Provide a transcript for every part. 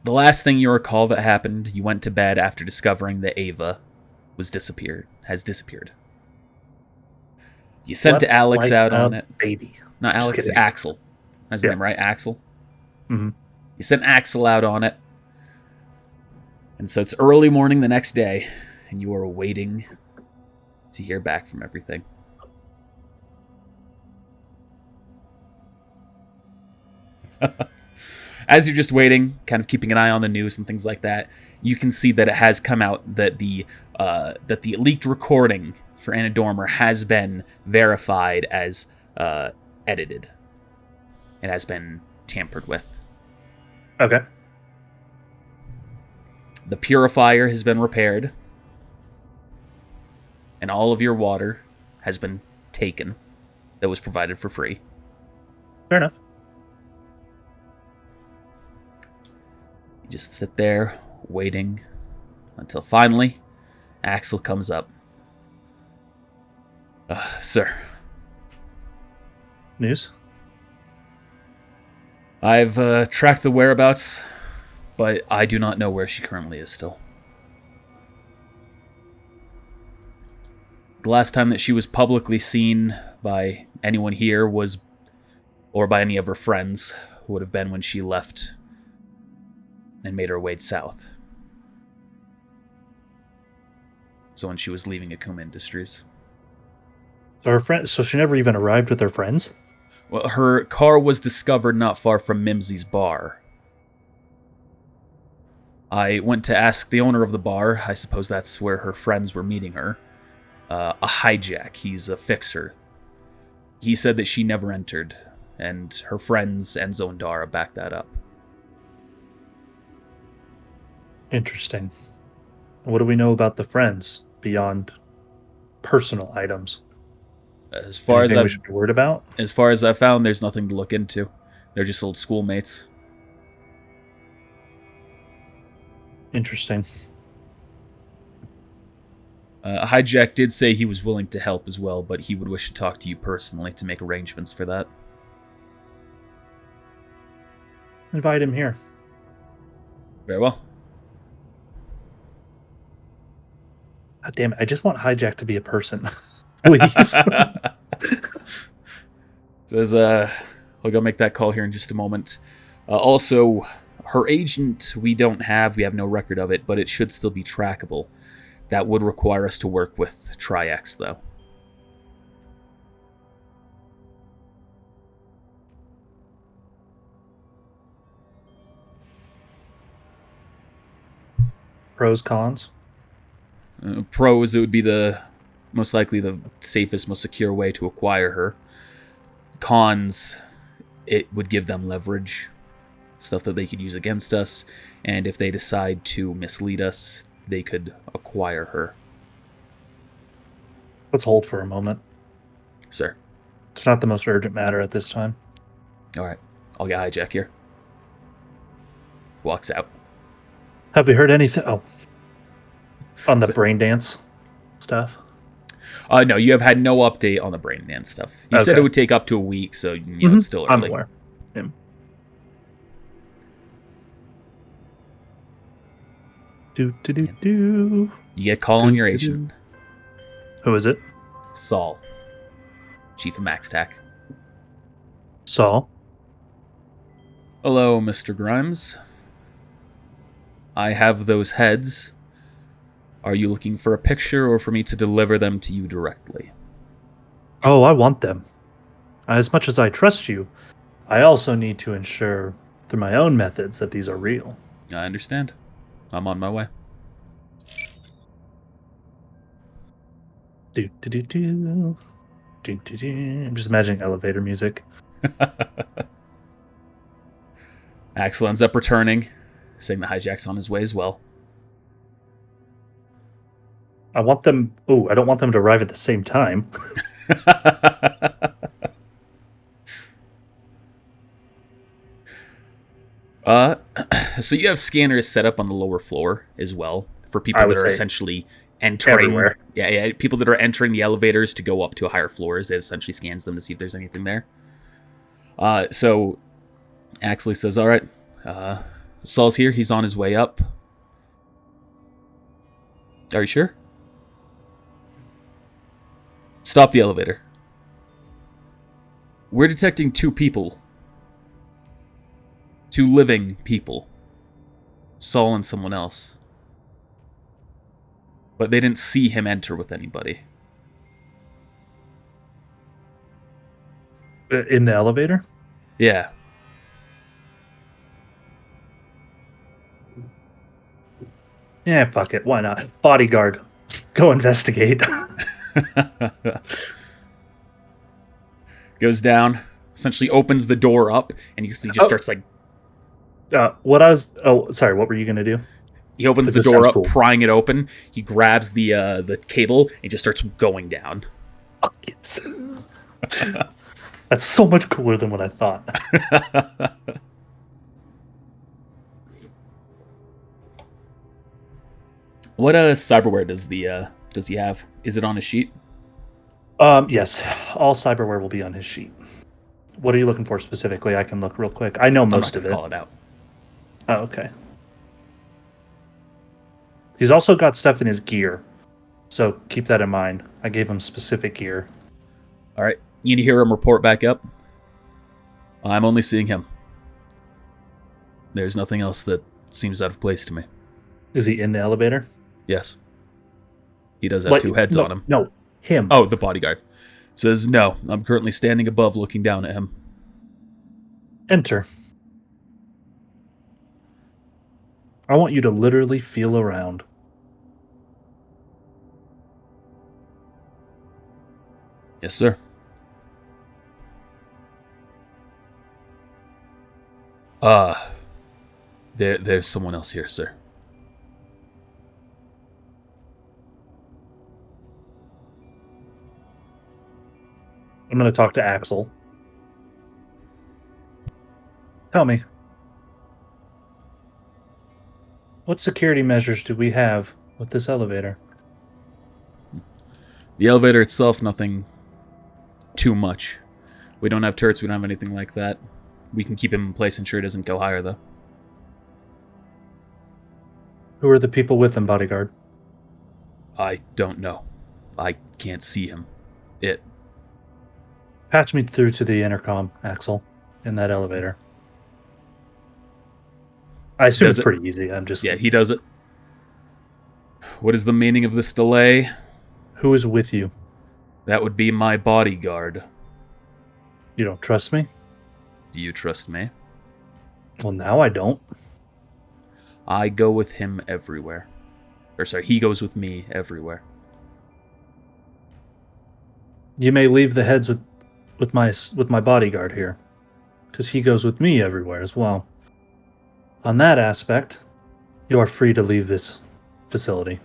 The last thing you recall that happened, you went to bed after discovering that Ava has disappeared. You sent Slept Alex like out a on it. baby. Not Just Alex, kidding. Axel. That's his Yeah. name, right? Axel? Mm-hmm. You sent Axel out on it. And so it's early morning the next day, and you are waiting to hear back from everything. As you're just waiting, kind of keeping an eye on the news and things like that, you can see that it has come out that the leaked recording for Anna Dormer has been verified as edited. It has been tampered with. Okay. The purifier has been repaired, and all of your water has been taken that was provided for free. Fair enough. You just sit there waiting until finally Axel comes up. Sir. News? I've tracked the whereabouts, but I do not know where she currently is still. The last time that she was publicly seen by anyone here or by any of her friends, would have been when she left and made her way south. So when she was leaving Akuma Industries. So she never even arrived with her friends? Well, her car was discovered not far from Mimsy's bar. I went to ask the owner of the bar, I suppose that's where her friends were meeting her, a hijack, he's a fixer. He said that she never entered, and her friends Enzo and Dara backed that up. Interesting. What do we know about the friends beyond personal items? As far Anything as we should be worried about? As far as I've found, there's nothing to look into. They're just old schoolmates. Interesting. Hijack did say he was willing to help as well, but he would wish to talk to you personally to make arrangements for that. Invite him here. Very well. God damn it, I just want Hijack to be a person. Please. Says, we'll go make that call here in just a moment. Also, her agent, we have no record of it, but it should still be trackable. That would require us to work with Tri-X, though. Pros, cons? Pros, it would be most likely the safest, most secure way to acquire her. Cons, it would give them leverage, stuff that they could use against us, and if they decide to mislead us, they could acquire her. Let's hold for a moment. Sir. It's not the most urgent matter at this time. Alright, I'll get Hijack here. Walks out. Have we heard anything? Oh. On the brain dance stuff? No, you have had no update on the brain dance stuff. You said it would take up to a week, so it's still early. I'm aware. Yeah. Do. You get a call on your agent. Who is it? Saul. Chief of MaxTac. Saul. Hello, Mr. Grimes. I have those heads. Are you looking for a picture or for me to deliver them to you directly? Oh, I want them. As much as I trust you, I also need to ensure through my own methods that these are real. I understand. I'm on my way. Do. I'm just imagining elevator music. Axel ends up returning, saying the Hijack's on his way as well. I want them... Oh, I don't want them to arrive at the same time. So you have scanners set up on the lower floor as well for people that are essentially entering. Everywhere. Yeah, people that are entering the elevators to go up to higher floors. It essentially scans them to see if there's anything there. So Axley says, "All right, Saul's here. He's on his way up. Are you sure? Stop the elevator. We're detecting 2 people. 2 living people. Saul and someone else. But they didn't see him enter with anybody. In the elevator? Yeah. Yeah, fuck it. Why not? Bodyguard. Go investigate. Goes down, essentially opens the door up, and he just starts like... Sorry, what were you going to do? He opens the door up, prying it open. He grabs the cable, and just starts going down. Fuck yes. That's so much cooler than what I thought. What cyberware does he have? Is it on his sheet? Yes. All cyberware will be on his sheet. What are you looking for specifically? I can look real quick. I know most of it. Call it out. Oh, okay. He's also got stuff in his gear, so keep that in mind. I gave him specific gear. All right. You need to hear him report back up. I'm only seeing him. There's nothing else that seems out of place to me. Is he in the elevator? Yes. He does have 2 heads on him. No, him. Oh, the bodyguard. Says, no, I'm currently standing above looking down at him. Enter. I want you to literally feel around. Yes, sir. There's someone else here, sir. I'm going to talk to Axel. Tell me, what security measures do we have with this elevator? The elevator itself, nothing too much. We don't have turrets, we don't have anything like that. We can keep him in place, ensure it doesn't go higher, though. Who are the people with him, bodyguard? I don't know. I can't see him. Patch me through to the intercom, Axel, in that elevator. I assume it's pretty easy. Yeah, he does it. What is the meaning of this delay? Who is with you? That would be my bodyguard. You don't trust me? Do you trust me? Well, now I don't. I go with him everywhere. Or sorry, he goes with me everywhere. You may leave the heads with my bodyguard here, because he goes with me everywhere as well. On that aspect, you are free to leave this facility.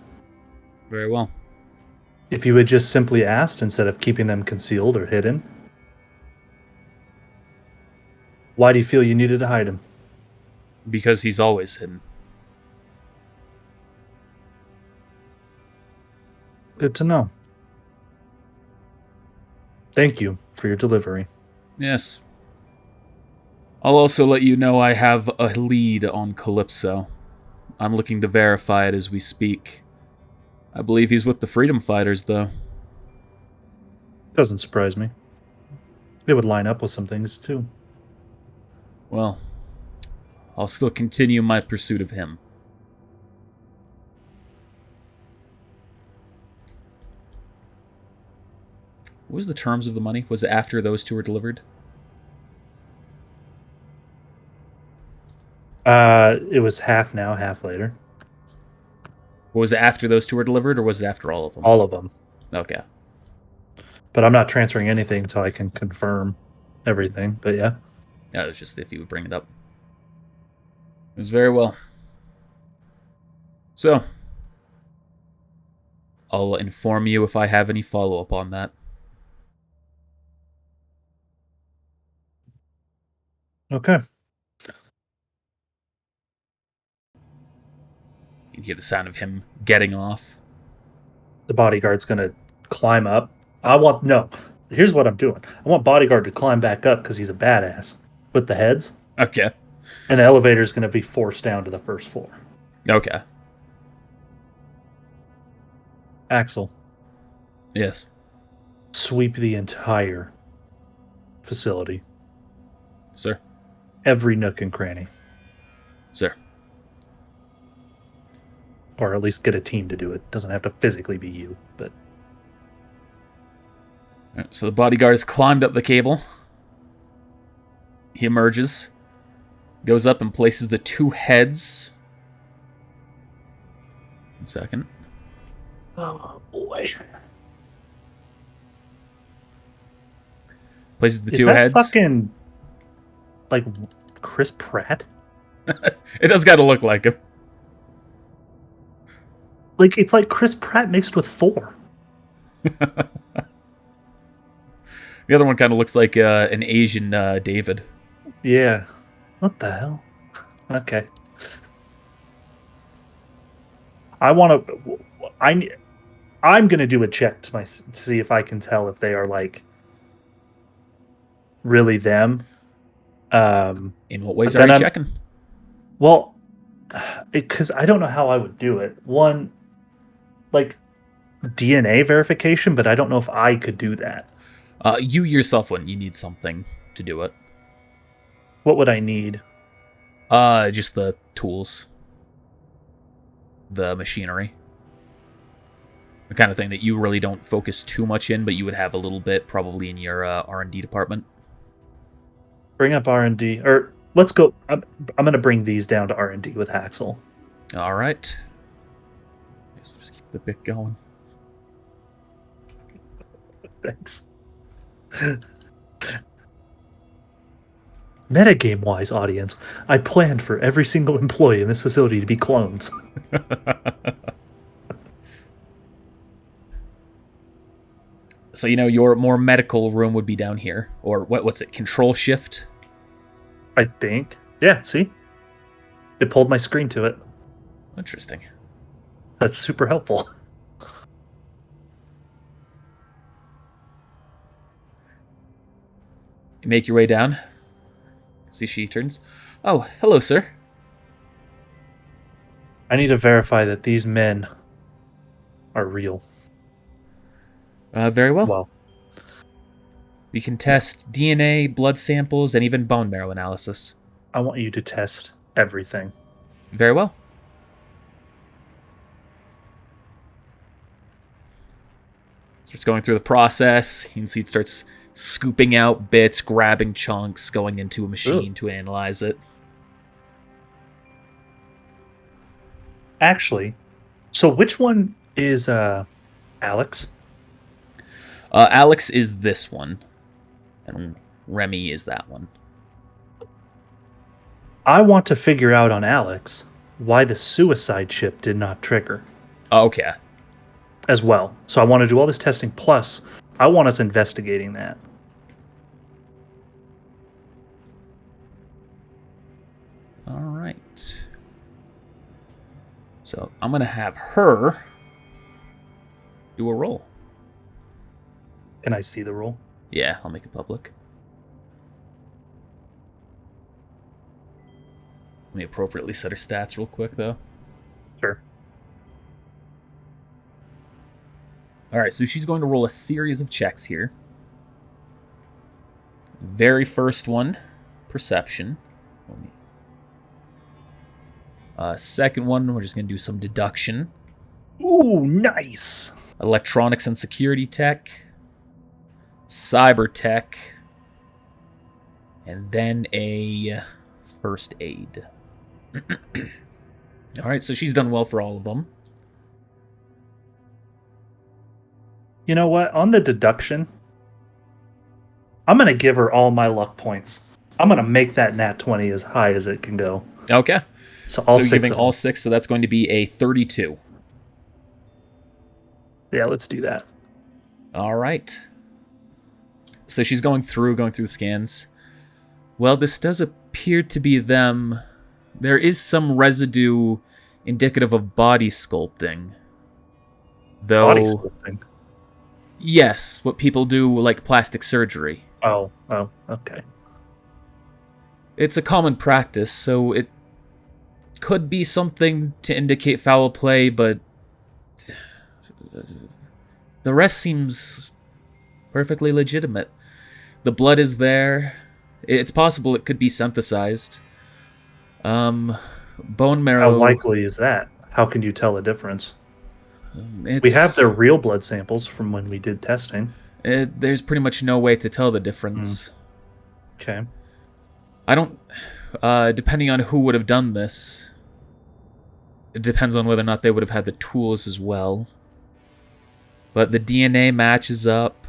Very well. If you had just simply asked instead of keeping them concealed or hidden, why do you feel you needed to hide him? Because he's always hidden. Good to know. Thank you for your delivery. Yes. I'll also let you know I have a lead on Calypso. I'm looking to verify it as we speak. I believe he's with the Freedom Fighters, though. Doesn't surprise me. They would line up with some things, too. Well, I'll still continue my pursuit of him. What was the terms of the money? Was it after those 2 were delivered? It was half now, half later. Was it after those 2 were delivered, or was it after all of them? All of them. Okay. But I'm not transferring anything until I can confirm everything, but yeah. Yeah, it was just if you would bring it up. It was very well. So, I'll inform you if I have any follow-up on that. Okay. You can hear the sound of him getting off. The bodyguard's gonna climb up. Here's what I'm doing. I want bodyguard to climb back up because he's a badass. With the heads. Okay. And the elevator is going to be forced down to the first floor. Okay. Axel, Yes. sweep the entire facility. Sir. Every nook and cranny. Sir. Or at least get a team to do it. Doesn't have to physically be you, but... Alright, so the bodyguard has climbed up the cable. He emerges. Goes up and places the 2 heads. 1 second. Oh, boy. Places the Is 2 that heads. fucking... like, Chris Pratt? It does gotta look like him. Like, it's like Chris Pratt mixed with Thor. The other one kind of looks like an Asian David. Yeah. What the hell? Okay. I'm gonna do a check to see if I can tell if they are like really them. In what ways But are then you checking? Well, because I don't know how I would do it. One, like DNA verification, but I don't know if I could do that. You yourself wouldn't. You need something to do it. What would I need? Just the tools. The machinery. The kind of thing that you really don't focus too much in, but you would have a little bit probably in your R&D department. Bring up R&D, or let's go. I'm going to bring these down to R&D with Axel. All right. Let's just keep the bit going. Thanks. Metagame wise, audience, I planned for every single employee in this facility to be clones. So, your more medical room would be down here. Or what's it? Control shift? I think. Yeah, see? It pulled my screen to it. Interesting. That's super helpful. You make your way down. See, she turns. Oh, hello, sir. I need to verify that these men are real. Very well. Well, We can test DNA, blood samples, and even bone marrow analysis. I want you to test everything. Very well. Starts going through the process. You can see it starts scooping out bits, grabbing chunks, going into a machine to analyze it. Actually, so which one is Alex? Alex is this one, and Remy is that one. I want to figure out on Alex why the suicide chip did not trigger Okay. as well. So I want to do all this testing, plus I want us investigating that. All right. So I'm going to have her do a roll. Can I see the roll? Yeah, I'll make it public. Let me appropriately set her stats real quick, though. Sure. All right, so she's going to roll a series of checks here. Very first one, perception. Second one, we're just going to do some deduction. Ooh, nice. Electronics and security tech. Cyber tech. And then a first aid. All right, so she's done well for all of them. You know what? On the deduction, I'm going to give her all my luck points. I'm going to make that nat 20 as high as it can go. Okay. So all so six. Giving all 6, so that's going to be a 32. Yeah, let's do that. All right. So she's going through the scans. Well, this does appear to be them. There is some residue indicative of body sculpting. Though, Body sculpting. yes, what people do like plastic surgery. Oh, okay. It's a common practice, so it could be something to indicate foul play, but the rest seems perfectly legitimate. The blood is there. It's possible it could be synthesized. Bone How marrow. likely is that? How can you tell a difference? We have It's their real blood samples from when we did testing. there's pretty much no way to tell the Mm. difference. Okay. I don't. Depending on who would have done this, it depends on whether or not they would have had the tools as well. But the DNA matches up.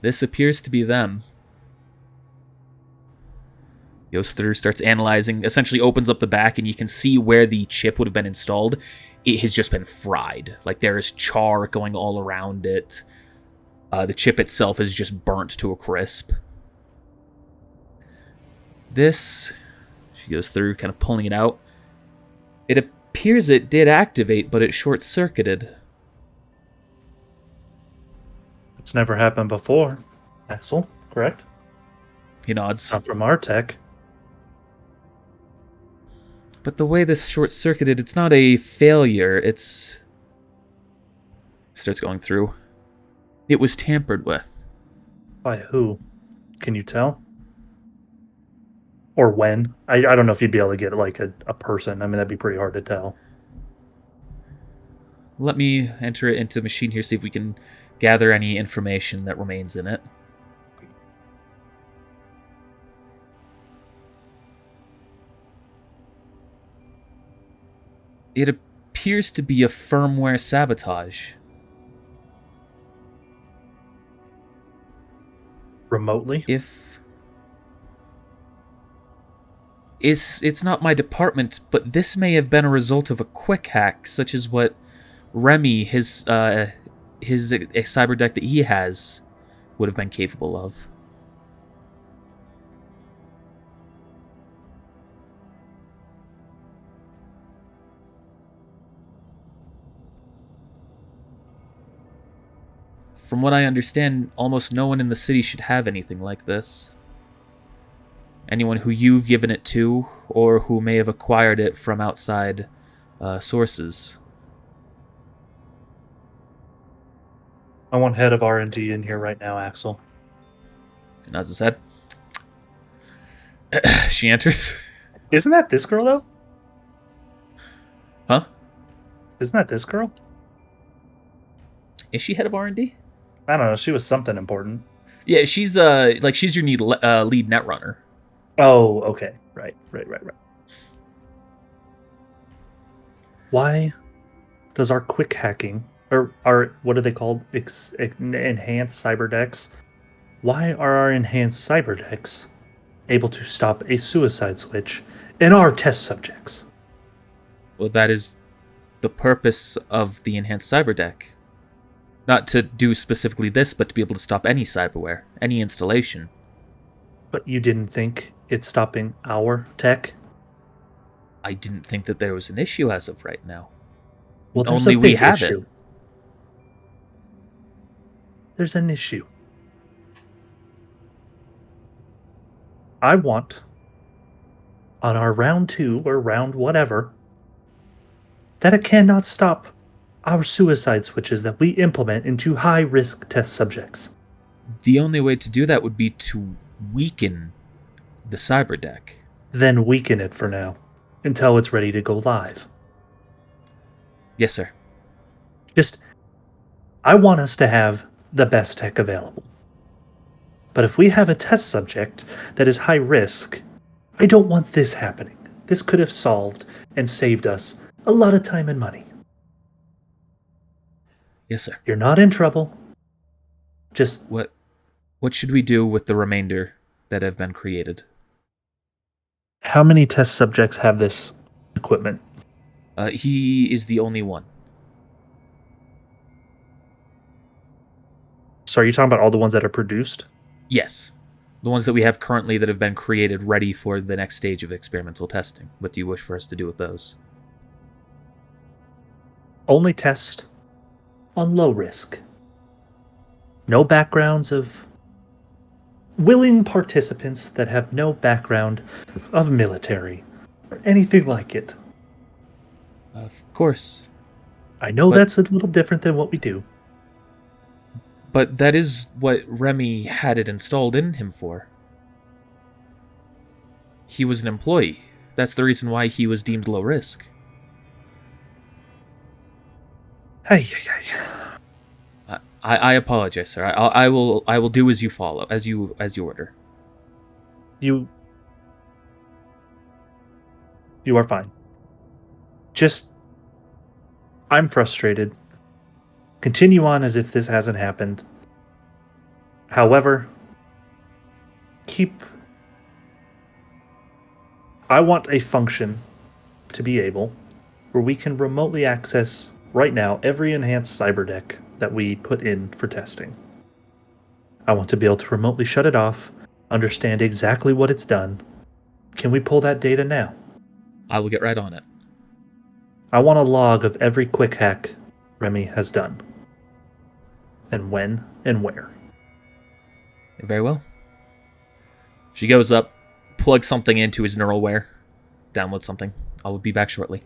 This appears to be them. Goes through, starts analyzing, essentially opens up the back, and you can see where the chip would have been installed. It has just been fried. Like, there is char going all around it. The chip itself is just burnt to a crisp. This, she goes through, kind of pulling it out. It appears it did activate, but it short-circuited. It's never happened before. Axel, correct? He nods. Not from our tech. But the way this short-circuited, it's not a failure, it's... Starts going through. It was tampered with. By who? Can you tell? Or when? I don't know if you'd be able to get like a person. I mean, that'd be pretty hard to tell. Let me enter it into the machine here, see if we can gather any information that remains in it. It appears to be a firmware sabotage. Remotely? It's not my department, but this may have been a result of a quick hack, such as what Remy, his cyber deck that he has, would have been capable of. From what I understand, almost no one in the city should have anything like this. Anyone who you've given it to, or who may have acquired it from outside sources. I want head of R&D in here right now, Axel. Nods his head. She enters. Isn't that this girl, though? Huh? Isn't that this girl? Is she head of R&D? I don't know. She was something important. Yeah, she's she's your lead netrunner. Oh, okay. Right. Why does our quick hacking, or our, what are they called? Enhanced cyber decks? Why are our enhanced cyber decks able to stop a suicide switch in our test subjects? Well, that is the purpose of the enhanced cyber deck. Not to do specifically this, but to be able to stop any cyberware, any installation. But you didn't think it's stopping our tech? I didn't think that there was an issue as of right now. Well, there's Only a we big have issue. it. There's an issue. I want, on our round 2 or round whatever, that it cannot stop our suicide switches that we implement into high-risk test subjects. The only way to do that would be to weaken the cyber deck. Then weaken it for now, until it's ready to go live. Yes, sir. I want us to have the best tech available. But if we have a test subject that is high risk, I don't want this happening. This could have solved and saved us a lot of time and money. Yes, sir. You're not in trouble. Just What should we do with the remainder that have been created? how many test subjects have this equipment? He is the only one. So are you talking about all the ones that are produced? Yes. The ones that we have currently that have been created ready for the next stage of experimental testing. What do you wish for us to do with those? Only test on low risk. No backgrounds of willing participants that have no background of military or anything like it. Of course. I know But- that's a little different than what we do. But that is what Remy had it installed in him for. He was an employee. That's the reason why he was deemed low risk. Hey. I apologize, sir. I will do as you follow, as you order. You are fine. Just, I'm frustrated. Continue on as if this hasn't happened. However, I want a function to be able where we can remotely access right now every enhanced cyber deck that we put in for testing. I want to be able to remotely shut it off, understand exactly what it's done. Can we pull that data now? I will get right on it. I want a log of every quick hack Remy has done. And when and where. Very well. She goes up, plugs something into his neuralware, downloads something. I will be back shortly.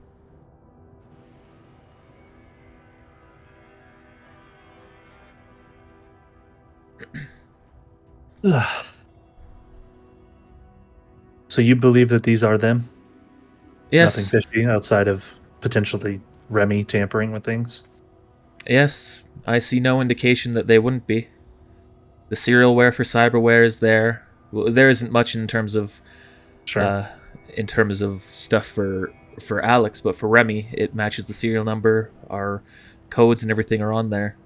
So you believe that these are them? Yes. Nothing fishy outside of potentially Remy tampering with things? Yes. I see no indication that they wouldn't be. The serialware for cyberware is there. Well, there isn't much in terms of Sure. stuff for Alex, but for Remy, it matches the serial number. Our codes and everything are on there.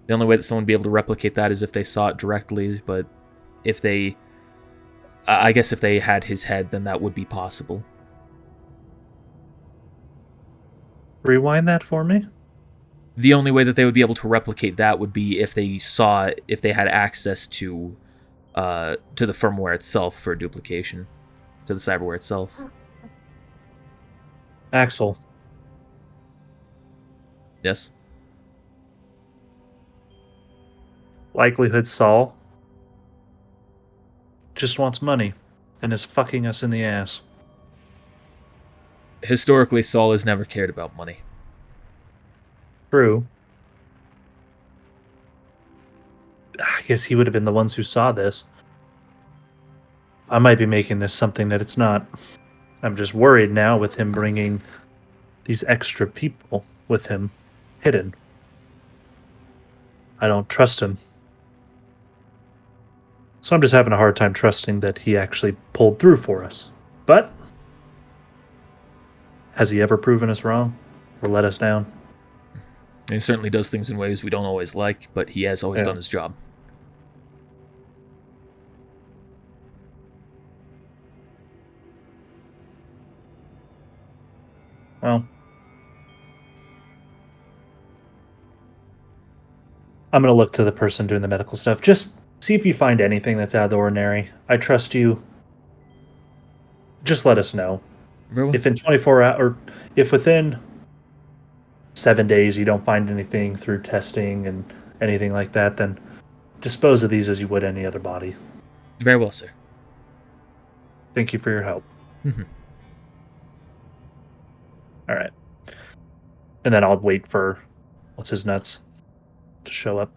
The only way that someone would be able to replicate that is if they saw it directly, but if they... I guess if they had his head, then that would be possible. Rewind that for me? The only way that they would be able to replicate that would be if they had access to the firmware itself for duplication, to the cyberware itself. Axel, Yes. likelihood Saul just wants money and is fucking us in the ass. Historically, Saul has never cared about money. True. I guess he would have been the ones who saw this. I might be making this something that it's not. I'm just worried now with him bringing these extra people with him hidden. I don't trust him. So I'm just having a hard time trusting that he actually pulled through for us. But has he ever proven us wrong or let us down? He certainly does things in ways we don't always like, but he has always done his job. Well, I'm going to look to the person doing the medical stuff. Just see if you find anything that's out of the ordinary. I trust you. Just let us know. Very well. If in 24 hours, or if within 7 days you don't find anything through testing and anything like that, then dispose of these as you would any other body. Very well, sir. Thank you for your help. All right. And then I'll wait for what's his nuts to show up.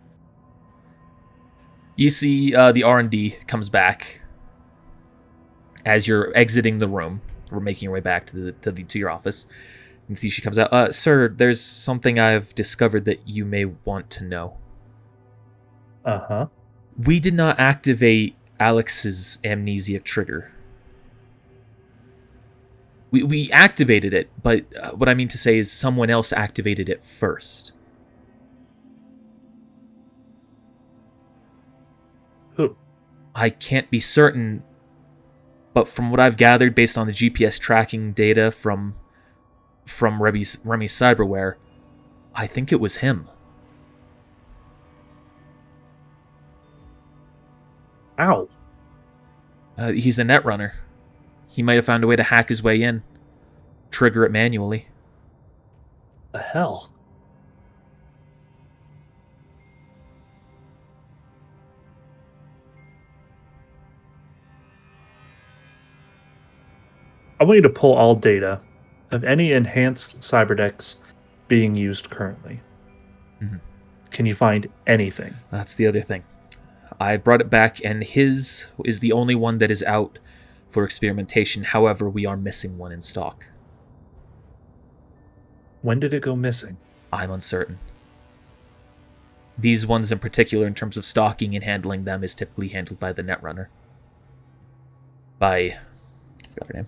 You see the R&D comes back as you're exiting the room. We're making your way back to your office. You can see she comes out. Sir, there's something I've discovered that you may want to know. Uh-huh. We did not activate Alex's amnesiac trigger. We activated it, but what I mean to say is someone else activated it first. Who? I can't be certain, but from what I've gathered based on the GPS tracking data from Remy's cyberware, I think it was him. Ow. He's a netrunner. He might have found a way to hack his way in, trigger it manually. The hell? I want you to pull all data of any enhanced cyberdecks being used currently. Mhm. Can you find anything? That's the other thing. I brought it back, and his is the only one that is out for experimentation. However, we are missing one in stock. When did it go missing? I'm uncertain. These ones in particular, in terms of stocking and handling them, is typically handled by the Netrunner. I forgot her name.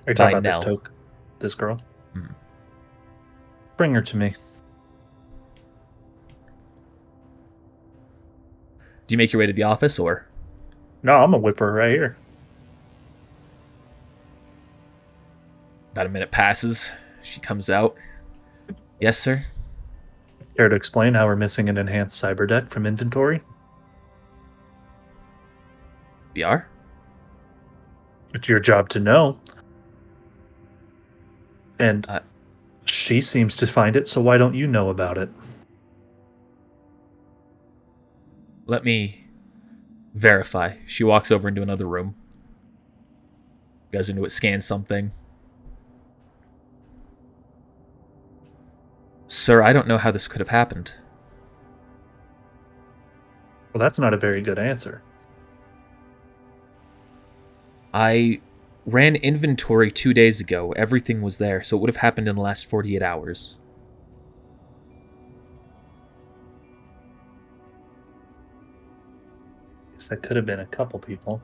Are you By talking about this Nell. this girl? Mhm. Bring her to me. Do you make your way to the office, or? No, I'm gonna whip her right here. About a minute passes. She comes out. Yes, sir? Care to explain how we're missing an enhanced cyberdeck from inventory? We are? It's your job to know. And Uh, she seems to find it, so why don't you know about it? Let me verify. She walks over into another room. Goes into it, scans something. Sir, I don't know how this could have happened. Well, that's not a very good answer. I ran inventory 2 days ago. Everything was there, so it would have happened in the last 48 hours. Guess that could have been a couple people.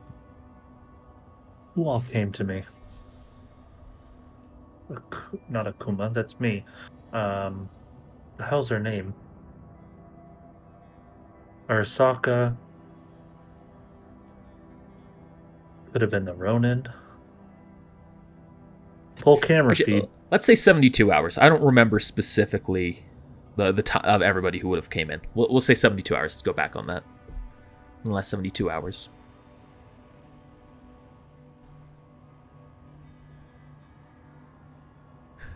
Who all came to me? Not Akuma, that's me. The hell's her name? Arasaka. Could have been the Ronin. Pull camera Actually, feed. let's say 72 hours. I don't remember specifically the time of everybody who would have came in. We'll say 72 hours to go back on that. In the last 72 hours.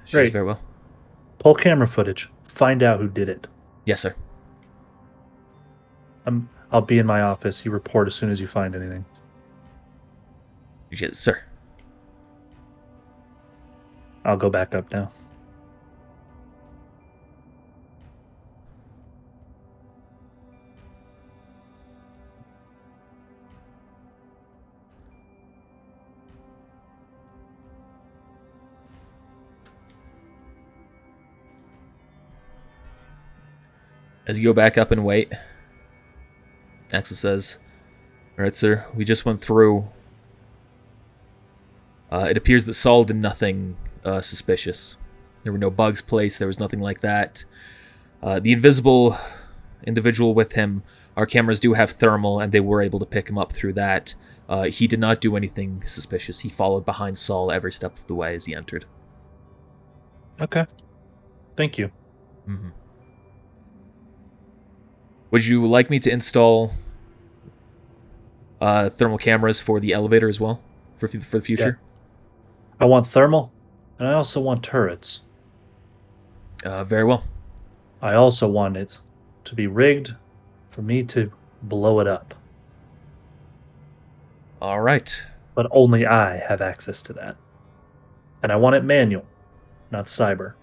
She's Right. very well. Pull camera footage. Find out who did it. Yes, sir. I'll be in my office. You report as soon as you find anything. Yes, sir. I'll go back up now. As you go back up and wait, Axel says, "Alright, sir, we just went through. It appears that Saul did nothing suspicious. There were no bugs placed, there was nothing like that. The invisible individual with him, our cameras do have thermal, and they were able to pick him up through that. He did not do anything suspicious. He followed behind Saul every step of the way as he entered." Okay. Thank you. Mm-hmm. Would you like me to install thermal cameras for the elevator as well for the future? I want thermal, and I also want turrets. Very well. I also want it to be rigged for me to blow it up. All right. But only I have access to that. And I want it manual, not cyber.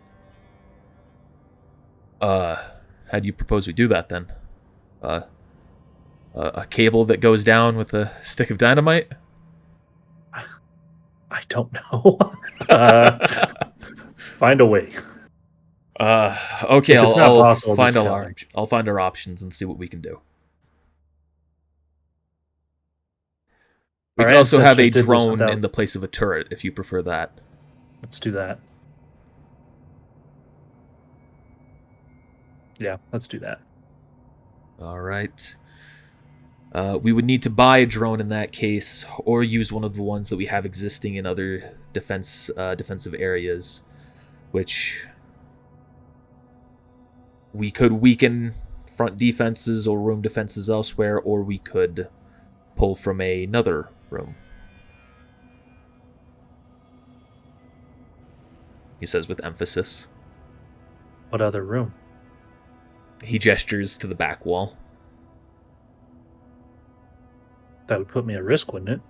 How do you propose we do that then? A cable that goes down with a stick of dynamite? I don't know. Find a way. Okay, If it's not possible, find just tell me. I'll find our options and see what we can do. We Our can also have a ancestors did this drone without- in the place of a turret if you prefer that. Let's do that. Yeah, let's do that. All right. We would need to buy a drone in that case, or use one of the ones that we have existing in other defensive areas, which we could weaken front defenses or room defenses elsewhere, or we could pull from another room. He says with emphasis. What other room? He gestures to the back wall. That would put me at risk, wouldn't it?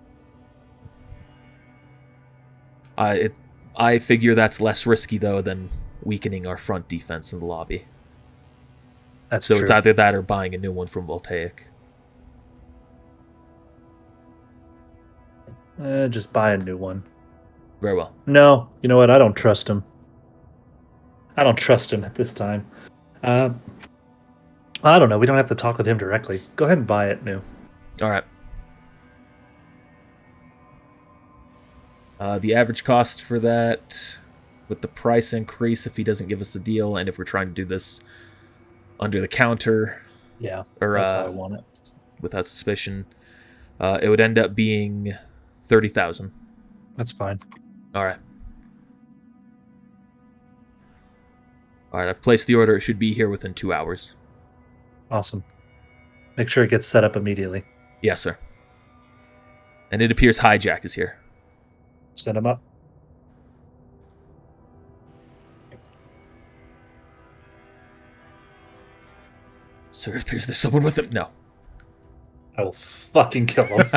I figure that's less risky, though, than weakening our front defense in the lobby. That's So true. it's either that or buying a new one from Voltaic. Just buy a new one. Very well. No, you know what? I don't trust him. I don't trust him at this time. I don't know. We don't have to talk with him directly. Go ahead and buy it new. All right. The average cost for that, with the price increase if he doesn't give us a deal, and if we're trying to do this under the counter, Yeah, or that's how I want it. without suspicion, it would end up being 30,000. That's fine. All right. All right. I've placed the order. It should be here within 2 hours. Awesome. Make sure it gets set up immediately. Yes, sir. And it appears Hijack is here. Send him up. Sir, it appears there's someone with him. No. I will fucking kill him.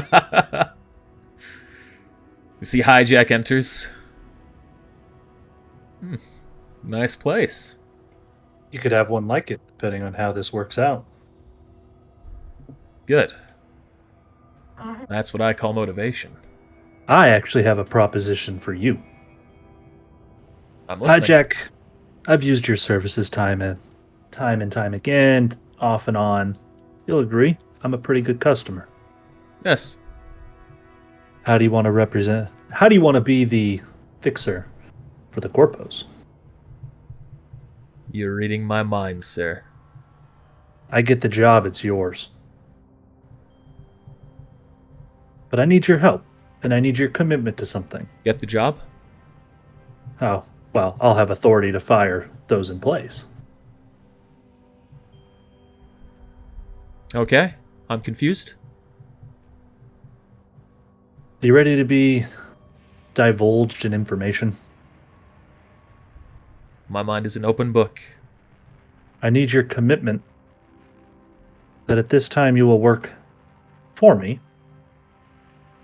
You see Hijack enters. Nice place. You could have one like it, depending on how this works out. Good. That's what I call motivation. I actually have a proposition for you. I'm listening. Hijack, I've used your services time and time again, off and on. You'll agree, I'm a pretty good customer. Yes. How do you want to represent? How do you want to be the fixer for the corpos? You're reading my mind, sir. I get the job, it's yours. But I need your help, and I need your commitment to something. Get the job? Oh, well, I'll have authority to fire those in place. Okay. I'm confused. Are you ready to be divulged in information? My mind is an open book. I need your commitment that at this time you will work for me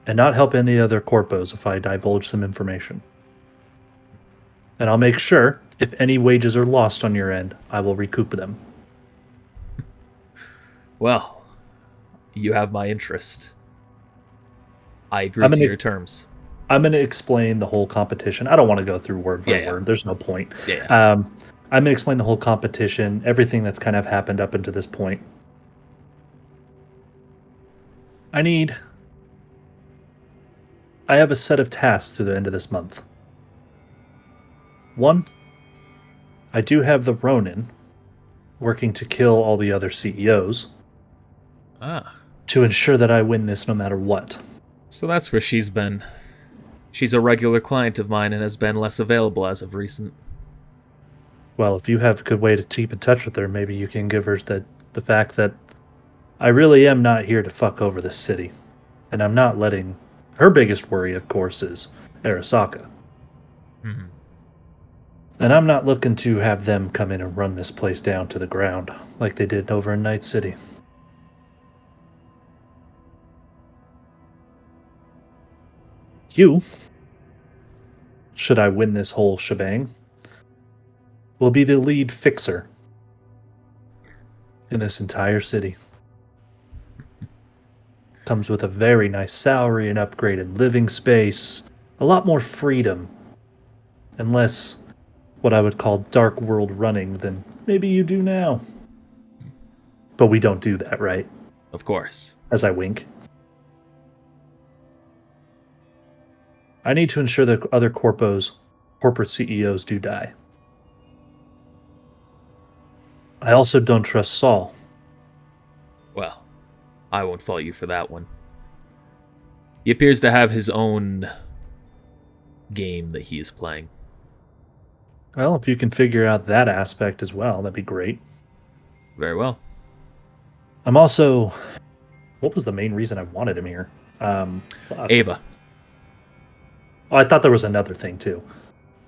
and not help any other corpos if I divulge some information. And I'll make sure if any wages are lost on your end, I will recoup them. Well, you have my interest. I agree to your terms. I'm going to explain the whole competition. I don't want to go through word for word. There's no point. I'm going to explain the whole competition, everything that's kind of happened up until this point. I have a set of tasks through the end of this month. One, I do have the Ronin working to kill all the other CEOs to ensure that I win this no matter what. So that's where she's been. She's a regular client of mine and has been less available as of recent. Well, if you have a good way to keep in touch with her, maybe you can give her the fact that I really am not here to fuck over this city. And I'm not letting... Her biggest worry, of course, is Arasaka. Mm-hmm. And I'm not looking to have them come in and run this place down to the ground like they did over in Night City. You, should I win this whole shebang, will be the lead fixer in this entire city. Comes with a very nice salary, an upgraded living space, a lot more freedom, and less what I would call dark world running than maybe you do now. But we don't do that, right? Of course. As I wink. I need to ensure that other corporate CEOs do die. I also don't trust Saul. Well, I won't fault you for that one. He appears to have his own game that he is playing. Well, if you can figure out that aspect as well, that'd be great. Very well. I'm also... What was the main reason I wanted him here? Ava. Oh, I thought there was another thing, too.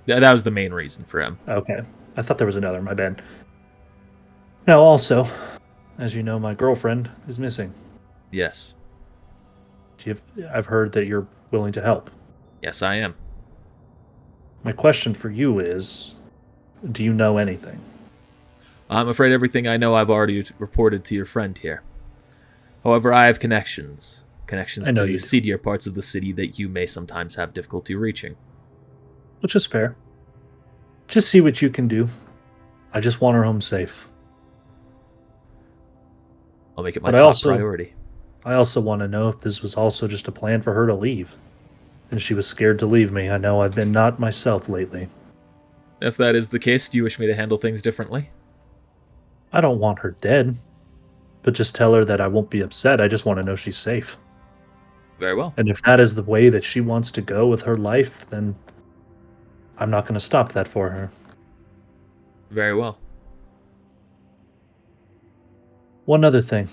That was the main reason for him. Okay. I thought there was another, my bad. Now, also, as you know, my girlfriend is missing. Yes. I've heard that you're willing to help. Yes, I am. My question for you is, do you know anything? I'm afraid everything I know I've already reported to your friend here. However, I have connections. Connections I know to you do. seedier parts of the city that you may sometimes have difficulty reaching. Which is fair. Just see what you can do. I just want her home safe. I'll make it my But top priority. I also want to know if this was also just a plan for her to leave. And she was scared to leave me. I know I've been not myself lately. If that is the case, do you wish me to handle things differently? I don't want her dead. But just tell her that I won't be upset. I just want to know she's safe. Very well. And if that is the way that she wants to go with her life, then I'm not going to stop that for her. Very well. One other thing.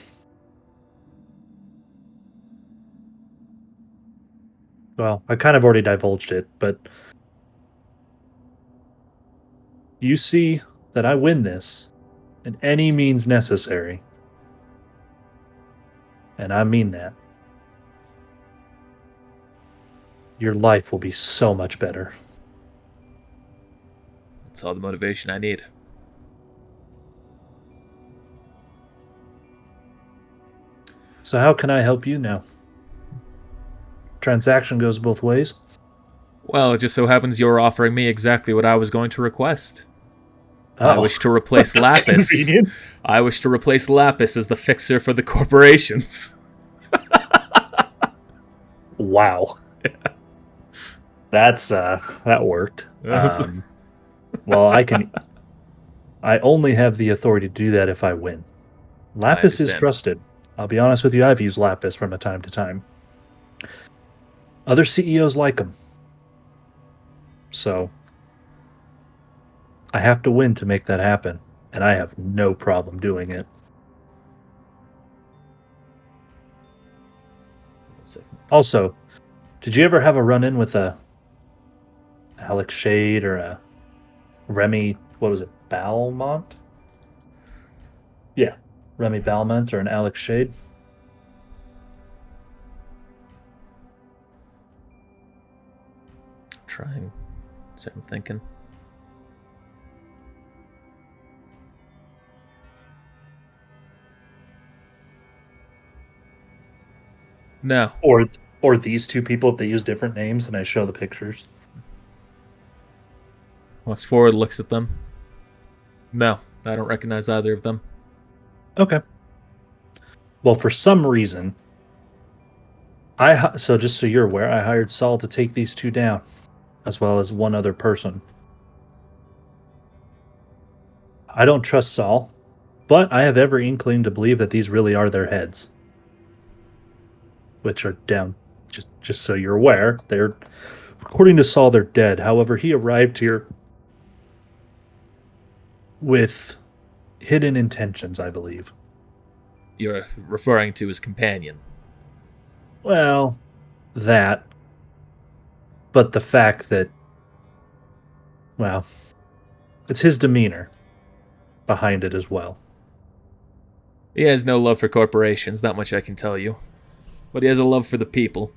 Well, I kind of already divulged it, but you see that I win this in any means necessary. And I mean that. Your life will be so much better. That's all the motivation I need. So how can I help you now? Transaction goes both ways. Well, it just so happens you're offering me exactly what I was going to request. I Oh, wish to replace that's Lapis. convenient. I wish to replace Lapis as the fixer for the corporations. Wow. That's that worked. Well, I only have the authority to do that if I win. Lapis is understand. trusted. I'll be honest with you, I've used Lapis from time to time. Other CEOs like him. So I have to win to make that happen, and I have no problem doing it. Also, did you ever have a run-in with a Alex Shade or a Remy, what was it, Balmont? Yeah, Remy Balmont or an Alex Shade? Trying. So I'm thinking. No. Or these two people if they use different names and I show the pictures. Walks forward, looks at them. No, I don't recognize either of them. Okay. Well, for some reason, so just so you're aware, I hired Saul to take these two down, as well as one other person. I don't trust Saul, but I have every inkling to believe that these really are their heads, which are down. Just so you're aware, they're, according to Saul, they're dead. However, he arrived here with hidden intentions, I believe. You're referring to his companion. Well, that. But the fact that, well, it's his demeanor behind it as well. He has no love for corporations, that much I can tell you. But he has a love for the people.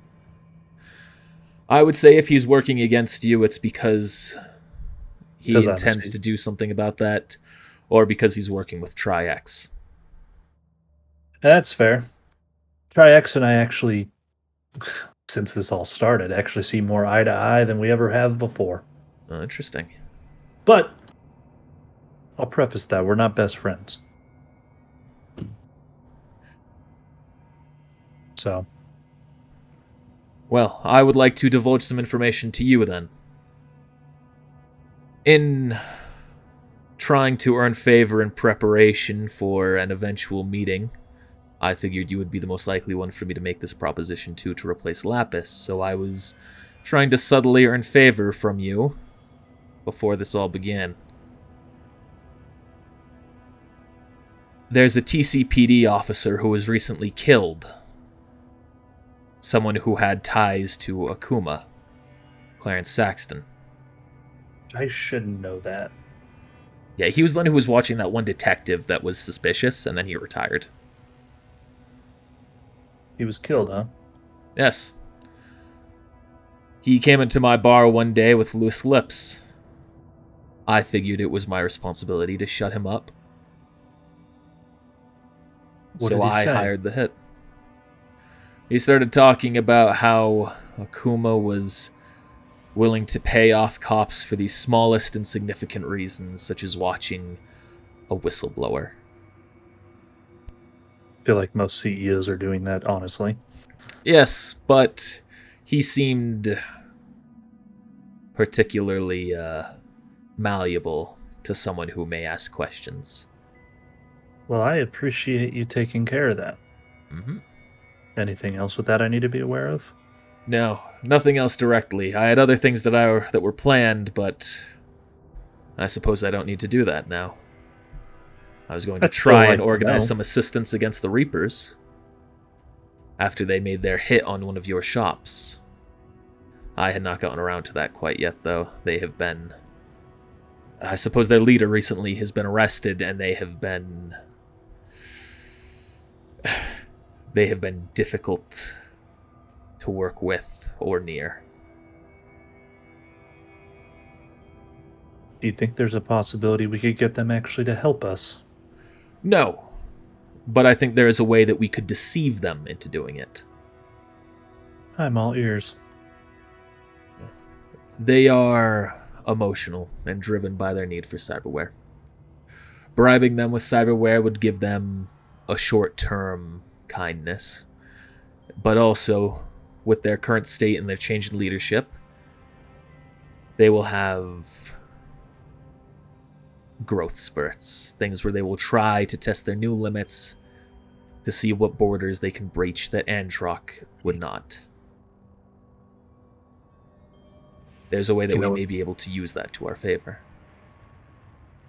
I would say if he's working against you, it's because he intends to do something about that, or because he's working with Tri-X. That's fair. Tri-X and I actually, since this all started, actually see more eye to eye than we ever have before. Oh, interesting. But I'll preface that we're not best friends. So. Well, I would like to divulge some information to you then. In trying to earn favor in preparation for an eventual meeting, I figured you would be the most likely one for me to make this proposition to replace Lapis, so I was trying to subtly earn favor from you before this all began. There's a TCPD officer who was recently killed. Someone who had ties to Akuma, Clarence Saxton. I shouldn't know that. Yeah, he was the one who was watching that one detective that was suspicious, and then he retired. He was killed, huh? Yes. He came into my bar one day with loose lips. I figured it was my responsibility to shut him up. What So did he I say? hired the hit. He started talking about how Akuma was willing to pay off cops for the smallest insignificant reasons, such as watching a whistleblower. I feel like most CEOs are doing that, honestly. Yes, but he seemed particularly malleable to someone who may ask questions. Well, I appreciate you taking care of that. Mm-hmm. Anything else with that I need to be aware of? No, nothing else directly. I had other things that were planned, but I suppose I don't need to do that now. I was going to I'd still try like and to organize know. some assistance against the Reapers after they made their hit on one of your shops. I had not gotten around to that quite yet, though. They have been... I suppose their leader recently has been arrested, and they have been difficult to work with or near. Do you think there's a possibility we could get them actually to help us? No, but I think there is a way that we could deceive them into doing it. I'm all ears. They are emotional and driven by their need for cyberware. Bribing them with cyberware would give them a short-term kindness, but also, with their current state and their change in leadership, they will have growth spurts, things where they will try to test their new limits to see what borders they can breach that Androck would not. There's a way that we may be able to use that to our favor.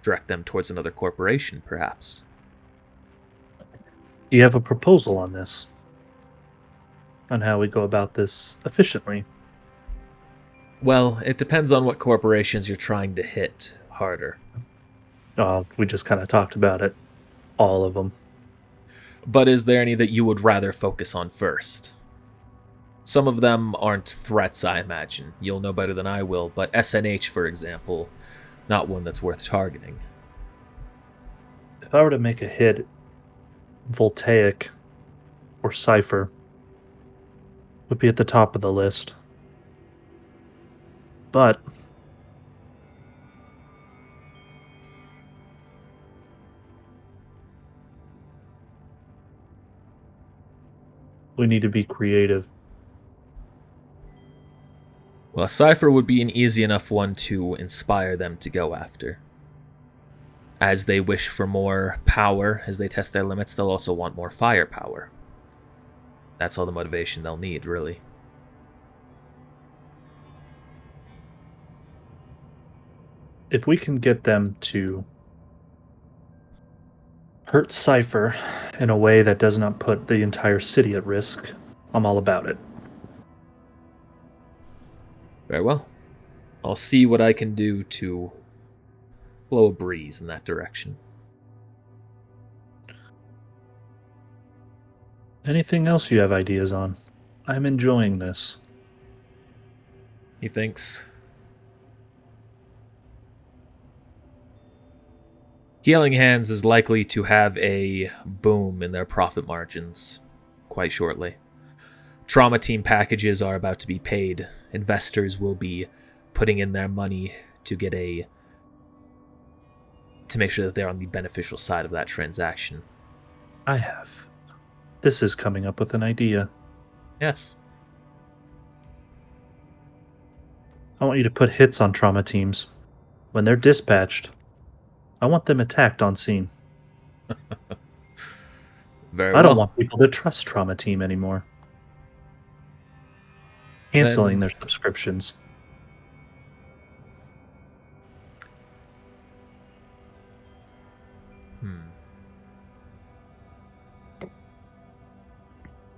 Direct them towards another corporation, perhaps. Do you have a proposal on this? On how we go about this efficiently? Well, it depends on what corporations you're trying to hit harder. We just kind of talked about it. All of them. But is there any that you would rather focus on first? Some of them aren't threats, I imagine. You'll know better than I will, but SNH, for example, not one that's worth targeting. If I were to make a hit, Voltaic or Cypher would be at the top of the list. But we need to be creative. Well, Cypher would be an easy enough one to inspire them to go after. As they wish for more power, as they test their limits, they'll also want more firepower. That's all the motivation they'll need, really. If we can get them to hurt Cypher in a way that does not put the entire city at risk, I'm all about it. Very well. I'll see what I can do to blow a breeze in that direction. Anything else you have ideas on? I'm enjoying this. He thinks. Healing Hands is likely to have a boom in their profit margins quite shortly. Trauma team packages are about to be paid. Investors will be putting in their money to make sure that they're on the beneficial side of that transaction. I have. This is coming up with an idea. Yes. I want you to put hits on trauma teams. When they're dispatched, I want them attacked on scene. Very I don't well. want people to trust trauma team anymore. Canceling their subscriptions.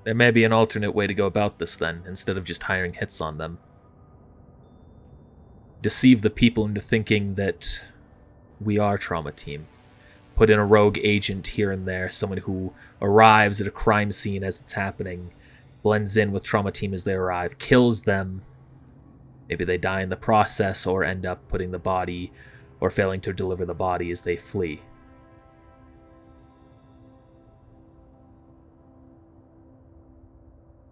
There may be an alternate way to go about this then, instead of just hiring hits on them. Deceive the people into thinking that we are Trauma Team. Put in a rogue agent here and there, someone who arrives at a crime scene as it's happening, blends in with Trauma Team as they arrive, kills them, Maybe they die in the process or end up putting the body or failing to deliver the body as they flee.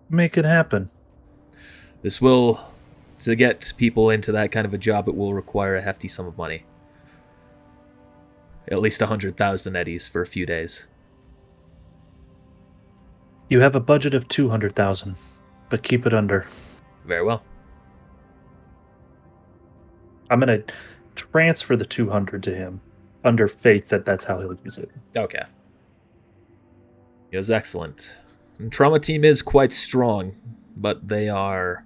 Make it happen. This will, to get people into that kind of a job, it will require a hefty sum of money. At least 100,000 eddies for a few days. You have a budget of 200,000, but keep it under. Very well. I'm going to transfer the 200 to him under faith that that's how he'll use it. Okay. It was excellent. And Trauma Team is quite strong, but they are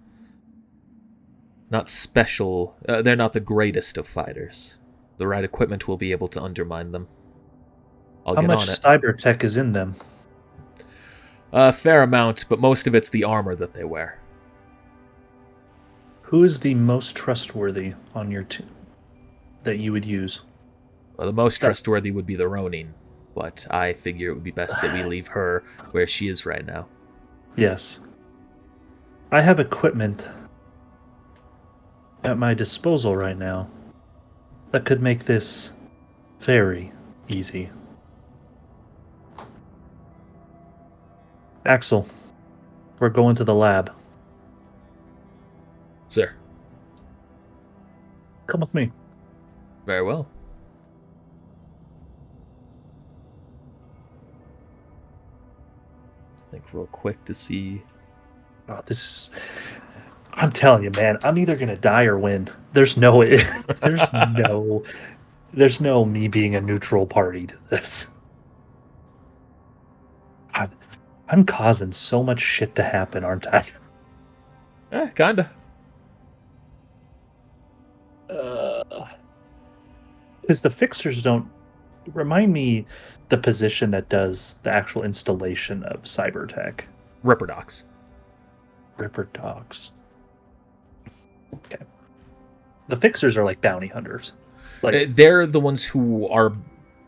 not special. They're not the greatest of fighters. The right equipment will be able to undermine them. I'll How get much on it. cyber tech is in them? A fair amount, but most of it's the armor that they wear. Who is the most trustworthy on your team that you would use? Well, the most trustworthy would be the Ronin, but I figure it would be best that we leave her where she is right now. Yes. I have equipment at my disposal right now that could make this very easy. Axel, we're going to the lab. Sir. Come with me. Very well. Think real quick to see. Oh, this is... I'm telling you, man, I'm either gonna die or win. There's no me being a neutral party to this. God, I'm causing so much shit to happen, aren't I? Kinda. Because the fixers don't remind me the position that does the actual installation of cyber tech. Ripper Docs. Ripper dogs. Okay. The fixers are like bounty hunters. Like They're the ones who are.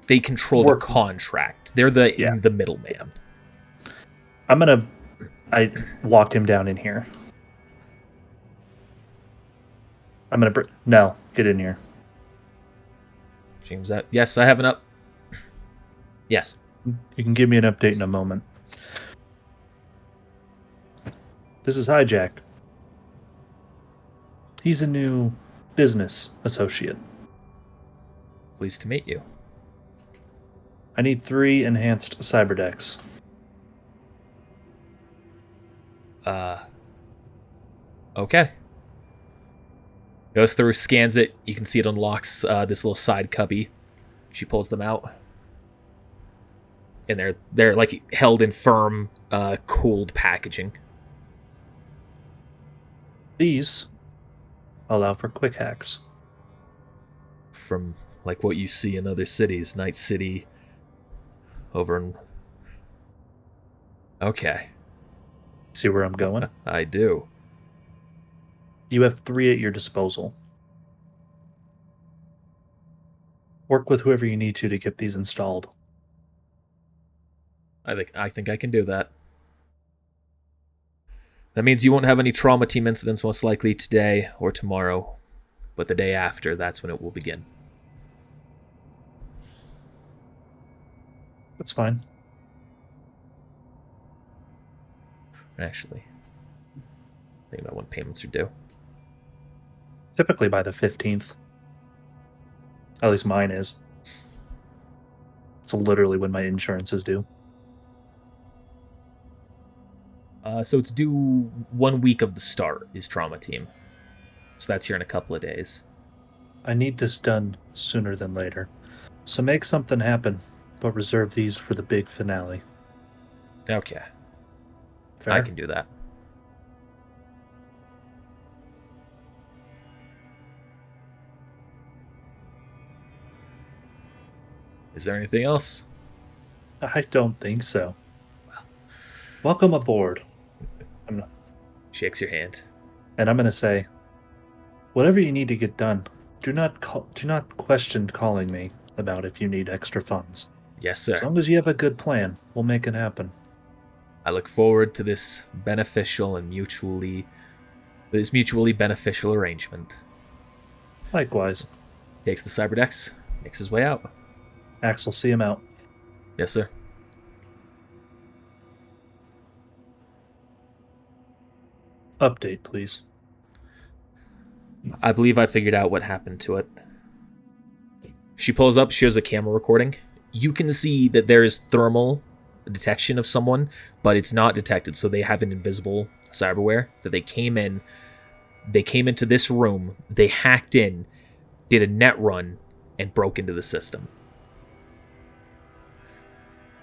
They control the Work. contract. They're the Yeah. the middleman. I walk him down in here. No, get in here. James, that yes, I have an up. Yes. You can give me an update in a moment. This is Hijacked. He's a new business associate. Pleased to meet you. I need 3 enhanced cyber decks. Okay. Goes through, scans it. You can see it unlocks this little side cubby. She pulls them out. And they're like held in firm, cooled packaging. These allow for quick hacks. From like what you see in other cities. Night City. Over in... Okay. See where I'm going? I do. You have 3 at your disposal. Work with whoever you need to get these installed. I think I can do that. That means you won't have any trauma team incidents most likely today or tomorrow, but the day after, that's when it will begin. That's fine. Actually, think about when payments are due. Typically by the 15th. At least mine is. It's literally when my insurance is due. So it's due 1 week of the start is trauma team. So that's here in a couple of days. I need this done sooner than later. So make something happen, but reserve these for the big finale. Okay. Fair? I can do that. Is there anything else? I don't think so. Welcome aboard. Shakes your hand. And I'm going to say, whatever you need to get done, do not question calling me about if you need extra funds. Yes, sir. As long as you have a good plan, we'll make it happen. I look forward to this beneficial and mutually This mutually beneficial arrangement. Likewise. Takes the cyberdex, makes his way out. Axel, see him out. Yes, sir. Update, please. I believe I figured out what happened to it. She pulls up, shows a camera recording. You can see that there is thermal detection of someone, but it's not detected, so they have an invisible cyberware that they came in. They came into this room, they hacked in, did a net run, and broke into the system.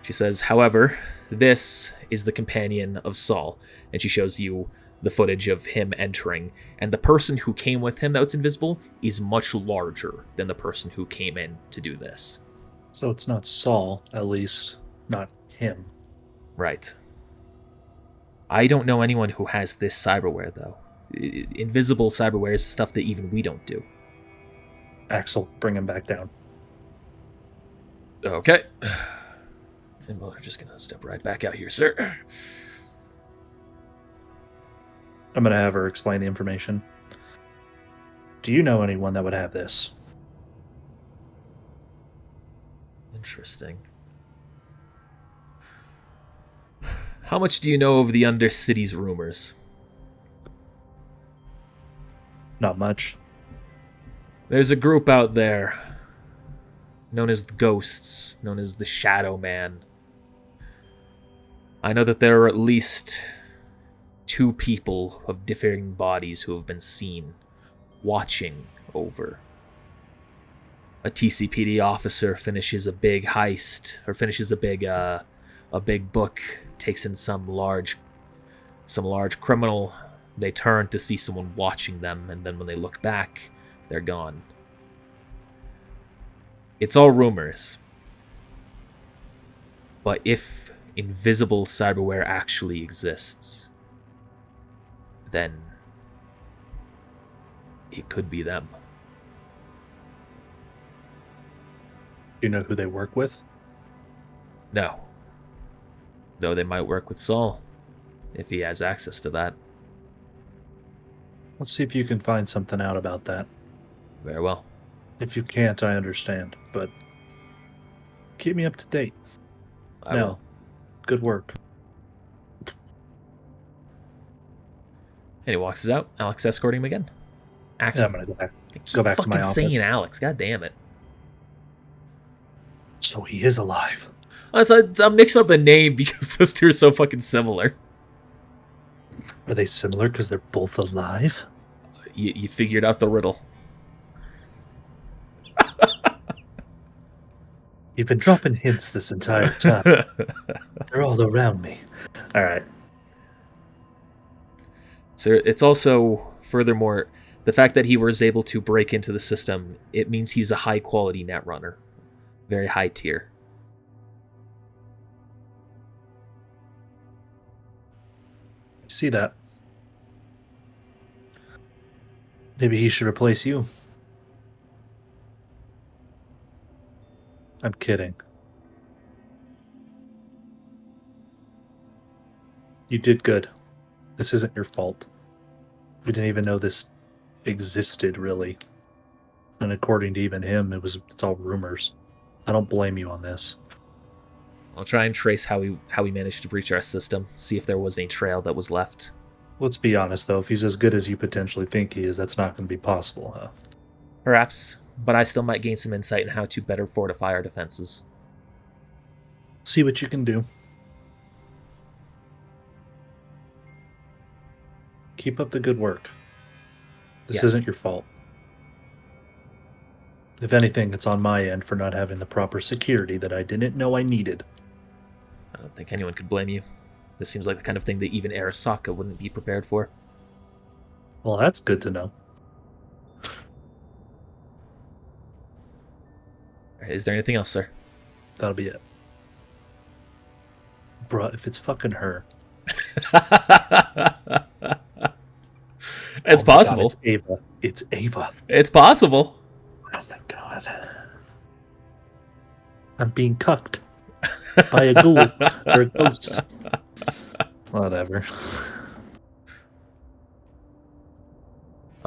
She says, however, this is the companion of Saul, and she shows you the footage of him entering, and the person who came with him that's invisible is much larger than the person who came in to do this. So it's not Saul, at least not him. Right. I don't know anyone who has this cyberware, though. Invisible cyberware is stuff that even we don't do. Axel, bring him back down. Okay. And we're just gonna step right back out here, sir. I'm going to have her explain the information. Do you know anyone that would have this? Interesting. How much do you know of the Undercity's rumors? Not much. There's a group out there known as the Ghosts, known as the Shadow Man. I know that there are at least 2 people of differing bodies who have been seen watching over. A TCPD officer finishes a big heist, or finishes a big book, takes in some large criminal. They turn to see someone watching them, and then when they look back, they're gone. It's all rumors. But if invisible cyberware actually exists, then it could be them. Do you know who they work with? No. Though they might work with Saul, if he has access to that. Let's see if you can find something out about that. Very well. If you can't, I understand, but keep me up to date. I will. Good work. And he walks us out. Alex escorting him again. Axel. Yeah, I'm gonna go back to my office. Saying Alex. God damn it. So he is alive. I'm mixing up the name because those two are so fucking similar. Are they similar because they're both alive? You figured out the riddle. You've been dropping hints this entire time. They're all around me. All right. So it's also, furthermore, the fact that he was able to break into the system, it means he's a high-quality net runner. Very high tier. See that? Maybe he should replace you. I'm kidding. You did good. This isn't your fault. We didn't even know this existed, really. And according to even him, it's all rumors. I don't blame you on this. I'll try and trace how he managed to breach our system, see if there was any trail that was left. Let's be honest, though. If he's as good as you potentially think he is, that's not going to be possible, huh? Perhaps, but I still might gain some insight in how to better fortify our defenses. See what you can do. Keep up the good work. This Yes. isn't your fault. If anything, it's on my end for not having the proper security that I didn't know I needed. I don't think anyone could blame you. This seems like the kind of thing that even Arasaka wouldn't be prepared for. Well, that's good to know. Is there anything else, sir? That'll be it. Bruh, if it's fucking her. It's possible. God, it's Ava. It's Ava. It's possible. Oh my god. I'm being cucked by a ghoul or a ghost. Whatever.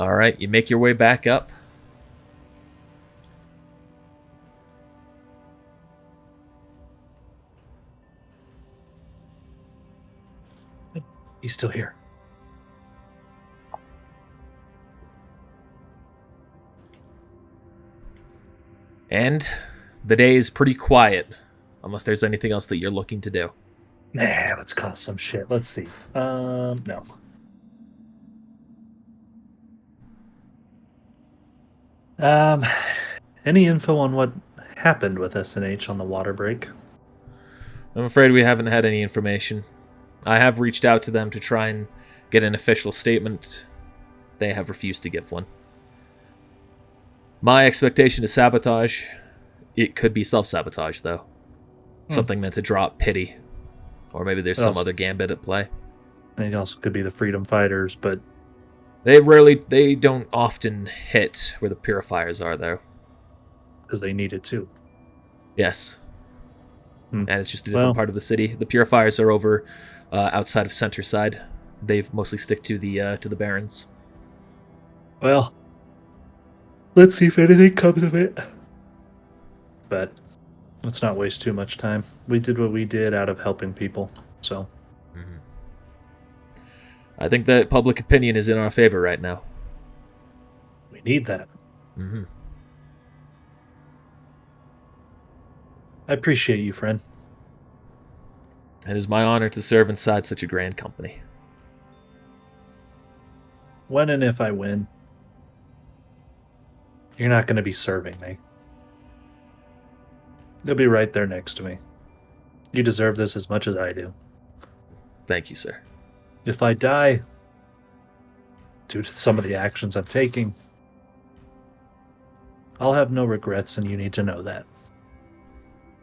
All right, you make your way back up. He's still here. And the day is pretty quiet, unless there's anything else that you're looking to do. Nah, let's cause some shit. Let's see. No. Any info on what happened with SNH on the water break? I'm afraid we haven't had any information. I have reached out to them to try and get an official statement. They have refused to give one. My expectation is sabotage. It could be self-sabotage, though. Something meant to draw up pity. Or maybe there's some other gambit at play. It also could be the freedom fighters, but... They don't often hit where the purifiers are, though. Because they need it too. Yes. And it's just a different part of the city. The purifiers are over outside of Center Side. They mostly stick to the Barrens. Well, let's see if anything comes of it. But let's not waste too much time. We did what we did out of helping people, so... I think that public opinion is in our favor right now. We need that. I appreciate you, friend. It is my honor to serve inside such a grand company. When and if I win, you're not going to be serving me. You'll be right there next to me. You deserve this as much as I do. Thank you, sir. If I die, due to some of the actions I'm taking, I'll have no regrets, and you need to know that.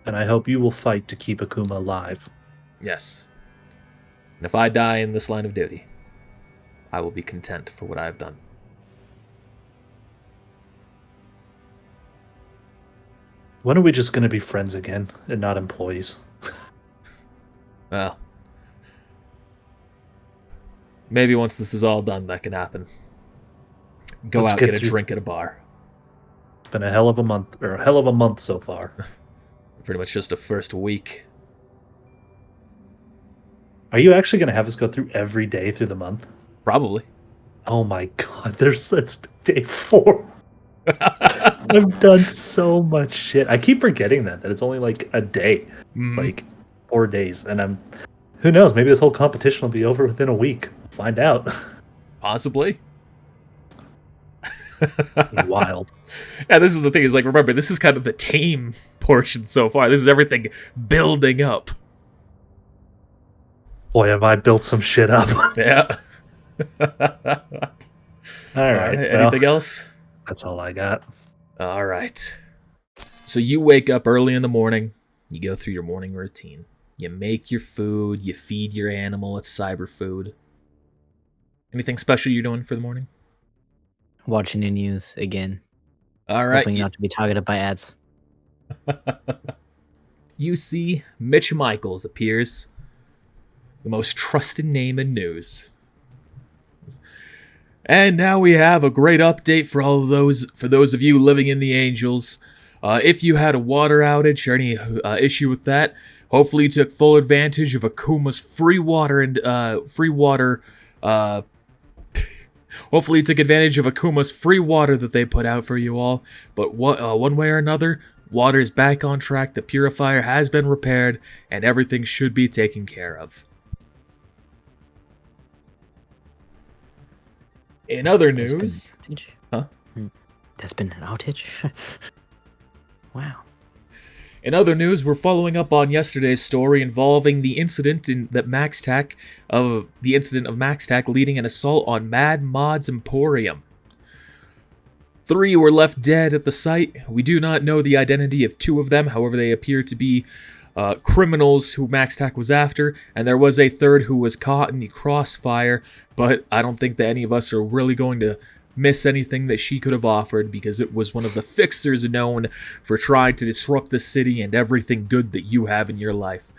And I hope you will fight to keep Akuma alive. Yes. And if I die in this line of duty, I will be content for what I have done. When are we just going to be friends again and not employees? Well, maybe once this is all done, that can happen. Let's out, get a drink at a bar. It's been a hell of a month so far. Pretty much just a first week. Are you actually going to have us go through every day through the month? Probably. Oh my god, that's day 4. I've done so much shit. I keep forgetting that it's only like a day. Like 4 days. And who knows, maybe this whole competition will be over within a week. Find out. Possibly. Wild. Yeah, this is the thing, is like, remember, this is kind of the tame portion so far. This is everything building up. Boy, have I built some shit up. Yeah. All right. Anything else? That's all I got. All right. So you wake up early in the morning. You go through your morning routine. You make your food. You feed your animal. It's cyber food. Anything special you're doing for the morning? Watching the news again. All right. Hoping not to be targeted by ads. You see Mitch Michaels appears. The most trusted name in news. And now we have a great update for those of you living in the Angels. If you had a water outage or any issue with that, hopefully you took full advantage of Akuma's free water hopefully you took advantage of Akuma's free water that they put out for you all. But one way or another, water is back on track, the purifier has been repaired, and everything should be taken care of. In other news... Huh? There's been an outage? Wow. In other news, we're following up on yesterday's story involving the incident of MaxTac leading an assault on Mad Mod's Emporium. 3 were left dead at the site. We do not know the identity of 2 of them, however they appear to be criminals who MaxTac was after, and there was a 3rd who was caught in the crossfire, but I don't think that any of us are really going to miss anything that she could have offered, because it was one of the fixers known for trying to disrupt the city and everything good that you have in your life.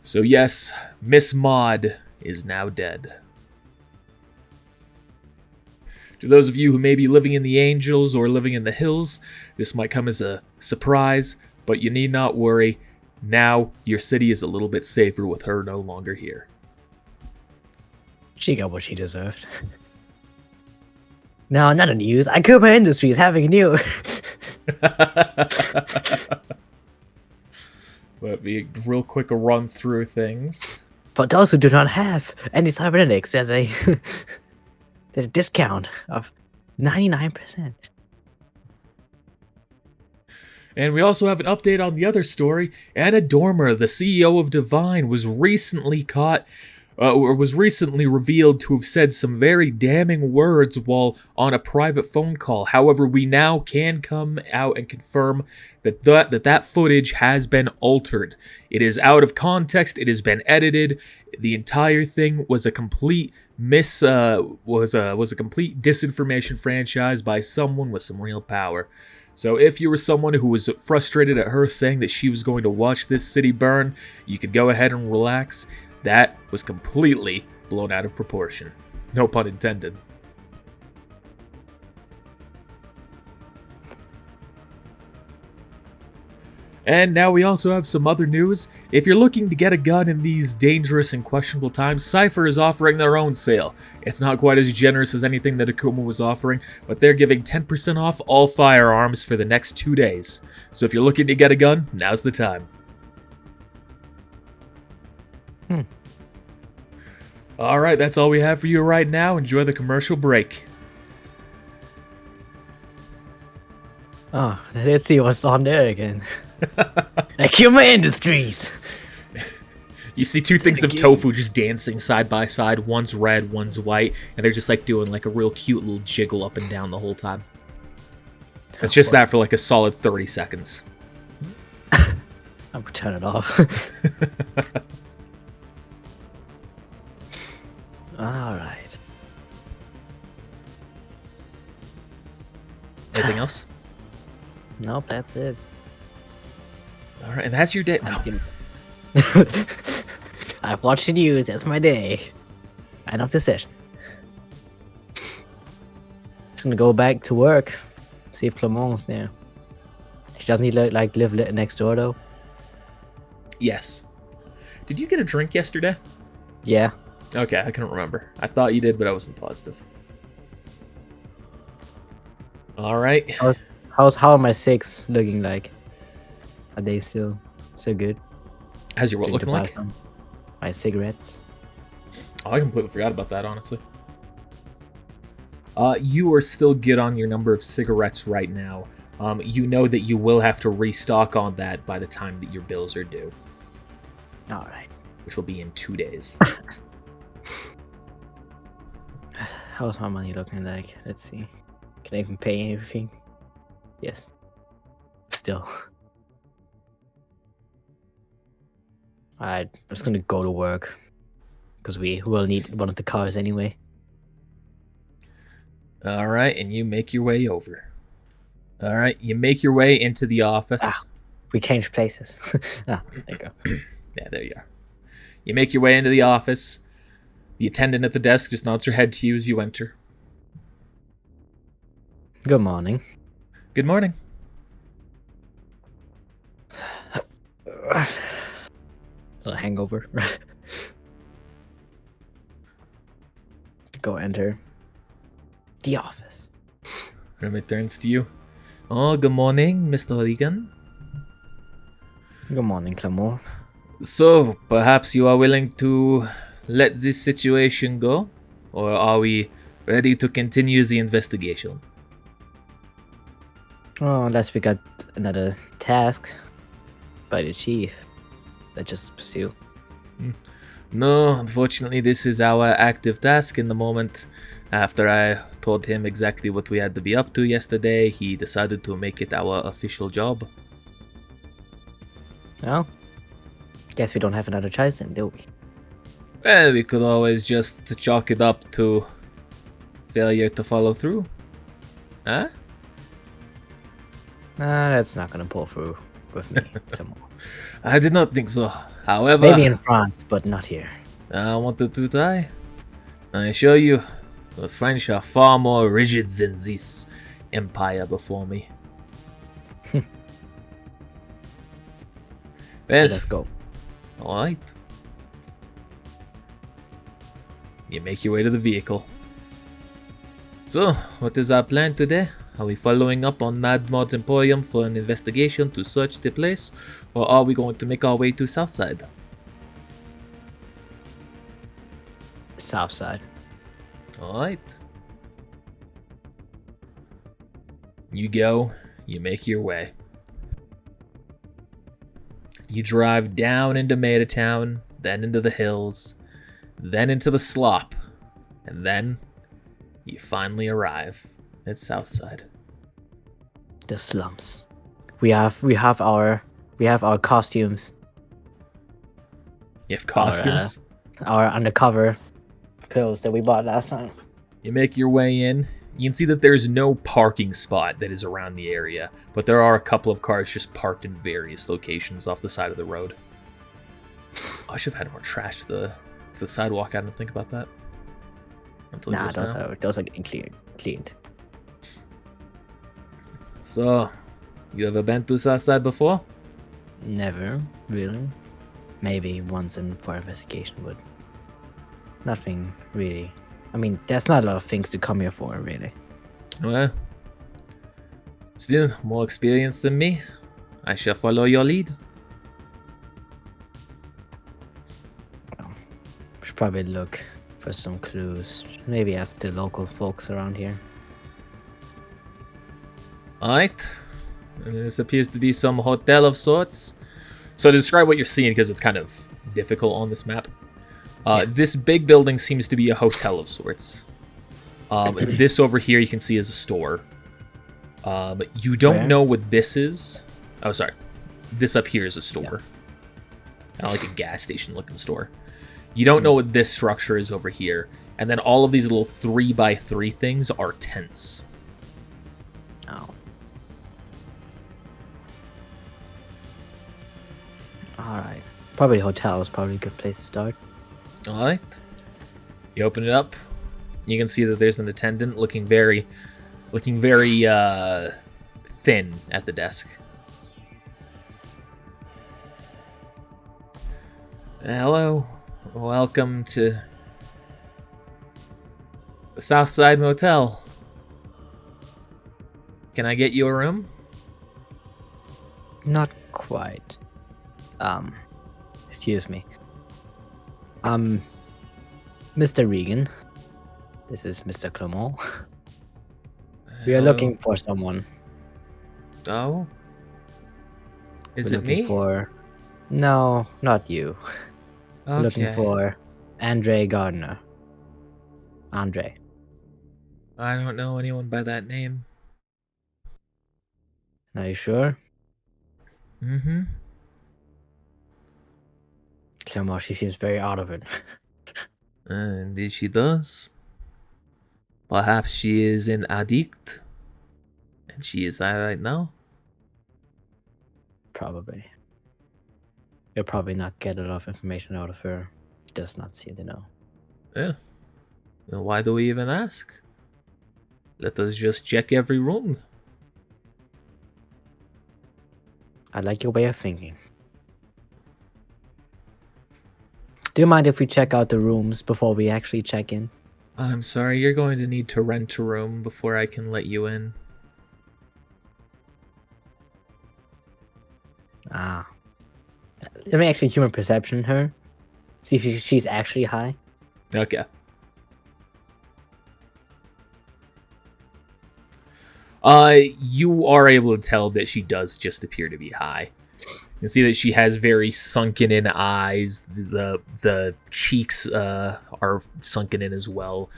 So yes, Miss Maud is now dead. To those of you who may be living in the Angels or living in the Hills, this might come as a surprise, but you need not worry. Now your city is a little bit safer with her no longer here. She got what she deserved. No, not a news. Akuma Industries having a new. Let me real quick run through things. For those who do not have any cybernetics, there's a discount of 99%. And we also have an update on the other story. Anna Dormer, the CEO of Divine, was recently revealed to have said some very damning words while on a private phone call. However, we now can come out and confirm that footage has been altered. It is out of context. It has been edited. The entire thing was a complete was a complete disinformation franchise by someone with some real power. So if you were someone who was frustrated at her saying that she was going to watch this city burn, you could go ahead and relax. That was completely blown out of proportion. No pun intended. And now we also have some other news. If you're looking to get a gun in these dangerous and questionable times, Cypher is offering their own sale. It's not quite as generous as anything that Akuma was offering, but they're giving 10% off all firearms for the next 2 days. So if you're looking to get a gun, now's the time. Alright, that's all we have for you right now. Enjoy the commercial break. Oh, let's see what's on there again. Akuma Industries. You see two things of tofu just dancing side by side. One's red, one's white, and they're just like doing like a real cute little jiggle up and down the whole time. It's just that for like a solid 30 seconds. I'm gonna turn it off. Alright. Anything else? Nope, that's it. Alright, and that's your day. No. I've watched the news, that's my day. End of the session. Just gonna go back to work. See if Clement's there. She doesn't need to like live next door though. Yes. Did you get a drink yesterday? Yeah. Okay, I couldn't remember. I thought you did, but I wasn't positive. Alright. How are my 6 looking like? Are they still so good? How's your what looking like? My cigarettes. Oh, I completely forgot about that, honestly. You are still good on your number of cigarettes right now. You know that you will have to restock on that by the time that your bills are due. Alright. Which will be in 2 days. How's my money looking like? Let's see. Can I even pay anything? Yes. Still. Alright, I'm just gonna go to work. Because we will need one of the cars anyway. Alright, and you make your way over. Alright, you make your way into the office. Ah, we changed places. There you go. Yeah, there you are. You make your way into the office. The attendant at the desk just nods her head to you as you enter. Good morning. Good morning. A hangover. Go enter the office. Hermit turns to you. Oh, good morning, Mr. Regan. Good morning, Clemore. So, perhaps you are willing to let this situation go? Or are we ready to continue the investigation? Oh, unless we got another task by the chief that just pursue. No, unfortunately, this is our active task in the moment. After I told him exactly what we had to be up to yesterday, he decided to make it our official job. Well, guess we don't have another choice then, do we? Well, we could always just chalk it up to failure to follow through. Huh? That's not gonna pull through with me. I did not think so. However, maybe in France, but not here. I wanted to try. I assure you, The French are far more rigid than this empire before me. Well, Let's go. alright. You make your way to the vehicle. So, what is our plan today? Are we following up on Mad Mod's Emporium for an investigation to search the place? Or are we going to make our way to Southside? South side. Alright. You go, you make your way. You drive down into Matatown, then into the hills, then into the slop, and then you finally arrive at Southside. The slums. We have our costumes. You have costumes. Our undercover clothes that we bought last time. You make your way in. You can see that there's no parking spot that is around the area, but there are a couple of cars just parked in various locations off the side of the road. I should have had more trash to the sidewalk. I didn't think about that. Until Nah, just now. those are getting cleaned. So, you ever been to Southside before? Never, really. Maybe once for investigation, but nothing really. I mean, there's not a lot of things to come here for, really. Well, still more experienced than me. I shall follow your lead. We should probably look for some clues. Maybe ask the local folks around here. Alright. This appears to be some hotel of sorts. So to describe what you're seeing, because it's kind of difficult on this map. This big building seems to be a hotel of sorts. This over here you can see is a store. You don't know what this is. Oh, sorry. This up here is a store. Kind of like a gas station looking store. You don't know what this structure is over here. And then all of these little 3x3 things are tents. Oh. Alright. Probably hotel is probably a good place to start. Alright. You open it up. You can see that there's an attendant looking very thin at the desk. Hello. Welcome to the Southside Motel. Can I get you a room? Not quite. Excuse me. Mr. Regan. This is Mr. Clement. We are looking for someone. Oh? Is We're it looking me? for... No, not you. We're looking Okay. for Andre Gardner. Andre. I don't know anyone by that name. Are you sure? Mm-hmm. Clement, she seems very out of it. Indeed she does. Perhaps she is an addict. And she is high right now. Probably. You'll probably not get a lot of information out of her. She does not seem to know. Yeah. Then why do we even ask? Let us just check every room. I like your way of thinking. Do you mind if we check out the rooms before we actually check in? I'm sorry, you're going to need to rent a room before I can let you in. Ah. Let me actually human perception her. See if she's actually high. Okay. You are able to tell that she does just appear to be high. You can see that she has very sunken in eyes. The cheeks are sunken in as well.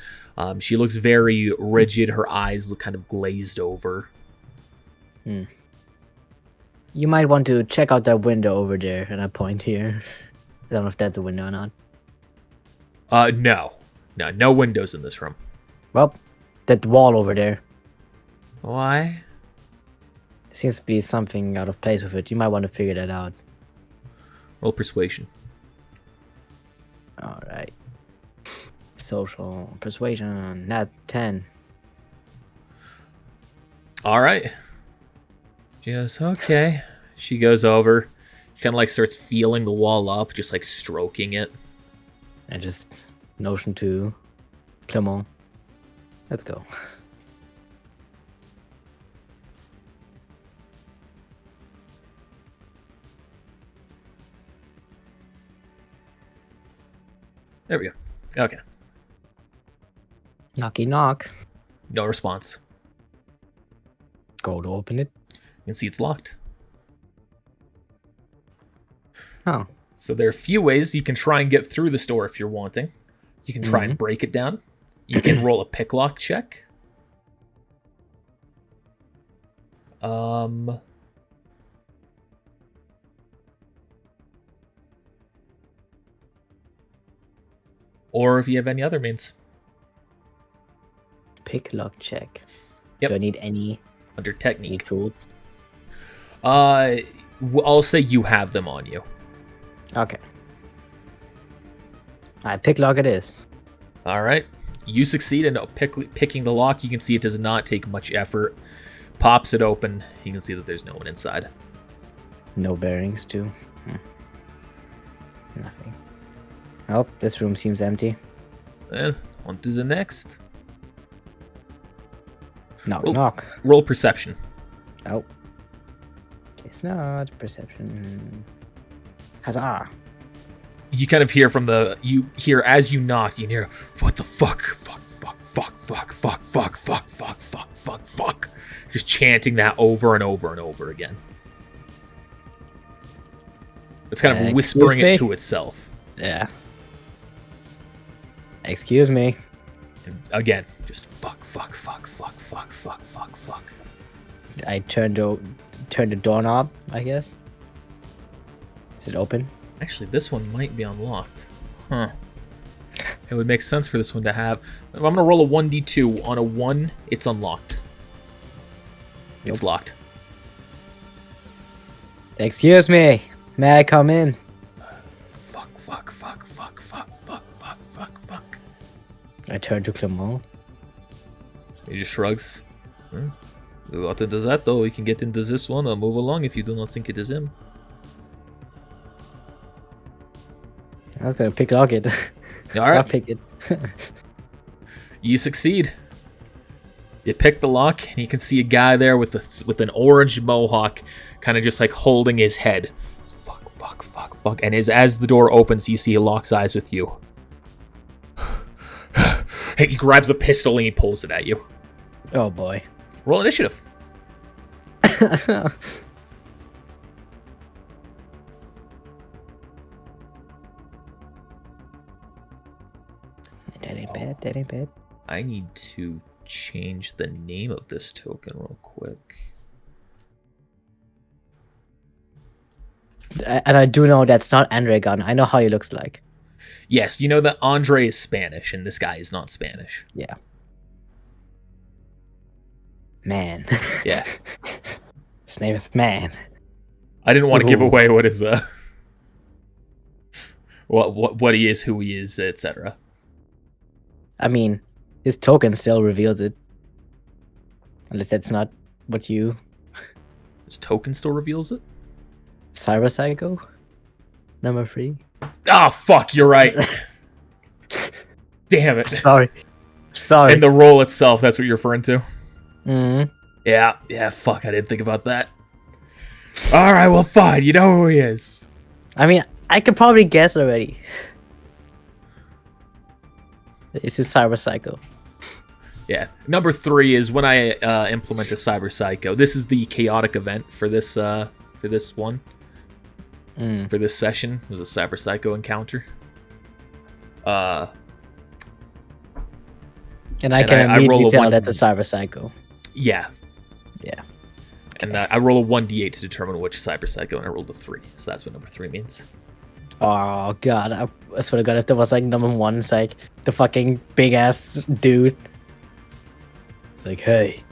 She looks very rigid. Her eyes look kind of glazed over. You might want to check out that window over there, and I point here. I don't know if that's a window or not. No windows in this room. Well, that wall over there. Why? Seems to be something out of place with it. You might want to figure that out. Roll persuasion. Alright. Social persuasion, not 10. All right. She goes, okay. She goes over. She kind of like starts feeling the wall up, just like stroking it. And just notion to Clement. Let's go. There we go. Okay. Knocky knock. No response. Go to open it. You can see it's locked. Oh. So there are a few ways you can try and get through the store if you're wanting. You can try and break it down. You can roll a pick lock check. Or if you have any other means. Pick lock check. Yep. Do I need any Under technique. tools? I'll say you have them on you. Okay. Alright, pick lock it is. All right. You succeed in picking the lock. You can see it does not take much effort. Pops it open. You can see that there's no one inside. No bearings too. Nothing. Oh, this room seems empty. On to the next. Knock, knock. Roll perception. Oh. It's not perception. Huzzah. You kind of hear you hear as you knock, you hear, what the fuck? Fuck, fuck, fuck, fuck, fuck, fuck, fuck, fuck, fuck, fuck, fuck. Just chanting that over and over and over again. It's kind of whispering it to itself. Yeah. Excuse me. And again, just fuck, fuck, fuck, fuck, fuck, fuck, fuck, fuck. I turned the doorknob, I guess. Is it open? Actually, this one might be unlocked. Huh. It would make sense for this one to have... I'm going to roll a 1d2. On a 1, it's unlocked. It's locked. Excuse me. May I come in? Fuck, fuck, fuck, fuck, fuck, fuck, fuck, fuck, fuck. I turn to Clement. He just shrugs. We got into that, though. We can get into this one or move along if you do not think it is him. I was gonna pick lock it. All right. I picked it. You succeed. You pick the lock, and you can see a guy there with an orange mohawk, kind of just like holding his head. Fuck, fuck, fuck, fuck. And as the door opens, you see he locks eyes with you. He grabs a pistol and he pulls it at you. Oh boy. Roll initiative. That ain't bad. That ain't bad. I need to change the name of this token real quick. And I do know that's not Andre Gunn. I know how he looks like. Yes, you know that Andre is Spanish and this guy is not Spanish. Yeah. Man. Yeah. His name is Man. I didn't want to give Ooh. away what his what he is, who he is, etc. I mean, his token still reveals it. Unless that's not what you... His token still reveals it? Cyber Psycho? Number 3? Ah, fuck, you're right. Damn it. Sorry. And the roll itself, that's what you're referring to? Mm-hmm. Yeah, fuck, I didn't think about that. Alright, well, fine, you know who he is. I mean, I could probably guess already. It's a Cyber Psycho. Yeah. Number 3 is when I implement the Cyber Psycho. This is the chaotic event for this one. For this session. It was a Cyber Psycho encounter. And I can immediately tell that's a Cyber Psycho. Yeah. Yeah. And I roll a 1d8 to determine which Cyber Psycho, and I rolled a 3. So that's what number 3 means. Oh, God. I swear to God, if there was like number 1, it's like the fucking big-ass dude. It's like, hey.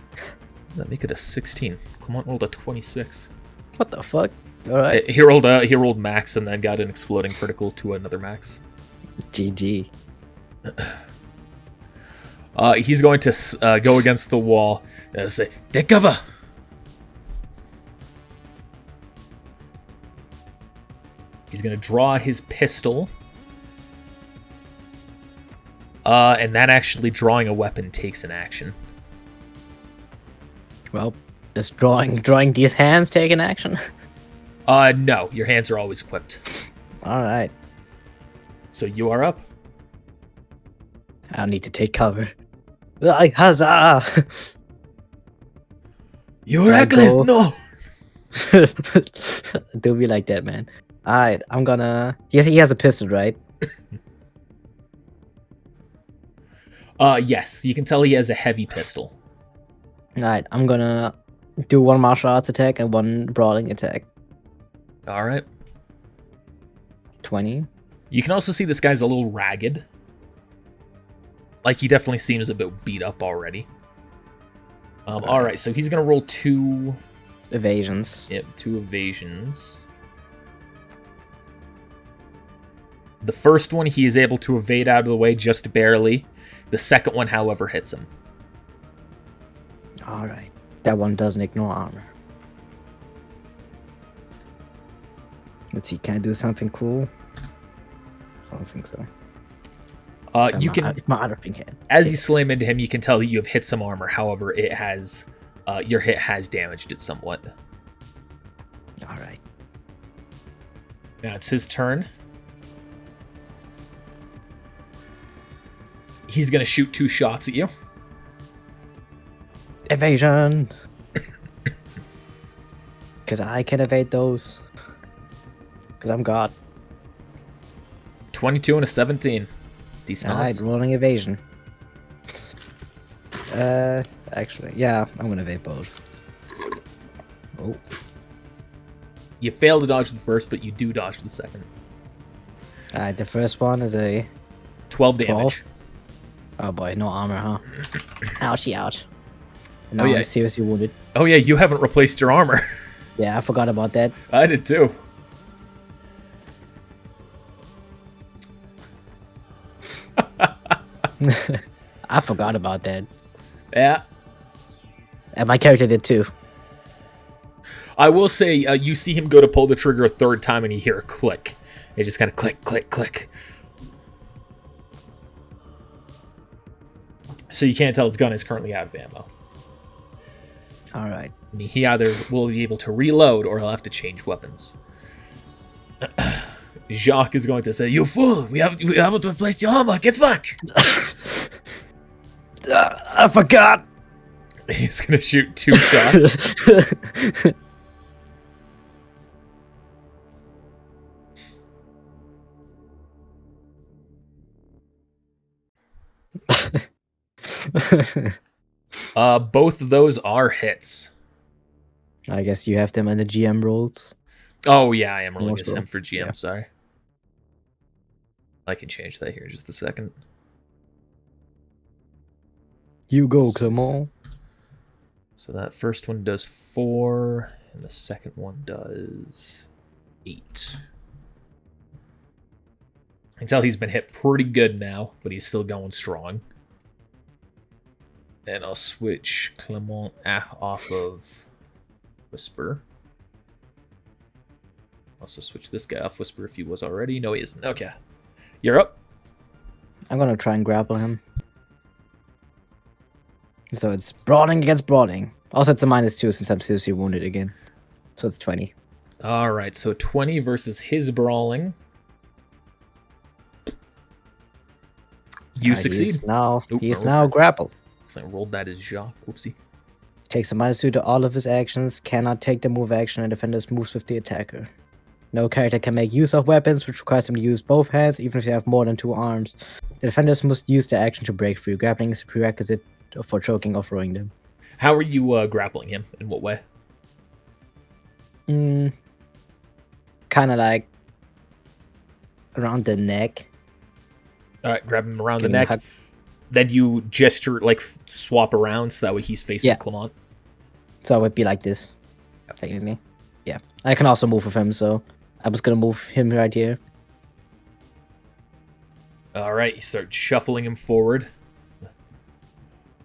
That make it a 16. Clement rolled a 26. What the fuck? Alright. He rolled max and then got an exploding critical to another max. GG. He's going to go against the wall and say, "Take cover." He's going to draw his pistol. And that actually drawing a weapon takes an action. Well, does drawing these hands take an action? No, your hands are always equipped. All right. So you are up. I'll need to take cover. Like, huzzah! You're reckless, no! Do be like that, man. Alright, I'm gonna... He has a pistol, right? Yes, you can tell he has a heavy pistol. Alright, I'm gonna do one martial arts attack and one brawling attack. Alright. 20. You can also see this guy's a little ragged. Like, he definitely seems a bit beat up already. Alright, so he's gonna roll 2... evasions. Yep, 2 evasions. The first one he is able to evade out of the way just barely. The second one, however, hits him. Alright. That one doesn't ignore armor. Let's see, can I do something cool? I don't think so. You can, it's my other thing hit. as you slam into him, you can tell that you have hit some armor. However, it has, your hit has damaged it somewhat. All right. Now it's his turn. He's gonna shoot 2 shots at you. Evasion. Because I can evade those. Because I'm God. 22 and a 17. Decent Alright, odds. rolling evasion. Actually, yeah, I'm gonna evade both. Oh. You fail to dodge the first, but you do dodge the second. Alright, the first one is a 12 damage. Oh boy, no armor, huh? Ouchie, ouch. No, Oh, yeah. I'm seriously wounded. Oh yeah, you haven't replaced your armor. Yeah, I forgot about that. I did too. I forgot about that. Yeah. And my character did too. I will say, you see him go to pull the trigger a third time and you hear a click. It just kind of click, click, click. So you can't tell his gun is currently out of ammo. Alright. I mean, he either will be able to reload or he'll have to change weapons. Jacques is going to say, "You fool! We haven't replaced your armor. Get back!" I forgot! He's going to shoot 2 shots. Both of those are hits. I guess you have them in the GM rolls. Oh, yeah, I am rolling a Also, sim for GM, yeah. sorry. I can change that here in just a second. You go, Clement. So that first one does 4, and the second one does 8. I can tell he's been hit pretty good now, but he's still going strong. And I'll switch Clement off of Whisper. Also switch this guy off Whisper if he was already. No, he isn't. Okay. You're up. I'm gonna try and grapple him. So it's brawling against brawling. Also, it's a -2 since I'm seriously wounded again. So it's 20. Alright, so 20 versus his brawling. You succeed. He's now grappled. So I rolled that as Jacques. Whoopsie. Takes a -2 to all of his actions. Cannot take the move action and defenders moves with the attacker. No character can make use of weapons, which requires them to use both hands, even if they have more than 2 arms. The defenders must use the action to break free. Grappling is a prerequisite for choking or throwing them. How are you grappling him? In what way? Kind of like around the neck. Alright, grab him around the Give him a neck. hug. Then you gesture, like, swap around so that way he's facing Yeah. Clement. So it would be like this. Technically. Yeah. I can also move with him, so I was gonna move him right here. Alright, you start shuffling him forward.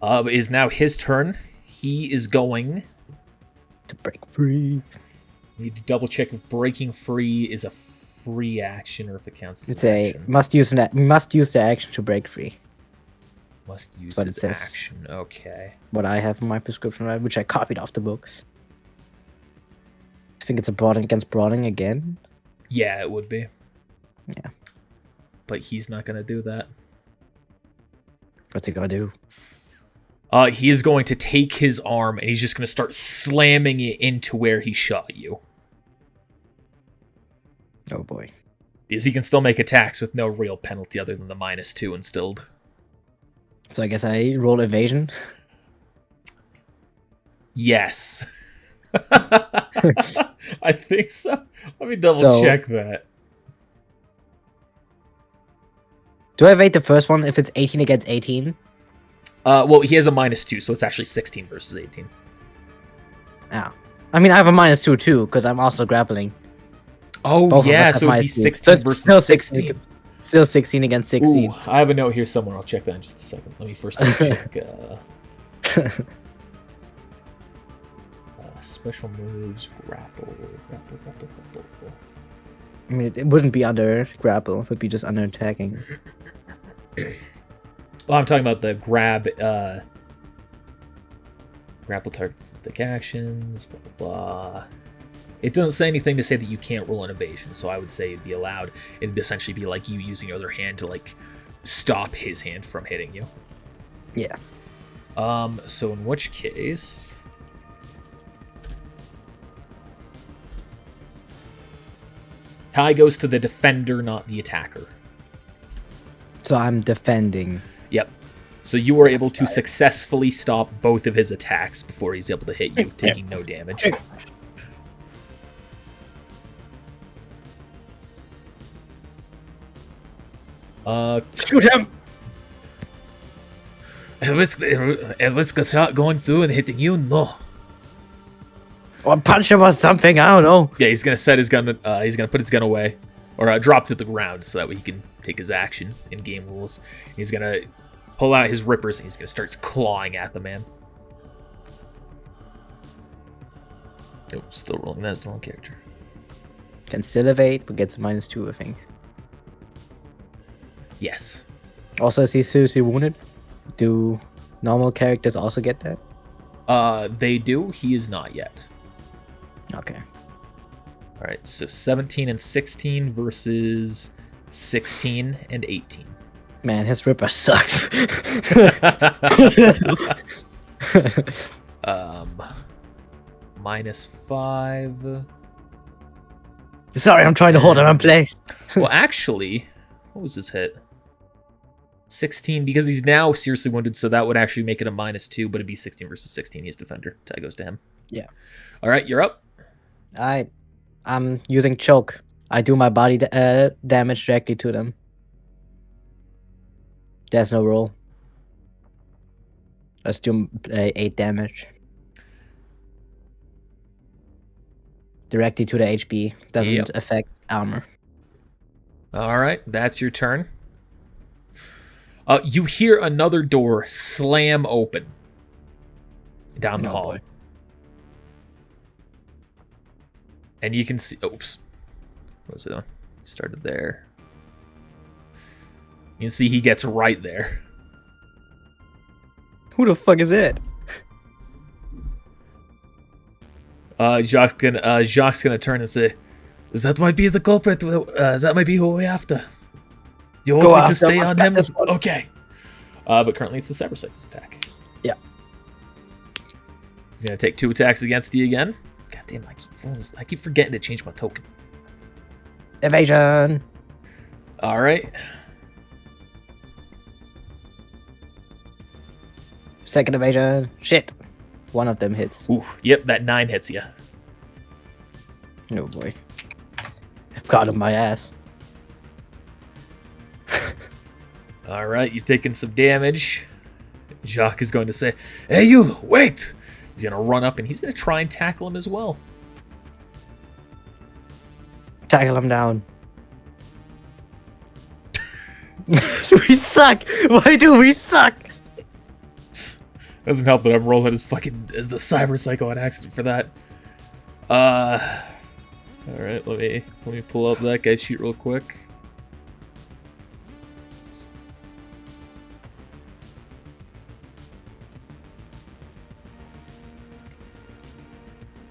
It is now his turn. He is going To break free. need to double check if breaking free is a free action or if it counts as It's an a action. must use the action to break free. Must use what it his says. action. Okay. What I have in my prescription, right, which I copied off the book. I think it's a brawling against brawling again. Yeah, it would be. Yeah. But he's not going to do that. What's he gonna do? He is going to take his arm and he's just going to start slamming it into where he shot you. Oh boy. Because he can still make attacks with no real penalty other than the -2 instilled. So I guess I roll evasion. Yes. I think so. Let me double check that. Do I evade the first one if it's 18 against 18? Well, he has a -2, so it's actually 16 versus 18. Oh. I mean, I have a -2 too, because I'm also grappling. Oh, Both of yeah, us have so it'd be -2. 16 So it's versus still 16. Still 16 against 16. Ooh, I have a note here somewhere. I'll check that in just a second. Let me first double check. Special moves, grapple. I mean, it wouldn't be under grapple. It would be just under attacking. Well, I'm talking about the grab, grapple targets and stick actions, blah, blah, blah. It doesn't say anything to say that you can't roll an evasion, so I would say it'd be allowed. It'd essentially be like you using your other hand to, like, stop his hand from hitting you. Yeah. So in which case... tie goes to the defender, not the attacker. So I'm defending. Yep. So you were able to successfully stop both of his attacks before he's able to hit you, taking no damage. Shoot him! At risk a shot going through and hitting you? No. Or punch him or something, I don't know. Yeah, he's gonna set his gun. He's gonna put his gun away, or drop to the ground, so that way he can take his action in game rules. He's gonna pull out his rippers and he's gonna start clawing at the man. Nope, still rolling. That's the wrong character. Can still evade, but gets -2, I think. Yes. Also, is he seriously wounded? Do normal characters also get that? They do. He is not yet. Okay. All right. So 17 and 16 versus 16 and 18. Man, his Ripper sucks. -5. Sorry, I'm trying to hold him in place. Well, actually, what was his hit? 16, because he's now seriously wounded, so that would actually make it a -2, but it'd be 16 versus 16. He's defender. Tie goes to him. Yeah. All right, you're up. I'm using choke. I do my body damage directly to them. There's no roll. Let's do 8 damage. Directly to the HP. Doesn't Yep. affect armor. All right, that's your turn. You hear another door slam open down the Oh, hall. boy. And you can see... Oops. What was it doing? Started there. You can see he gets right there. Who the fuck is it? Jacques gonna turn and say, "That might be the culprit. That might be who we're after. Do you want me to stay on him? Okay." But currently it's the Cyberpunk attack. Yeah. He's gonna take 2 attacks against you again. God damn, I keep forgetting to change my token. Evasion. All right. Second evasion. Shit. One of them hits. Ooh, yep, that 9 hits you. Oh boy. I've got him my ass. All right, you've taken some damage. Jacques is going to say, "Hey, you, wait!" He's going to run up and he's going to try and tackle him as well. Tackle him down. We suck! Why do we suck? Doesn't help that I'm rolling as the cyber psycho on accident for that. All right, let me pull up that guy's sheet real quick.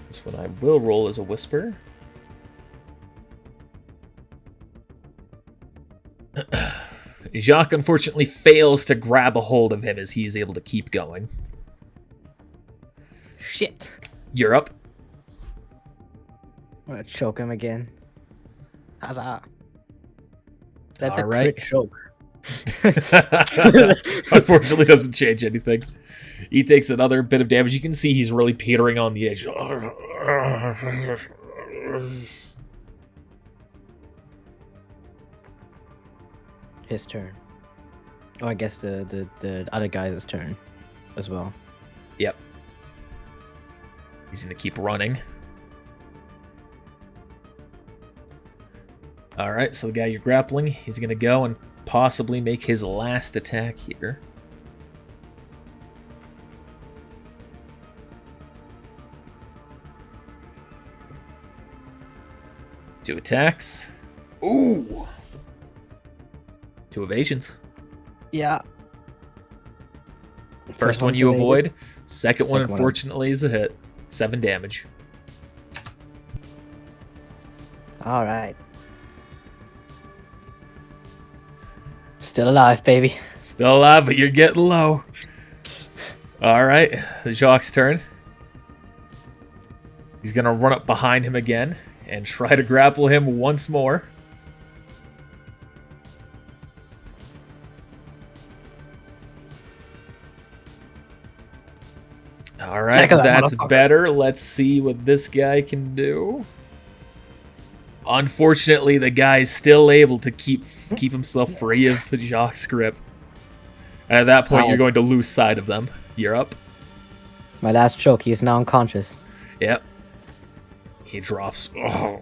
This one I will roll as a whisper. Jacques unfortunately fails to grab a hold of him as he is able to keep going. Shit. You're up. I'm gonna choke him again. Huzzah. That's All a right. crit choke. Unfortunately, doesn't change anything. He takes another bit of damage. You can see he's really petering on the edge. His turn. Oh, I guess the other guy's turn as well. Yep. He's going to keep running. Alright, so the guy you're grappling, he's going to go and possibly make his last attack here. Two attacks. Ooh! Two evasions. Yeah. First one one's you evaded. avoid. Second one, Second one. unfortunately, is a hit. 7 damage. All right. Still alive, baby. Still alive, but you're getting low. Alright, Jacques' turn. He's going to run up behind him again and try to grapple him once more. Alright, Tackle that that's motherfucker. better. Let's see what this guy can do. Unfortunately, the guy's still able to keep himself free of Jacques' grip. And at that point, Ow. you're going to lose sight of them. You're up. My last choke. He is now unconscious. Yep. He drops. Oh.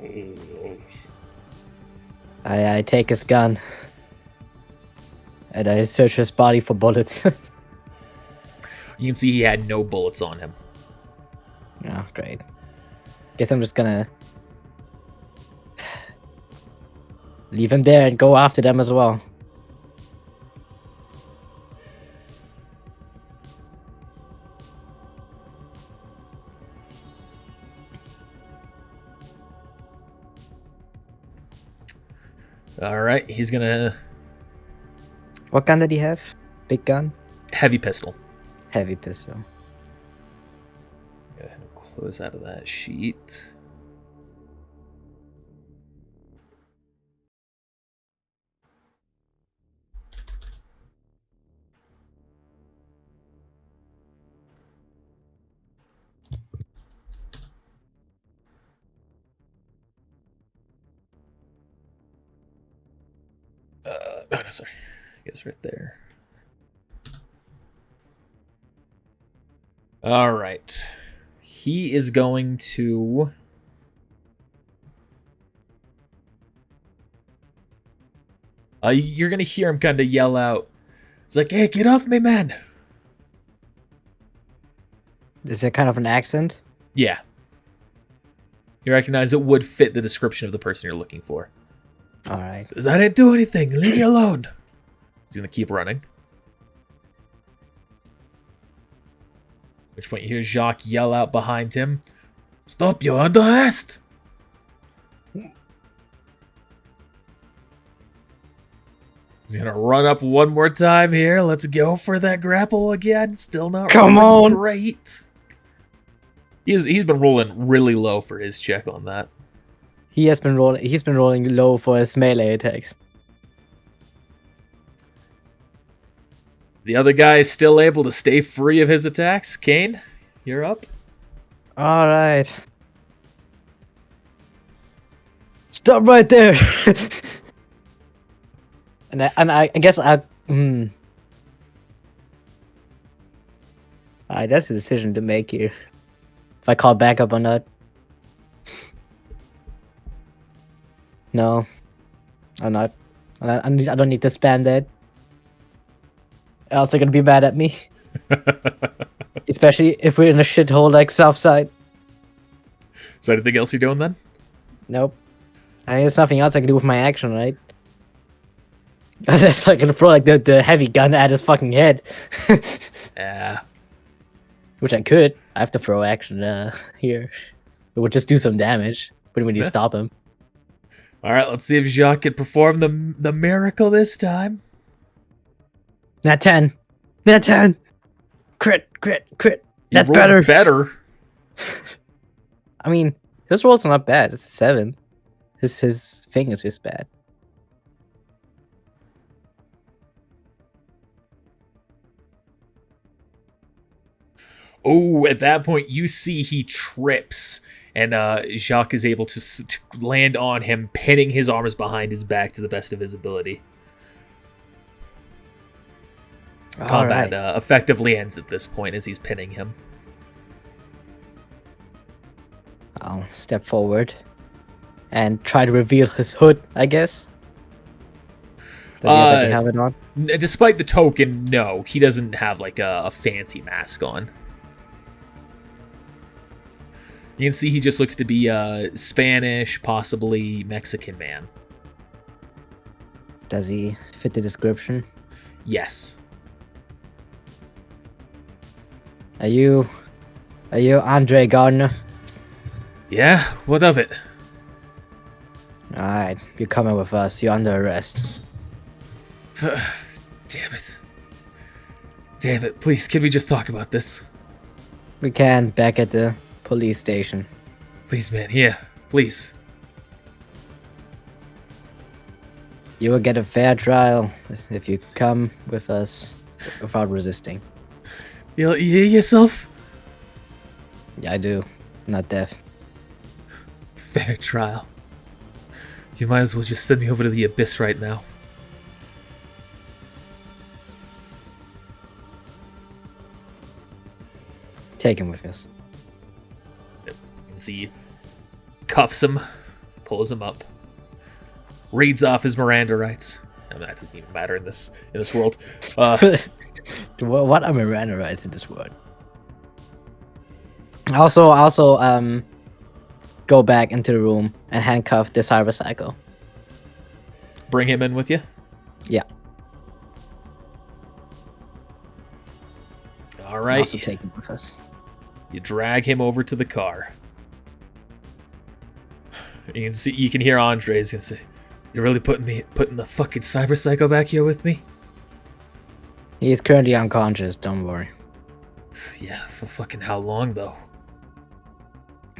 I take his gun. And I search his body for bullets. You can see he had no bullets on him. Oh, great. Guess I'm just gonna leave him there and go after them as well. Alright, he's gonna... What gun did he have? Big gun? Heavy pistol. Heavy pistol. Go ahead and close out of that sheet. Oh no, sorry. I guess right there. All right. He is going to... you're going to hear him kind of yell out. It's like, hey, get off me, man. Is it kind of an accent? Yeah. You recognize it would fit the description of the person you're looking for. Alright. Says, I didn't do anything. Leave me alone. He's going to keep running. At which point you hear Jacques yell out behind him. Stop, you're under arrest. He's going to run up one more time here. Let's go for that grapple again. Still not Come rolling on. great. He's been rolling really low for his check on that. He's been rolling low for his melee attacks. The other guy is still able to stay free of his attacks. Kane, you're up. Alright. Stop right there! and I guess Alright, that's a decision to make here. If I call backup or not. No. I'm not. I don't need to spam that. Else they're gonna be mad at me. Especially if we're in a shithole like Southside. Is there anything else you're doing then? Nope. I mean, there's nothing else I can do with my action, right? Unless I can throw like the heavy gun at his fucking head. Yeah. Which I could. I have to throw action here. It would just do some damage when we need to stop him. All right, let's see if Jacques can perform the miracle this time. Nat 10. Nat 10. Crit. You That's rolled better. I mean, his rolls are not bad. It's 7. His thing is just bad. Oh, at that point, you see he trips, and Jacques is able to land on him, pinning his arms behind his back to the best of his ability. Combat effectively ends at this point as he's pinning him. I'll step forward and try to reveal his hood, I guess. Does he have like a helmet on? Despite the token, no. He doesn't have like a fancy mask on. You can see he just looks to be a Spanish, possibly Mexican man. Does he fit the description? Yes. Are you Andre Gardner? Yeah, what of it? Alright, you're coming with us. You're under arrest. Damn it. Please, can we just talk about this? We can, back at the police station. Please, man. Yeah, please. You will get a fair trial if you come with us without resisting. You hear yourself? Yeah, I do. Not deaf. Fair trial. You might as well just send me over to the abyss right now. Take him with us. You can see cuffs him, pulls him up, reads off his Miranda rights. I mean, that doesn't even matter in this world. What are Miranda rights in this world? Also, go back into the room and handcuff the cyber psycho. Bring him in with you? Yeah. All right. Also take him with us. You drag him over to the car. You can hear Andre's gonna say, "You're really putting the fucking cyber psycho back here with me?" He is currently unconscious, don't worry. Yeah, for fucking how long though?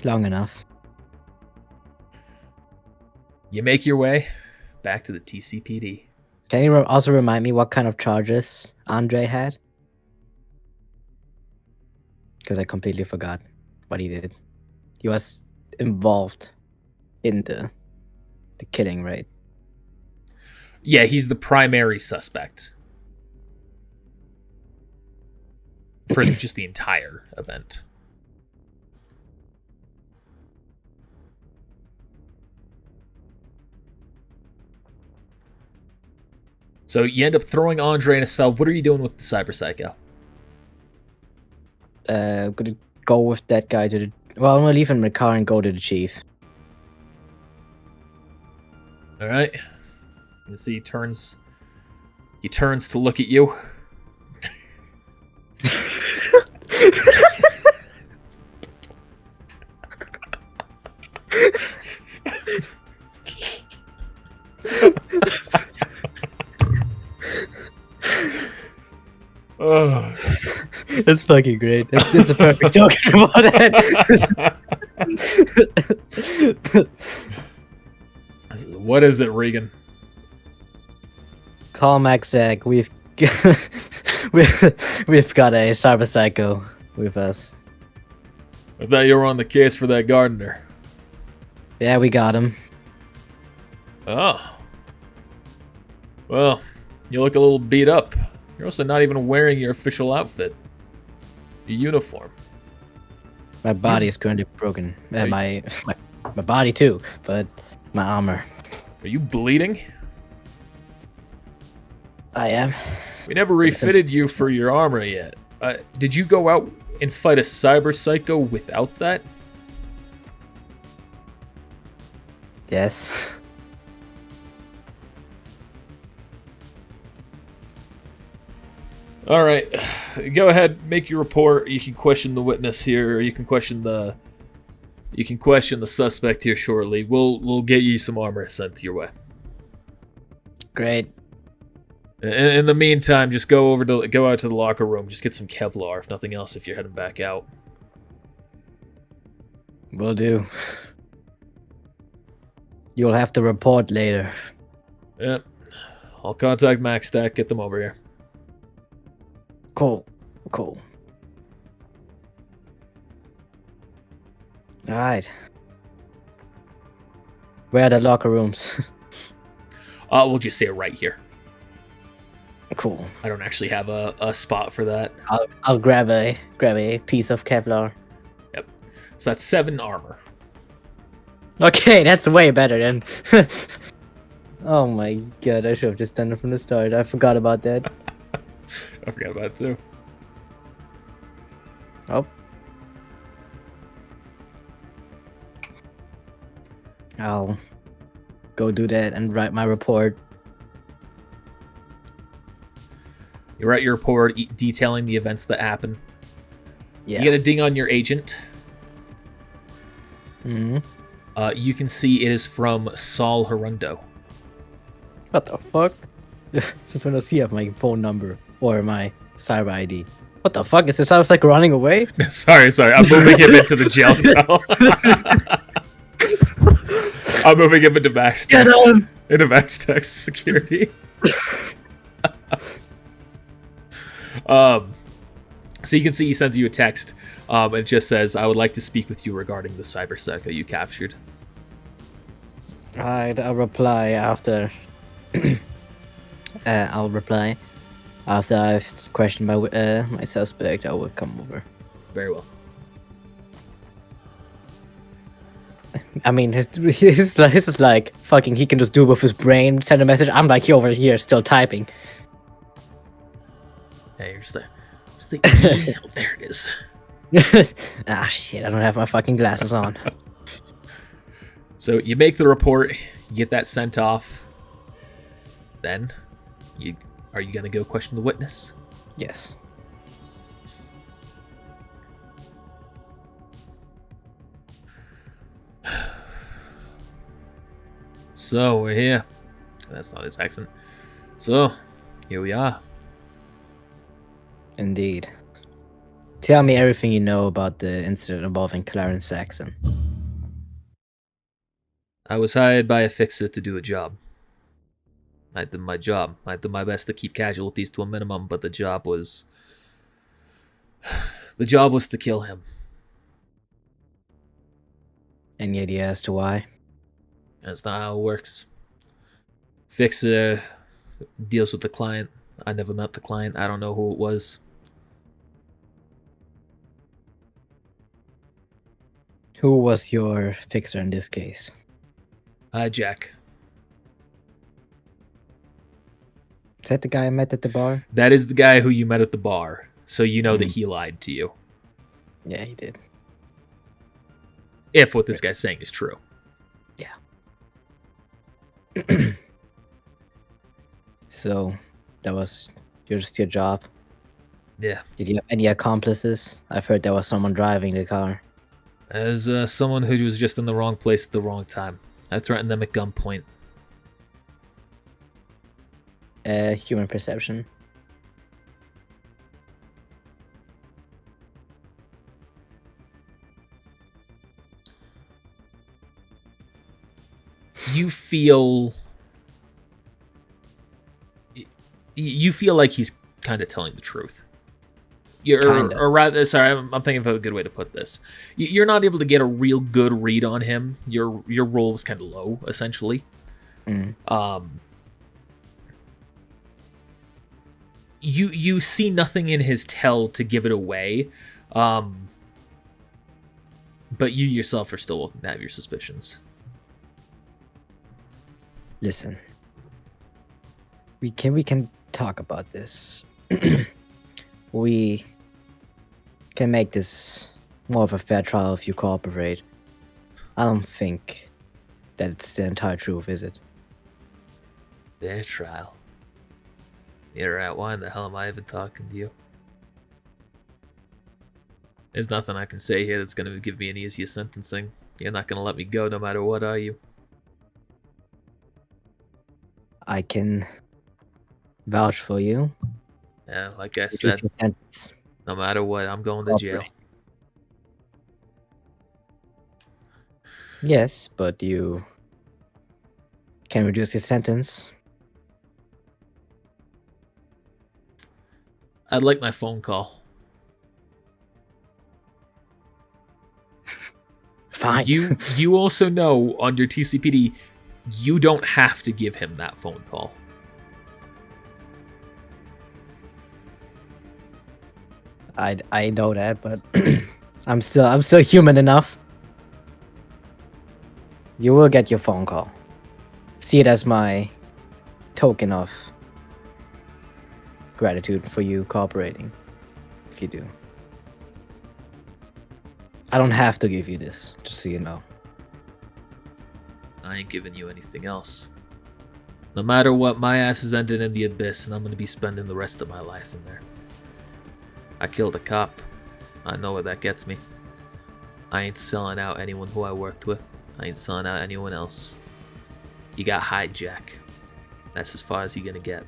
Long enough. You make your way back to the TCPD. Can you also remind me what kind of charges Andre had? Because I completely forgot what he did. He was involved in the killing, right? Yeah, he's the primary suspect for just the entire event. So you end up throwing Andre in a cell. What are you doing with the cyber psycho? I'm gonna go with that guy to the... Well, I'm gonna leave him in the car and go to the chief. All right. You see, he turns to look at you. Oh. That's fucking great. That's a perfect token about that. What is it, Regan? Call Maxag. We've got a cyber psycho with us. I thought you were on the case for that gardener. Yeah, we got him. Oh. Well, you look a little beat up. You're also not even wearing your official outfit. Your uniform. My body is currently broken. My body too, but my armor. Are you bleeding? I am. We never refitted you for your armor yet. Did you go out and fight a cyber psycho without that? Yes. All right, go ahead, make your report. You can question the witness here, or you can question the suspect here shortly. We'll get you some armor sent your way. Great. In the meantime, just go out to the locker room. Just get some Kevlar, if nothing else, if you're heading back out. Will do. You'll have to report later. Yep. I'll contact Max Stack. Get them over here. Cool. Alright. Where are the locker rooms? We'll just say it right here. Cool. I don't actually have a spot for that. I'll grab a piece of Kevlar. Yep. So that's 7 armor. Okay, that's way better than. Oh my god, I should have just done it from the start. I forgot about that. I forgot about it too. Oh. I'll go do that and write my report. You write your report detailing the events that happen. Yeah. You get a ding on your agent. Mm-hmm. You can see it is from Saul Hirundo. What the fuck? Since when does he have my phone number or my cyber ID? What the fuck? Is this I was like running away? sorry. I'm moving him into the jail cell. I'm moving him into Max Get him! Into Max Tech security. So you can see he sends you a text. It just says, "I would like to speak with you regarding the cyber psycho you captured." Alright, I'll reply after. I'll reply after I've questioned my suspect. I will come over. Very well. I mean, his is like fucking. He can just do it with his brain. Send a message. I'm like over here still typing. Hey, here's the email. There it is. Ah shit! I don't have my fucking glasses on. So you make the report. You get that sent off. Then, are you gonna go question the witness? Yes. So we're here. That's not his accent. So here we are. Indeed. Tell me everything you know about the incident involving Clarence Saxon. I was hired by a fixer to do a job. I did my job. I did my best to keep casualties to a minimum, but the job was to kill him. Any idea as to why? That's not how it works. Fixer deals with the client. I never met the client. I don't know who it was. Who was your fixer in this case? Hi, Jack. Is that the guy I met at the bar? That is the guy who you met at the bar, so you know that he lied to you. Yeah, he did. If what this guy's saying is true. Yeah. So, that was just your job? Yeah. Did you have any accomplices? I've heard there was someone driving the car. As someone who was just in the wrong place at the wrong time. I threatened them at gunpoint. Human perception. You feel like he's kind of telling the truth. Or rather, sorry, I'm thinking of a good way to put this. You're not able to get a real good read on him. Your roll was kind of low, essentially. You see nothing in his tell to give it away, but you yourself are still looking to have your suspicions. Listen, we can talk about this. We can make this more of a fair trial if you cooperate. I don't think that it's the entire truth, is it? Fair trial. You're right. Why in the hell am I even talking to you? There's nothing I can say here that's going to give me an easier sentencing. You're not going to let me go no matter what, are you? I can vouch for you. Yeah, like I Reduce said, your sentence. no matter what, I'm going to jail. Yes, but you can reduce your sentence. I'd like my phone call. Fine. You also know under TCPD, you don't have to give him that phone call. I know that, but I'm still human enough. You will get your phone call. See it as my token of gratitude for you cooperating. If you do. I don't have to give you this, just so you know. I ain't giving you anything else. No matter what, my ass is ended in the abyss, and I'm gonna be spending the rest of my life in there. I killed a cop. I know where that gets me. I ain't selling out anyone who I worked with. I ain't selling out anyone else. You got hijack. That's as far as you're gonna get.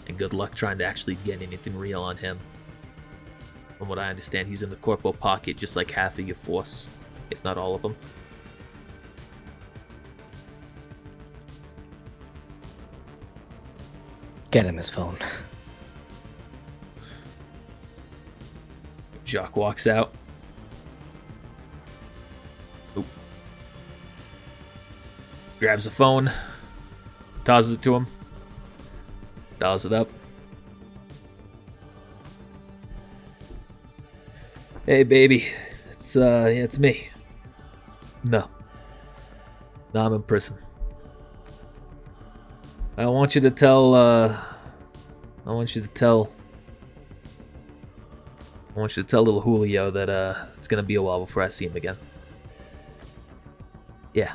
And good luck trying to actually get anything real on him. From what I understand, he's in the corpo pocket just like half of your force, if not all of them. Get him his phone. Jacques walks out. Oop. Grabs the phone. Tosses it to him. Dials it up. Hey, baby. It's me. No, I'm in prison. I want you to tell little Julio that it's gonna be a while before I see him again. Yeah.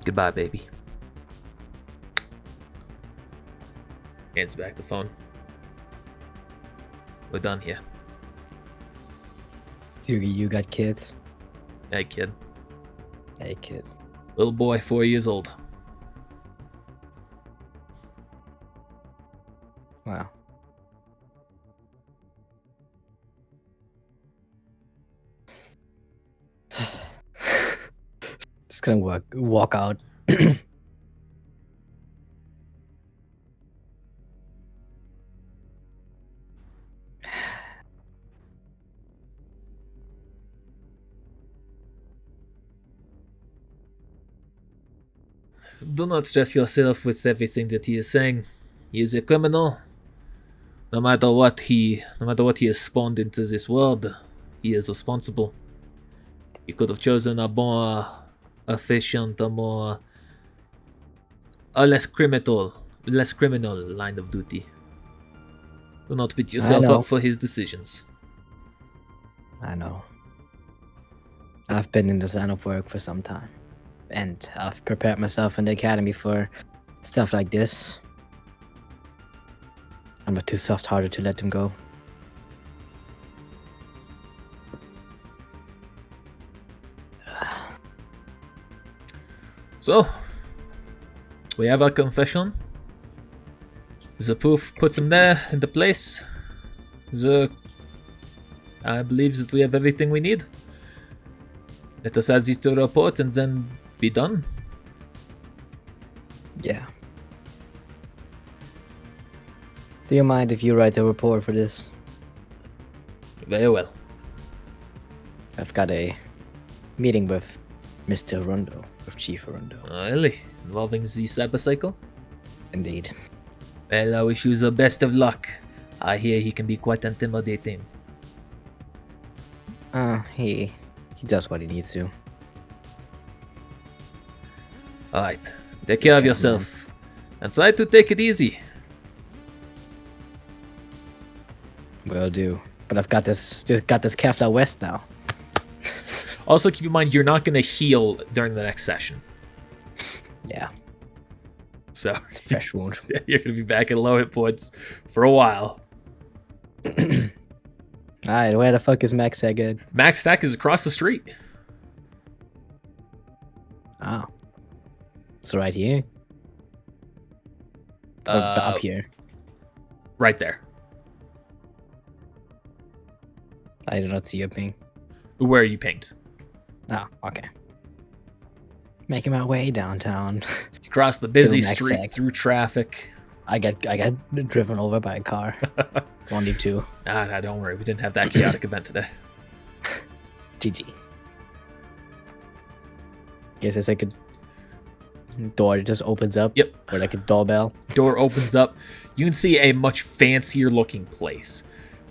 Goodbye, baby. Hands back the phone. We're done here. Sugi, you got kids? Hey, kid. Hey, kid. Little boy, 4 years old. Wow. Just gonna walk out. Do not stress yourself with everything that he is saying. He is a criminal. No matter what he has spawned into this world, he is responsible. He could have chosen a more efficient, a less criminal line of duty. Do not beat yourself up for his decisions. I know. I've been in this line of work for some time. And I've prepared myself in the academy for stuff like this. I'm not too soft-hearted to let him go. So, we have our confession. The proof puts him there in the place. I believe that we have everything we need. Let us add this to the report and then be done. Yeah. Do you mind if you write the report for this? Very well. I've got a meeting with Mr. Rondo, with Chief Rondo. Really? Involving the cyber cycle? Indeed. Well, I wish you the best of luck. I hear he can be quite intimidating. He does what he needs to. Alright. Take care of yourself. And try to take it easy. Will do. But I've got this Kevlar West now. Also, keep in mind, you're not going to heal during the next session. Yeah. So, It's a fresh wound. you're going to be back at low hit points for a while. Alright, where the fuck is Max again? Max Stack is across the street. Oh. It's right here. Or up here. Right there. I do not see your ping. Where are you pinged? Oh, okay. Making my way downtown. You cross the busy Max street Stack. through traffic. I get driven over by a car. Only two. Nah, don't worry. We didn't have that chaotic event today. GG. Guess it's like a door that just opens up. Yep. Or like a doorbell. Door opens up. You can see a much fancier looking place.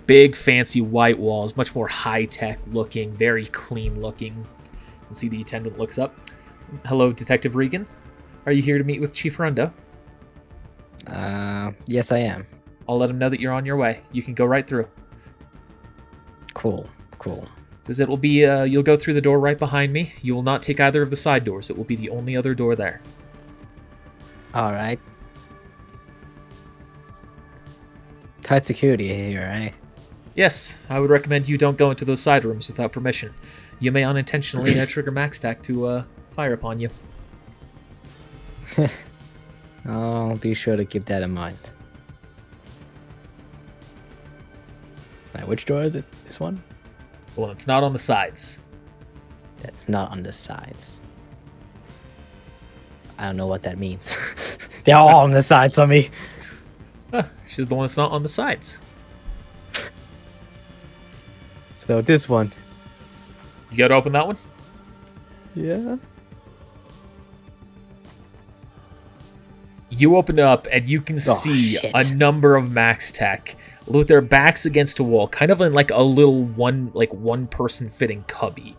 Big, fancy white walls, much more high-tech looking, very clean looking. You can see the attendant looks up. Hello, Detective Regan. Are you here to meet with Chief Rundo? Yes, I am. I'll let him know that you're on your way. You can go right through. Cool. Says it will be, you'll go through the door right behind me. You will not take either of the side doors. It will be the only other door there. Alright. Tight security here, right? Yes, I would recommend you don't go into those side rooms without permission. You may unintentionally trigger Max Stack to fire upon you. I'll be sure to keep that in mind. Alright, which door is it? This one? Well, it's not on the sides. That's not on the sides. I don't know what that means. They're all on the sides on me. Huh, she's the one that's not on the sides. So this one. You gotta open that one? Yeah. You open it up and you can see shit. a number of Max Tech with their backs against a wall, kind of in like a little one person fitting cubby.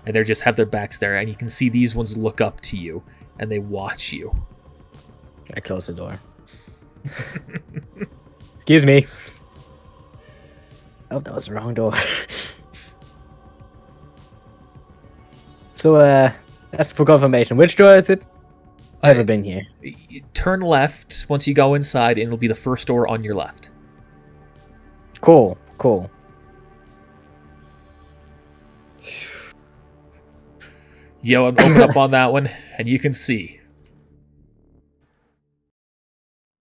And they just have their backs there, and you can see these ones look up to you and they watch you. I close the door. Excuse me. Oh, that was the wrong door. So, ask for confirmation. Which door is it? I've never been here. You turn left once you go inside, and it'll be the first door on your left. Cool. Yo, and open up on that one, and you can see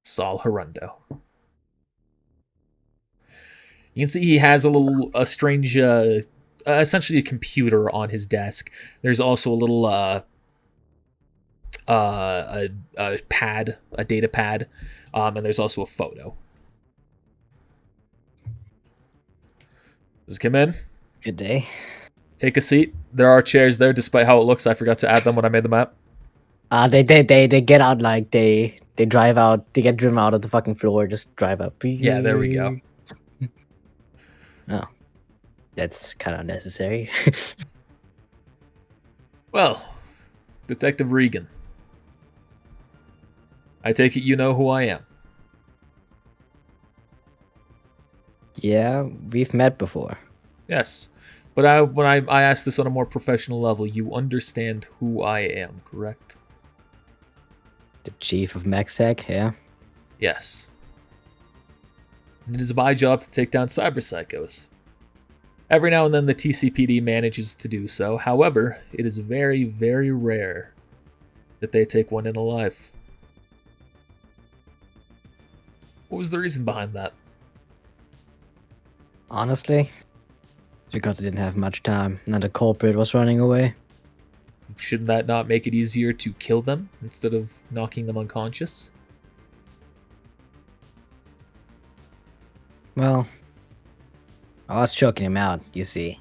Saul Harundo. You can see he has a strange, essentially a computer on his desk. There's also a little a pad, a data pad, and there's also a photo. Just come in. Good day. Take a seat. There are chairs there, despite how it looks. I forgot to add them when I made the map. They get out like they drive out. They get driven out of the fucking floor. Just drive up. Yeah, there we go. Oh, that's kind of necessary. Well, Detective Regan, I take it you know who I am. Yeah, we've met before. Yes, but when I ask this on a more professional level, you understand who I am, correct? The chief of MechSec, yeah. Yes. And it is my job to take down cyber psychos. Every now and then the TCPD manages to do so. However, it is very, very rare that they take one in alive. What was the reason behind that? Honestly, it's because I didn't have much time. Another culprit was running away. Shouldn't that not make it easier to kill them instead of knocking them unconscious? Well, I was choking him out, you see.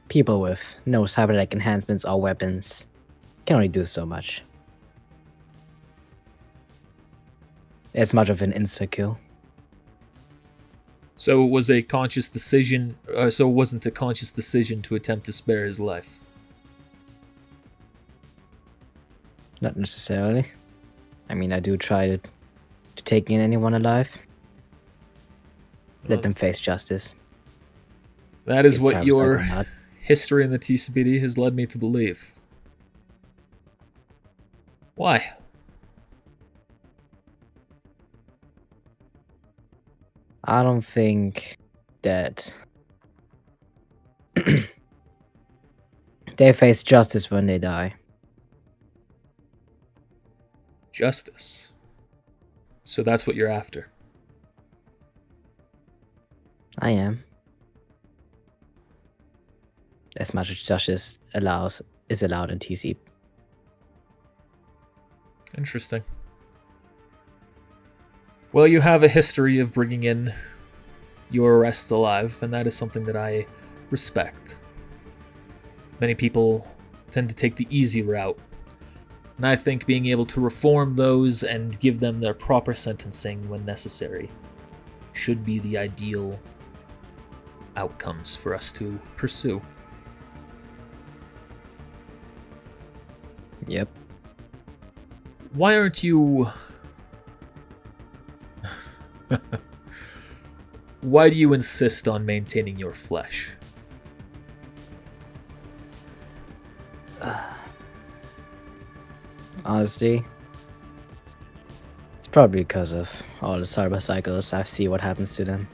People with no cybernetic enhancements or weapons can only do so much. It's much of an insta-kill. So it was a conscious decision, so it wasn't a conscious decision to attempt to spare his life. Not necessarily. I mean, I do try to to taking anyone alive. Well, Let them face justice. that is Get what Cyberpunk your or not. history in the TCPD has led me to believe. Why? I don't think that they face justice when they die. Justice. So that's what you're after. I am. As much as justice is allowed in TC. Interesting. Well, you have a history of bringing in your arrests alive, and that is something that I respect. Many people tend to take the easy route, and I think being able to reform those and give them their proper sentencing when necessary should be the ideal outcomes for us to pursue. Yep. Why aren't you... Why do you insist on maintaining your flesh? Honestly, it's probably because of all the cyber cycles. I see what happens to them.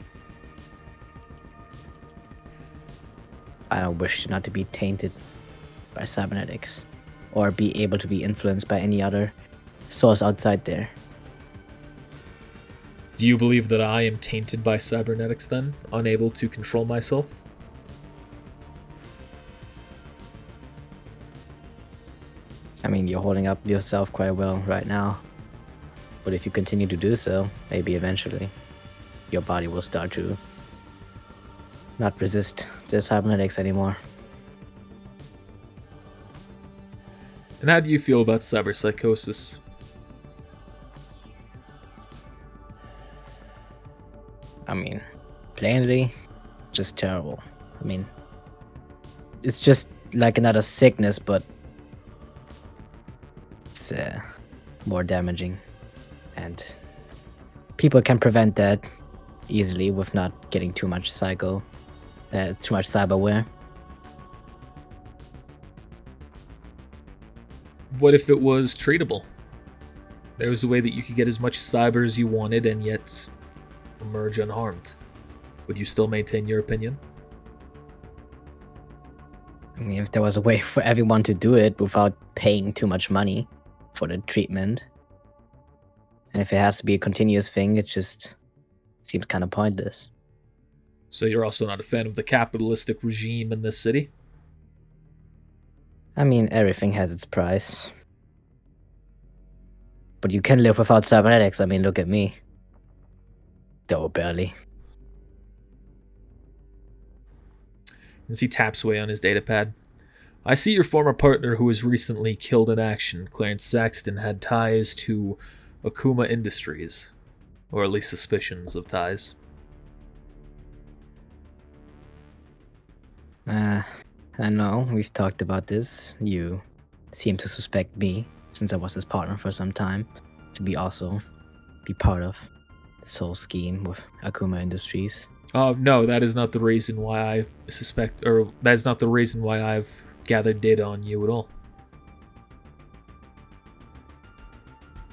I don't wish not to be tainted by cybernetics or be able to be influenced by any other source outside there. Do you believe that I am tainted by cybernetics then? Unable to control myself? I mean, you're holding up yourself quite well right now. But if you continue to do so, maybe eventually your body will start to not resist the cybernetics anymore. And how do you feel about cyberpsychosis? I mean, plainly, just terrible. I mean, it's just like another sickness, but it's more damaging. And people can prevent that easily with not getting too much cyberware. What if it was treatable? There was a way that you could get as much cyber as you wanted and yet emerge unharmed. Would you still maintain your opinion? I mean, if there was a way for everyone to do it without paying too much money for the treatment, and if it has to be a continuous thing, it just seems kind of pointless. So you're also not a fan of the capitalistic regime in this city? I mean, everything has its price. But you can live without cybernetics. I mean, look at me. Though barely. As he taps away on his datapad. I see your former partner who was recently killed in action, Clarence Saxton, had ties to Akuma Industries. Or at least suspicions of ties. I know, we've talked about this. You seem to suspect me, since I was his partner for some time, to be part of this whole scheme with Akuma Industries. No, that is not the reason why I suspect, or that is not the reason why I've gathered data on you at all.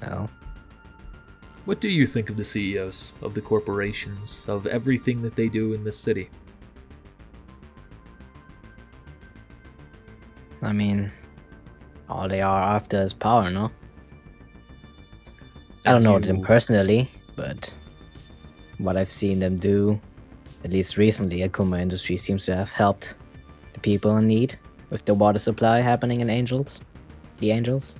No. What do you think of the CEOs, of the corporations, of everything that they do in this city? I mean, all they are after is power, no? I don't know them personally, but what I've seen them do, at least recently, Akuma Industries seems to have helped the people in need with the water supply happening in the Angels.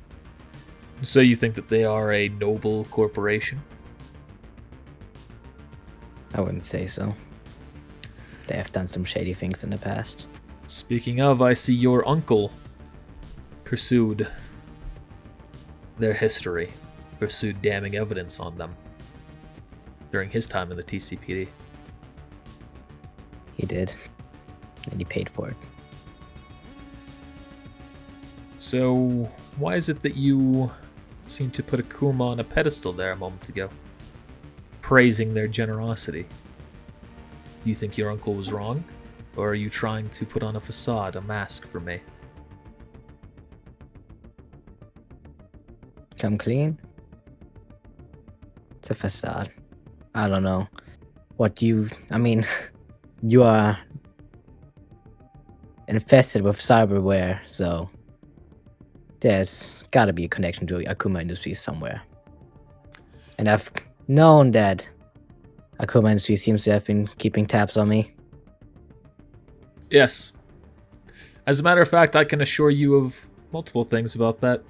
So you think that they are a noble corporation? I wouldn't say so. They have done some shady things in the past. Speaking of, I see your uncle pursued their history, pursued damning evidence on them during his time in the TCPD. He did, and he paid for it. So, why is it that you seem to put Akuma on a pedestal there a moment ago? praising their generosity. Do you think your uncle was wrong? Or are you trying to put on a facade, a mask for me? Come clean? It's a facade. I don't know. I mean, you are infested with cyberware, so there's gotta be a connection to Akuma Industries somewhere. And I've known that Akuma Industries seems to have been keeping tabs on me. Yes. As a matter of fact, I can assure you of multiple things about that.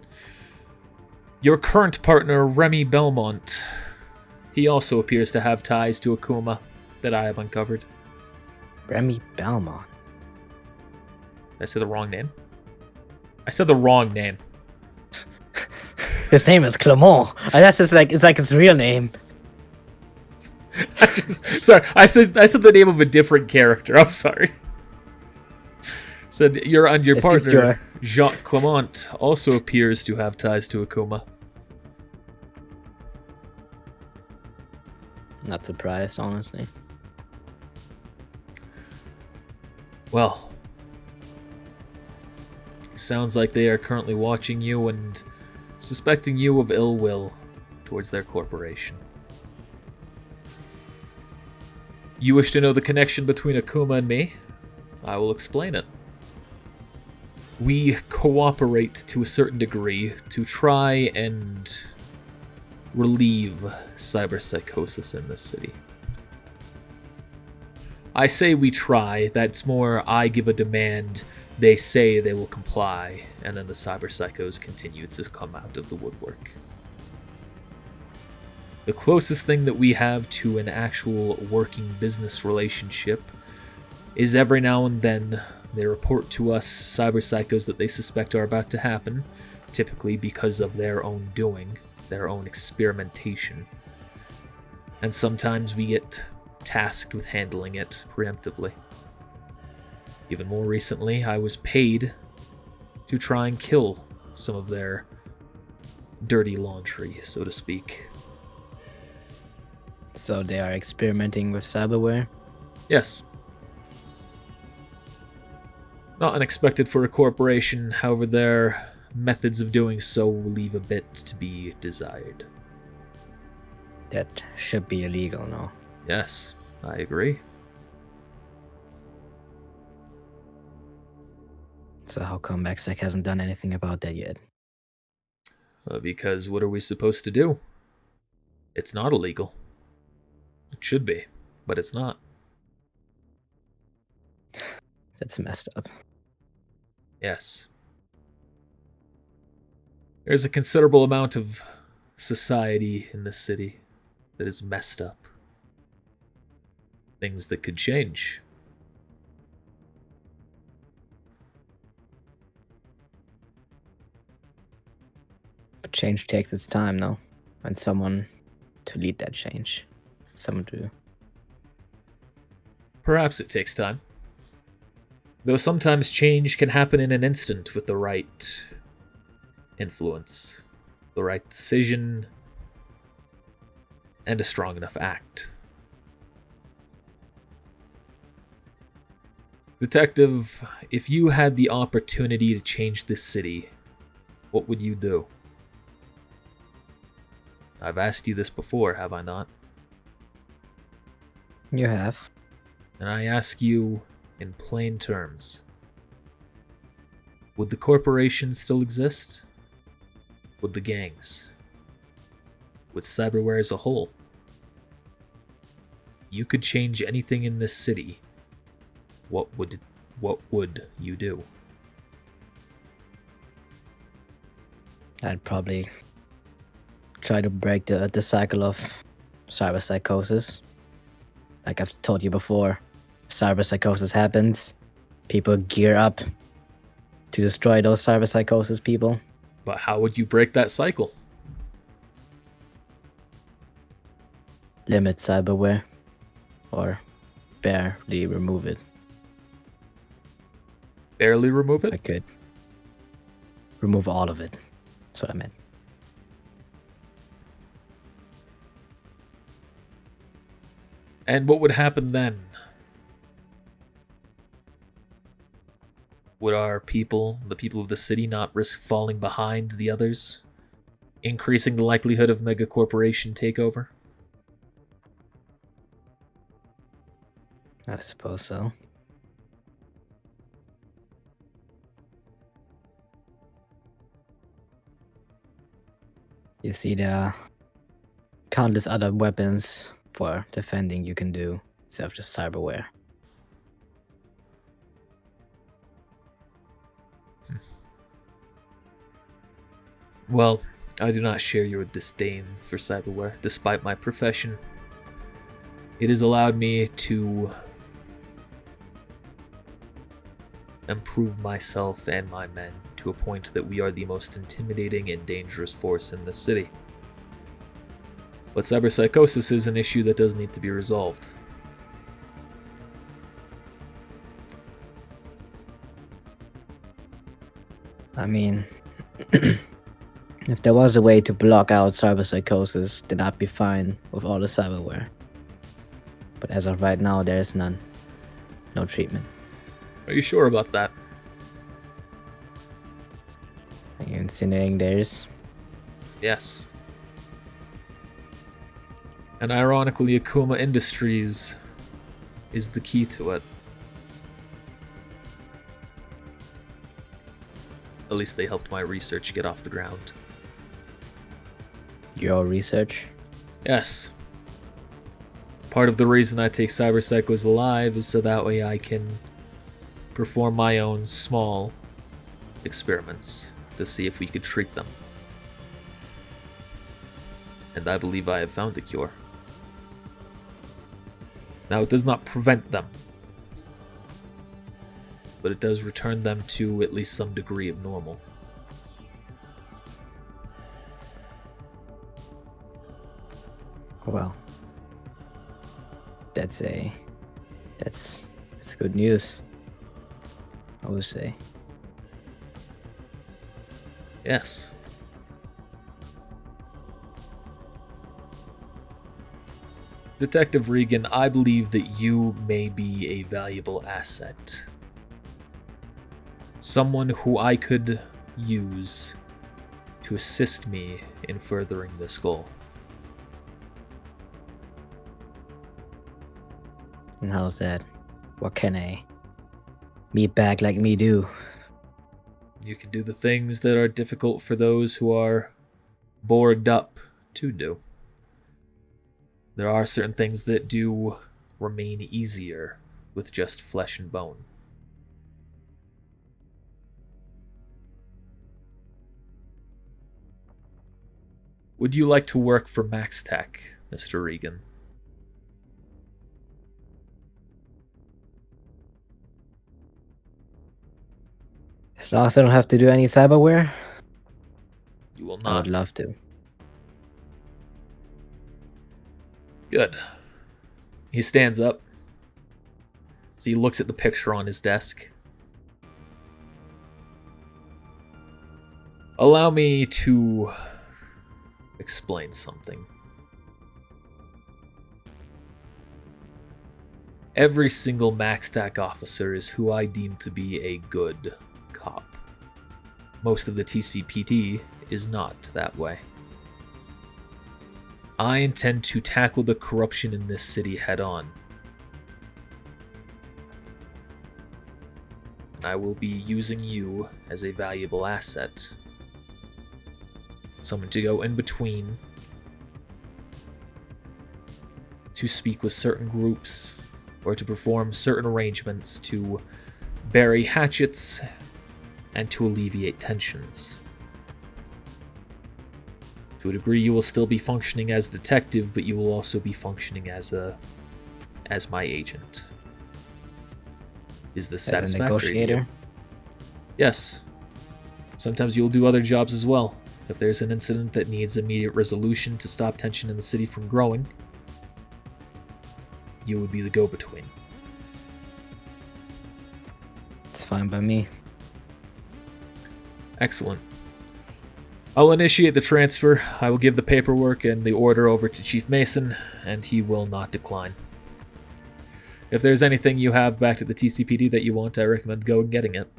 Your current partner, Remy Belmont, he also appears to have ties to Akuma that I have uncovered. Remy Belmont. Did I say the wrong name? I said the wrong name. His name is Clement. That's just like it's like his real name. Sorry, I said the name of a different character. I'm sorry. Said your partner, Jacques Clement, also appears to have ties to Akuma. Not surprised, honestly. Well, sounds like they are currently watching you and suspecting you of ill will towards their corporation. You wish to know the connection between Akuma and me? I will explain it. We cooperate to a certain degree to try and relieve cyberpsychosis in this city. I say we try, that's more I give a demand, they say they will comply, and then the cyberpsychos continue to come out of the woodwork. The closest thing that we have to an actual working business relationship is every now and then they report to us cyberpsychos that they suspect are about to happen, typically because of their own doing, their own experimentation. And sometimes we get tasked with handling it preemptively. Even more recently, I was paid to try and kill some of their dirty laundry, so to speak. So they are experimenting with cyberware? Yes. Not unexpected for a corporation, however their methods of doing so will leave a bit to be desired. That should be illegal, no? Yes, I agree. So how come Exec hasn't done anything about that yet? Because what are we supposed to do? It's not illegal. It should be, but it's not. That's messed up. Yes. There's a considerable amount of society in this city that is messed up. Things that could change. But change takes its time, no? And someone to lead that change. Someone to... Perhaps it takes time. Though sometimes change can happen in an instant with the right influence, the right decision, and a strong enough act. Detective, if you had the opportunity to change this city, what would you do? I've asked you this before, have I not? You have. And I ask you in plain terms. Would the corporations still exist? Would the gangs? Would cyberware as a whole? You could change anything in this city. What would you do? I'd probably try to break the cycle of cyberpsychosis. Like I've told you before, cyberpsychosis happens. People gear up to destroy those cyberpsychosis people. But how would you break that cycle? Limit cyberware. Or barely remove it. Barely remove I it? could. Remove all of it. That's what I meant. And what would happen then? Would our people, the people of the city, not risk falling behind the others, increasing the likelihood of megacorporation takeover? I suppose so. You see, there are countless other weapons for defending you can do instead of just cyberware. Well, I do not share your disdain for cyberware, despite my profession. It has allowed me to improve myself and my men to a point that we are the most intimidating and dangerous force in the city. But cyberpsychosis is an issue that does need to be resolved. I mean, if there was a way to block out cyberpsychosis, then I'd be fine with all the cyberware. But as of right now, there is none. No treatment. Are you sure about that? Are you insinuating there is? Yes. And ironically, Akuma Industries is the key to it. At least they helped my research get off the ground. Your research? Yes. Part of the reason I take cyber psychos alive is so that way I can perform my own small experiments to see if we could treat them. And I believe I have found a cure. Now, it does not prevent them, but it does return them to at least some degree of normal. Well, that's good news, I would say. Yes. Detective Regan, I believe that you may be a valuable asset. Someone who I could use to assist me in furthering this goal. And how's that? What can a meatbag like me do? You can do the things that are difficult for those who are borged up to do. There are certain things that do remain easier with just flesh and bone. Would you like to work for Max Tech, Mr. Regan? As long as I don't have to do any cyberware, You will I not. would love to. Good. He stands up. So he looks at the picture on his desk. Allow me to explain something. Every single MaxTac officer is who I deem to be a good cop. Most of the TCPD is not that way. I intend to tackle the corruption in this city head on. And I will be using you as a valuable asset. Someone to go in between, to speak with certain groups, or to perform certain arrangements to bury hatchets and to alleviate tensions. To a degree, you will still be functioning as detective, but you will also be functioning as my agent. Is this As a satisfactory to you? negotiator? Yes. Sometimes you'll do other jobs as well. If there's an incident that needs immediate resolution to stop tension in the city from growing, you would be the go-between. It's fine by me. Excellent. I'll initiate the transfer. I will give the paperwork and the order over to Chief Mason, and he will not decline. if there's anything you have back at the TCPD that you want, I recommend going and getting it.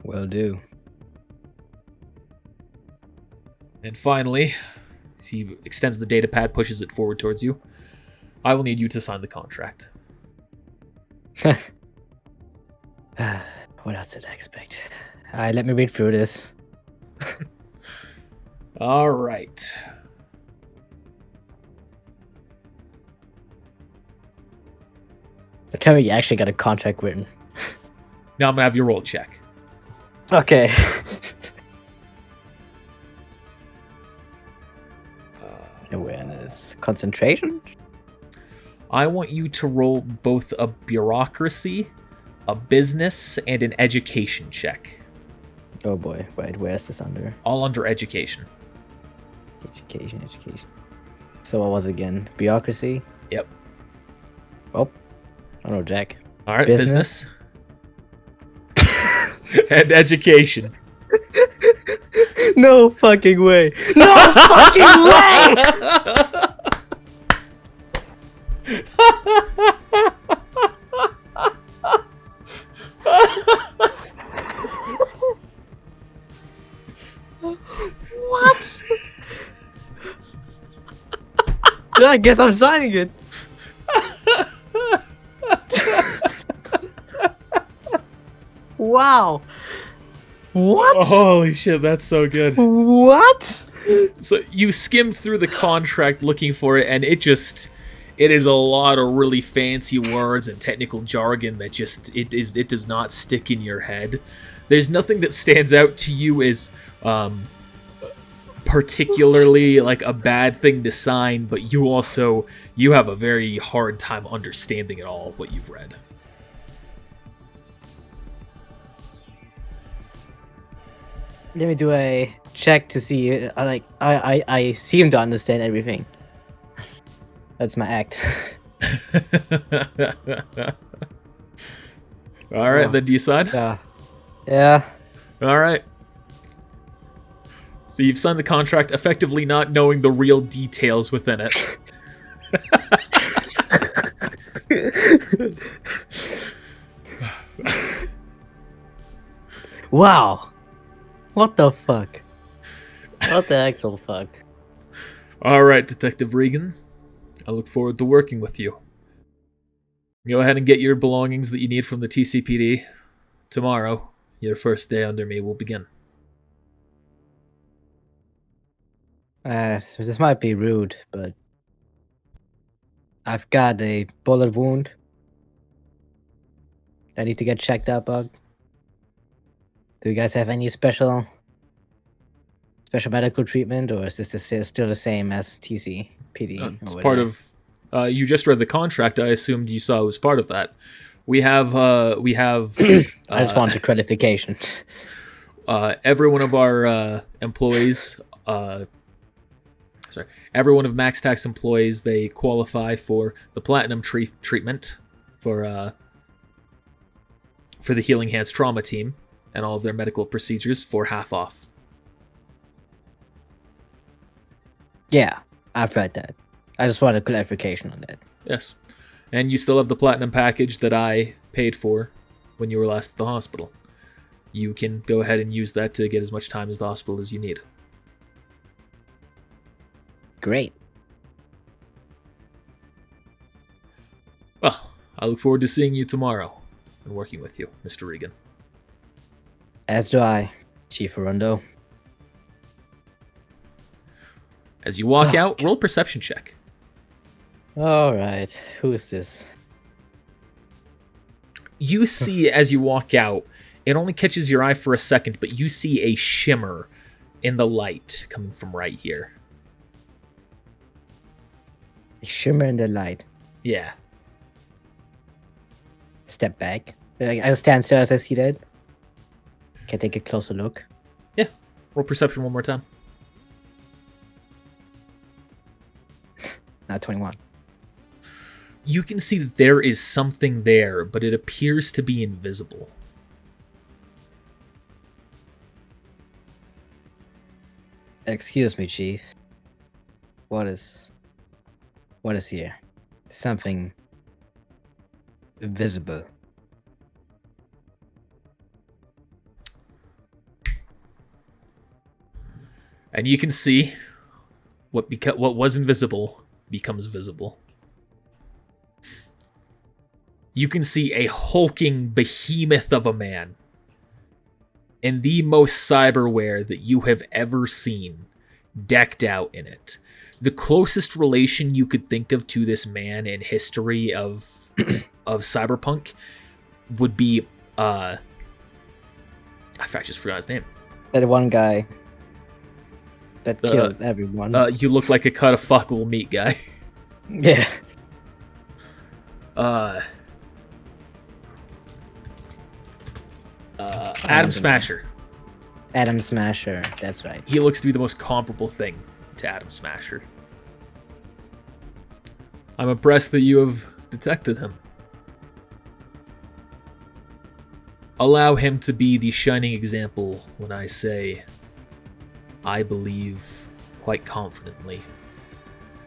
Will do. And finally, he extends the data pad, pushes it forward towards you. I will need you to sign the contract. What else did I expect? Alright, let me read through this. All right. Tell me you actually got a contract written. Now I'm going to have you roll a check. Okay. Awareness. Concentration? I want you to roll both a bureaucracy, a business, and an education check. Oh boy. Wait, where's this under? All under education. Education. So what was it again? Bureaucracy? Yep. Oh. I don't know, Jack. All right, Business. And education. No fucking way. No fucking way! What? I guess I'm signing it. Wow. What? Holy shit, that's so good. What? So you skim through the contract looking for it, and it is a lot of really fancy words and technical jargon that it does not stick in your head. There's nothing that stands out to you as particularly like a bad thing to sign, but you have a very hard time understanding it all, what you've read. Let me do a check to see. I seem to understand everything. That's my act. All right, then do you sign? Yeah. All right. So you've signed the contract, effectively not knowing the real details within it. Wow. What the fuck? What the actual fuck? All right, Detective Regan. I look forward to working with you. Go ahead and get your belongings that you need from the TCPD. Tomorrow, your first day under me will begin. So this might be rude, but I've got a bullet wound. I need to get checked out, Bug. Do you guys have any special medical treatment, or is this still the same as TCPD? It's part of. You just read the contract. I assumed you saw it was part of that. We have. I just wanted clarification. Every one of our employees. Every one of Max Tax employees, they qualify for the Platinum treatment for the Healing Hands Trauma Team and all of their medical procedures for half off. Yeah, I've read that. I just wanted clarification on that. Yes. And you still have the Platinum package that I paid for when you were last at the hospital. You can go ahead and use that to get as much time as the hospital as you need. Great. Well, I look forward to seeing you tomorrow and working with you, Mr. Regan. As do I, Chief Arundo. As you walk out, roll a perception check. Alright, who is this? You see, as you walk out, it only catches your eye for a second, but you see a shimmer in the light coming from right here. A shimmer in the light. Yeah. Step back. I stand still as I see that. Can I take a closer look? Yeah. Roll perception one more time. Not 21. You can see that there is something there, but it appears to be invisible. Excuse me, Chief. What is What is here? Something visible. And you can see what was invisible becomes visible. You can see a hulking behemoth of a man in the most cyberware that you have ever seen, decked out in it. The closest relation you could think of to this man in history of Cyberpunk would be I just forgot his name. That one guy that killed everyone. You look like a cut of fuckable meat guy. Yeah. Adam Smasher. Adam Smasher, that's right. He looks to be the most comparable thing to Adam Smasher. I'm impressed that you have detected him. Allow him to be the shining example when I say, I believe quite confidently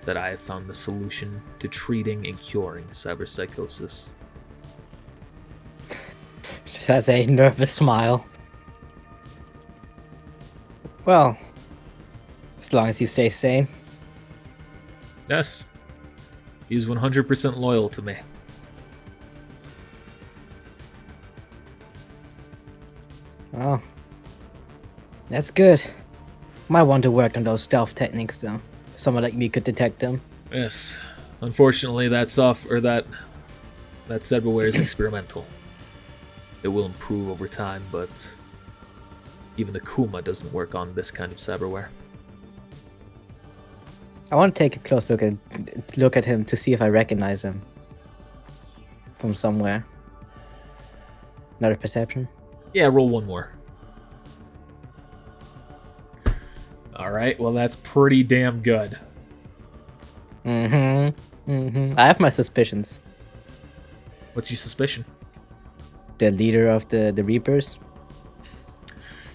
that I have found the solution to treating and curing cyberpsychosis. Just has a nervous smile. Well, as long as he stays sane. Yes. He's 100% loyal to me. Oh. That's good. Might want to work on those stealth techniques though. Someone like me could detect them. Yes. Unfortunately, that cyberware is experimental. It will improve over time, but even the Kuma doesn't work on this kind of cyberware. I want to take a close look at him to see if I recognize him from somewhere. Another perception? Yeah, roll one more. Alright, well that's pretty damn good. I have my suspicions. What's your suspicion? The leader of the Reapers?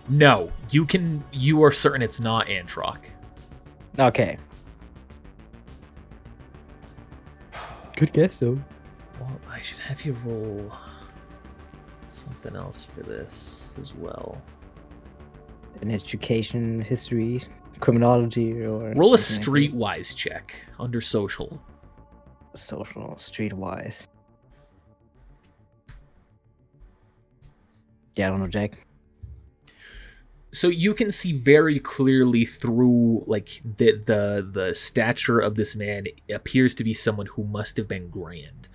No, you are certain it's not Antrock. Okay. Good guess though. Well, I should have you roll something else for this as well. An education, history, criminology, or roll a something like streetwise check under social. that. Social, streetwise. Yeah, I don't know, Jack. So you can see very clearly through like the stature of this man. It appears to be someone who must have been grand,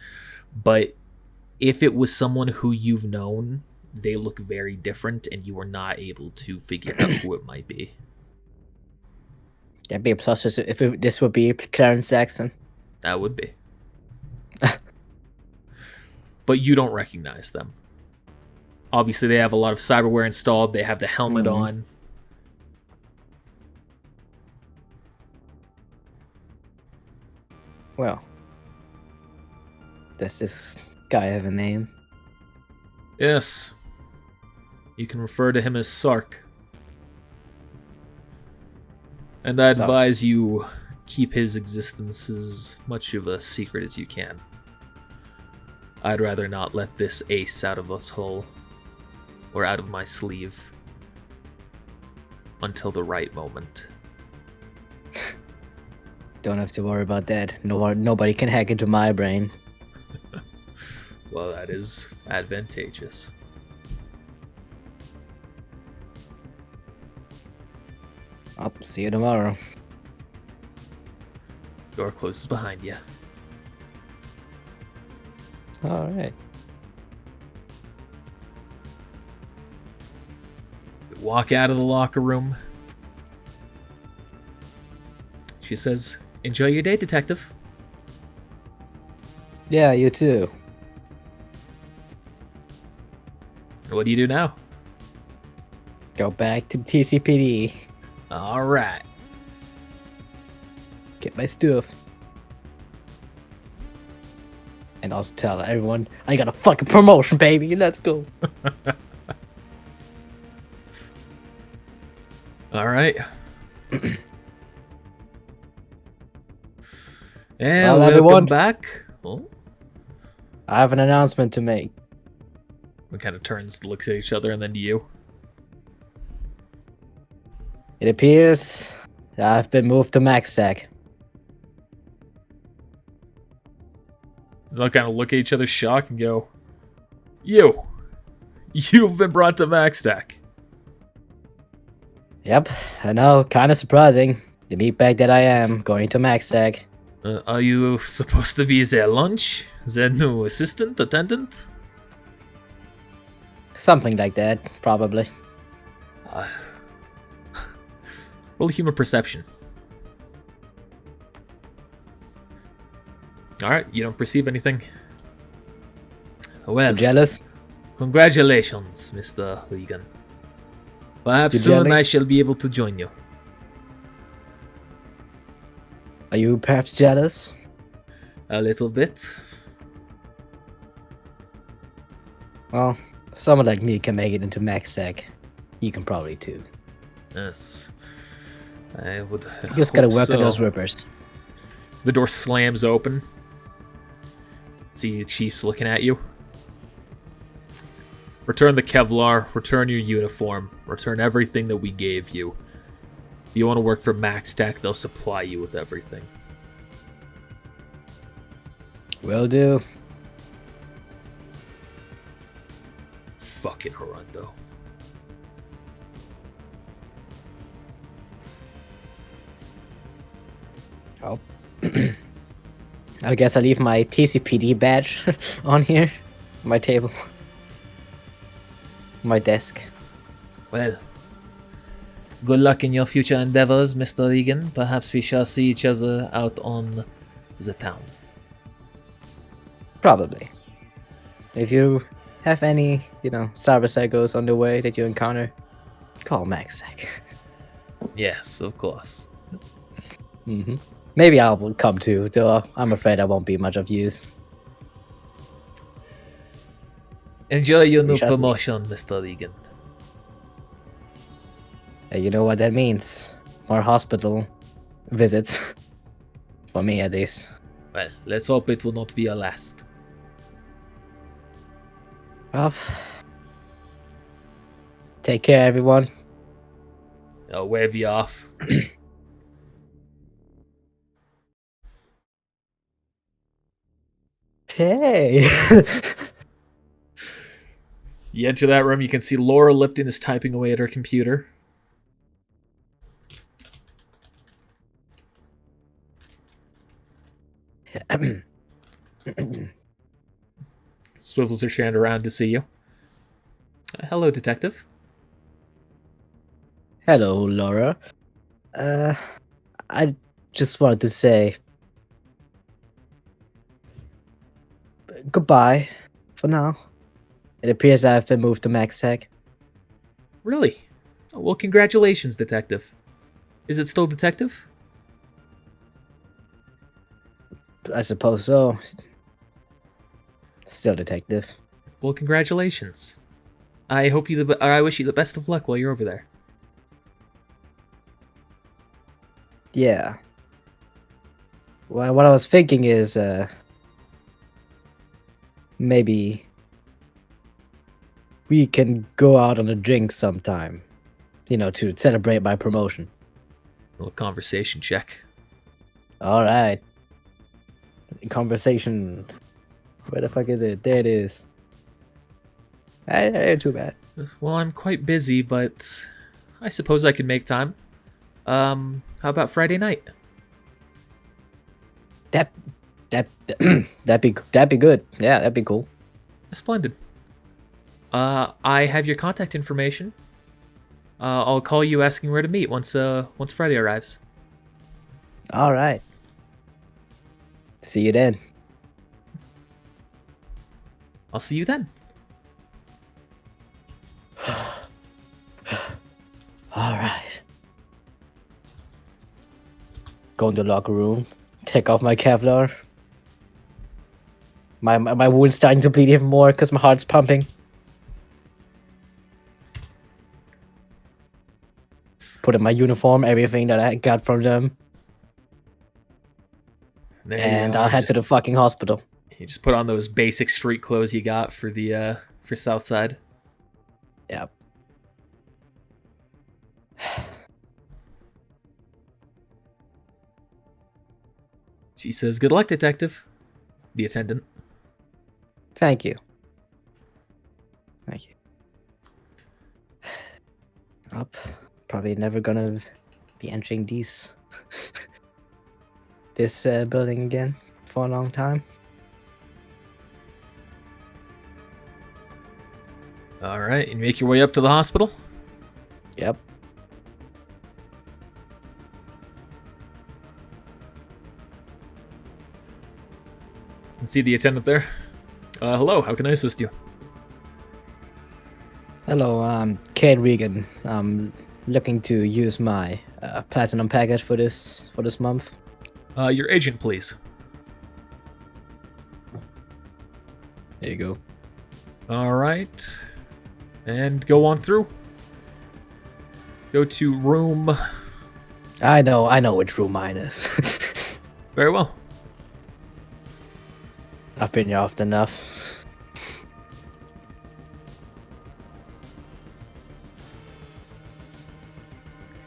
but if it was someone who you've known, they look very different, and you are not able to figure out who it might be. That'd be a plus if this would be Clarence Saxon. That would be, but you don't recognize them. Obviously, they have a lot of cyberware installed. They have the helmet on. Well, does this guy have a name? Yes. You can refer to him as Sark. And I Sark. advise you keep his existence as much of a secret as you can. I'd rather not let this ace out of us hole. Or out of my sleeve until the right moment. Don't have to worry about that. Nobody can hack into my brain. Well, that is advantageous. I'll see you tomorrow. Door closes behind you. All right. Walk out of the locker room. She says, "Enjoy your day, detective." Yeah, you too. What do you do now? Go back to TCPD. All right. Get my stuff. And also tell everyone I got a fucking promotion, baby. Let's go. All right. Yeah, Well, welcome everyone. back. Oh, I have an announcement to make. we kind of turns, looks at each other, and then to you. It appears that I've been moved to max stack. They'll kind of look at each other, shocked, and go, You've been brought to max stack." Yep, I know, kind of surprising. The meatbag that I am, going to max stack. Are you supposed to be their lunch? Their new assistant, attendant? Something like that, probably. Roll human perception. Alright, you don't perceive anything. Well, You jealous? congratulations, Mr. Regan. Perhaps You soon jelly? I shall be able to join you. Are you perhaps jealous? A little bit. Well, someone like me can make it into max stack. You can probably too. Yes. I would You just gotta hope work on so. those rippers. The door slams open. See the chief's looking at you. Return the Kevlar, return your uniform, return everything that we gave you. If you want to work for MaxTech, they'll supply you with everything. Will do. Fucking Horundo. Oh. I guess I leave my TCPD badge on here. My table. My desk. Well, good luck in your future endeavors, Mr. Regan. Perhaps we shall see each other out on the town. Probably. If you have any, cyber psychos on the way that you encounter, call MaxSec. Yes, of course. Maybe I'll come too, though I'm afraid I won't be much of use. Enjoy your new trust me. promotion, Mr. Regan. And you know what that means. More hospital visits. For me, at least. Well, let's hope it will not be your last. Well, take care, everyone. I'll wave you off. Hey! You enter that room, you can see Laura Lipton is typing away at her computer. Swivels her hand around to see you. Hello, detective. Hello, Laura. I just wanted to say goodbye for now. It appears I've been moved to Max Tech. Really? Well, congratulations, detective. Is it still detective? I suppose so. Still detective. Well, congratulations. I hope I wish you the best of luck while you're over there. Yeah. Well, what I was thinking is, maybe we can go out on a drink sometime. To celebrate my promotion. A little conversation check. Alright. Conversation. Where the fuck is it? There it is. Ain't too bad. Well, I'm quite busy, but I suppose I could make time. How about Friday night? That'd be good. Yeah, that'd be cool. Splendid. I have your contact information. I'll call you asking where to meet once Friday arrives. All right. See you then. I'll see you then. All right. Go in the locker room. Take off my Kevlar. My wound's starting to bleed even more because my heart's pumping. Put in my uniform, everything that I got from them. There And you I'll are. head to the fucking hospital. You just put on those basic street clothes you got for the for Southside. Yep. She says, "Good luck, detective." The attendant. Thank you. Thank you. Up. Probably never gonna be entering this building again for a long time. All right, you make your way up to the hospital. Yep. And see the attendant there. Hello, how can I assist you? Hello, I'm Kate Regan. I'm looking to use my platinum package for this month. Your agent, please. There you go. All right, and go on through. Go to room. I know which room mine is. Very well. I've been here often enough.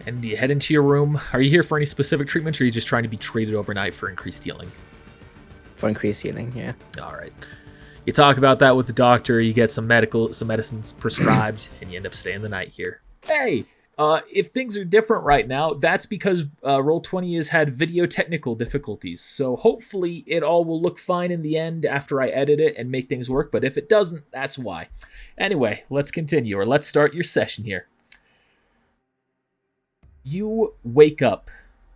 And you head into your room. Are you here for any specific treatment, or are you just trying to be treated overnight for increased healing? For increased healing, yeah. All right. You talk about that with the doctor. You get some medicines prescribed, and you end up staying the night here. Hey, if things are different right now, that's because Roll20 has had video technical difficulties. So hopefully it all will look fine in the end after I edit it and make things work. But if it doesn't, that's why. Anyway, let's continue, or let's start your session here. You wake up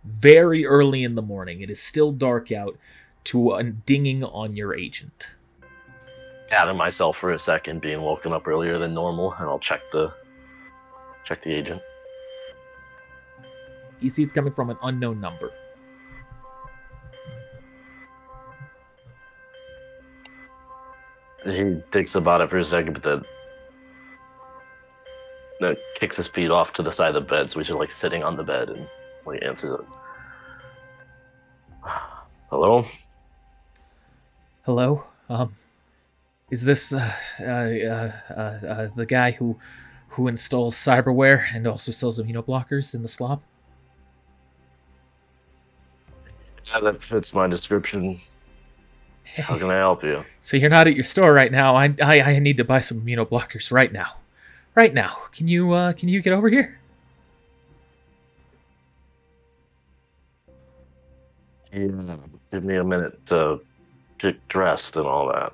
very early in the morning. It is still dark out to a dinging on your agent. Gather myself for a second, being woken up earlier than normal, and I'll check the agent. You see it's coming from an unknown number. He thinks about it for a second, but then kicks his feet off to the side of the bed, so he's just like sitting on the bed and like answers it. Hello? Hello? Is this the guy who installs cyberware and also sells immunoblockers in the slop? Yeah, that fits my description. How can I help you? So you're not at your store right now. I need to buy some immunoblockers right now. Right now. Can you get over here? Yeah, give me a minute to get dressed and all that.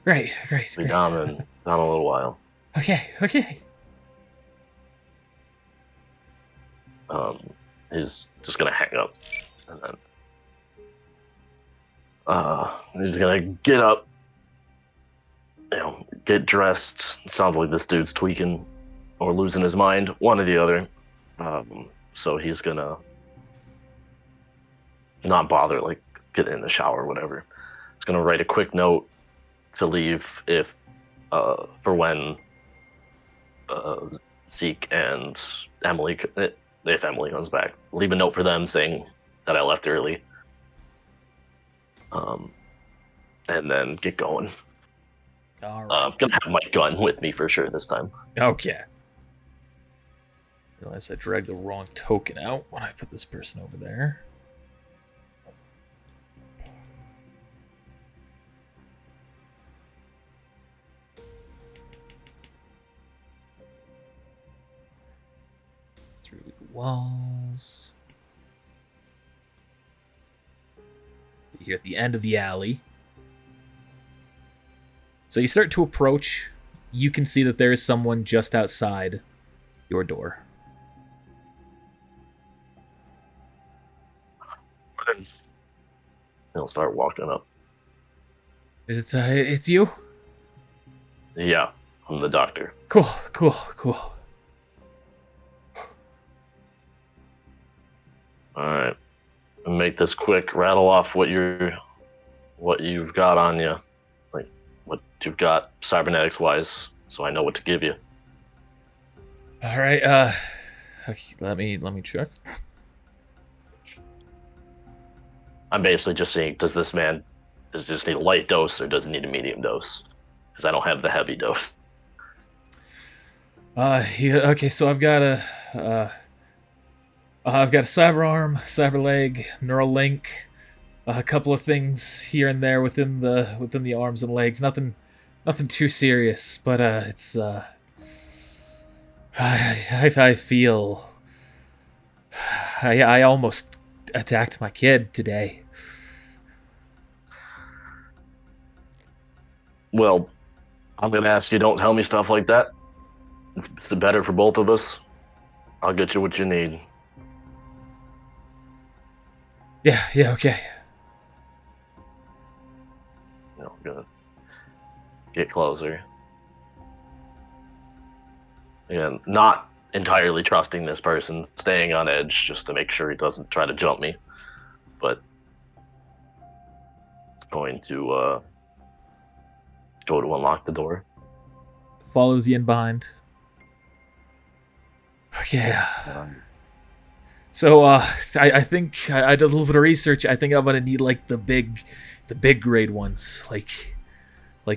Great. Be down in a little while. Okay. He's just gonna hang up, and then he's gonna get up, get dressed. It sounds like this dude's tweaking or losing his mind, one or the other. So he's gonna not bother, like, get in the shower or whatever. He's gonna write a quick note to leave for when Zeke and Emily, if Emily comes back, leave a note for them saying that I left early. And then get going. All right. I'm gonna have my gun with me for sure this time. Okay. Realize I dragged the wrong token out when I put this person over there. Through the walls. You're at the end of the alley. So you start to approach. You can see that there is someone just outside your door. He'll start walking up. Is it? It's you? Yeah, I'm the doctor. Cool. All right, make this quick. Rattle off what you've got on you, like what you've got cybernetics wise, so I know what to give you. All right. Okay, let me check. I'm basically just saying, does this just need a light dose or does it need a medium dose? Because I don't have the heavy dose. Yeah, okay, so I've got a cyber arm, cyber leg, neural link, a couple of things here and there within the arms and legs. Nothing too serious, but it's I feel I almost attacked my kid today. Well, I'm gonna ask you, don't tell me stuff like that. It's better for both of us. I'll get you what you need. Yeah, okay. I'm gonna get closer. And not entirely trusting this person, staying on edge just to make sure he doesn't try to jump me. But going to go to unlock the door. Follows you in behind. Okay. So I think I did a little bit of research. I think I'm gonna need like the big grade ones, like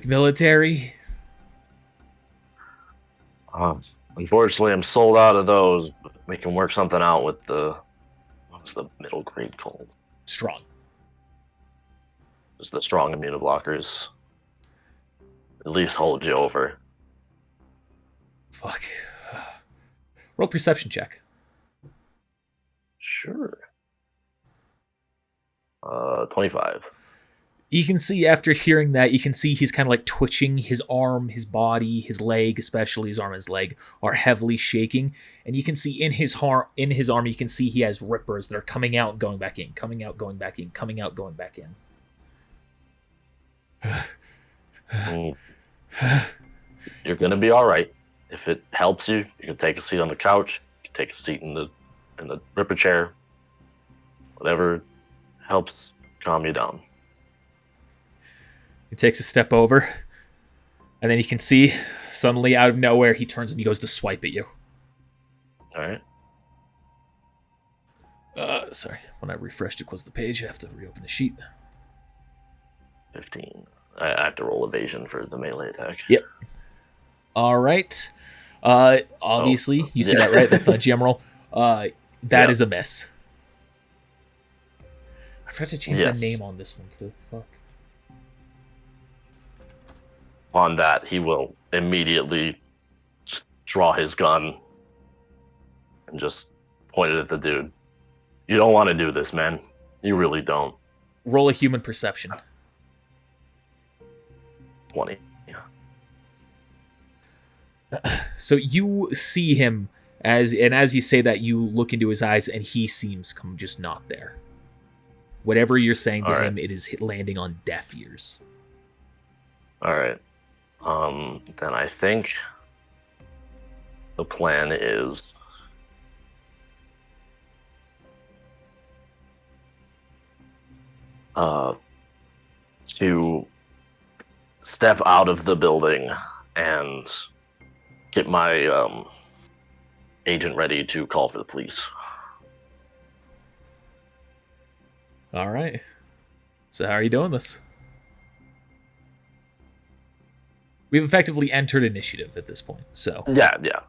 military. Unfortunately, I'm sold out of those. But we can work something out with what was the middle grade called? Strong. Just the strong immunoblockers. At least hold you over. Fuck. Roll perception check. Sure. 25. You can see after hearing that, you can see he's kind of like twitching. His arm, his body, his leg, especially his arm and his leg, are heavily shaking. And you can see in his arm, you can see he has rippers that are coming out and going back in, coming out, going back in, coming out, going back in. You're gonna be all right. If it helps you, you can take a seat on the couch. You can take a seat in the ripper chair. Whatever helps calm you down. He takes a step over, and then you can see suddenly out of nowhere he turns and he goes to swipe at you. All right. Sorry, when I refresh to close the page, I have to reopen the sheet. 15. I have to roll evasion for the melee attack. Yep. All right. Obviously, you see that, right? That's not a GM roll. That is a miss. I forgot to change the name on this one, too. Fuck. On that, he will immediately draw his gun and just point it at the dude. You don't want to do this, man. You really don't. Roll a human perception. 20. So you see him as you say that, you look into his eyes and he seems just not there. Whatever you're saying to him, it is landing on deaf ears. All right. Then I think the plan is to step out of the building and get my agent ready to call for the police. All right. So how are you doing this? We've effectively entered initiative at this point, so... Yeah.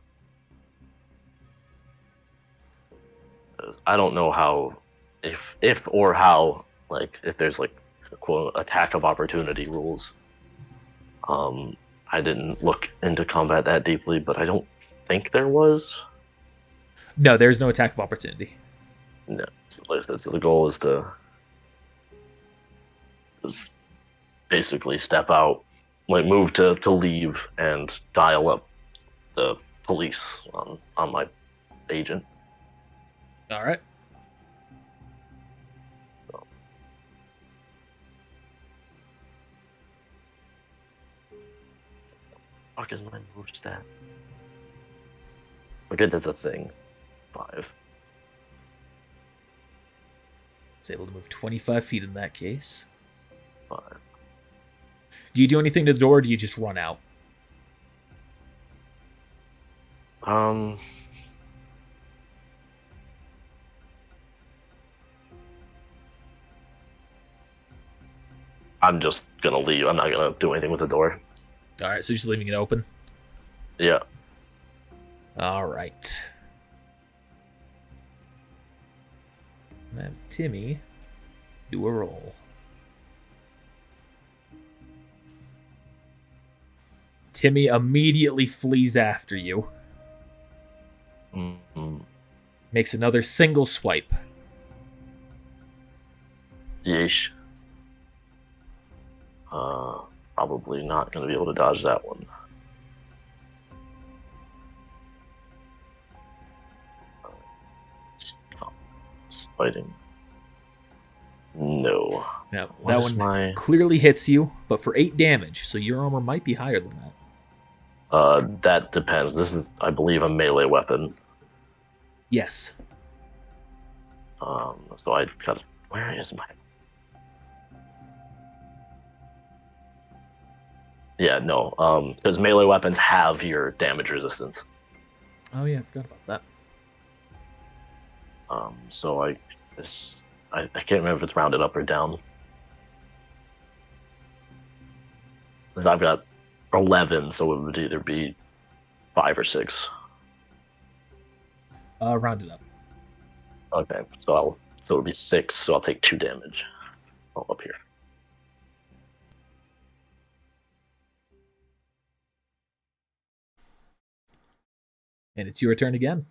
I don't know how, if or how, like, if there's, like, quote, attack of opportunity rules. I didn't look into combat that deeply, but I don't think there was. No, there's no attack of opportunity. No. So the goal is to just basically step out, like move to leave and dial up the police on my agent. All right. Fuck is my move stat? Forget that's a thing. 5. It's able to move 25 feet in that case. 5. Do you do anything to the door, or do you just run out? I'm just gonna leave. I'm not gonna do anything with the door. All right, so just leaving it open. Yeah. All right. I'm gonna have Timmy do a roll. Timmy immediately flees after you. Mm-hmm. Makes another single swipe. Yeesh. Probably not gonna be able to dodge that one. Fighting. No. Yeah, What that is one clearly hits you, but for 8 damage, so your armor might be higher than that. That depends. This is, I believe, a melee weapon. Yes. So I got. Where is my? Yeah, no. Because melee weapons have your damage resistance. Oh yeah, I forgot about that. So I can't remember if it's rounded up or down. I've got 11, so it would either be 5 or 6. Round it up. Okay, so it'll be 6. So I'll take 2 damage. Oh, up here. And it's your turn again.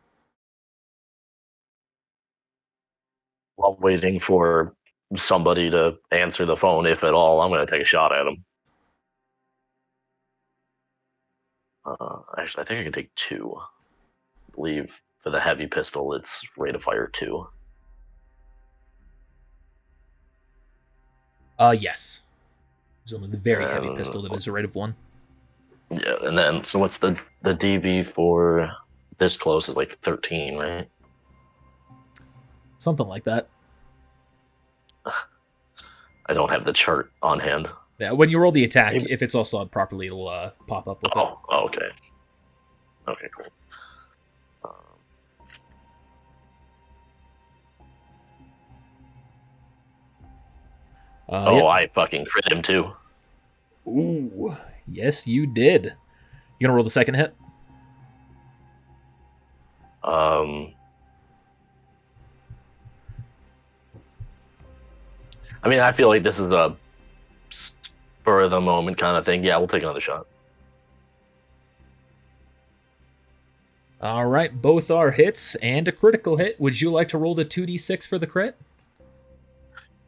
While waiting for somebody to answer the phone, if at all, I'm going to take a shot at him. Actually, I think I can take 2. I believe for the heavy pistol, it's rate of fire 2. Yes. It's only the very heavy pistol that is a rate of 1. Yeah, and then so what's the DV for this close is like 13, right? Something like that. I don't have the chart on hand. Yeah, when you roll the attack, Maybe. if it's also on properly, it'll pop up with it. Oh, okay. Okay, cool. Yep. I fucking crit him too. Ooh, yes, you did. You gonna roll the second hit? I mean, I feel like this is a spur of the moment kind of thing. Yeah, we'll take another shot. All right, both are hits and a critical hit. Would you like to roll the 2d6 for the crit?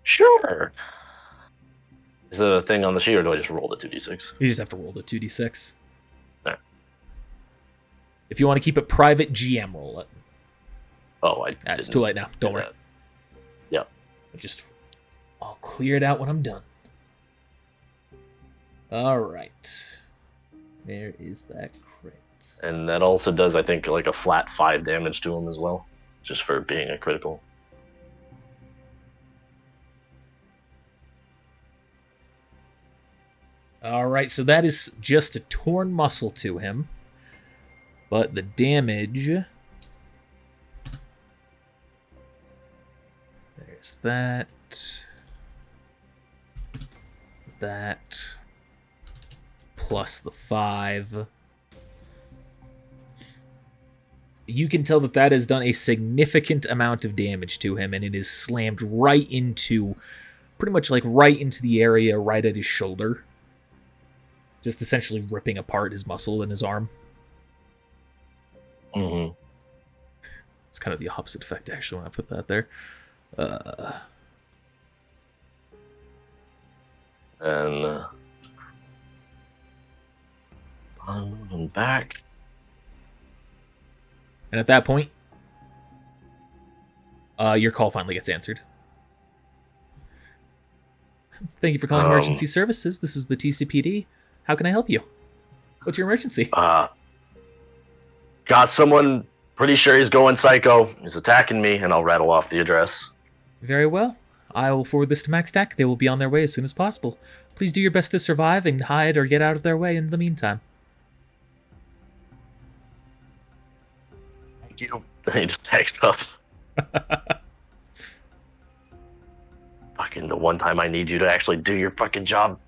Sure. Is there a thing on the sheet, or do I just roll the 2d6? You just have to roll the 2d6. There. If you want to keep it private, GM roll it. Oh, It's too late now. Don't worry. Yep. I'll clear it out when I'm done. All right. There is that crit. And that also does, I think, like a flat 5 damage to him as well, just for being a critical. All right, so that is just a torn muscle to him. But the damage... There's that. That. Plus the 5. You can tell that that has done a significant amount of damage to him, and it is slammed right into... Pretty much like right into the area right at his shoulder. Just essentially ripping apart his muscle in his arm. Mm-hmm. It's kind of the opposite effect, actually, when I put that there. And I'm back. And at that point, your call finally gets answered. Thank you for calling emergency services. This is the TCPD. How can I help you? What's your emergency? Got someone, pretty sure he's going psycho. He's attacking me, and I'll rattle off the address. Very well. I will forward this to Max Tack. They will be on their way as soon as possible. Please do your best to survive and hide or get out of their way in the meantime. Thank you. He just packed up. Fucking And the one time I need you to actually do your fucking job.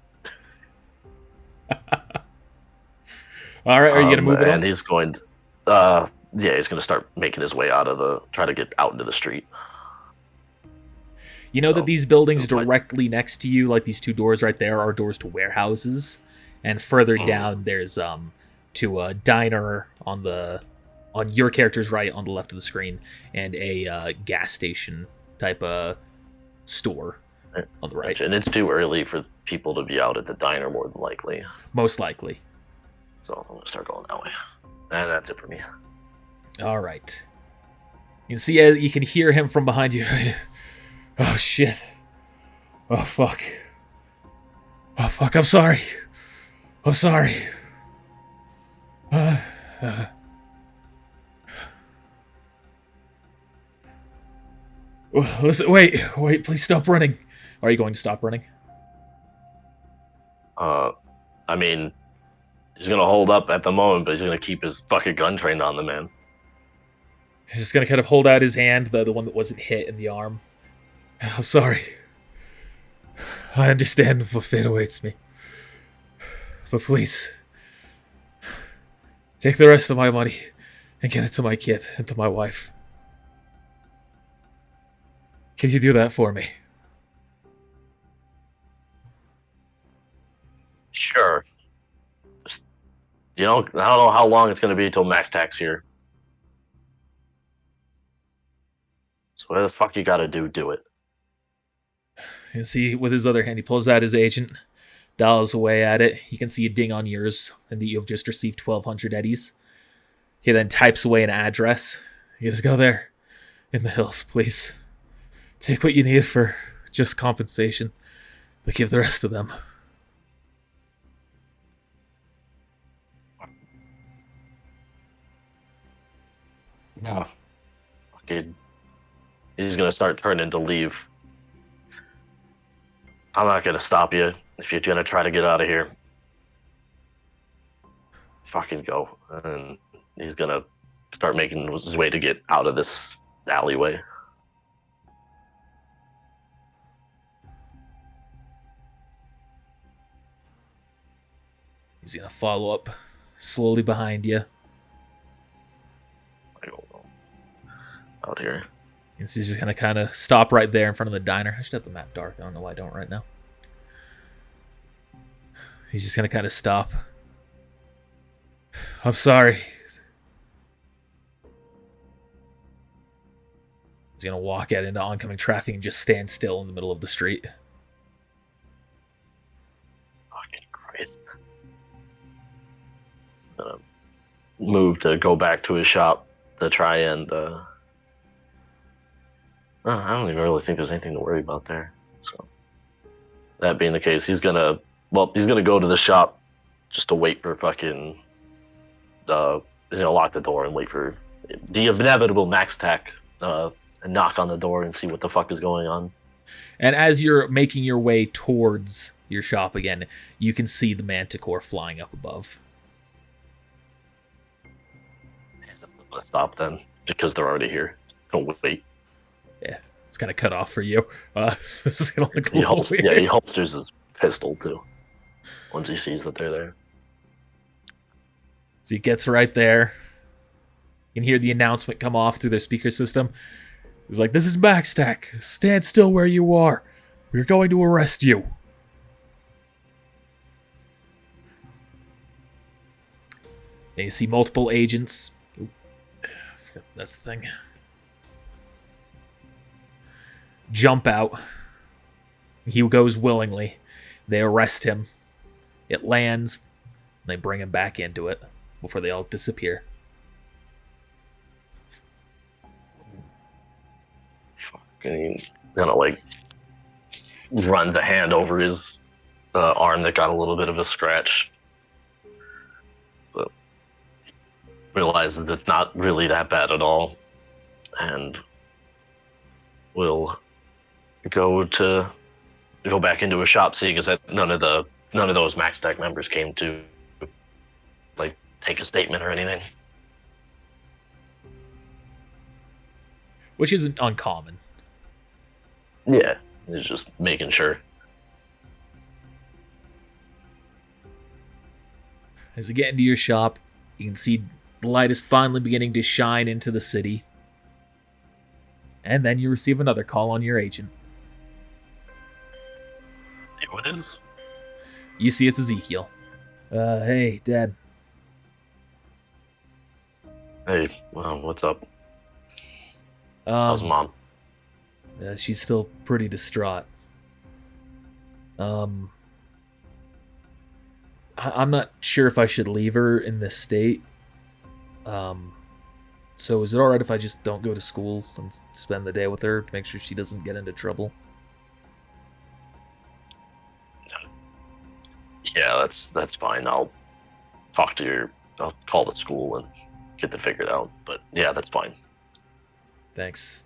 All right, are you gonna move it on? And he's going he's gonna start making his way try to get out into the street. You know that these buildings directly next to you, like these two doors right there, are doors to warehouses, and further down there's to a diner on your character's right on the left of the screen, and a gas station type of store on the right. And it's too early for people to be out at the diner, more than likely. Most likely. So I'm gonna start going that way, and that's it for me. All right. You can see, you can hear him from behind you. Oh shit. Oh fuck. Oh fuck, I'm sorry. I'm sorry. Listen, wait, please stop running. Are you going to stop running? I mean, he's gonna hold up at the moment, but he's gonna keep his fucking gun trained on the man. He's just gonna kind of hold out his hand, the one that wasn't hit in the arm. I'm sorry. I understand what fate awaits me. But please, take the rest of my money and get it to my kid and to my wife. Can you do that for me? Sure. I don't know how long it's going to be until Max Tack's here. So what the fuck you got to do it. You see, with his other hand, he pulls out his agent, dials away at it. You can see a ding on yours, and that you have just received 1,200 eddies. He then types away an address. He goes, go there, in the hills, please. Take what you need for just compensation, but give the rest to them. Yeah. Fucking. He's gonna start turning to leave. I'm not gonna stop you if you're gonna try to get out of here. Fucking go. And he's gonna start making his way to get out of this alleyway. He's gonna follow up slowly behind you. I don't know. Out here. And so he's just gonna kind of stop right there in front of the diner. I should have the map dark. I don't know why I don't right now. He's just gonna kind of stop. I'm sorry. He's gonna walk out into oncoming traffic and just stand still in the middle of the street. Fucking Christ. Move to go back to his shop to try and I don't even really think there's anything to worry about there. So that being the case, he's gonna go to the shop just to wait for fucking he's gonna lock the door and wait for the inevitable Max Tack and knock on the door and see what the fuck is going on. And as you're making your way towards your shop again, you can see the Manticore flying up above. Let's stop then, because they're already here. Don't wait. Yeah, it's kind of cut off for you. This is gonna look he holsters his pistol too. Once he sees that they're there. So he gets right there. You can hear the announcement come off through their speaker system. He's like, "This is Backstack. Stand still where you are. We're going to arrest you." And you see multiple agents. Ooh, that's the thing. Jump out. He goes willingly. They arrest him. It lands. They bring him back into it before they all disappear. And he's gonna like run the hand over his arm that got a little bit of a scratch, but realizes it's not really that bad at all, and will go back into a shop, seeing as that none of those Max Tech members came to like take a statement or anything. Which isn't uncommon. Yeah. He's just making sure. As you get into your shop, you can see the light is finally beginning to shine into the city. And then you receive another call on your agent. See who it is? You see it's Ezekiel. Hey, Dad. Hey, what's up? How's Mom? She's still pretty distraught. I'm not sure if I should leave her in this state. So is it alright if I just don't go to school and spend the day with her to make sure she doesn't get into trouble? Yeah, that's fine. I'll call the school and get that figured out. But yeah, that's fine. Thanks.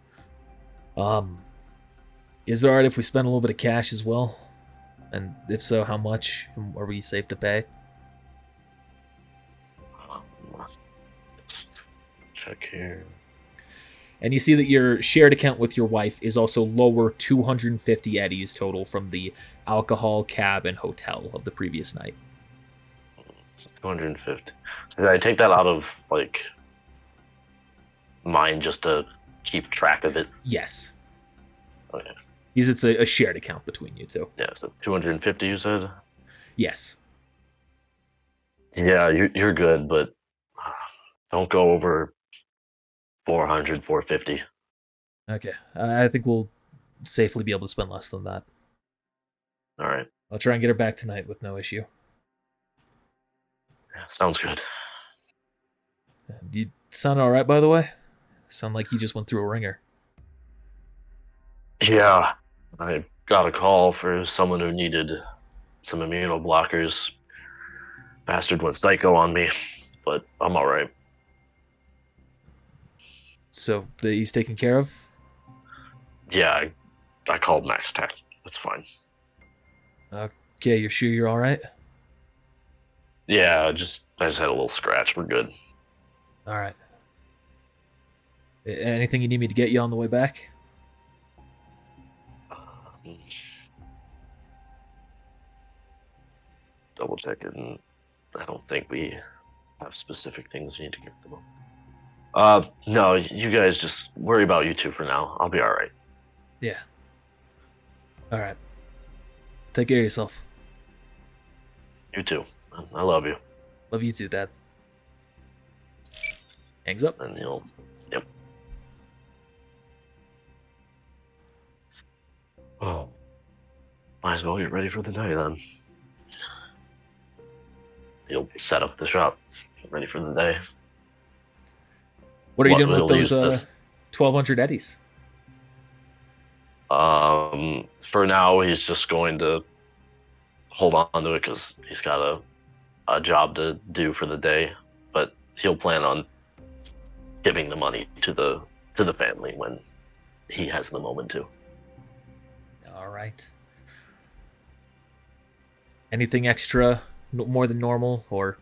Is it alright if we spend a little bit of cash as well? And if so, how much? Are we safe to pay? Check here. And you see that your shared account with your wife is also lower 250 eddies total from the alcohol, cab, and hotel of the previous night. 250. Did I take that out of, like, mine just to keep track of it? Yes. Okay. Because it's a shared account between you two. Yeah, so 250 you said? Yes. Yeah, you're good, but don't go over 400, 450. Okay. I think we'll safely be able to spend less than that. All right. I'll try and get her back tonight with no issue. Yeah, sounds good. You sound alright, by the way? Sound like you just went through a ringer. Yeah, I got a call for someone who needed some immunoblockers. Bastard went psycho on me, but I'm alright. So he's taken care of? Yeah, I called Max Tech. That's fine. Okay, you're sure you're alright? Yeah, I just had a little scratch. We're good. Alright. Anything you need me to get you on the way back? Double checking. I don't think we have specific things we need to get them. No, you guys just worry about you two for now. I'll be alright. Yeah. Alright. Take care of yourself. You too. I love you. Love you too, Dad. Hangs up. And yep. Oh. Might as well get ready for the day then. You'll set up the shop. Get ready for the day. What are you doing with will those use this? 1,200 eddies? For now, he's just going to hold on to it because he's got a job to do for the day. But he'll plan on giving the money to the family when he has the moment to. All right. Anything extra, more than normal, or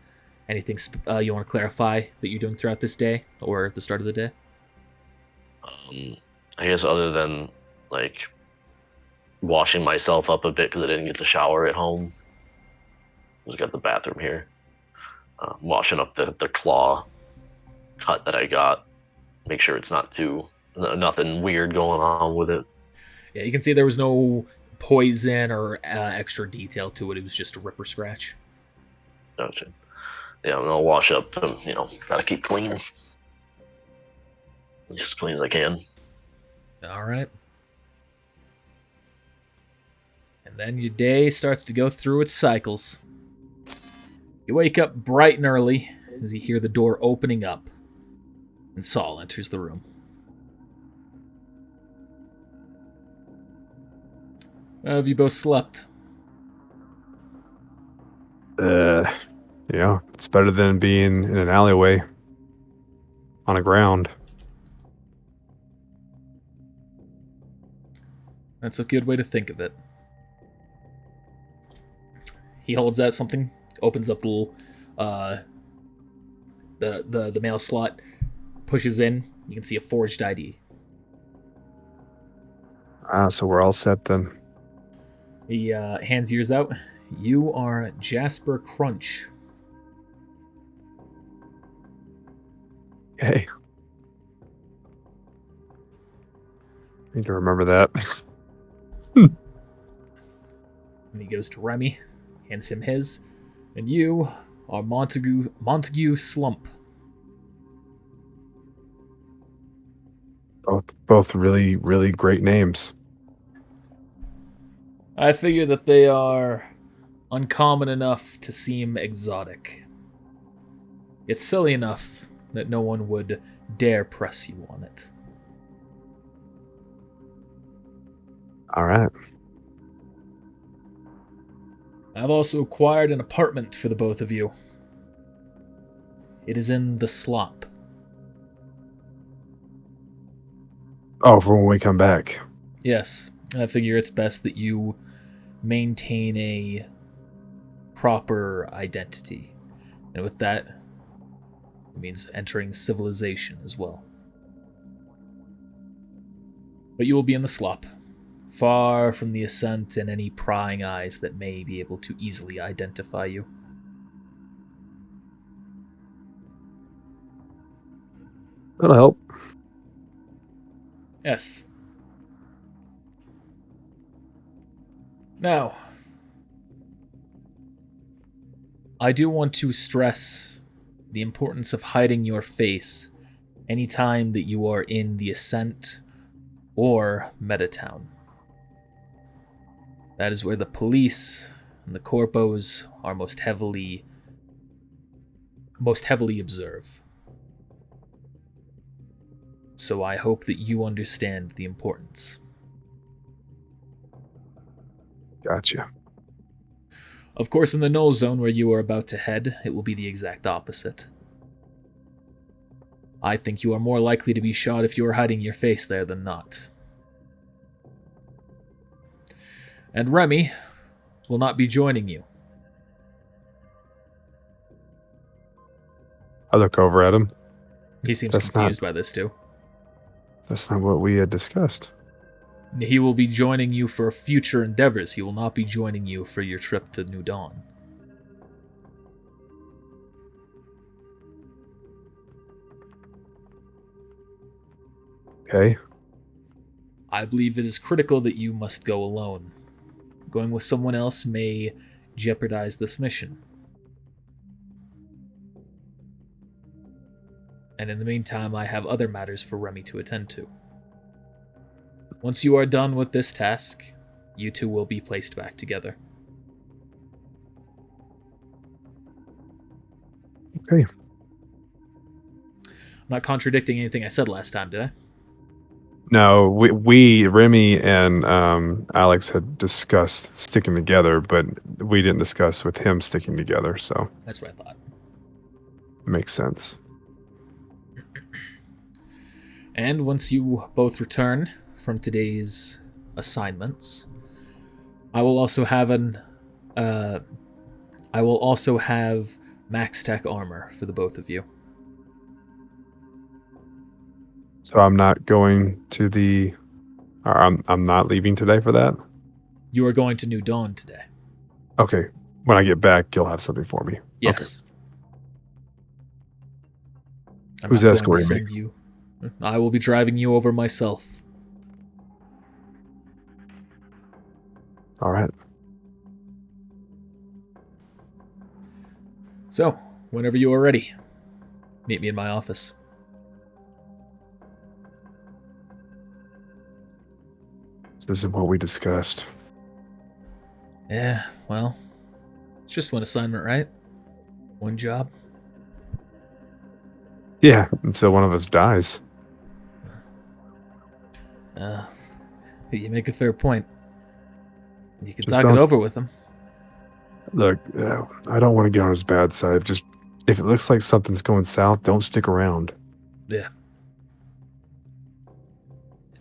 anything you want to clarify that you're doing throughout this day or at the start of the day? I guess other than like washing myself up a bit because I didn't get the shower at home. Just got the bathroom here. Washing up the claw cut that I got. Make sure it's not nothing weird going on with it. Yeah, you can see there was no poison or extra detail to it. It was just a ripper scratch. Gotcha. Yeah, I'm gonna wash up. Gotta keep clean. At least as clean as I can. All right. And then your day starts to go through its cycles. You wake up bright and early as you hear the door opening up, and Saul enters the room. Have you both slept? It's better than being in an alleyway on the ground. That's a good way to think of it. He holds out something, opens up the little, the mail slot, pushes in. You can see a forged ID. So we're all set then. He hands yours out. You are Jasper Crunch. Okay. Need to remember that. And he goes to Remy, hands him his. And you are Montague Slump. Both really, really great names. I figure that they are uncommon enough to seem exotic. It's silly enough that no one would dare press you on it. All right. I've also acquired an apartment for the both of you. It is in the slop. Oh, for when we come back. Yes, I figure it's best that you maintain a proper identity. And with that, it means entering civilization as well. But you will be in the slop, far from the ascent and any prying eyes that may be able to easily identify you. That'll help. Yes. Now, I do want to stress the importance of hiding your face anytime that you are in the Ascent or Metatown. That is where the police and the corpos are most heavily observe. So I hope that you understand the importance. Gotcha. Of course, in the null zone where you are about to head, it will be the exact opposite. I think you are more likely to be shot if you are hiding your face there than not. And Remy will not be joining you. I look over at him. He seems That's confused by this too. That's not what we had discussed. He will be joining you for future endeavors. He will not be joining you for your trip to New Dawn. Okay. I believe it is critical that you must go alone. Going with someone else may jeopardize this mission. And in the meantime, I have other matters for Remy to attend to. Once you are done with this task, you two will be placed back together. Okay. I'm not contradicting anything I said last time, did I? No, we Remy and Alex had discussed sticking together, but we didn't discuss with him sticking together, so That's what I thought. makes sense. And once you both return from today's assignments, I will also have max tech armor for the both of you. So I'm not going to the or I'm not leaving today for that? You are going to New Dawn today. Okay. When I get back, you'll have something for me. Yes. Okay. Who's escorting me? You. I will be driving you over myself. All right. So, whenever you are ready, meet me in my office. This isn't what we discussed. Yeah, well, it's just one assignment, right? One job. Yeah, until one of us dies. You make a fair point. You can Just talk it don't- over with him. Look, I don't want to get on his bad side. Just if it looks like something's going south, don't stick around. Yeah.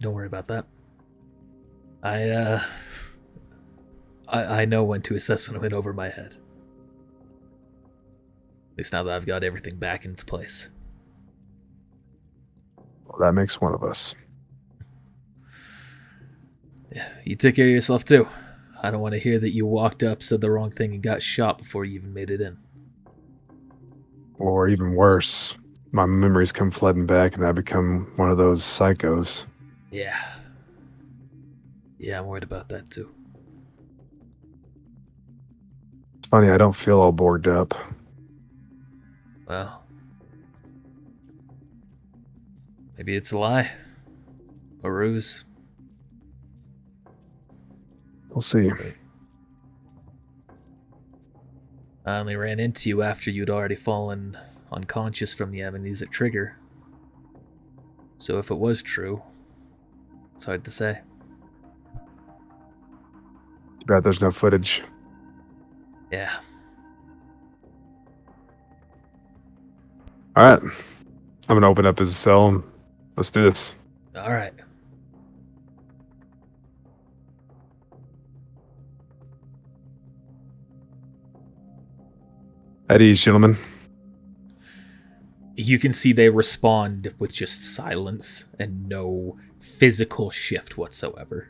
Don't worry about that. I know when to assess when it went over my head. At least now that I've got everything back into place. Well, that makes one of us. You take care of yourself too. I don't want to hear that you walked up, said the wrong thing, and got shot before you even made it in. Or even worse, my memories come flooding back and I become one of those psychos. Yeah. Yeah, I'm worried about that too. It's funny, I don't feel all bored up. Well, maybe it's a lie. A ruse. We'll see. Wait. I only ran into you after you'd already fallen unconscious from the amnesia trigger. So if it was true, it's hard to say. Too bad there's no footage. Yeah. All right. I'm going to open up his cell. Let's do this. All right. At ease, gentlemen. You can see they respond with just silence and no physical shift whatsoever.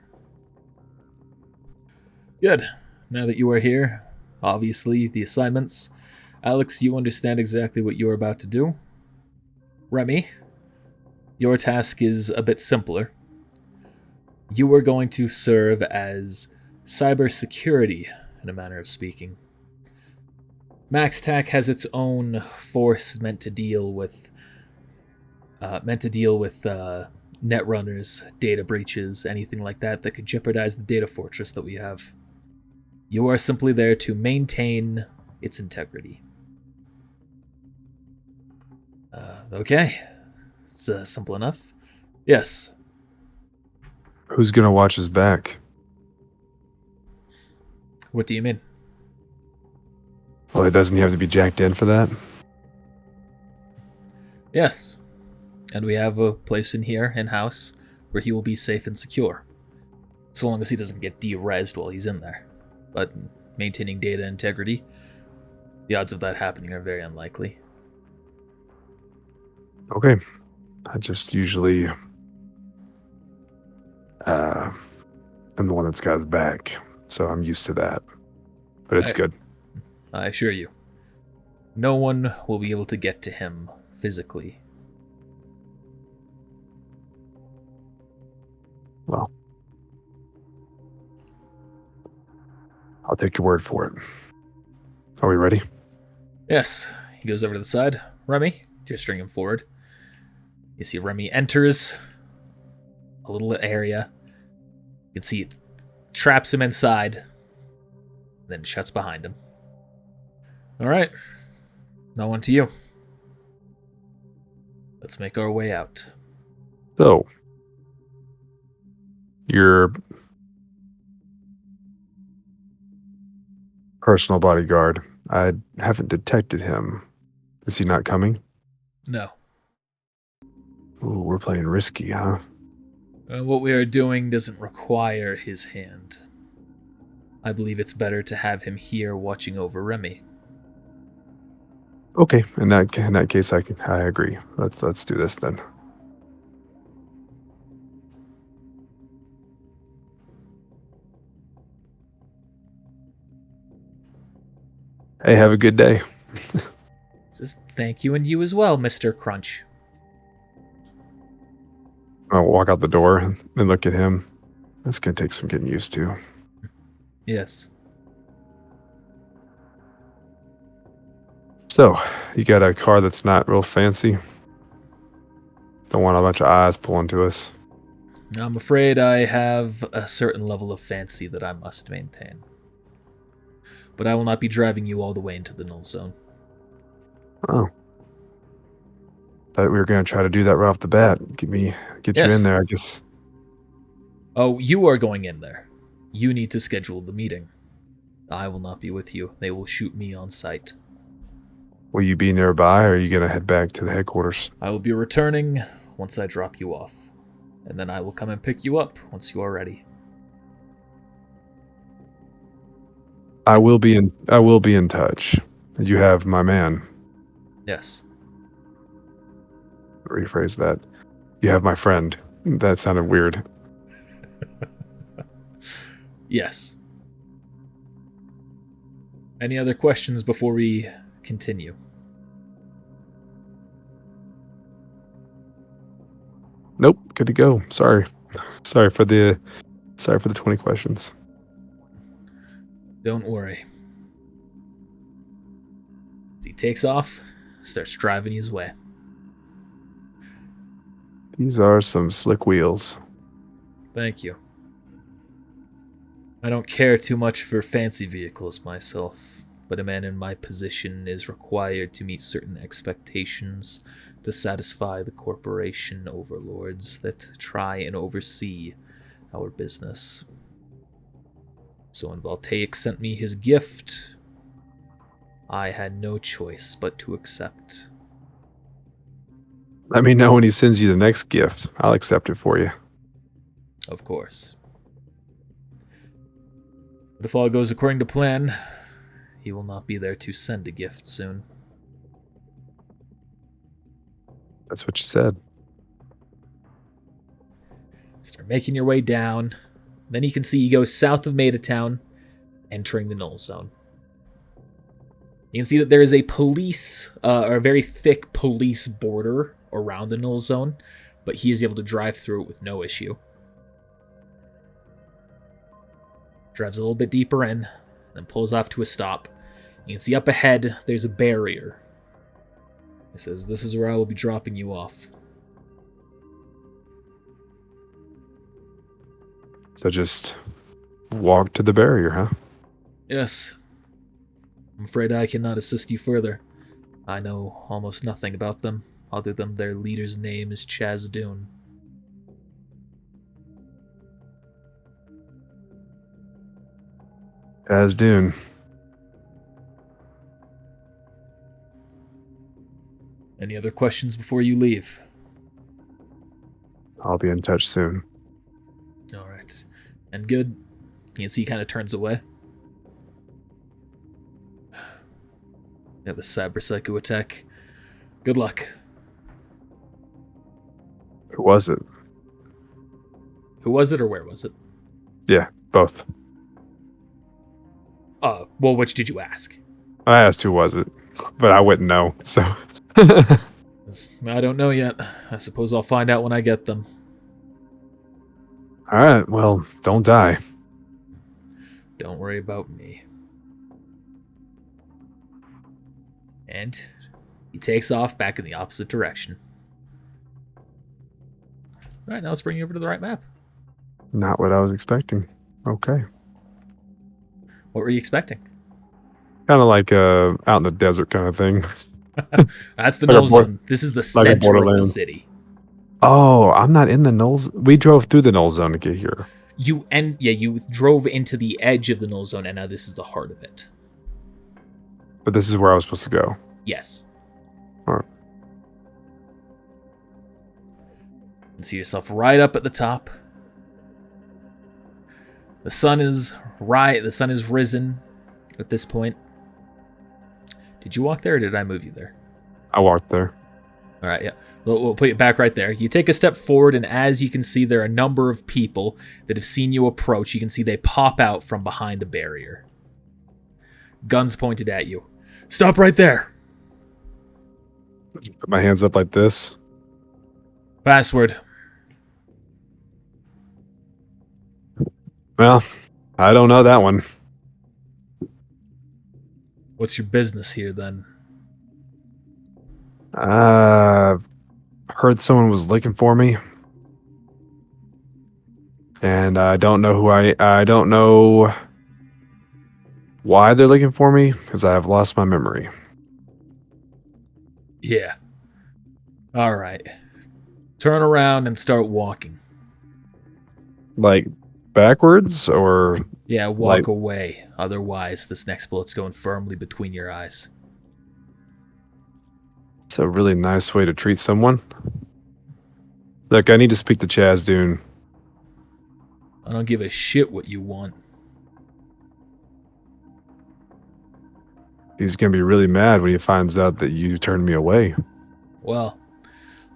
Good. Now that you are here, obviously the assignments. Alex, you understand exactly what you're about to do. Remy, your task is a bit simpler. You are going to serve as cybersecurity, in a manner of speaking. MaxTac has its own force meant to deal with net runners, data breaches, anything like that that could jeopardize the data fortress that we have. You are simply there to maintain its integrity. Okay, it's simple enough. Yes. Who's going to watch his back? What do you mean? Well, doesn't he have to be jacked in for that? Yes. And we have a place in here, in-house, where he will be safe and secure. So long as he doesn't get de-rezzed while he's in there. But maintaining data integrity, the odds of that happening are very unlikely. Okay. I just usually am the one that's got his back, so I'm used to that. But it's good. I assure you, no one will be able to get to him physically. Well, I'll take your word for it. Are we ready? Yes, he goes over to the side. Remy, gesturing him forward. You see Remy enters a little area. You can see it traps him inside, then shuts behind him. All right, now on to you. Let's make our way out. So, your personal bodyguard, I haven't detected him. Is he not coming? No. Ooh, we're playing risky, huh? What we are doing doesn't require his hand. I believe it's better to have him here watching over Remy. Okay, in that case, I agree. Let's do this then. Hey, have a good day. Just thank you, and you as well, Mr. Crunch. I'll walk out the door and look at him. That's gonna take some getting used to. Yes. So, you got a car that's not real fancy? Don't want a bunch of eyes pulling to us. I'm afraid I have a certain level of fancy that I must maintain. But I will not be driving you all the way into the null zone. Oh. Thought we were going to try to do that right off the bat. Get you in there, I guess. Oh, you are going in there. You need to schedule the meeting. I will not be with you. They will shoot me on sight. Will you be nearby, or are you going to head back to the headquarters? I will be returning once I drop you off. And then I will come and pick you up once you are ready. I will be in touch. You have my man. Yes. Rephrase that. You have my friend. That sounded weird. Yes. Any other questions before we continue? Nope, good to go. Sorry for the 20 questions. Don't worry. As he takes off, starts driving his way. These are some slick wheels. Thank you. I don't care too much for fancy vehicles myself, but a man in my position is required to meet certain expectations to satisfy the corporation overlords that try and oversee our business. So when Voltaic sent me his gift, I had no choice but to accept. Let me know when he sends you the next gift. I'll accept it for you. Of course. But if all goes according to plan, he will not be there to send a gift soon. That's what you said. Start making your way down. Then you can see you go south of Town, entering the null zone. You can see that there is a police, or a very thick police border around the null zone, but he is able to drive through it with no issue. Drives a little bit deeper in, then pulls off to a stop. You can see up ahead, there's a barrier. It says, "This is where I will be dropping you off." So just walk to the barrier, huh? Yes. I'm afraid I cannot assist you further. I know almost nothing about them, other than their leader's name is Chaz Dune. As Dune. Any other questions before you leave? I'll be in touch soon. Alright. And good. You can see he kind of turns away. Yeah, the cyber psycho attack. Good luck. Who was it? Who was it or where was it? Yeah, both. Well, which did you ask? I asked who was it, but I wouldn't know, so. I don't know yet. I suppose I'll find out when I get them. Alright, well, don't die. Don't worry about me. And he takes off back in the opposite direction. Alright, now let's bring you over to the right map. Not what I was expecting. Okay. What were you expecting? Kind of like out in the desert kind of thing. That's the Like a null bor- zone. This is the like a center of the Borderlands. city. Oh, I'm not in the null. We drove through the null zone to get here. You drove into the edge of the null zone, and now this is the heart of it. But this is where I was supposed to go. Yes. Alright. You can see yourself right up at the top. The sun is risen at this point. Did you walk there or did I move you there? I walked there. All right, yeah. We'll put you back right there. You take a step forward, and as you can see, there are a number of people that have seen you approach. You can see they pop out from behind a barrier. Guns pointed at you. Stop right there. Put my hands up like this. Password. Well, I don't know that one. What's your business here, then? Heard someone was looking for me. And I don't know I don't know why they're looking for me, because I have lost my memory. Yeah. All right. Turn around and start walking. Like, backwards, or... Yeah, walk away. Otherwise, this next bullet's going firmly between your eyes. It's a really nice way to treat someone. Look, I need to speak to Chaz Dune. I don't give a shit what you want. He's gonna be really mad when he finds out that you turned me away. Well,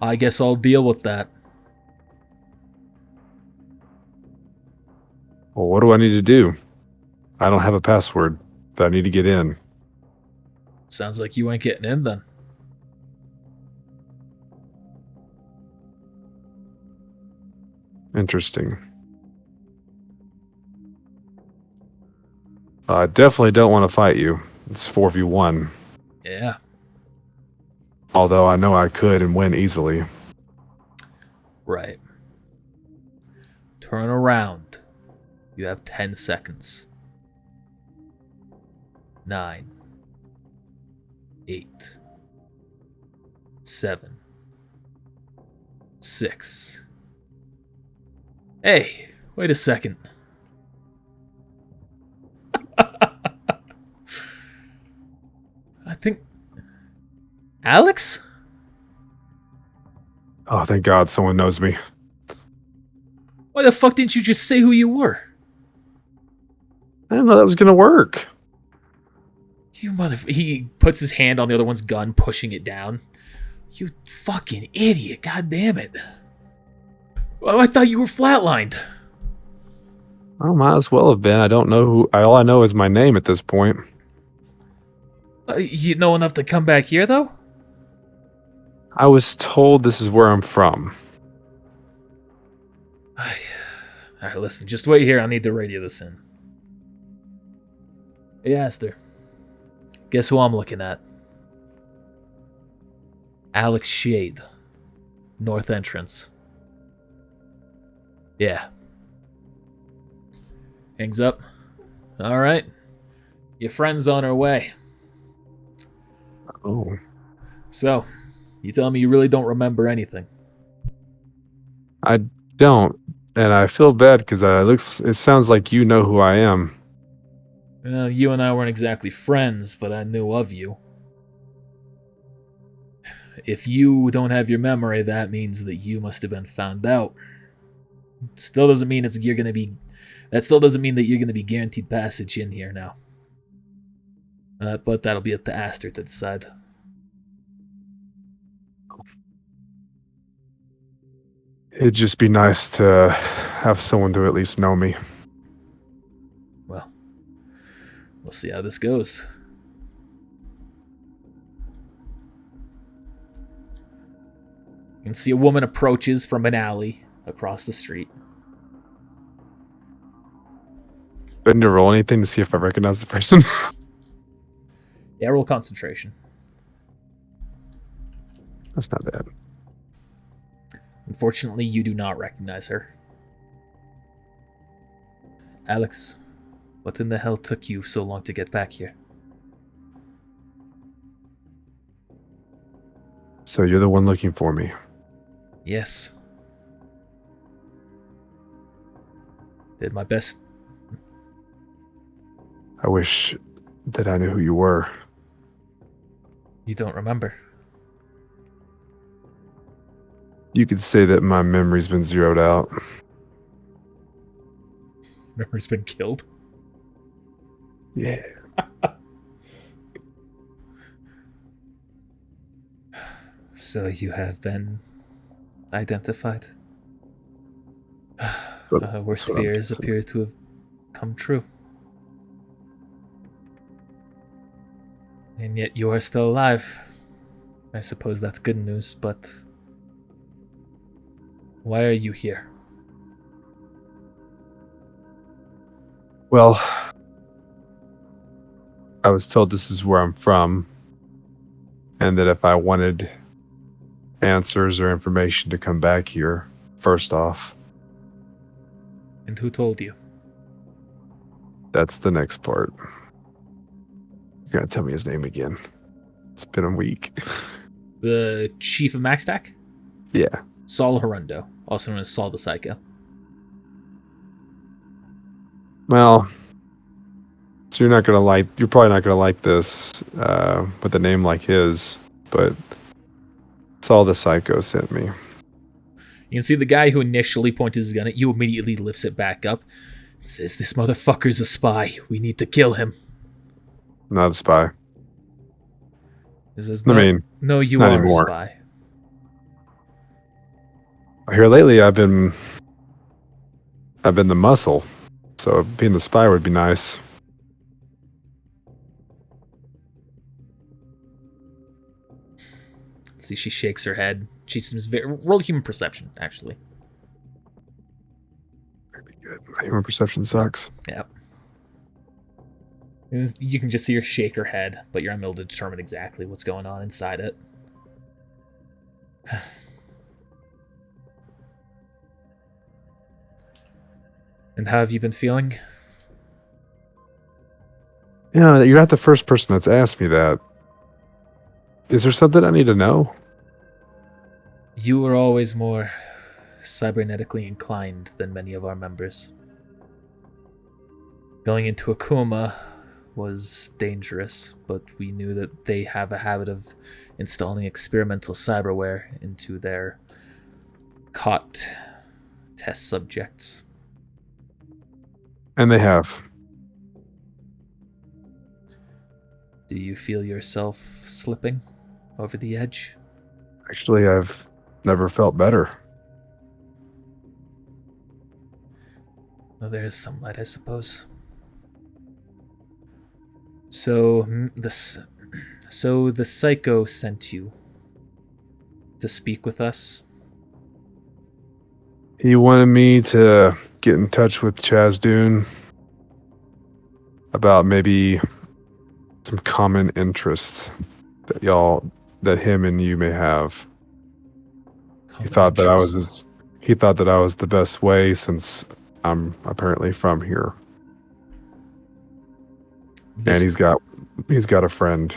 I guess I'll deal with that. Well, what do I need to do? I don't have a password, but I need to get in. Sounds like you ain't getting in then. Interesting. I definitely don't want to fight you. It's 4v1. Yeah. Although I know I could and win easily. Right. Turn around. You have 10 seconds. 9, 8, 7, 6. Hey, wait a second. I think... Alex? Oh, thank God someone knows me. Why the fuck didn't you just say who you were? I didn't know that was going to work. You He puts his hand on the other one's gun, pushing it down. You fucking idiot, god damn it. Well, I thought you were flatlined. I might as well have been. I don't know who. All I know is my name at this point. You know enough to come back here, though? I was told this is where I'm from. Alright, listen, just wait here. I need to radio this in. Hey, Aster. Guess who I'm looking at? Alex Shade. North entrance. Yeah. Hangs up. Alright. Your friend's on her way. Oh. So, you tell me you really don't remember anything. I don't. And I feel bad because it sounds like you know who I am. You and I weren't exactly friends, but I knew of you. If you don't have your memory, that means that you must have been found out. Still doesn't mean that you're gonna be guaranteed passage in here now. But that'll be up to Aster to decide. It'd just be nice to have someone to at least know me. Well, we'll see how this goes. You can see a woman approaches from an alley across the street. Do I need to roll anything to see if I recognize the person? Yeah, roll concentration. That's not bad. Unfortunately, you do not recognize her. Alex, what in the hell took you so long to get back here? So you're the one looking for me. Yes. Did my best. I wish that I knew who you were. You don't remember. You could say that my memory's been zeroed out. Memory's been killed. Yeah. So you have been identified. Worst what I'm fears guessing. appear to have come true. And yet you are still alive. I suppose that's good news, but why are you here? Well, I was told this is where I'm from, and that if I wanted answers or information to come back here, first off. And who told you? That's the next part. You're gonna tell me his name again. It's been a week. The chief of Maxtac? Yeah. Saul Harundo, also known as Saul the Psycho. Well, so you're probably not gonna like this with a name like his, but Saul the Psycho sent me. You can see the guy who initially pointed his gun at you immediately lifts it back up and says, "This motherfucker's a spy. We need to kill him." Not a spy. He says, I mean, no, you not are anymore. a spy. Here lately, I've been the muscle. so being the spy would be nice. See, she shakes her head. She seems very... Roll human perception, actually. Human perception sucks. Yeah. You can just see her shake her head, but you're unable to determine exactly what's going on inside it. And how have you been feeling? Yeah, you're not the first person that's asked me that. Is there something I need to know? You were always more cybernetically inclined than many of our members. Going into Akuma was dangerous, but we knew that they have a habit of installing experimental cyberware into their caught test subjects. And they have. Do you feel yourself slipping over the edge? Actually, I've never felt better. Well, there is some light, I suppose. So the psycho sent you to speak with us. He wanted me to get in touch with Chaz Dune about maybe some common interests that him and you may have. He thought that I was the best way since I'm apparently from here. And he's got a friend.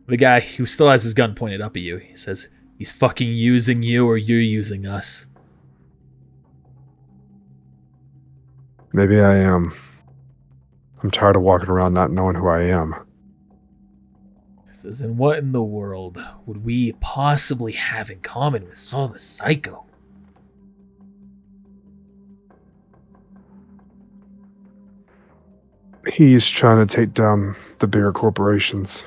The guy who still has his gun pointed up at you. He says, he's fucking using you or you're using us. Maybe I am. I'm tired of walking around not knowing who I am. He says, and what in the world would we possibly have in common with Saul the Psycho? He's trying to take down the bigger corporations.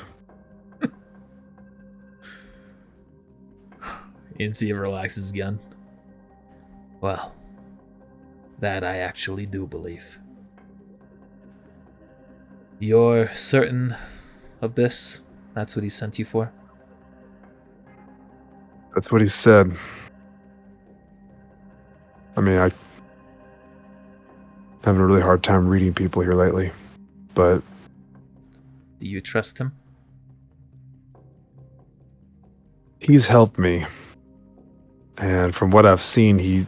Insia relaxes his gun. Well, that I actually do believe. You're certain of this? That's what he sent you for? That's what he said. I mean, I'm having a really hard time reading people here lately, but... Do you trust him? He's helped me. And from what I've seen, he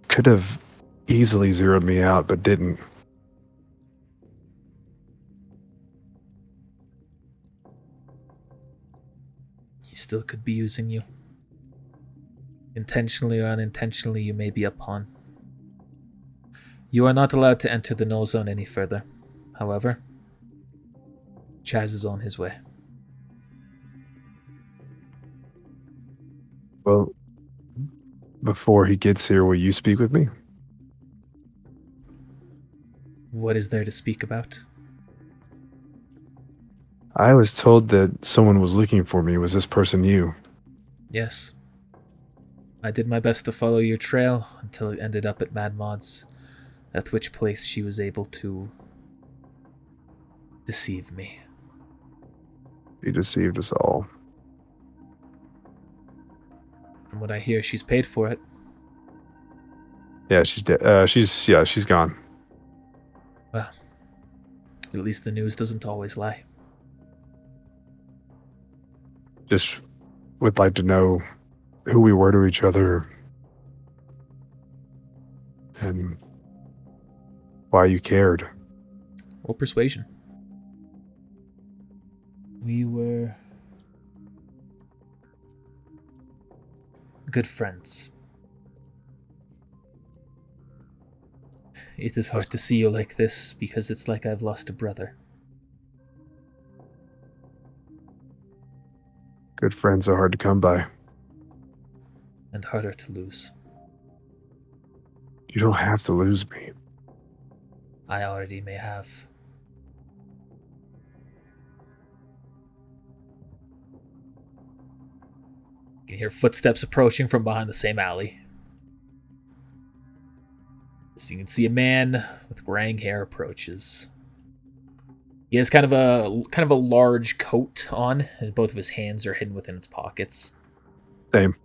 could have easily zeroed me out, but didn't. He still could be using you. Intentionally or unintentionally, you may be a pawn. You are not allowed to enter the null zone any further. However, Chaz is on his way. Well, before he gets here, will you speak with me? What is there to speak about? I was told that someone was looking for me. Was this person you? Yes. I did my best to follow your trail until it ended up at Mad Mod's, at which place she was able to deceive me. He deceived us all. From what I hear, she's paid for it. Yeah, she's dead. She's gone. Well, at least the news doesn't always lie. Just would like to know who we were to each other and why you cared. Roll persuasion. We were good friends. It is hard to see you like this because it's like I've lost a brother. Good friends are hard to come by. And harder to lose. You don't have to lose me. I already may have. You can hear footsteps approaching from behind the same alley. As you can see, a man with graying hair approaches. He has kind of a large coat on, and both of his hands are hidden within its pockets. Same.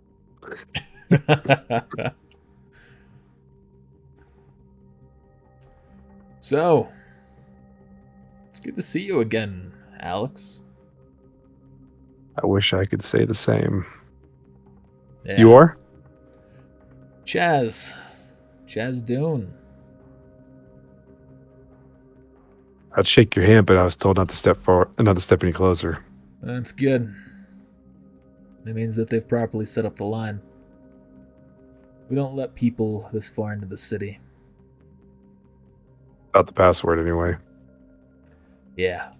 So, it's good to see you again, Alex. I wish I could say the same. Yeah. You are? Chaz Dune. I'd shake your hand, but I was told not to step forward, not to step any closer. That's good. It means that they've properly set up the line. We don't let people this far into the city. About the password, anyway. Yeah.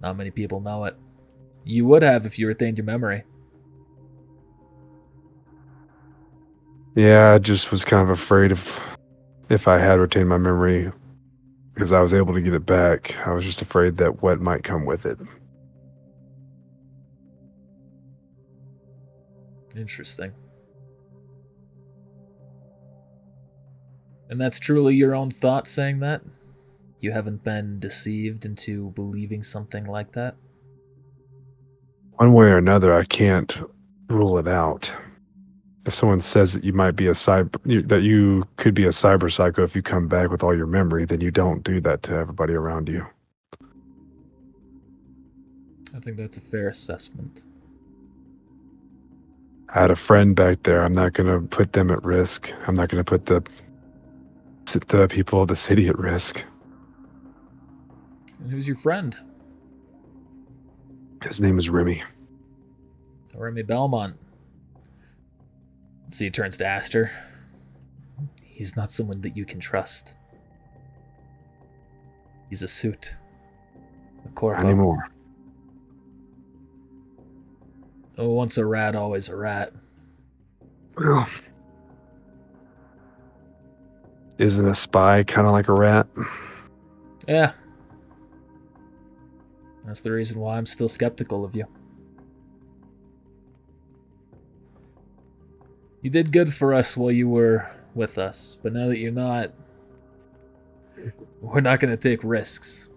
Not many people know it. You would have if you retained your memory. Yeah, I just was kind of afraid if I had retained my memory, because I was able to get it back. I was just afraid that what might come with it. Interesting. And that's truly your own thought saying that? You haven't been deceived into believing something like that? One way or another, I can't rule it out. If someone says that you might be that you could be a cyber psycho if you come back with all your memory, then you don't do that to everybody around you. I think that's a fair assessment. I had a friend back there. I'm not going to put them at risk. I'm not going to put the people of the city at risk. And who's your friend? His name is Remy. Remy Belmont. See, he turns to Aster. He's not someone that you can trust. He's a suit. A corpo. Not anymore. Oh, once a rat, always a rat. Well, isn't a spy kind of like a rat? Yeah. That's the reason why I'm still skeptical of you. You did good for us while you were with us, but now that you're not, we're not going to take risks.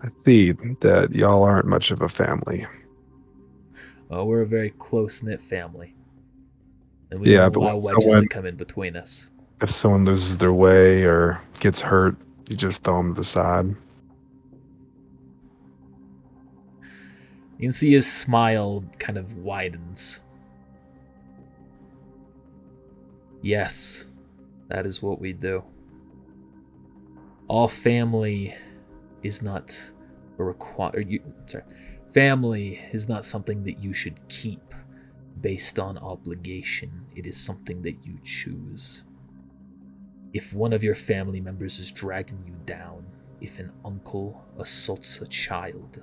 I see that y'all aren't much of a family. We're a very close-knit family. And we Yeah, don't but allow when wedges to come in between us. if someone loses their way or gets hurt, you just throw them to the side. You can see his smile kind of widens. Yes, that is what we do. All family is not a family is not something that you should keep based on obligation. It is something that you choose. If one of your family members is dragging you down, if an uncle assaults a child,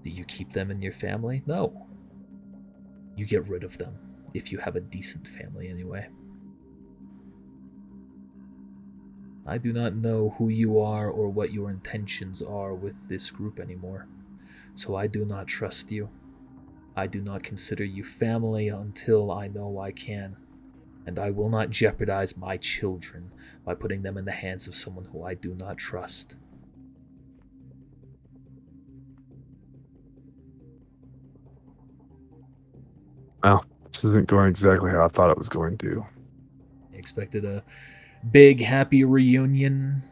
do you keep them in your family? No. You get rid of them, if you have a decent family anyway. I do not know who you are or what your intentions are with this group anymore, so I do not trust you. I do not consider you family until I know I can, and I will not jeopardize my children by putting them in the hands of someone who I do not trust. Well, this isn't going exactly how I thought it was going to. I expected a big happy reunion,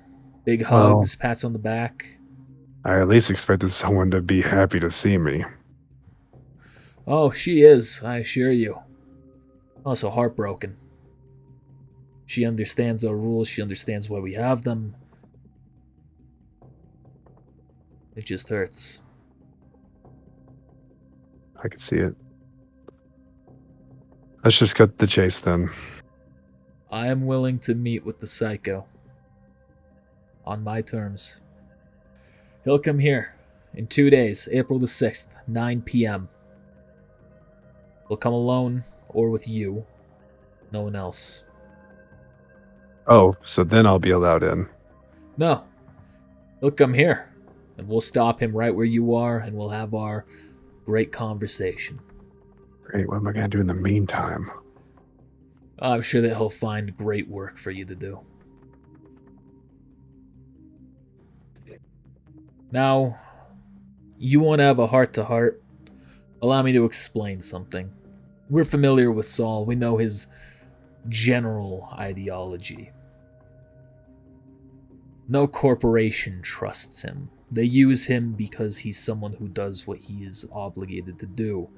big hugs, pats on the back. I at least expected someone to be happy to see me. Oh, she is, I assure you. Also heartbroken. She understands our rules, she understands why we have them. It just hurts. I could see it. Let's just cut the chase then. I am willing to meet with the psycho. On my terms. He'll come here in 2 days, April the 6th, 9 p.m. He'll come alone or with you. No one else. Oh, so then I'll be allowed in. No. He'll come here. And we'll stop him right where you are and we'll have our great conversation. Great, what am I going to do in the meantime? I'm sure that he'll find great work for you to do. Now, you want to have a heart-to-heart? Allow me to explain something. We're familiar with Saul. We know his general ideology. No corporation trusts him. They use him because he's someone who does what he is obligated to do,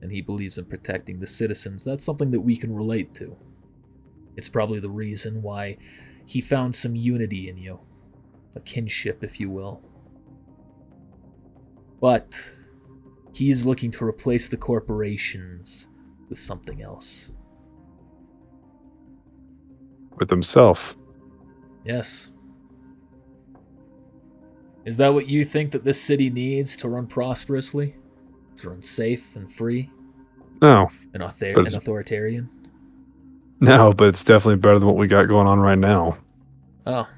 and he believes in protecting the citizens. That's something that we can relate to. It's probably the reason why he found some unity in you. A kinship, if you will. But he's looking to replace the corporations with something else. With himself. Yes. Is that what you think that this city needs to run prosperously? To run safe and free? No. And But authoritarian? No, but it's definitely better than what we got going on right now. Oh,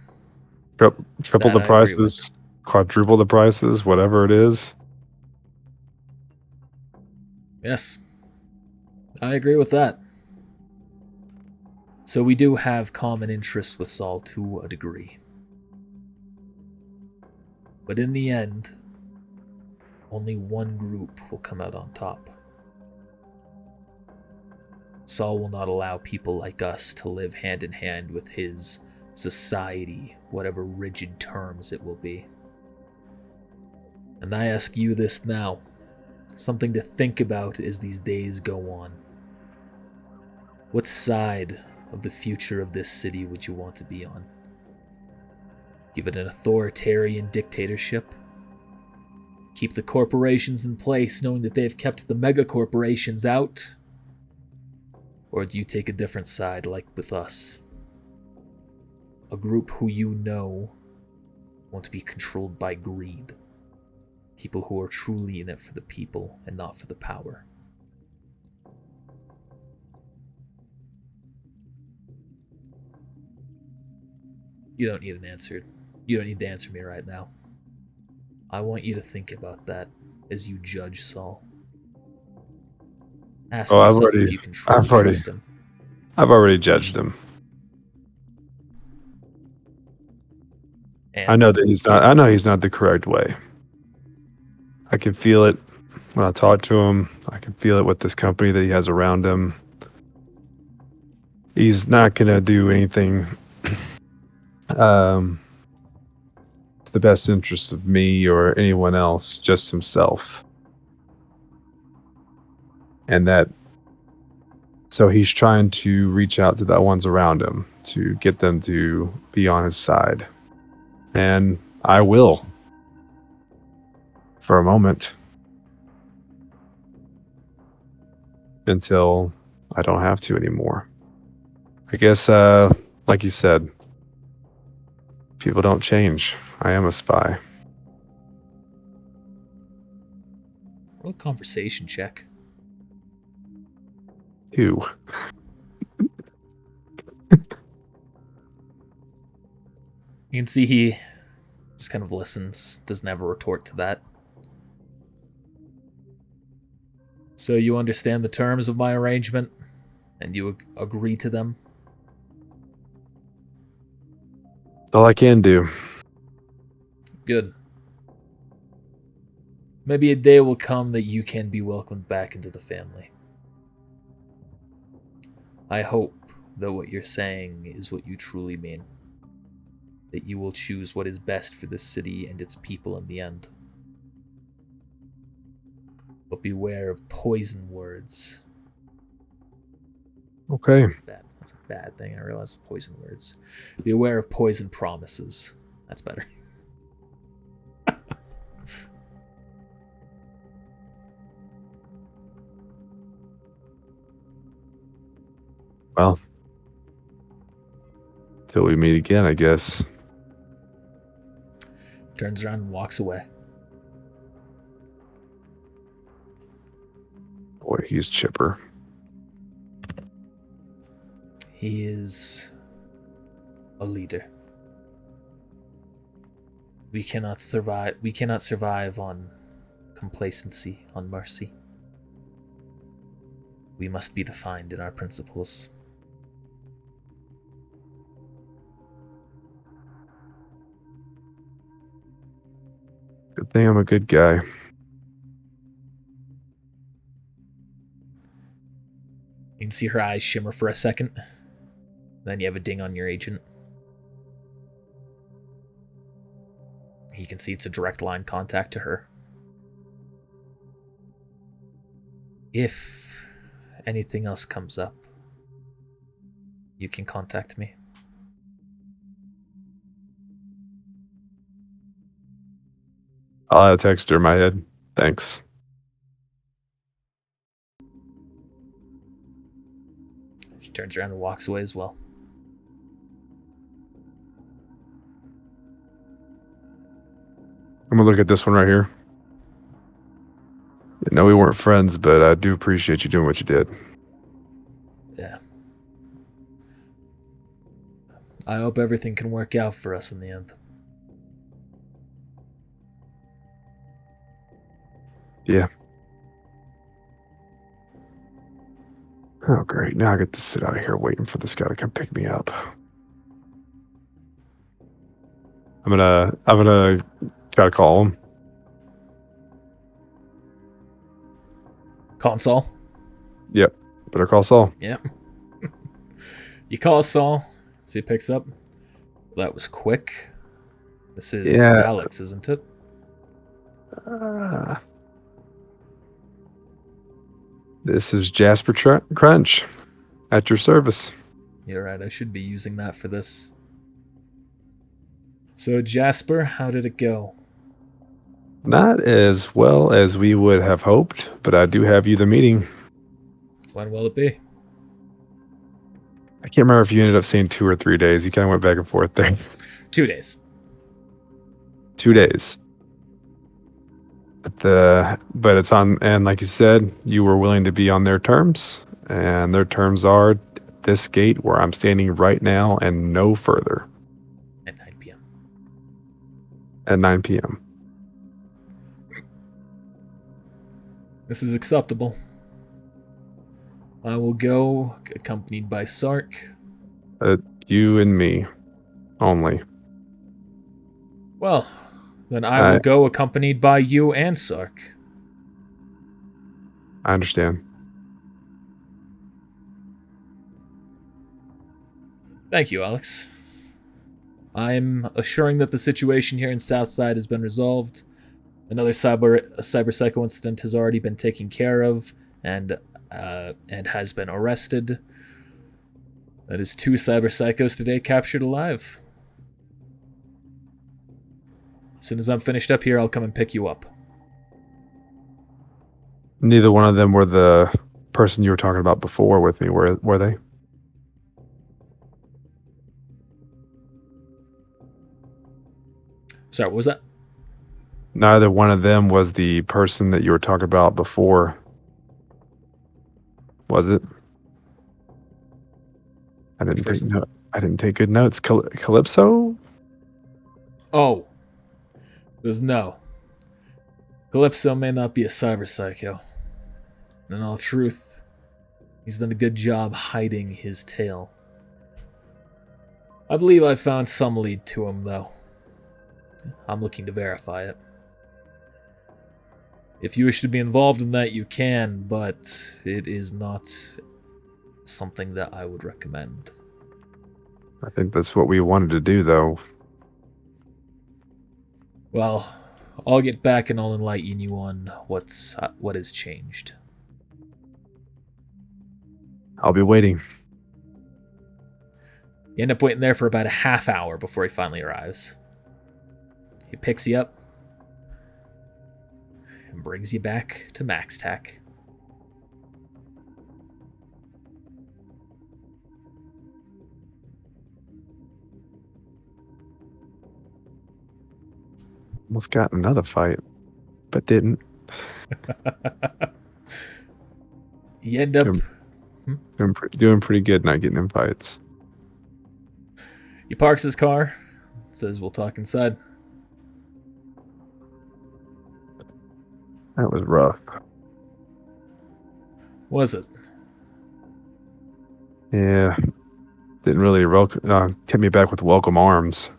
Triple That the I agree prices, quadruple the prices, whatever it is. yes. I agree with that. So we do have common interests with Saul to a degree. But in the end, only one group will come out on top. Saul will not allow people like us to live hand in hand with his society, whatever rigid terms it will be. And I ask you this now, something to think about as these days go on. What side of the future of this city would you want to be on? Give it an authoritarian dictatorship? Keep the corporations in place knowing that they've kept the mega corporations out? Or do you take a different side like with us? A group who you know want to be controlled by greed. People who are truly in it for the people and not for the power. You don't need an answer. You don't need to answer me right now. I want you to think about that as you judge Saul. Ask yourself if you can truly trust him. I've already judged him. And I know that he's not. I know he's not the correct way. I can feel it when I talk to him. I can feel it with this company that he has around him. He's not gonna do anything to the best interest of me or anyone else, just himself. And that, so he's trying to reach out to the ones around him to get them to be on his side. And I will. For a moment. Until I don't have to anymore. I guess, like you said, people don't change. I am a spy. roll a conversation check. 2. You can see he just kind of listens, doesn't have a retort to that. So you understand the terms of my arrangement, and you agree to them? That's all I can do. Good. Maybe a day will come that you can be welcomed back into the family. I hope that what you're saying is what you truly mean. That you will choose what is best for this city and its people in the end. But beware of poison words. Okay. That's a bad thing. I realize poison words. Beware of poison promises. That's better. Well, till we meet again, I guess. Turns around and walks away. Boy, he's chipper. He is a leader. We cannot survive on complacency, on mercy. We must be defined in our principles. Good thing I'm a good guy. You can see her eyes shimmer for a second. Then you have a ding on your agent. You can see it's a direct line contact to her. If anything else comes up, you can contact me. I'll add a text her in my head. Thanks. She turns around and walks away as well. I'm gonna look at this one right here. No, we weren't friends, but I do appreciate you doing what you did. Yeah. I hope everything can work out for us in the end. Yeah. Oh, great. Now I get to sit out here waiting for this guy to come pick me up. I'm gonna try to call him. Calling Saul? Yep. Better call Saul. Yep. You call Saul. See, he picks up. That was quick. This is Yeah. Alex, isn't it? This is Jasper Crunch at your service. You're right, I should be using that for this. So, Jasper, how did it go? Not as well as we would have hoped, but I do have you the meeting. When will it be? I can't remember if you ended up saying 2 or 3 days. You kind of went back and forth there. 2 days. 2 days. But it's on, and like you said, you were willing to be on their terms, and their terms are this gate where I'm standing right now and no further. At 9 p.m. At 9 p.m. This is acceptable. I will go, accompanied by Sark. You and me only. Well, then I will go accompanied by you and Sark. I understand. Thank you, Alex. I'm assuring that the situation here in Southside has been resolved. Another cyber psycho incident has already been taken care of and has been arrested. That is 2 cyber psychos today captured alive. As soon as I'm finished up here, I'll come and pick you up. Neither one of them were the person you were talking about before with me, were they? Sorry, what was that? Neither one of them was the person that you were talking about before. Was it? I didn't take good notes. Calypso? Oh. There's no. Calypso may not be a cyber psycho. In all truth, he's done a good job hiding his tail. I believe I found some lead to him, though. I'm looking to verify it. If you wish to be involved in that, you can, but it is not something that I would recommend. I think that's what we wanted to do, though. Well, I'll get back and I'll enlighten you on what has changed. I'll be waiting. You end up waiting there for about a half hour before he finally arrives. He picks you up and brings you back to MaxTac. Almost got another fight, but didn't. You end up Doing pretty good not getting in fights. He parks his car, says we'll talk inside. That was rough. Was it? Yeah. Didn't really hit me back with welcome arms.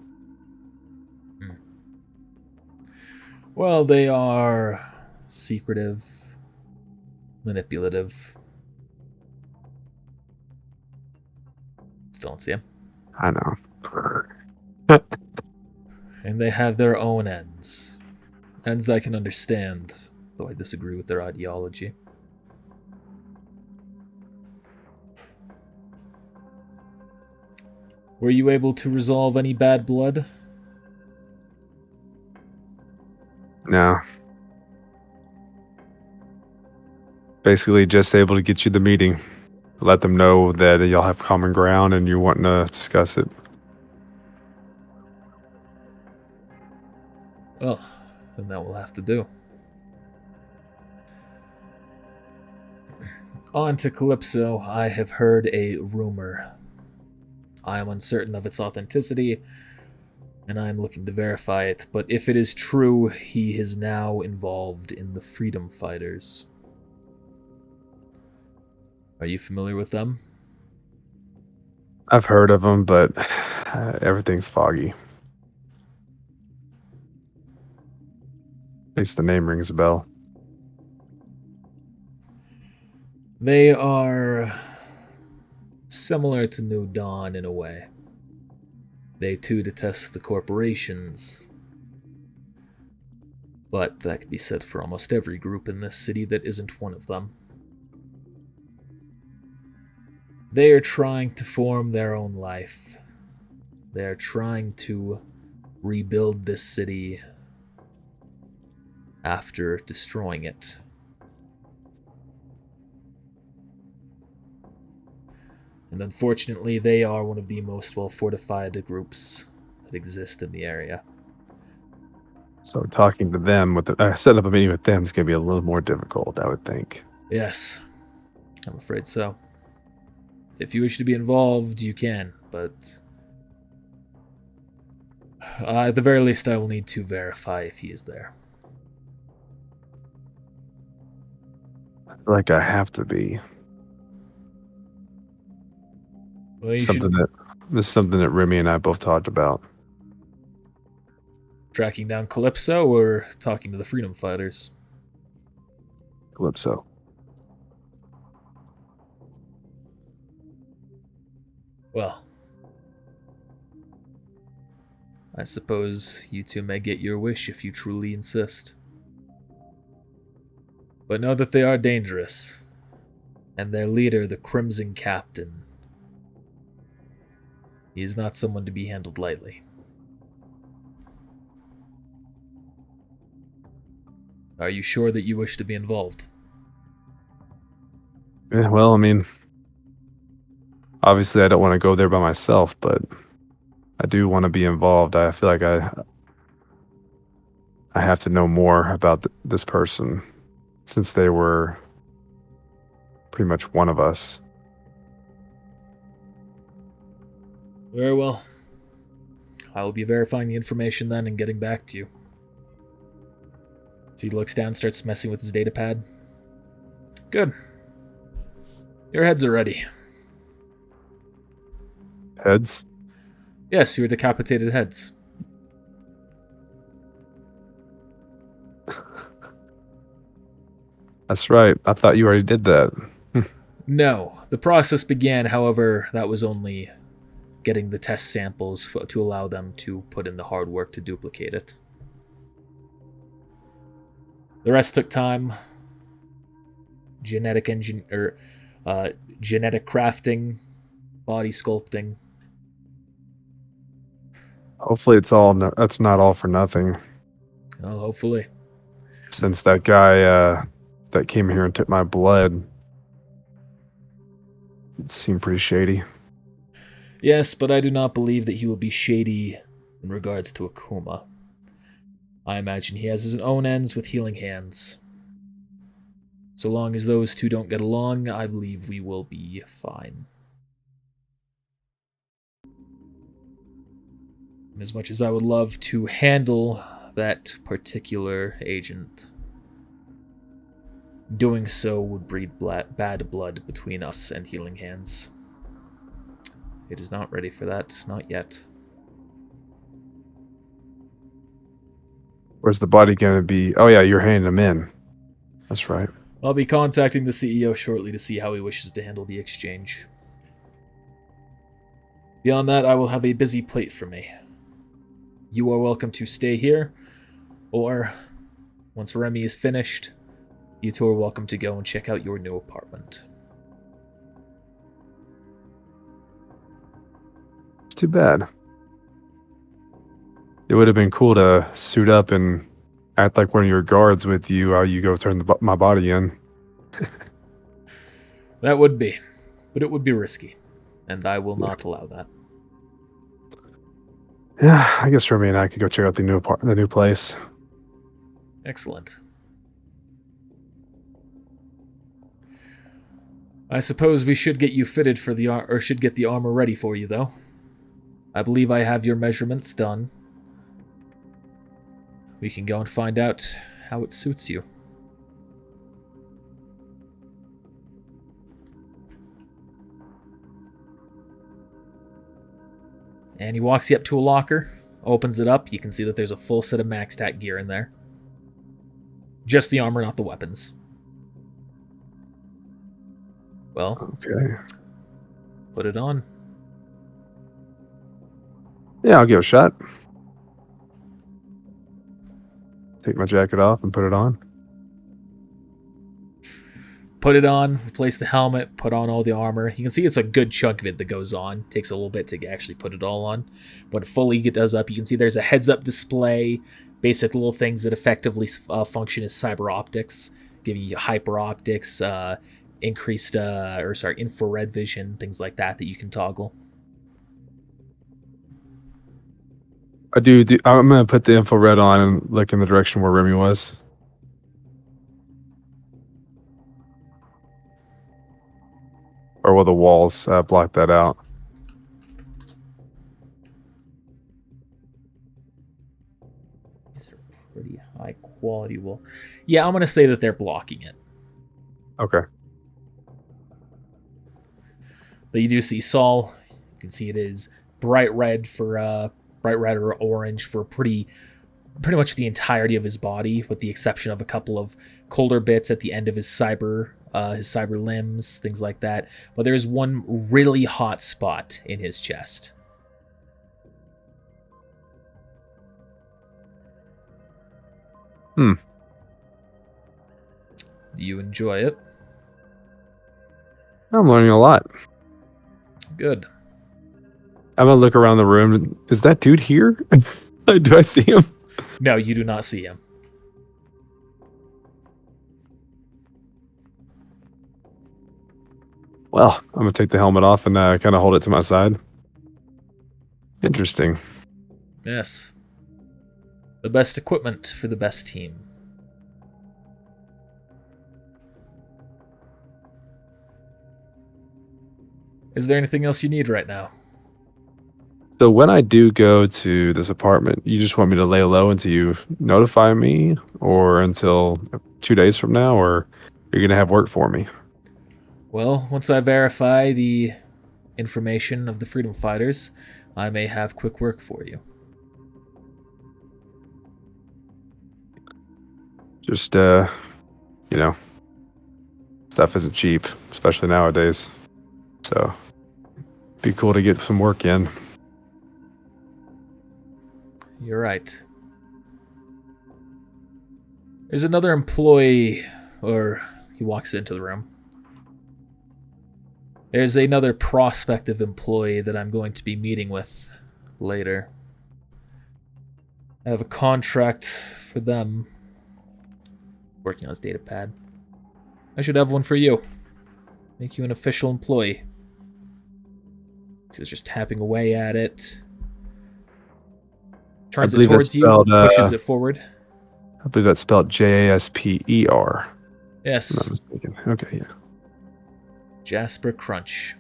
Well, they are secretive, manipulative. Still don't see him. I know. And they have their own ends. Ends I can understand, though I disagree with their ideology. Were you able to resolve any bad blood? No. Basically, just able to get you the meeting. Let them know that y'all have common ground and you're wanting to discuss it. Well, then that will have to do. On to Calypso. I have heard a rumor. I am uncertain of its authenticity, and I am looking to verify it, but if it is true, he is now involved in the Freedom Fighters. Are you familiar with them? I've heard of them, but everything's foggy. At least the name rings a bell. They are similar to New Dawn in a way. They too detest the corporations. But that could be said for almost every group in this city that isn't one of them. They are trying to form their own life. They are trying to rebuild this city after destroying it. And unfortunately, they are one of the most well-fortified groups that exist in the area. So talking to them, set up a meeting with them is going to be a little more difficult, I would think. Yes, I'm afraid so. If you wish to be involved, you can, but at the very least, I will need to verify if he is there. I feel like I have to be. Well, This is something that Remy and I both talked about. Tracking down Calypso or talking to the Freedom Fighters? Calypso. Well, I suppose you two may get your wish if you truly insist. But know that they are dangerous, and their leader, the Crimson Captain, he is not someone to be handled lightly. Are you sure that you wish to be involved? Yeah, well, I mean, obviously I don't want to go there by myself, but I do want to be involved. I feel like I have to know more about this person since they were pretty much one of us. Very well. I will be verifying the information then and getting back to you. So he looks down, starts messing with his data pad. Good. Your heads are ready. Heads? Yes, your decapitated heads. That's right. I thought you already did that. No. The process began, however, that was only getting the test samples to allow them to put in the hard work to duplicate it. The rest took time. Genetic crafting, body sculpting. Hopefully that's not all for nothing. Well, hopefully. Since that guy that came here and took my blood, it seemed pretty shady. Yes, but I do not believe that he will be shady in regards to Akuma. I imagine he has his own ends with healing hands. So long as those two don't get along, I believe we will be fine. And as much as I would love to handle that particular agent, doing so would breed bad blood between us and Healing Hands. It is not ready for that, not yet. Where's the body going to be? Oh, yeah, you're handing them in. That's right. I'll be contacting the CEO shortly to see how he wishes to handle the exchange. Beyond that, I will have a busy plate for me. You are welcome to stay here, or once Remy is finished, you two are welcome to go and check out your new apartment. It's too bad. It would have been cool to suit up and act like one of your guards with you while you go turn my body in. That would be, but it would be risky, and I will not allow that. Yeah, I guess Remy and I could go check out the new place. Excellent. I suppose we should get you fitted for should get the armor ready for you, though. I believe I have your measurements done. We can go and find out how it suits you. And he walks you up to a locker, opens it up. You can see that there's a full set of max stat gear in there. Just the armor, not the weapons. Well, Okay. put it on. Yeah, I'll give it a shot. Take my jacket off and put it on. Put it on, replace the helmet, put on all the armor. You can see it's a good chunk of it that goes on. Takes a little bit to actually put it all on. When fully it does up, you can see there's a heads-up display, basic little things that effectively function as cyber optics, giving you hyper optics, increased, infrared vision, things like that you can toggle. I'm going to put the infrared on and look in the direction where Remy was. Or will the walls block that out? These are pretty high quality wool. Yeah, I'm going to say that they're blocking it. Okay. But you do see Saul. You can see it is bright red or orange for pretty much the entirety of his body, with the exception of a couple of colder bits at the end of his cyber limbs, things like that. But there's one really hot spot in his chest. Hmm. Do you enjoy it? I'm learning a lot. Good. I'm going to look around the room. Is that dude here? Do I see him? No, you do not see him. Well, I'm going to take the helmet off and kind of hold it to my side. Interesting. Yes. The best equipment for the best team. Is there anything else you need right now? So when I do go to this apartment, you just want me to lay low until you notify me, or until 2 days from now, or you're going to have work for me? Well, once I verify the information of the freedom fighters, I may have quick work for you. Just, stuff isn't cheap, especially nowadays. So, be cool to get some work in. You're right. There's another employee, or he walks into the room. There's another prospective employee that I'm going to be meeting with later. I have a contract for them. Working on his data pad. I should have one for you. Make you an official employee. He's just tapping away at it. Turns it towards you, pushes it forward. I believe that's spelled Jasper. Yes. I'm not mistaken. Okay, yeah. Jasper Crunch.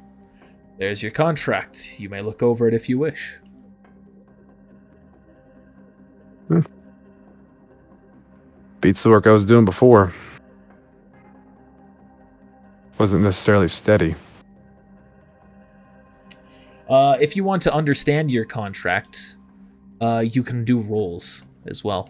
There's your contract. You may look over it if you wish. Beats the work I was doing before. Wasn't necessarily steady. If you want to understand your contract, you can do rolls as well.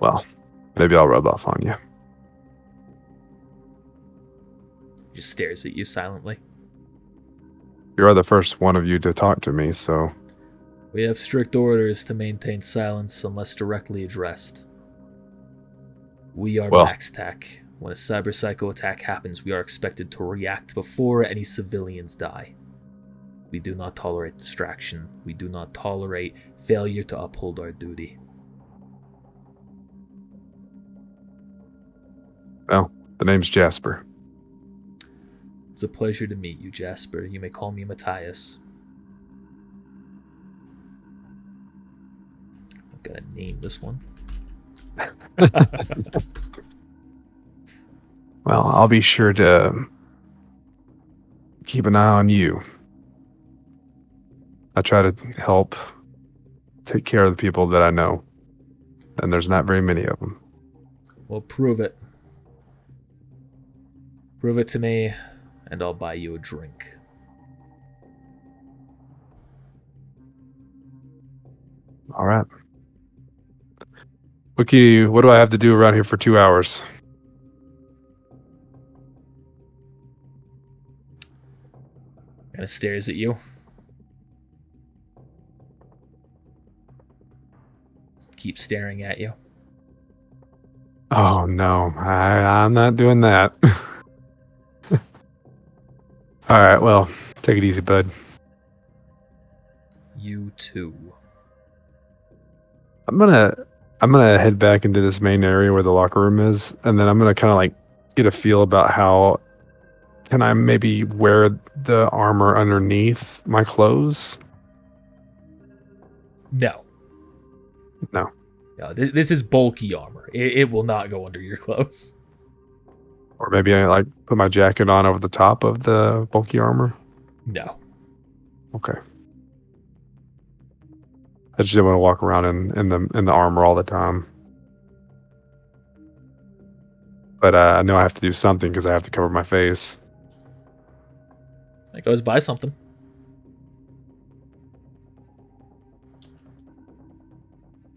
Well, maybe I'll rub off on you. He just stares at you silently. You are the first one of you to talk to me, so We have strict orders to maintain silence unless directly addressed. We are Well. Max Tech. When a cyber psycho attack happens, we are expected to react before any civilians die. We do not tolerate distraction. We do not tolerate failure to uphold our duty. well, the name's Jasper. It's a pleasure to meet you, Jasper. You may call me Matthias. I'm gonna name this one. Well, I'll be sure to keep an eye on you. I try to help take care of the people that I know, and there's not very many of them. Well, prove it. Prove it to me, and I'll buy you a drink. All right. What do I have to do around here for 2 hours? Kind of stares at you. Keeps staring at you. Oh no, I'm not doing that. All right, well, take it easy, bud. You too. I'm gonna head back into this main area where the locker room is, and then I'm gonna kind of like get a feel about how can I maybe wear the armor underneath my clothes. No. No. No, this is bulky armor. It will not go under your clothes. Or maybe I like put my jacket on over the top of the bulky armor. No. Okay. I just didn't want to walk around in the armor all the time. But I know I have to do something because I have to cover my face. That goes buy something.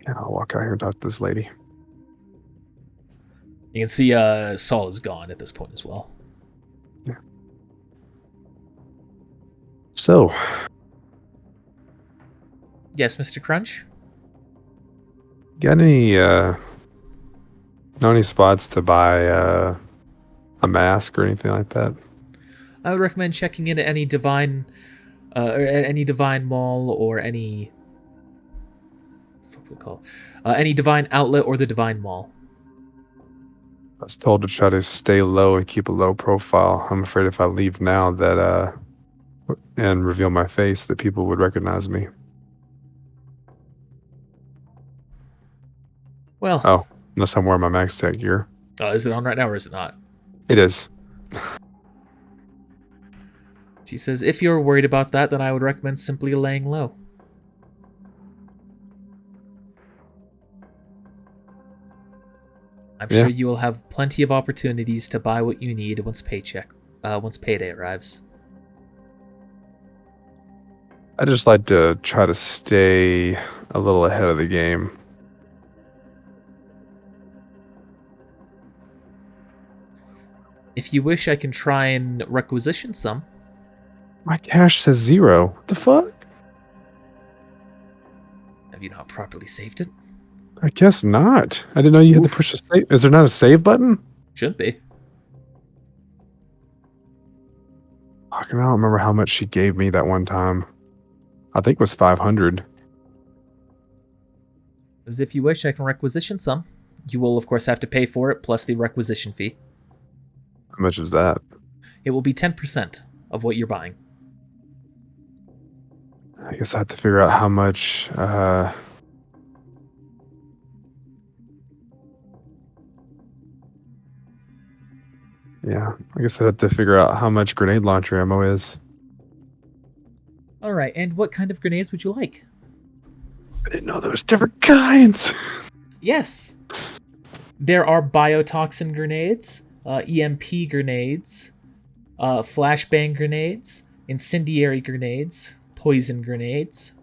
Yeah, I'll walk out here and talk to this lady. You can see Saul is gone at this point as well. Yeah. So, Yes, Mr. Crunch? got any know any spots to buy a mask or anything like that? I would recommend checking into any divine mall or any what do we call any divine outlet or the divine mall. I was told to try to stay low and keep a low profile. I'm afraid if I leave now that and reveal my face that people would recognize me. Well, Oh, unless I'm wearing my Max Tech gear. is it on right now or is it not? It is. She says, if you're worried about that, then I would recommend simply laying low. I'm Yeah. sure you will have plenty of opportunities to buy what you need once payday arrives. I just like to try to stay a little ahead of the game. If you wish, I can try and requisition some. My cash says 0. What the fuck? Have you not properly saved it? I guess not. I didn't know you had to push a save. Is there not a save button? Shouldn't be. Fuck, I don't remember how much she gave me that one time. I think it was 500. As if you wish, I can requisition some. You will, of course, have to pay for it, plus the requisition fee. How much is that? It will be 10% of what you're buying. I guess I have to figure out how much. Yeah, I guess I have to figure out how much grenade launcher ammo is. All right, and what kind of grenades would you like? I didn't know there was different kinds. Yes. There are biotoxin grenades, EMP grenades, flashbang grenades, incendiary grenades, poison grenades,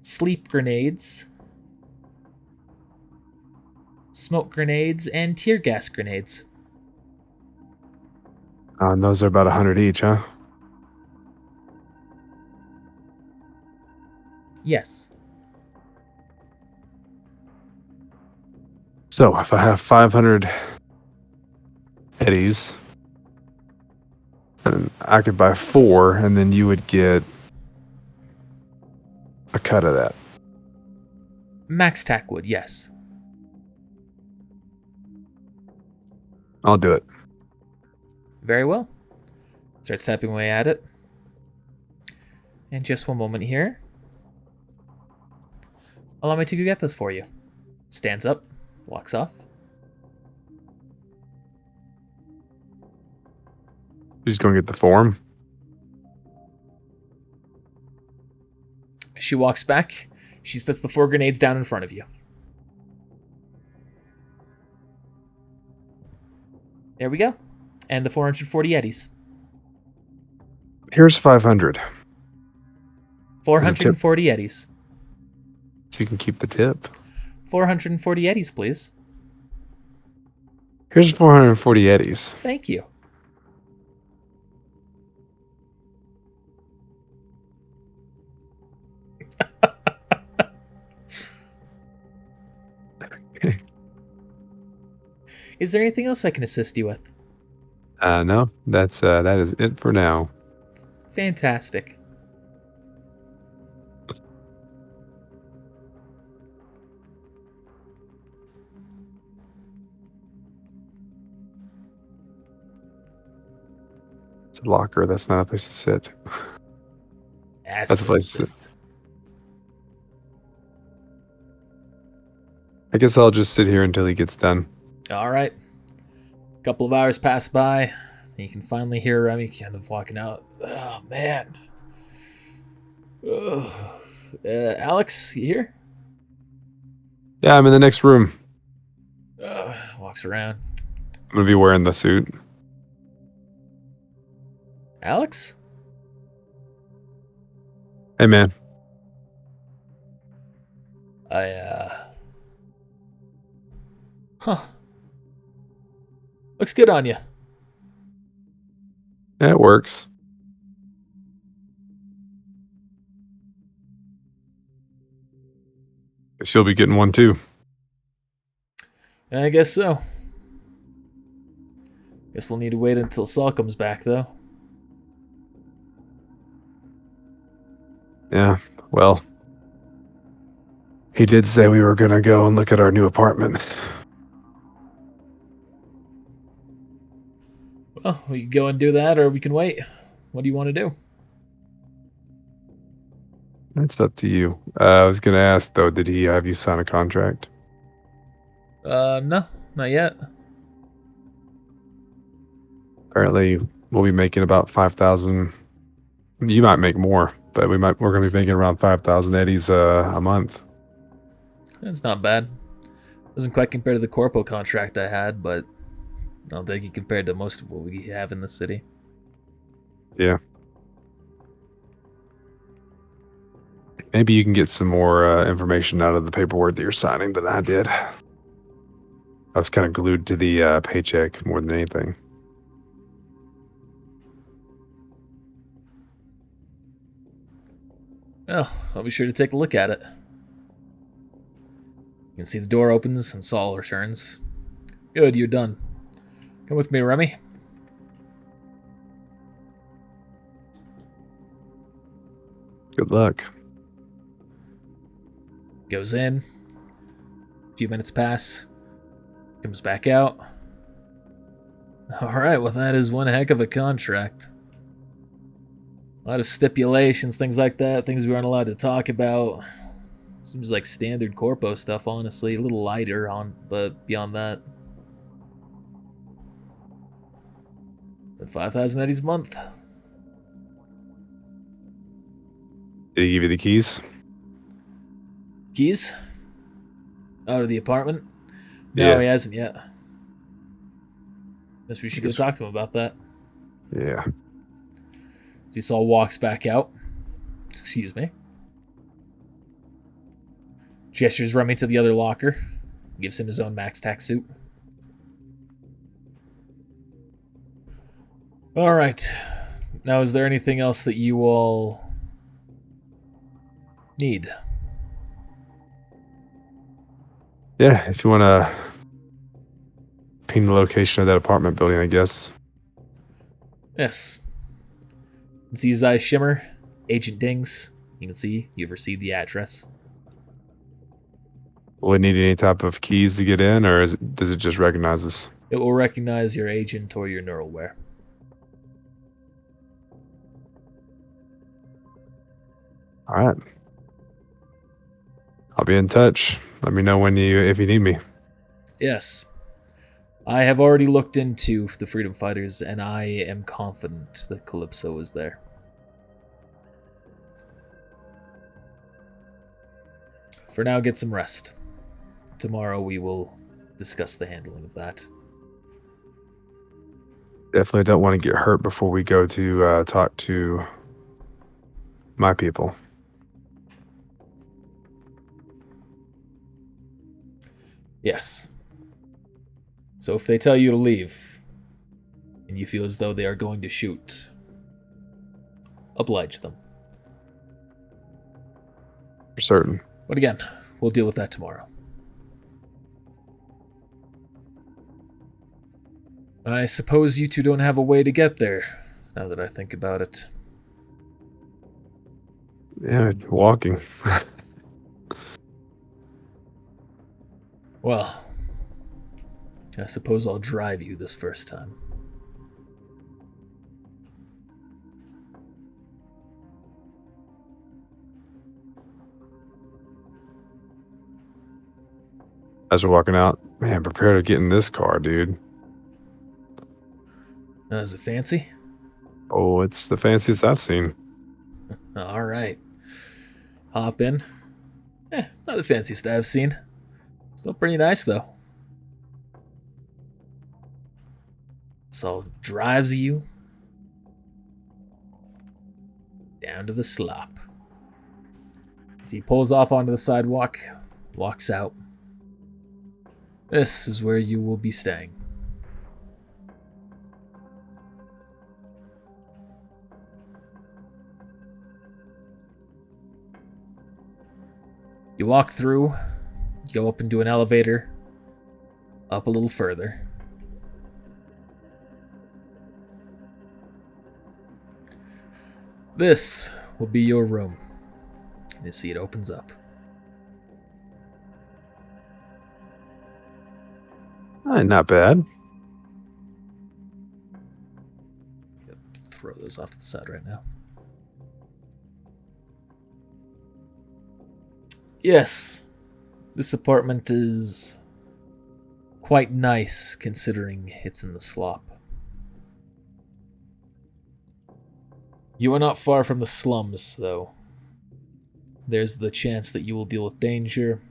sleep grenades, smoke grenades, and tear gas grenades. And those are about 100 each, huh? Yes. So if I have 500 eddies, and I could buy 4, and then you would get a cut of that. Max tack would, yes. I'll do it. Very well. Starts tapping away at it. And just one moment here. Allow me to go get this for you. Stands up, walks off. You're just going to get the form? She walks back. She sets the 4 grenades down in front of you. There we go. And the 440 eddies. Here's 500. 440 eddies. So you can keep the tip. 440 eddies, please. Here's 440 eddies. Thank you. Is there anything else I can assist you with? No, that is it for now. Fantastic. It's a locker. That's not a place to sit. That's a place to sit. I guess I'll just sit here until he gets done. All right. A couple of hours pass by. And you can finally hear Remy kind of walking out. Oh, man. Ugh. Alex, you here? Yeah, I'm in the next room. Walks around. I'm going to be wearing the suit. Alex? Hey, man. Huh. Looks good on you. Yeah, it works. She'll be getting one too. I guess so. Guess we'll need to wait until Saul comes back, though. Yeah, well, he did say we were going to go and look at our new apartment. Well, we can go and do that, or we can wait. What do you want to do? It's up to you. I was going to ask, though, did he have you sign a contract? No, not yet. Apparently, we'll be making about 5,000. You might make more, but we're going to be making around 5,000 eddies a month. That's not bad. Doesn't quite compare to the corpo contract I had, but I'll take it compared to most of what we have in the city. Yeah. Maybe you can get some more information out of the paperwork that you're signing than I did. I was kind of glued to the paycheck more than anything. Well, I'll be sure to take a look at it. You can see the door opens and Saul returns. Good, you're done. Come with me, Remy. Good luck. Goes in. A few minutes pass. Comes back out. Alright, well that is one heck of a contract. A lot of stipulations, things like that, things we aren't allowed to talk about. Seems like standard corpo stuff, honestly. A little lighter on, but beyond that. But 5,000 eddies a month. Did he give you the keys? Keys? Out of the apartment? No, Yeah. he hasn't yet. Guess we should go talk to him about that. Yeah. As he Saul walks back out. Excuse me. Gestures Remy to the other locker. Gives him his own max tax suit. All right. Now, is there anything else that you all need? Yeah, if you want to ping the location of that apartment building, I guess. Yes. You can see his eyes shimmer. Agent dings. You can see you've received the address. Will it need any type of keys to get in, or does it just recognize us? It will recognize your agent or your neuralware. All right. I'll be in touch. Let me know if you need me. Yes. I have already looked into the Freedom Fighters, and I am confident that Calypso is there. For now, get some rest. Tomorrow we will discuss the handling of that. Definitely don't want to get hurt before we go to talk to my people. Yes. So if they tell you to leave, and you feel as though they are going to shoot, oblige them. For certain. But again, we'll deal with that tomorrow. I suppose you two don't have a way to get there, now that I think about it. Yeah, walking. Well, I suppose I'll drive you this first time. As we're walking out, man, prepare to get in this car, dude. Is it fancy? Oh, it's the fanciest I've seen. All right. Hop in. Not the fanciest I've seen. Still pretty nice, though. So drives you down to the slop. As he pulls off onto the sidewalk, walks out. This is where you will be staying. You walk through, you go up into an elevator, up a little further. This will be your room. And you see it opens up. Not bad. Throw those off to the side right now. Yes, this apartment is quite nice considering it's in the slop. You are not far from the slums, though. There's the chance that you will deal with danger.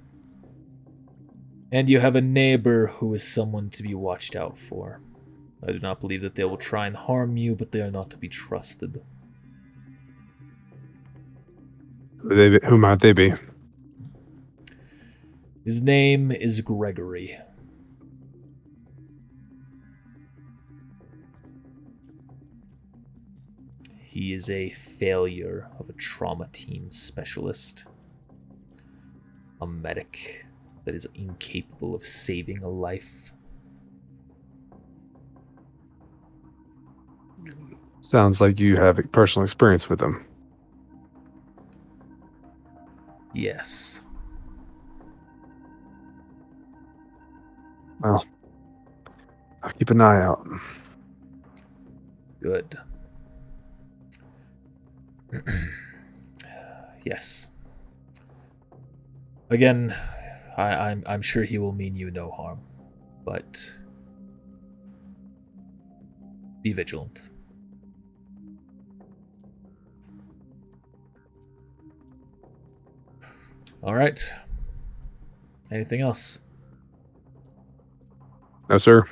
And you have a neighbor who is someone to be watched out for. I do not believe that they will try and harm you, but they are not to be trusted. Who might they be? His name is Gregory. He is a failure of a trauma team specialist. A medic that is incapable of saving a life. Sounds like you have personal experience with them. Yes. Well, I'll keep an eye out. Good. Yes. Again, I'm sure he will mean you no harm, but be vigilant. All right. Anything else? No, sir.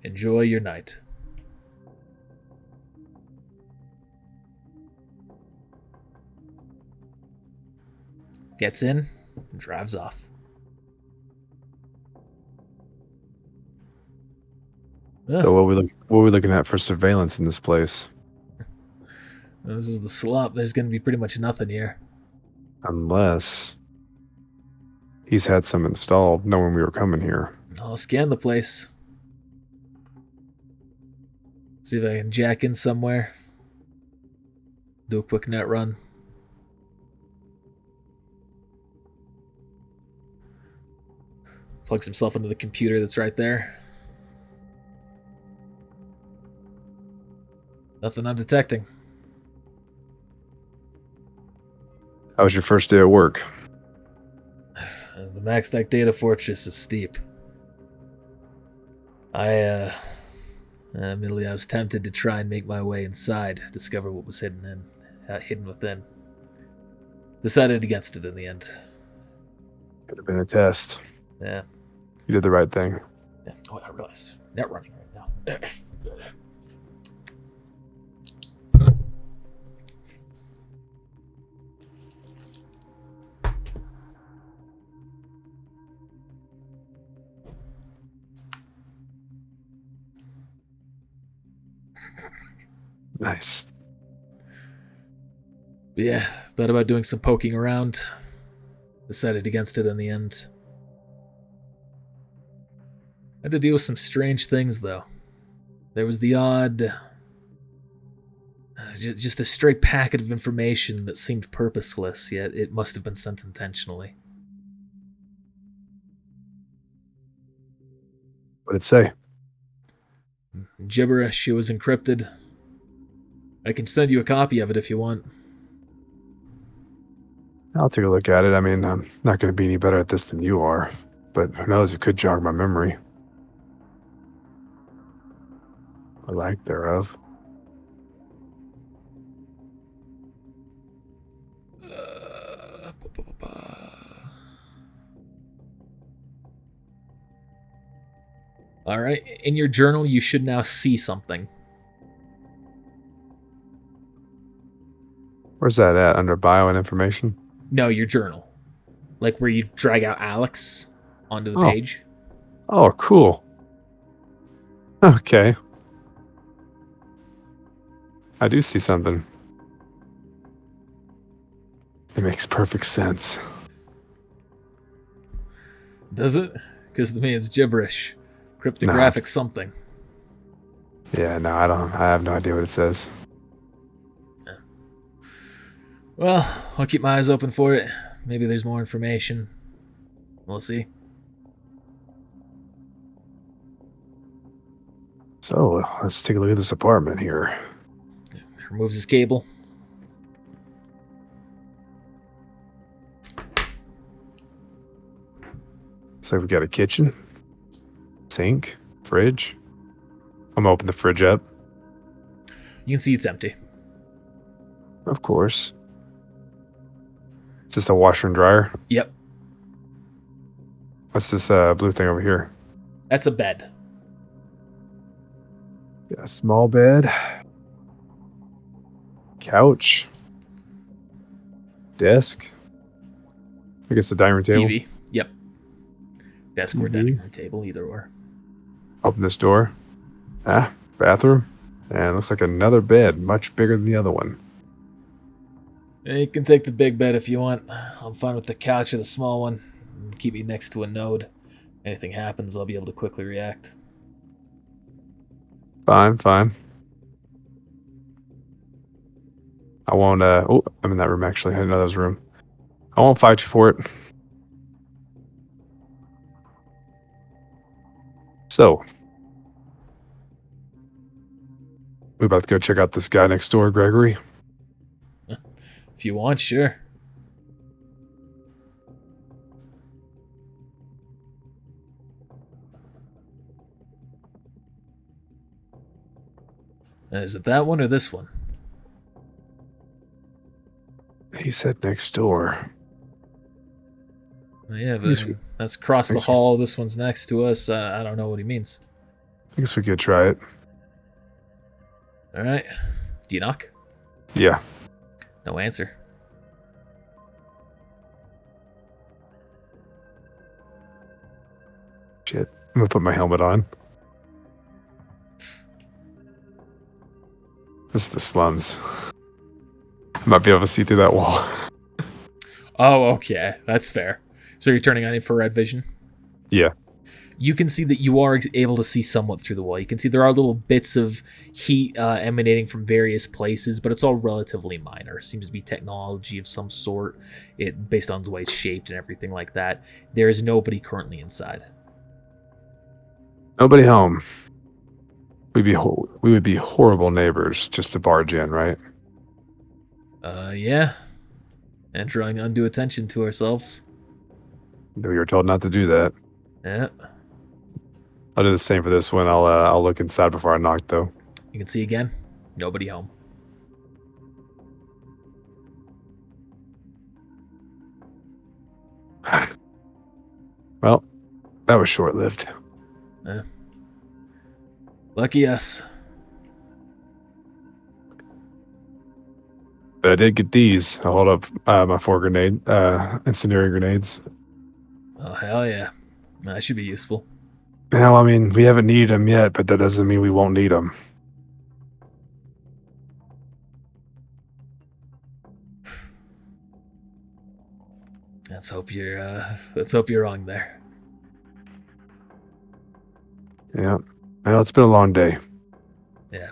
Enjoy your night. Gets in and drives off. So what are we looking at for surveillance in this place? This is the slop. There's going to be pretty much nothing here. Unless he's had some installed knowing we were coming here. I'll scan the place. See if I can jack in somewhere. Do a quick net run. Plugs himself into the computer that's right there. Nothing I'm detecting. How was your first day at work? The MaxTech data fortress is steep. Admittedly, I was tempted to try and make my way inside, discover what was hidden within. Decided against it in the end. Could have been a test. Yeah. You did the right thing. Yeah. Oh, I realize. Net running right now. Nice. But yeah, thought about doing some poking around. Decided against it in the end. Had to deal with some strange things, though. There was the odd... just a straight packet of information that seemed purposeless, yet it must have been sent intentionally. What did it say? Gibberish, it was encrypted. I can send you a copy of it if you want. I'll take a look at it. I mean, I'm not going to be any better at this than you are, but who knows? It could jog my memory. Or lack thereof. All right, in your journal, you should now see something. Where's that at? Under bio and information? No, your journal. Like where you drag out Alex onto the Oh. page. Oh, cool. Okay. I do see something. It makes perfect sense. Does it? Because to me it's gibberish. Cryptographic something. Yeah, no, I have no idea what it says. Well, I'll keep my eyes open for it. Maybe there's more information. We'll see. So, let's take a look at this apartment here. Removes his cable. So we got a kitchen, sink, fridge. I'm gonna open the fridge up. You can see it's empty. Of course. Is this a washer and dryer? Yep. What's this blue thing over here? That's a bed. Got a small bed. Couch. Desk. I guess the dining room table. TV. Yep. Desk or dining room table, either or. Open this door. Bathroom. And looks like another bed, much bigger than the other one. Yeah, you can take the big bed if you want. I'm fine with the couch or the small one. Keep me next to a node. Anything happens, I'll be able to quickly react. Fine. I won't, oh, I'm in that room actually. I didn't know that was a room. I won't fight you for it. So, we about to go check out this guy next door, Gregory. If you want, sure. Is it that one or this one? He said next door. Yeah, but I mean, that's across the hall. This one's next to us. I don't know what he means. I guess we could try it. All right. Do you knock? Yeah. No answer. Shit. I'm gonna put my helmet on. This is the slums. I might be able to see through that wall. Oh, okay. That's fair. So you're turning on infrared vision? Yeah. You can see that you are able to see somewhat through the wall. You can see there are little bits of heat emanating from various places, but it's all relatively minor. It seems to be technology of some sort, based on the way it's shaped and everything like that. There is nobody currently inside. Nobody home. We would be horrible neighbors just to barge in, right? Yeah. And drawing undue attention to ourselves. We were told not to do that. Yeah. I'll do the same for this one. I'll look inside before I knock, though. You can see again. Nobody home. Well, that was short-lived. Lucky us. But I did get these. I'll hold up my 4 incendiary grenades. Oh, hell yeah. That should be useful. Well, I mean, we haven't needed them yet, but that doesn't mean we won't need them. Let's hope you're wrong there. Yeah. Well, it's been a long day. Yeah.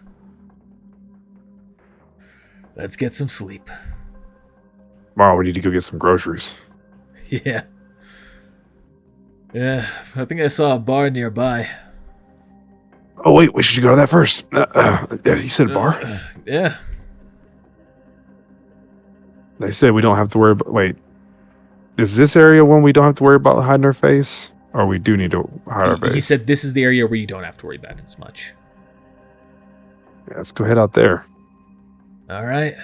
Let's get some sleep. Tomorrow we need to go get some groceries. Yeah. Yeah, I think I saw a bar nearby. Oh, wait, we should go to that first. You said a bar? Yeah. They said we don't have to worry about... Wait. Is this area one we don't have to worry about hiding our face? Or we do need to hide our face? He said this is the area where you don't have to worry about it as much. Yeah, let's go head out there. All right.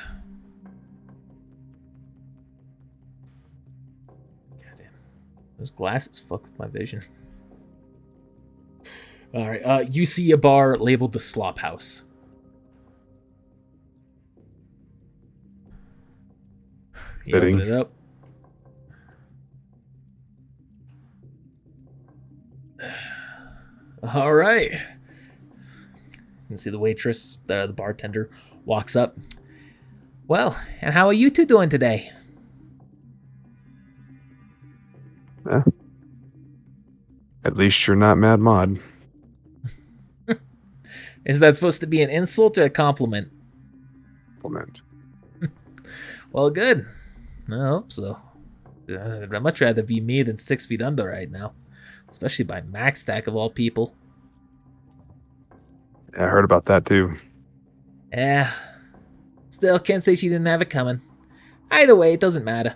Goddamn. Those glasses fuck with my vision. All right. You see a bar labeled the Slop House. You open it up. All right. You can see the waitress, the bartender, walks up. Well, and how are you two doing today? At least you're not Mad Mod. Is that supposed to be an insult or a compliment? Compliment. Well, good. I hope so. I'd much rather be me than 6 feet under right now. Especially by Max Stack of all people. Yeah, I heard about that too. Yeah. Still, can't say she didn't have it coming. Either way, it doesn't matter.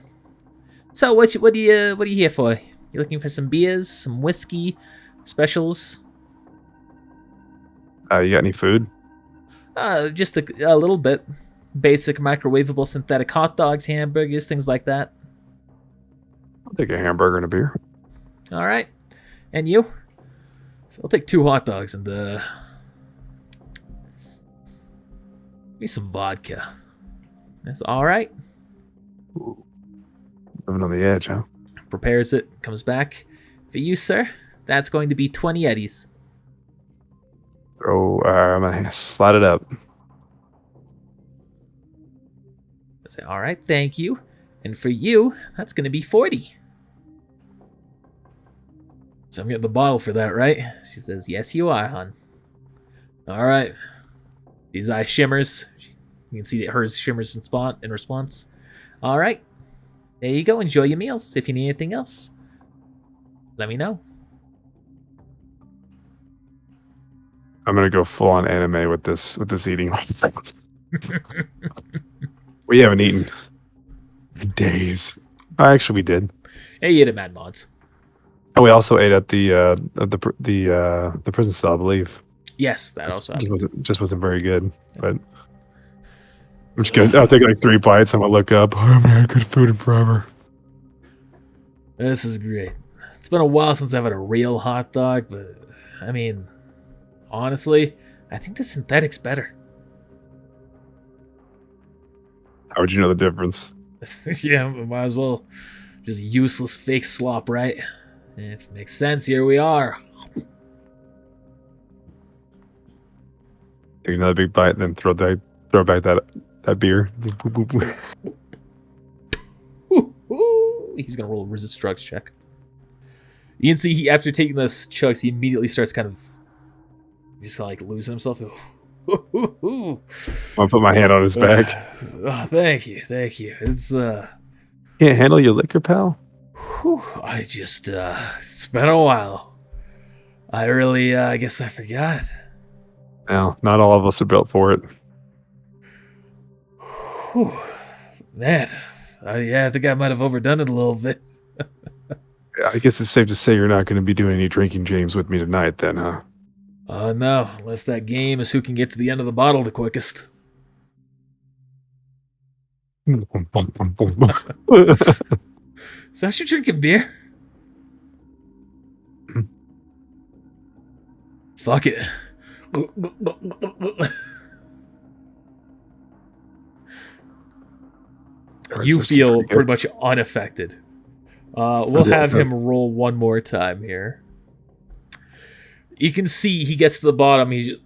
So, what are you here for? You looking for some beers, some whiskey, specials? You got any food? Just a little bit. Basic microwavable synthetic hot dogs, hamburgers, things like that. I'll take a hamburger and a beer. All right. And you? So I'll take 2 hot dogs and me some vodka. That's all right. Ooh. Living on the edge, huh? Prepares it, comes back. For you, sir, that's going to be 20 eddies. Oh, I'm gonna slide it up. I say, all right, thank you. And for you, that's going to be 40. So I'm getting the bottle for that, right? She says, yes, you are, hon. All right. His eye shimmers. You can see that hers shimmers in response. All right. There you go. Enjoy your meals. If you need anything else, let me know. I'm gonna go full on anime with this eating. We haven't eaten in days. Actually, we did. Hey, you ate at Mad Mods. And we also ate at the prison cell, I believe. Yes, that also happened. Just wasn't very good. But I'm just gonna. I'll take like 3 bites. I'm gonna look up. I haven't had good food in forever. This is great. It's been a while since I've had a real hot dog, but I mean, honestly, I think the synthetic's better. How would you know the difference? Yeah, might as well. Just useless fake slop, right? If it makes sense, here we are. Take another big bite, and then throw the Throw back that beer. He's gonna roll a resist drugs check. You can see after taking those chugs, he immediately starts kind of just like losing himself. I'll put my hand on his back. Oh, thank you. It's Can't handle your liquor, pal? I just it's been a while. I really I guess I forgot. No, not all of us are built for it. Whew. Man, I think I might have overdone it a little bit. I guess it's safe to say you're not going to be doing any drinking games with me tonight, then, huh? No, unless that game is who can get to the end of the bottle the quickest. So, you drinking beer? Fuck it. You feel pretty much unaffected. We'll have him roll one more time here. You can see he gets to the bottom. He's just...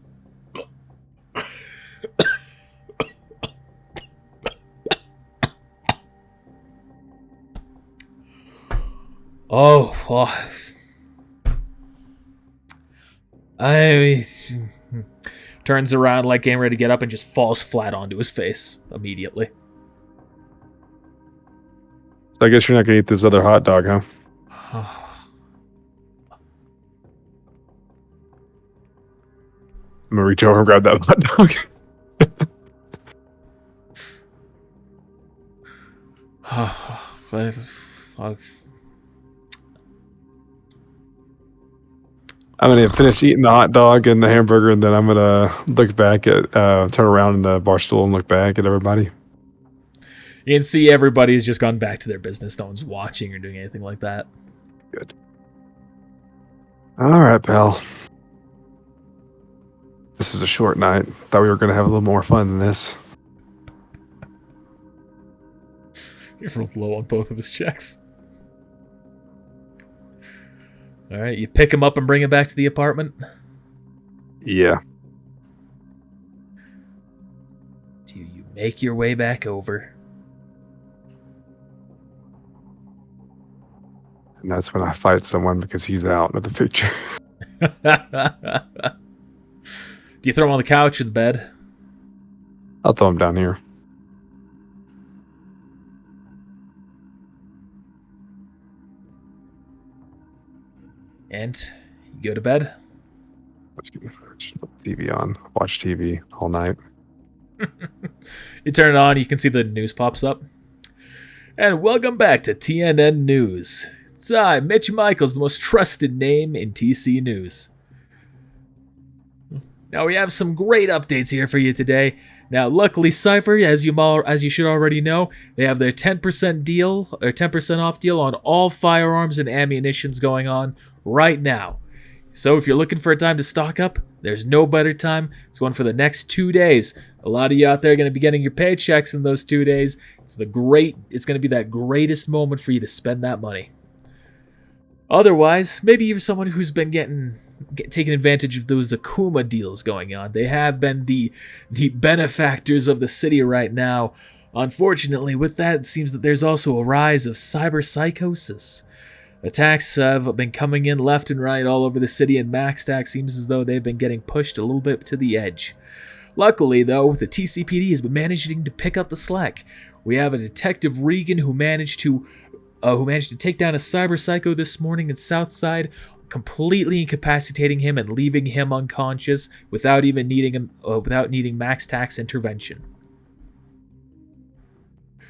Oh, turns around like getting ready to get up and just falls flat onto his face immediately. So I guess you're not going to eat this other hot dog, huh? I'm going to reach over and grab that hot dog. I'm going to finish eating the hot dog and the hamburger, and then I'm going to look back at, turn around in the bar stool and look back at everybody. You can see everybody's just gone back to their business. No one's watching or doing anything like that. Good. All right, pal. This is a short night. Thought we were going to have a little more fun than this. You rolled low on both of his checks. All right, you pick him up and bring him back to the apartment? Yeah. Do you make your way back over? And that's when I fight someone because he's out of the picture. Do you throw him on the couch or the bed? I'll throw him down here. And you go to bed? Just put the TV on. Watch TV all night. You turn it on, you can see the news pops up. And welcome back to TNN News. It's I, Mitch Michaels, the most trusted name in TC News. Now we have some great updates here for you today. Now, luckily, Cypher, as you should already know, they have their 10% deal or 10% off deal on all firearms and ammunitions going on right now. So if you're looking for a time to stock up, there's no better time. It's going for the next 2 days. A lot of you out there are going to be getting your paychecks in those 2 days. It's going to be that greatest moment for you to spend that money. Otherwise, maybe you're someone who's been taking advantage of those Akuma deals going on. They have been the benefactors of the city right now. Unfortunately, with that, it seems that there's also a rise of cyber psychosis. Attacks have been coming in left and right all over the city, and MaxTac seems as though they've been getting pushed a little bit to the edge. Luckily, though, the TCPD has been managing to pick up the slack. We have a Detective Regan who managed to take down a cyber psycho this morning in Southside, completely incapacitating him and leaving him unconscious without needing MaxTac's intervention.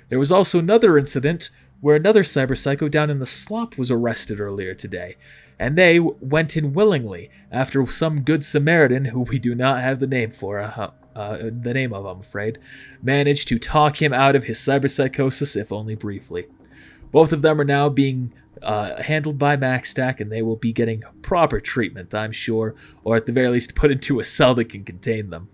There was also another incident where another cyber psycho down in the slop was arrested earlier today, and they went in willingly after some good Samaritan, who we do not have the name of, I'm afraid, managed to talk him out of his cyber psychosis, if only briefly. Both of them are now being handled by MaxTac, and they will be getting proper treatment, I'm sure, or at the very least put into a cell that can contain them.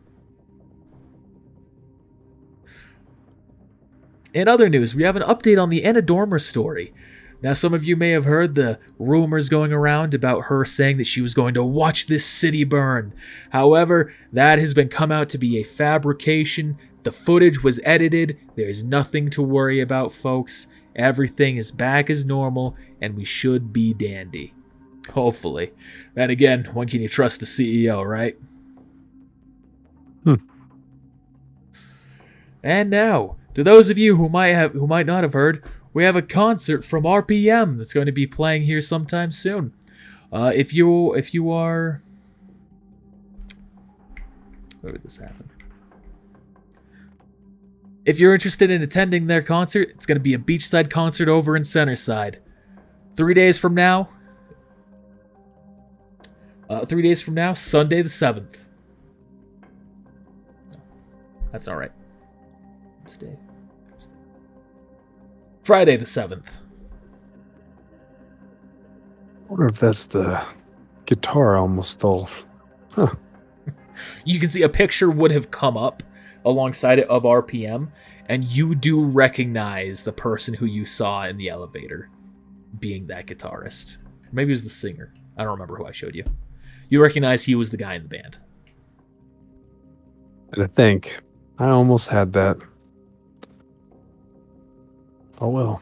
In other news, we have an update on the Anna Dormer story. Now, some of you may have heard the rumors going around about her saying that she was going to watch this city burn. However, that has been come out to be a fabrication. The footage was edited. There's nothing to worry about, folks. Everything is back as normal, and we should be dandy. Hopefully. Then again, when can you trust the CEO, right? And now, to those of you who might not have heard, we have a concert from RPM that's going to be playing here sometime soon. If you are, where would this happen? If you're interested in attending their concert, it's going to be a beachside concert over in Centerside. 3 days from now, Sunday the 7th. That's not right. Today. Friday the 7th. I wonder if that's the guitar I almost stole. Huh. You can see a picture would have come up alongside it of RPM, and you do recognize the person who you saw in the elevator being that guitarist. Maybe it was the singer. I don't remember who I showed you. You recognize he was the guy in the band. And I think I almost had that. Oh well.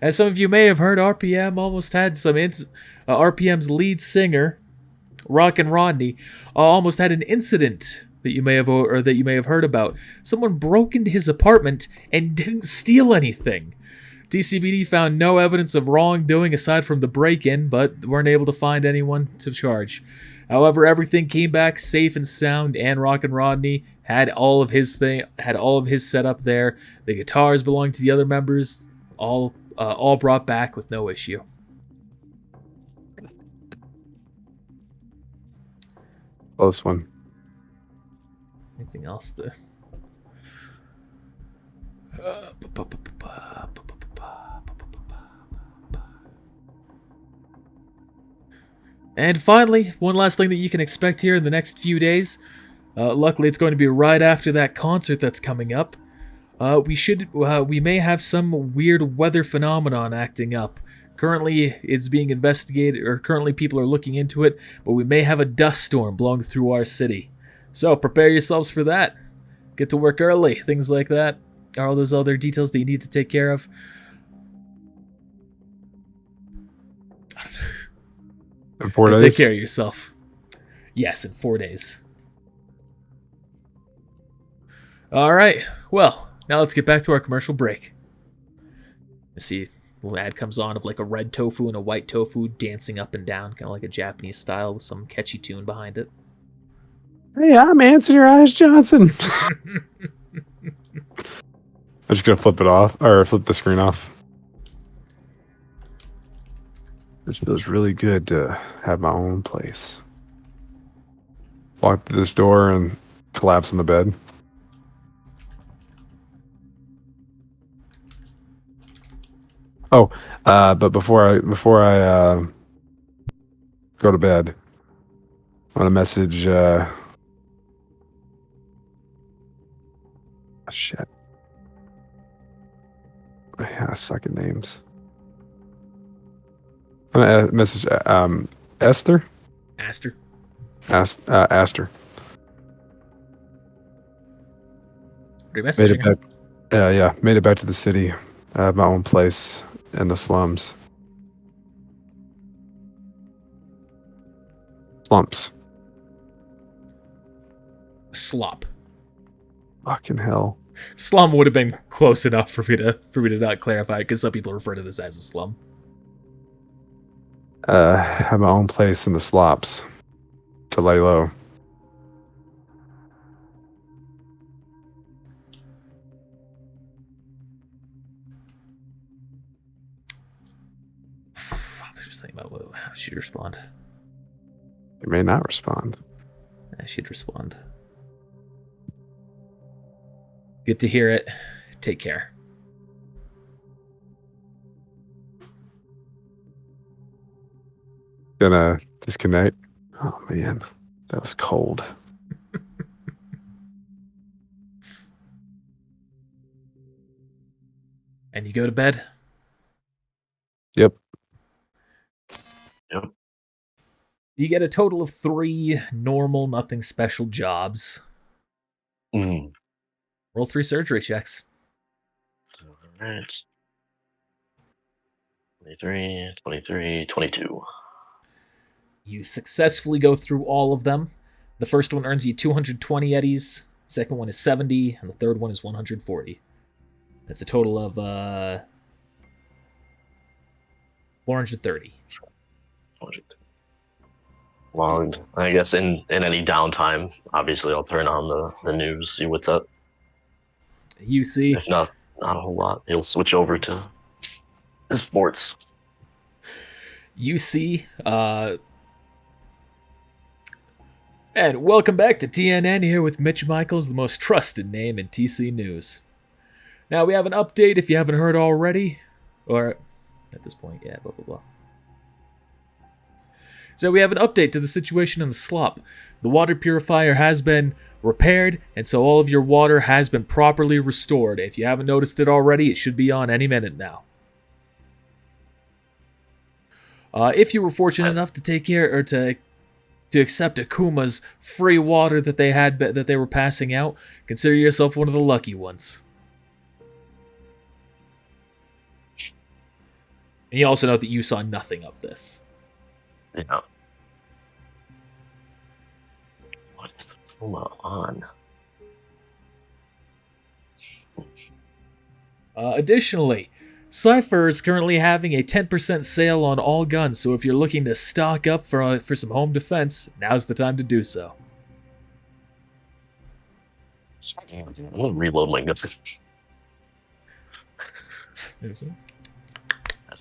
As some of you may have heard, RPM almost had some RPM's lead singer, Rockin' Rodney, almost had an incident that you may have heard about. Someone broke into his apartment and didn't steal anything. DCPD found no evidence of wrongdoing aside from the break-in, but weren't able to find anyone to charge. However, everything came back safe and sound, and Rockin' Rodney had all of his setup there. The guitars belonging to the other members, all brought back with no issue. Close one. Anything else? And finally, one last thing that you can expect here in the next few days. Luckily, it's going to be right after that concert that's coming up. We may have some weird weather phenomenon acting up. Currently, it's being investigated, or currently people are looking into it, but we may have a dust storm blowing through our city. So prepare yourselves for that. Get to work early, things like that. All those other details that you need to take care of. In 4 days? Take care of yourself. Yes, in 4 days. All right. Well, now let's get back to our commercial break. Let's see. A little ad comes on of like a red tofu and a white tofu dancing up and down, kind of like a Japanese style with some catchy tune behind it. Hey, I'm Anthony Rice Johnson. I'm just gonna flip the screen off. This feels really good to have my own place. Walk through this door and collapse on the bed. Oh, but before I go to bed, I want to message. Shit. I suck at names. I'm gonna message Esther. Aster. Aster. Are you messaging her? Yeah, made it back to the city. I have my own place in the slums. Slumps. Slop. Fucking hell. Slum would have been close enough for me to not clarify, because some people refer to this as a slum. Have my own place in the slops to lay low. I'm just thinking about how she'd respond. You may not respond. She'd respond. Good to hear it. Take care. Gonna disconnect. Oh man, that was cold. And you go to bed? Yep. Yep. You get a total of 3 normal, nothing special jobs. Mm. Roll 3 surgery checks. Alright. 23, 23, 22. You successfully go through all of them. The first one earns you 220 eddies, second one is 70, and the third one is 140. That's a total of 430. Well, I guess in any downtime, obviously I'll turn on the news, see what's up. You see, If not a whole lot, he'll switch over to sports. And welcome back to TNN here with Mitch Michaels, the most trusted name in TC News. Now we have an update if you haven't heard already, or at this point, yeah, blah blah blah. So we have an update to the situation in the slop. The water purifier has been repaired, and so all of your water has been properly restored. If you haven't noticed it already, it should be on any minute now. If you were fortunate enough to take care or to accept Akuma's free water that they were passing out, consider yourself one of the lucky ones. And you also note that you saw nothing of this. Yeah. What's Akuma on? Additionally, Cypher is currently having a 10% sale on all guns, so if you're looking to stock up for some home defense, now's the time to do so. I'm gonna reload my gun. That's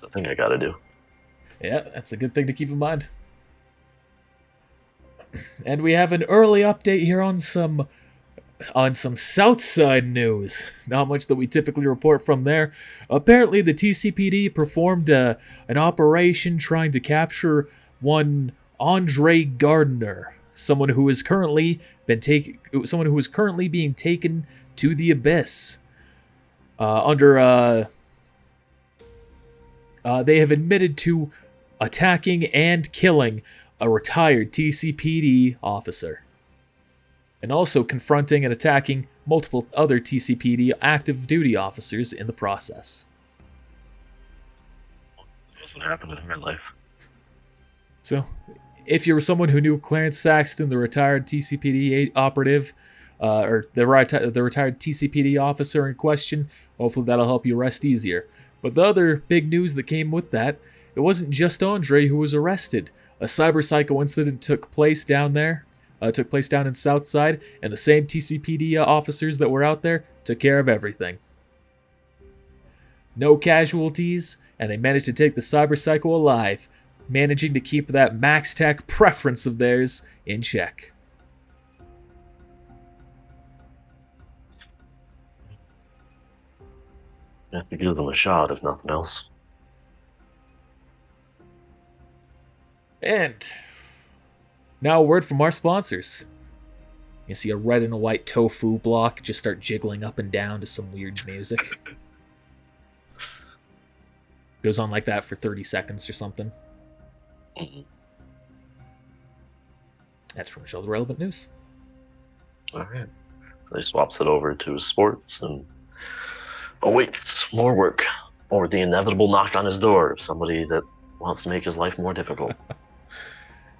the thing I gotta do. Yeah, that's a good thing to keep in mind. And we have an early update here on some Southside news. Not much that we typically report from there. Apparently, the TCPD performed an operation trying to capture one Andre Gardner, someone who is currently being taken to the abyss. They have admitted to attacking and killing a retired TCPD officer, and also confronting and attacking multiple other TCPD active duty officers in the process. That's what happened in real life. So, if you were someone who knew Clarence Saxton, the retired TCPD operative, or the retired TCPD officer in question, hopefully that'll help you rest easier. But the other big news that came with that, it wasn't just Andre who was arrested. A cyber psycho incident took place down there. Took place down in Southside, and the same TCPD officers that were out there took care of everything. No casualties, and they managed to take the cyber psycho alive, managing to keep that max tech preference of theirs in check. You have to give them a shot, if nothing else. And now a word from our sponsors. You see a red and a white tofu block just start jiggling up and down to some weird music. Goes on like that for 30 seconds or something. Mm-hmm. That's from Show the Relevant News. Alright. So he swaps it over to sports and awaits more work, or the inevitable knock on his door of somebody that wants to make his life more difficult.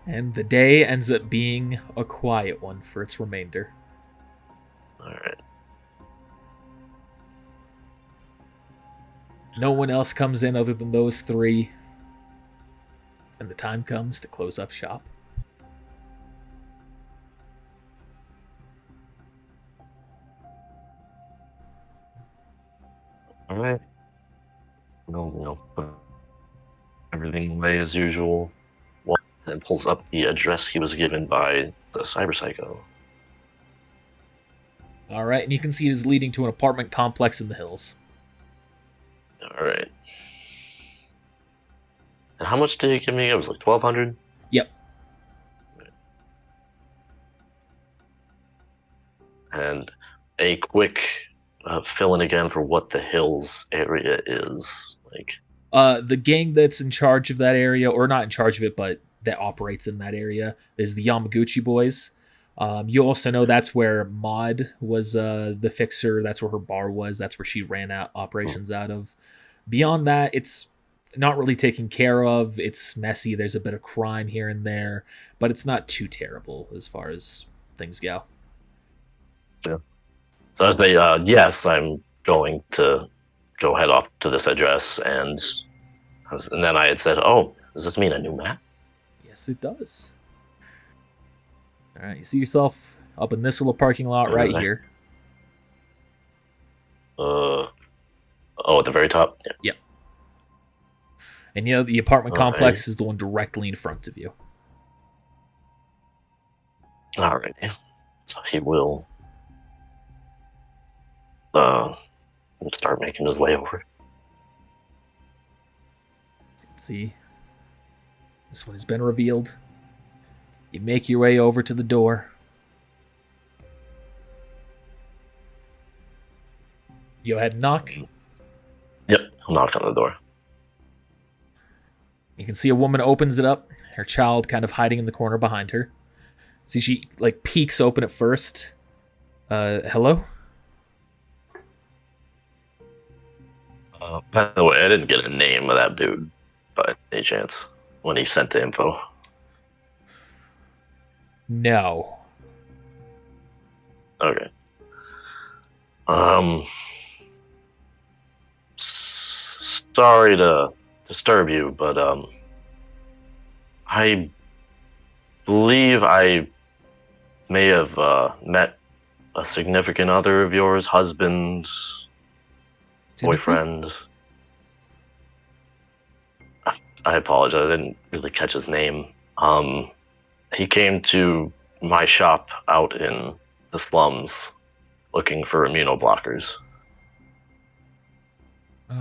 And the day ends up being a quiet one for its remainder. Alright. No one else comes in other than those three. And the time comes to close up shop. Alright. We'll put everything away as usual. And pulls up the address he was given by the cyber psycho. Alright, and you can see it is leading to an apartment complex in the hills. Alright. And how much did he give me? It was like 1,200? Yep. And a quick fill in again for what the hills area is. Like, The gang that's in charge of that area, or not in charge of it, but that operates in that area. There's the Yamaguchi boys. You also know that's where Maud was the fixer. That's where her bar was. That's where she ran out operations out of. Beyond that, it's not really taken care of. It's messy. There's a bit of crime here and there, but it's not too terrible as far as things go. Yeah. So I say, yes, I'm going to go head off to this address, and then I had said, oh, does this mean a new map? Yes, it does. All right, you see yourself up in this little parking lot Where right is that? here. Oh, at the very top? Yeah. And you know, the apartment All complex right. is the one directly in front of you. Alrighty. So he will start making his way over. You can see this one has been revealed. You make your way over to the door. You go ahead and knock. Yep, I'll knock on the door. You can see a woman opens it up, her child kind of hiding in the corner behind her. See, she like peeks open at first. Hello? By the way, I didn't get a name of that dude by any chance when he sent the info. No. Okay. Sorry to disturb you, but I believe I may have met a significant other of yours, husband, Timothy? boyfriend. I apologize, I didn't really catch his name. He came to my shop out in the slums looking for immunoblockers.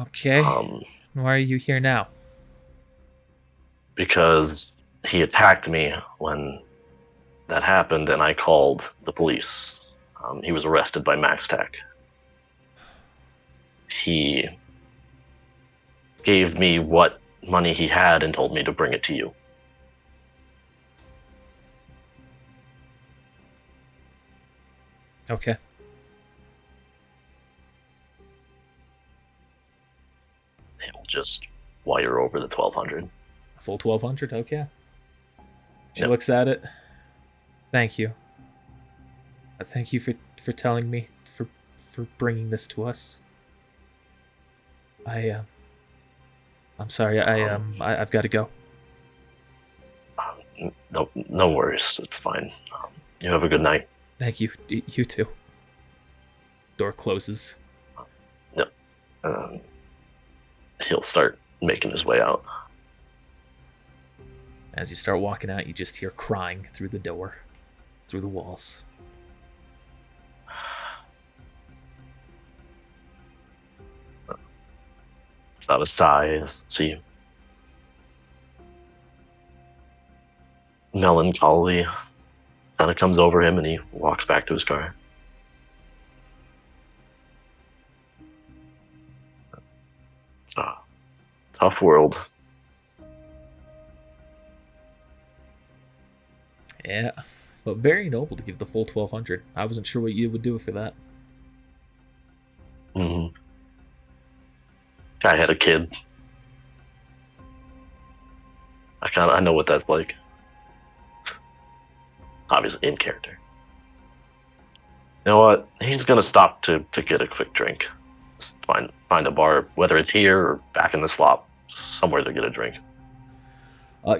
Okay. Why are you here now? Because he attacked me when that happened, and I called the police. He was arrested by Max Tech. He gave me what money he had and told me to bring it to you. Okay. He'll just wire over the 1,200. Full 1,200? Okay. She Yep. looks at it. Thank you. Thank you for telling me, for bringing this to us. I'm sorry. I've got to go. No worries. It's fine. You have a good night. Thank you. You too. Door closes. He'll start making his way out. As you start walking out, you just hear crying through the door, through the walls. It's not a sigh. See, melancholy kind of comes over him, and he walks back to his car. It's a tough world. Yeah, but very noble to give the full 1,200. I wasn't sure what you would do for that. Mm-hmm. I had a kid. I know what that's like. Obviously, in character. You know what? He's gonna stop to get a quick drink. Just find a bar, whether it's here or back in the slop, somewhere to get a drink.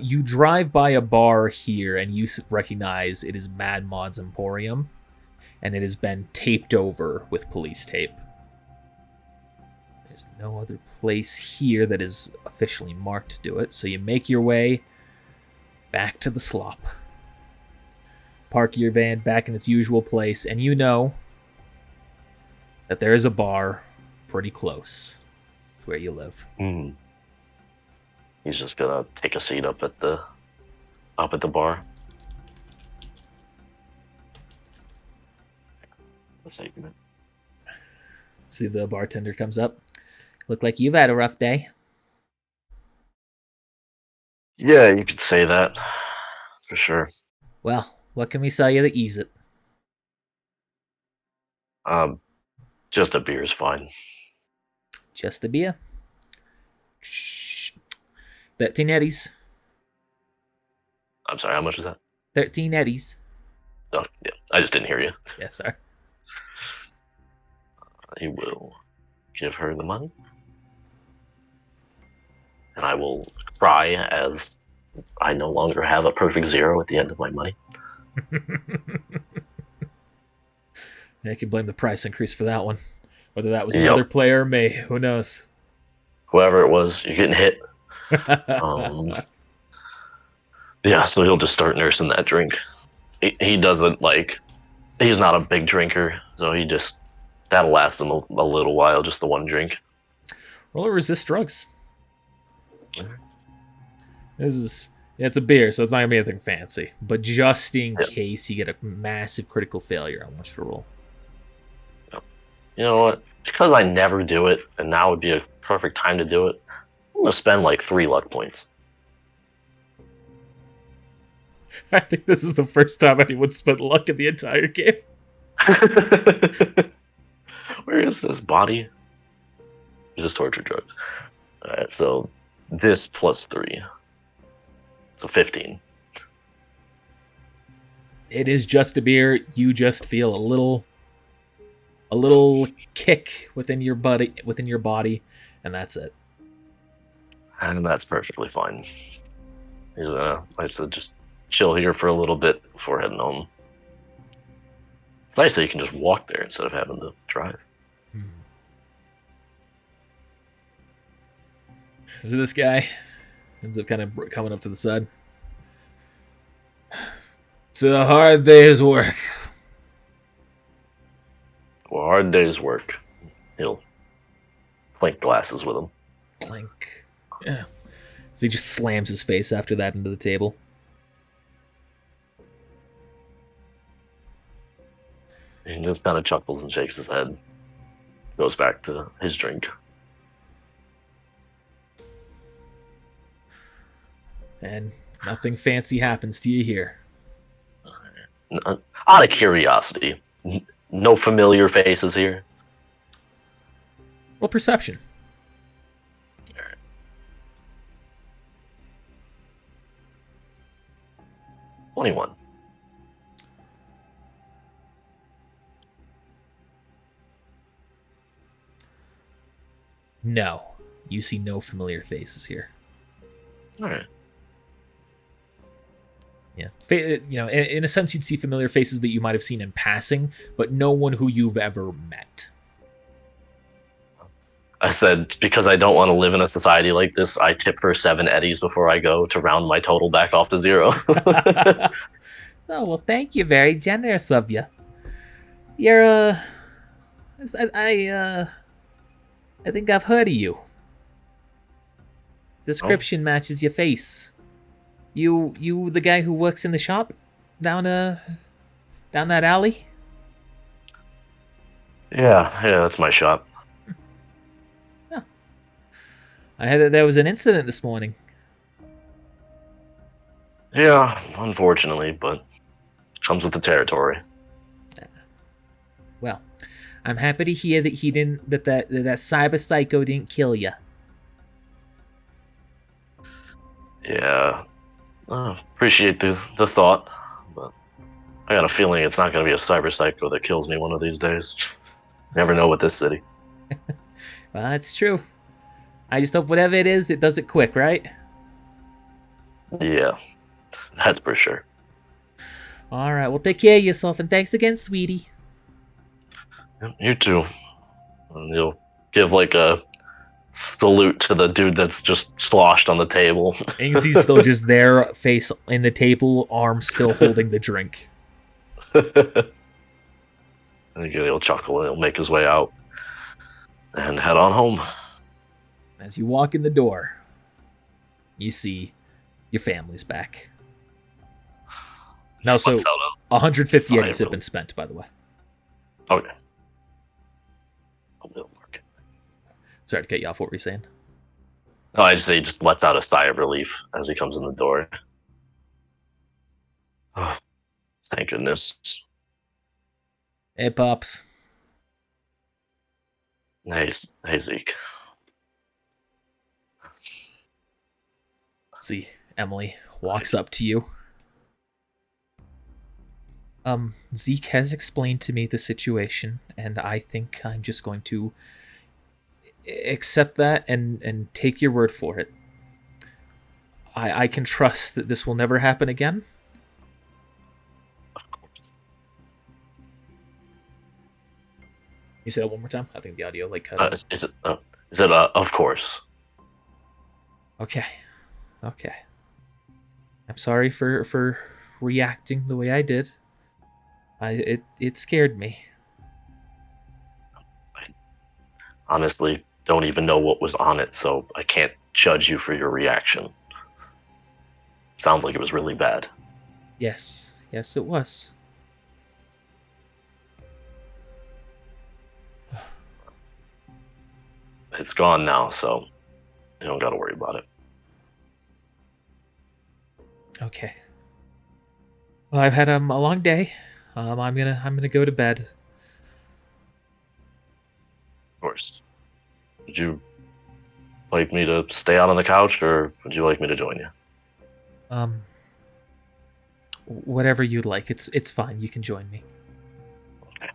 You drive by a bar here, and you recognize it is Mad Mod's Emporium, and it has been taped over with police tape. There's no other place here that is officially marked to do it, so you make your way back to the slop. Park your van back in its usual place, and you know that there is a bar pretty close to where you live. Mm. He's just gonna take a seat up at the bar. Let's say, See, the bartender comes up. Look like you've had a rough day. Yeah, you could say that for sure. Well, what can we sell you to ease it? Just a beer is fine. Just a beer. Shh. 13 eddies. I'm sorry, how much is that? 13 eddies. Oh, yeah, I just didn't hear you. Yeah, sorry. He will give her the money. And I will cry as I no longer have a perfect zero at the end of my money. I can blame the price increase for that one. Whether that was another player or me, who knows? Whoever it was, you're getting hit. Yeah, so he'll just start nursing that drink. He doesn't he's not a big drinker, so that'll last him a little while, just the one drink. Roll or resist drugs. Mhm. It's a beer, so it's not gonna be anything fancy. But just in case you get a massive critical failure, I want you to roll. You know what? Because I never do it, and now would be a perfect time to do it, I'm gonna spend 3 luck points. I think this is the first time anyone spent luck in the entire game. Where is this body? Is this torture drugs? Alright, so this plus 3. So 15. It is just a beer. You just feel a little kick within your body, and that's it. And that's perfectly fine. He's I said just chill here for a little bit before heading home. It's nice that you can just walk there instead of having to drive. So this guy ends up kind of coming up to the side. It's a hard day's work. Well, hard day's work. He'll clink glasses with him. Clink. Yeah. So he just slams his face after that into the table. He just kind of chuckles and shakes his head. Goes back to his drink. And nothing fancy happens to you here. Out of curiosity, no familiar faces here? Well, perception. 21. No. You see no familiar faces here. Alright. Yeah. In a sense, you'd see familiar faces that you might have seen in passing, but no one who you've ever met. I said, because I don't want to live in a society like this, I tip her 7 eddies before I go to round my total back off to 0. Oh, well, thank you. Very generous of you. You're, I think I've heard of you. Description matches your face. You the guy who works in the shop down that alley? Yeah, that's my shop. Oh. I heard that there was an incident this morning. Yeah, unfortunately, but comes with the territory. Well, I'm happy to hear that that cyber psycho didn't kill you. Yeah, appreciate the thought, but I got a feeling it's not going to be a cyber psycho that kills me one of these days. Never know with this city. Well, that's true. I just hope whatever it is, it does it quick, right? Yeah, that's for sure. All right, well, take care of yourself, and thanks again, sweetie. You too. And you'll give a salute to the dude that's just sloshed on the table. Ainsley's still just there, face in the table, arm still holding the drink. And he'll chuckle and he'll make his way out and head on home. As you walk in the door, you see your family's back. Now, so 150 eddies have been spent, by the way. Okay. Sorry to cut you off. What were you saying? No, I just say he just lets out a sigh of relief as he comes in the door. Oh, thank goodness. Hey, Pops. Hey, Zeke. See, Emily walks up to you. Zeke has explained to me the situation, and I think I'm just going to accept that and take your word for it. I can trust that this will never happen again. You say that one more time? I think the audio cut out. Is it of course? Okay. I'm sorry for reacting the way I did. It scared me. I honestly don't even know what was on it, so I can't judge you for your reaction. Sounds like it was really bad. Yes, it was. It's gone now, so you don't got to worry about it. Okay. Well, I've had a long day. I'm gonna go to bed. Of course. Would you like me to stay out on the couch, or would you like me to join you? Whatever you'd like. It's fine. You can join me. Okay.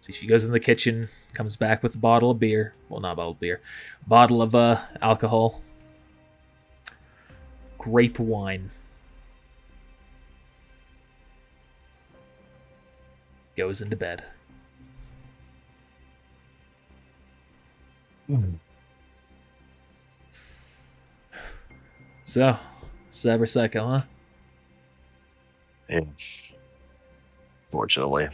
See, she goes in the kitchen, comes back with a bottle of beer. Well, not a bottle of beer. Bottle of alcohol. Grape wine. Goes into bed. So, Cyber Psycho, huh? Yeah. Fortunately.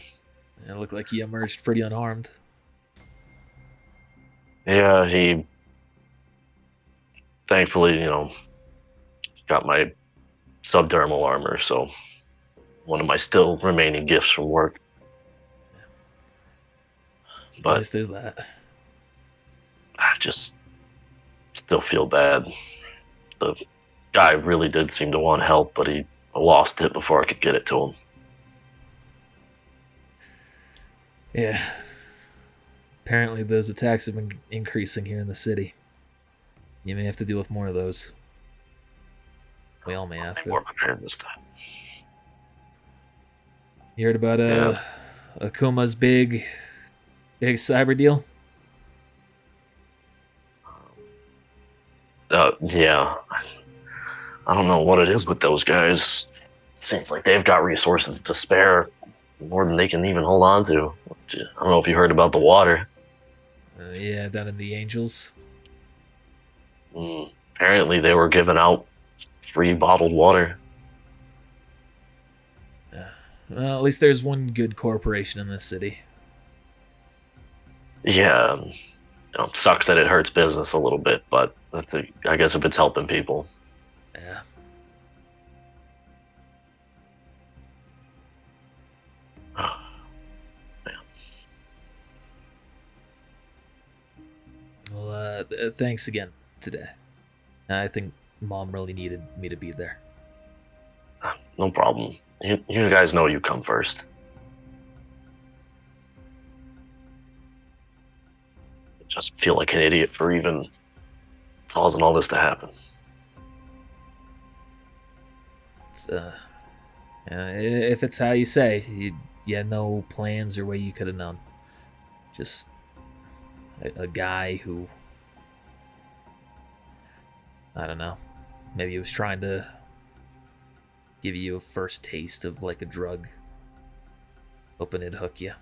It looked like he emerged pretty unharmed. Yeah, he thankfully, got my subdermal armor, so one of my still remaining gifts from work. At But least there's that. I just still feel bad. The guy really did seem to want help, but he lost it before I could get it to him. Yeah. Apparently those attacks have been increasing here in the city. You may have to deal with more of those. We all may have Be to. more prepared this time. You heard about Yeah. Akuma's big cyber deal? Yeah. I don't know what it is with those guys. Seems like they've got resources to spare, more than they can even hold on to. I don't know if you heard about the water. Yeah, down in the Angels. Apparently they were giving out free bottled water. Well, at least there's one good corporation in this city. Yeah, sucks that it hurts business a little bit, but I guess if it's helping people. Yeah. Well, thanks again today. I think Mom really needed me to be there. No problem. You guys know you come first. I just feel like an idiot for even causing all this to happen. It's, if it's how you say, you had no plans or way you could have known. Just a guy who, I don't know, maybe he was trying to give you a first taste of like a drug. Hoping it'd hook you.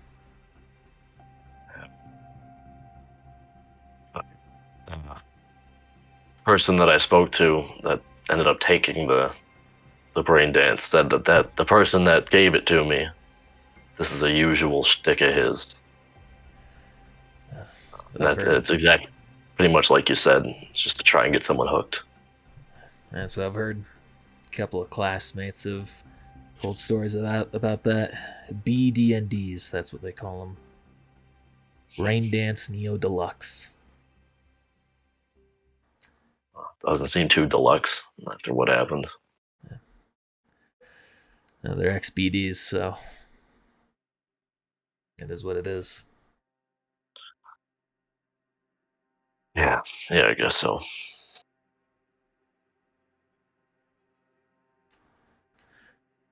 Person that I spoke to that ended up taking the brain dance said that the person that gave it to me, this is a usual shtick of his. It's exactly pretty much like you said. It's just to try and get someone hooked. That's what I've heard. A couple of classmates have told stories about that. BDNDs, that's what they call them. Brain Dance Neo Deluxe. Doesn't seem too deluxe after what happened. No, they're XBDs, so it is what it is. Yeah, I guess so.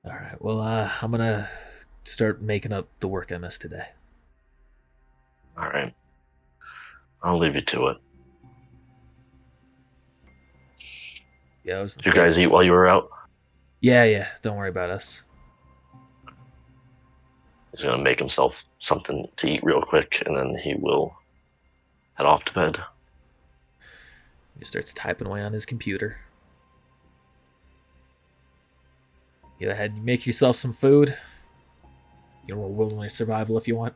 All right. Well, I'm gonna start making up the work I missed today. All right. I'll leave you to it. Yeah, I was. Did you guys eat while you were out? Yeah. Don't worry about us. He's gonna make himself something to eat real quick, and then he will head off to bed. He starts typing away on his computer. Go ahead, make yourself some food. You know, wilderness survival if you want.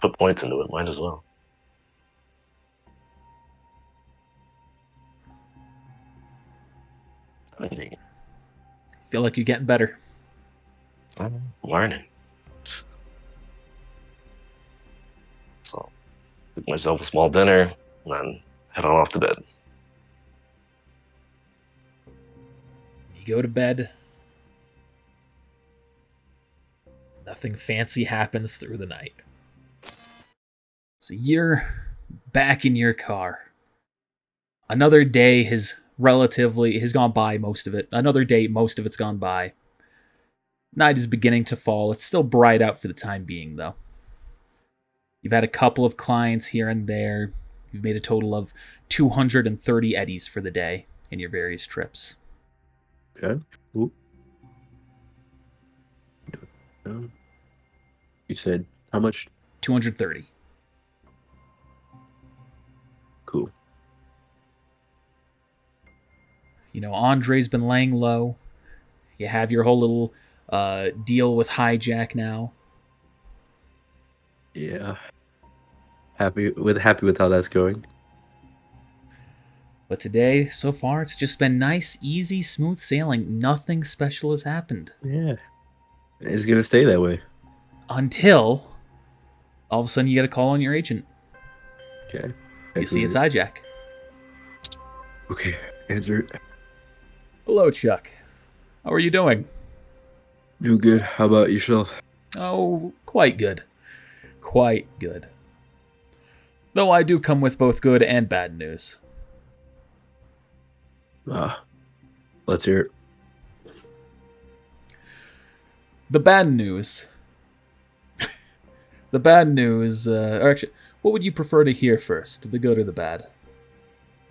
Put points into it, might as well. Feel like you're getting better. I'm learning. So, cook myself a small dinner, and then head on off to bed. You go to bed. Nothing fancy happens through the night. So you're back in your car. Another day has gone by, most of it. Another day, most of it's gone by. Night is beginning to fall. It's still bright out for the time being, though. You've had a couple of clients here and there. You've made a total of 230 eddies for the day in your various trips. Okay. Ooh. You said how much? 230. Cool. You know, Andre's been laying low. You have your whole little deal with Hijack now. Yeah. Happy with how that's going. But today, so far, it's just been nice, easy, smooth sailing. Nothing special has happened. Yeah. It's gonna stay that way. Until all of a sudden you get a call on your agent. Okay. You see it's Hijack. Okay. Answer it. Hello, Chuck. How are you doing? Doing good. How about yourself? Oh, quite good. Quite good. Though I do come with both good and bad news. Let's hear it. The bad news. The bad news, or actually, what would you prefer to hear first? The good or the bad?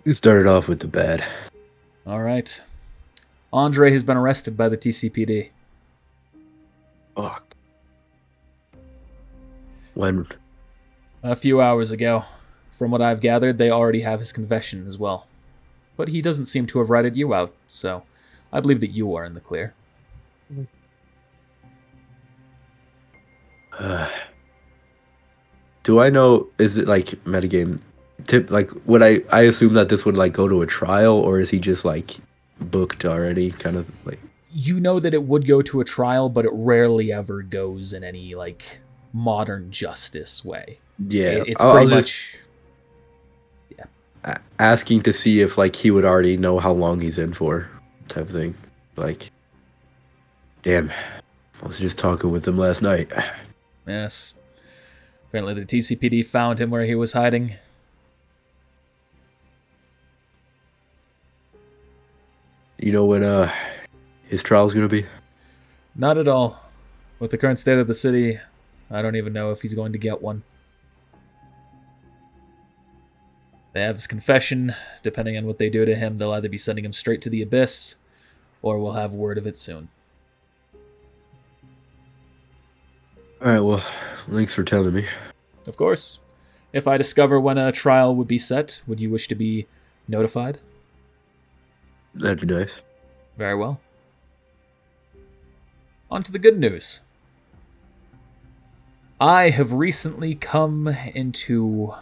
You started off with the bad. Alright. Andre has been arrested by the TCPD. Fuck. When? A few hours ago. From what I've gathered, they already have his confession as well. But he doesn't seem to have ratted you out, so I believe that you are in the clear. Do I know? Is it like metagame? Would I assume that this would like go to a trial, or is he just like booked already? Kind of like. You know that it would go to a trial, but it rarely ever goes in any like modern justice way. Yeah, it's pretty much. Just asking to see if like he would already know how long he's in for, type of thing. Like, damn, I was just talking with him last night. Yes. Apparently the TCPD found him where he was hiding. You know when his trial's gonna be? Not at all. With the current state of the city, I don't even know if he's going to get one. They have his confession. Depending on what they do to him, they'll either be sending him straight to the abyss, or we'll have word of it soon. Alright, well, thanks for telling me. Of course. If I discover when a trial would be set, would you wish to be notified? That'd be nice. Very well. On to the good news. I have recently come into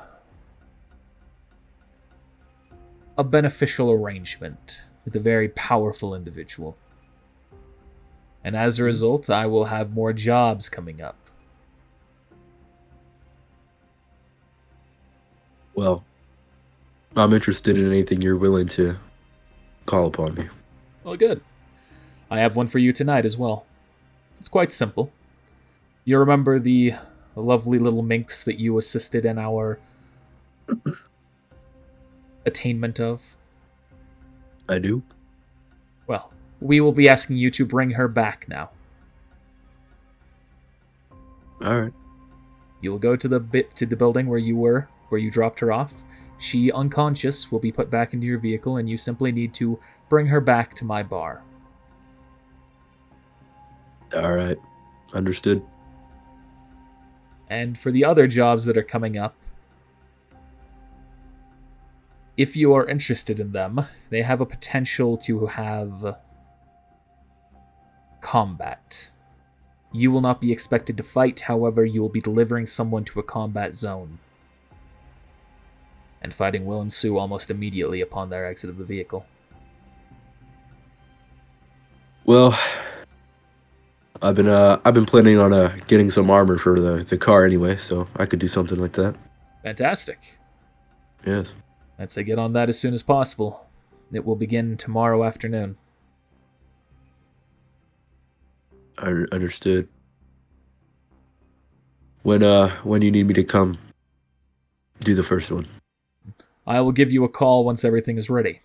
a beneficial arrangement with a very powerful individual. And as a result, I will have more jobs coming up. Well, I'm interested in anything you're willing to call upon me. Well, good. I have one for you tonight as well. It's quite simple. You remember the lovely little minx that you assisted in our attainment of? I do. Well, we will be asking you to bring her back now. All right. You will go to the building where you dropped her off. She, unconscious, will be put back into your vehicle, and you simply need to bring her back to my bar. All right. Understood. And for the other jobs that are coming up, if you are interested in them, they have a potential to have combat. You will not be expected to fight, however, you will be delivering someone to a combat zone. And fighting will ensue almost immediately upon their exit of the vehicle. Well, I've been planning on getting some armor for the car anyway, so I could do something like that. Fantastic. Yes. I'd say get on that as soon as possible. It will begin tomorrow afternoon. I understood. When you need me to come do the first one? I will give you a call once everything is ready.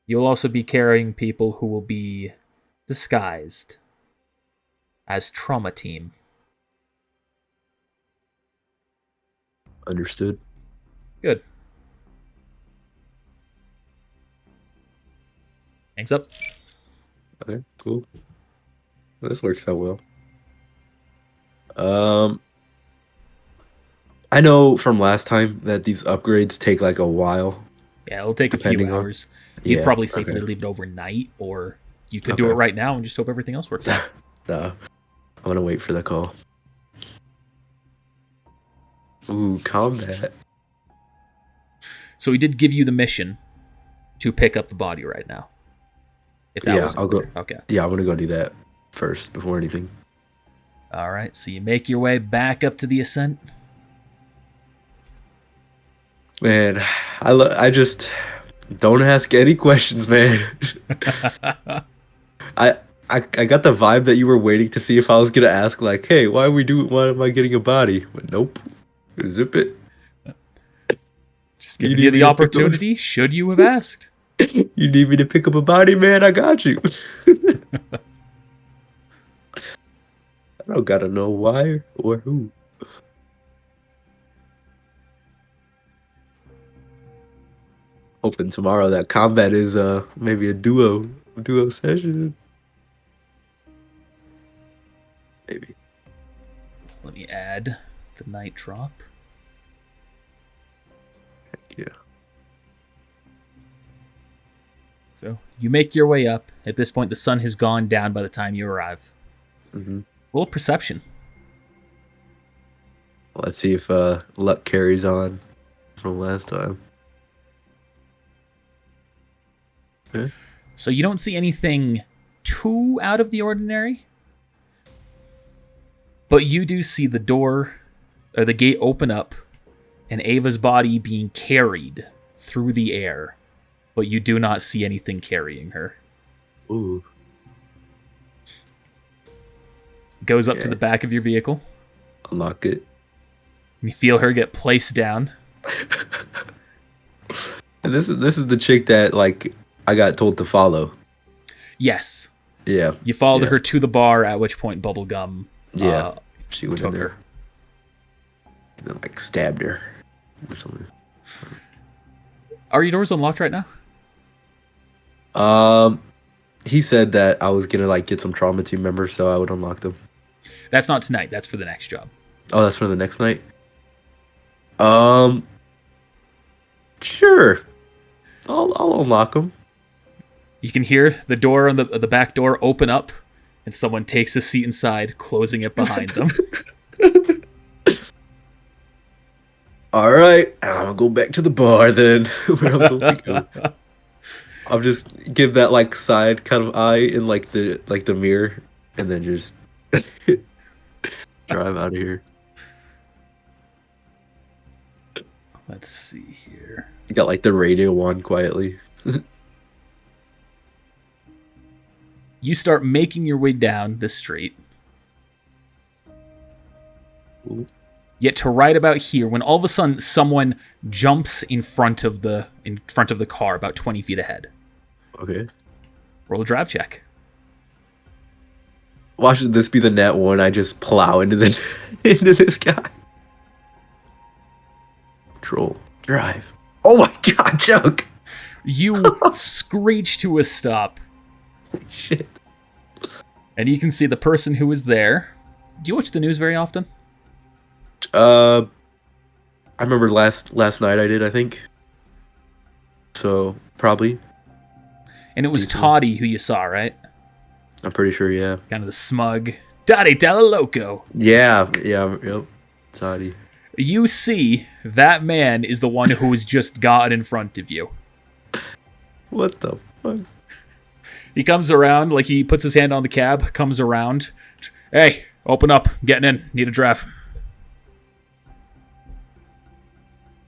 You'll also be carrying people who will be disguised as trauma team. Understood. Good. Thanks up. Okay, cool. This works out well. I know from last time that these upgrades take like a while. Yeah, it'll take a few Depending on- hours. You'd probably safely okay. leave it overnight, or you could do Okay. it right now and just hope everything else works out. I'm gonna wait for the call. Ooh, combat. So he did give you the mission to pick up the body right now. If that Yeah, wasn't I'll go- clear. Okay. Yeah, I'm gonna go do that first before anything. All right, so you make your way back up to the ascent. Man, I just don't ask any questions, man. I got the vibe that you were waiting to see if I was gonna ask, like, hey, why am I getting a body? But nope. Zip it. Just You giving need you me the to pick up- opportunity, should you have asked. You need me to pick up a body, man? I got you. I don't gotta know why or who. Hoping tomorrow that combat is maybe a duo session. Maybe. Let me add the night drop. Yeah. So you make your way up. At this point, the sun has gone down by the time you arrive. Mm-hmm. Roll perception. Let's see if luck carries on from last time. Okay. So you don't see anything too out of the ordinary, but you do see the door or the gate open up and Ava's body being carried through the air, but you do not see anything carrying her. Ooh. Goes up to Yeah. the back of your vehicle. Unlock it. You feel her get placed down. And this is the chick that like I got told to follow. Yes. Yeah. You followed Yeah. her to the bar, at which point Bubblegum Yeah. She went in took there her. and then, like stabbed her. Or something. Are your doors unlocked right now? He said that I was gonna like get some trauma team members, so I would unlock them. That's not tonight. That's for the next job. Oh, that's for the next night. Sure. I'll unlock them. You can hear the door on the back door open up, and someone takes a seat inside, closing it behind them. All right, I'm gonna go back to the bar then. Where I'm supposed to go. I'll just give that like side kind of eye in like the mirror, and then just drive out of here. Let's see here. You got like the radio on quietly. You start making your way down the street. Ooh. Yet to right about here, when all of a sudden someone jumps in front of the car about 20 feet ahead. Okay. Roll a drive check. Why should this be the net one? I just plow into into this guy. Control. Drive. Oh my god, joke. You screech to a stop. Holy shit. And you can see the person who is there. Do you watch the news very often? I remember last night I did, I think. So, probably. And it was Toddy who you saw, right? I'm pretty sure, yeah. Kind of the smug. Toddy Loco. Yeah, yep. Toddy. You see that man is the one who has just gotten in front of you. What the fuck? He comes around, like he puts his hand on the cab, comes around. Hey, open up. I'm getting in. Need a draft.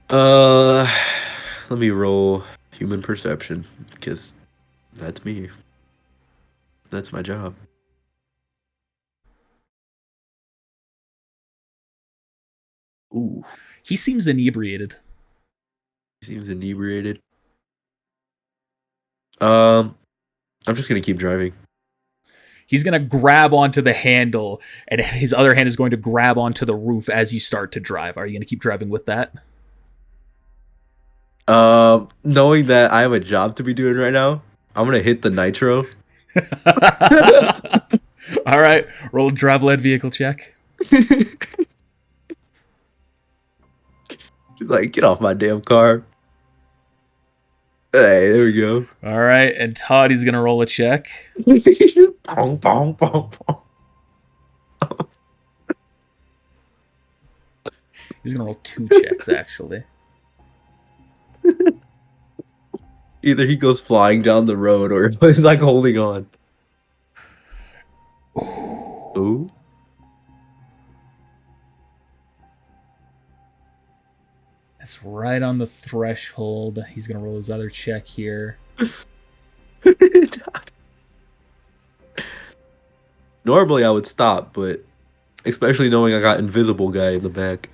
Let me roll human perception, because that's me. That's my job. Ooh, He seems inebriated. he seems inebriated. I'm just gonna keep driving. He's going to grab onto the handle, and his other hand is going to grab onto the roof as you start to drive. Are you going to keep driving with that? Knowing that I have a job to be doing right now, I'm gonna hit the nitro. All right, roll a drive-led vehicle check. Like, get off my damn car. Hey, there we go. All right, and Toddy's going to roll a check. Bong, bong, bong, bong. He's going to roll 2 checks, actually. Either he goes flying down the road or he's like holding on. Ooh. That's right on the threshold. He's going to roll his other check here. Normally I would stop, but especially knowing I got invisible guy in the back.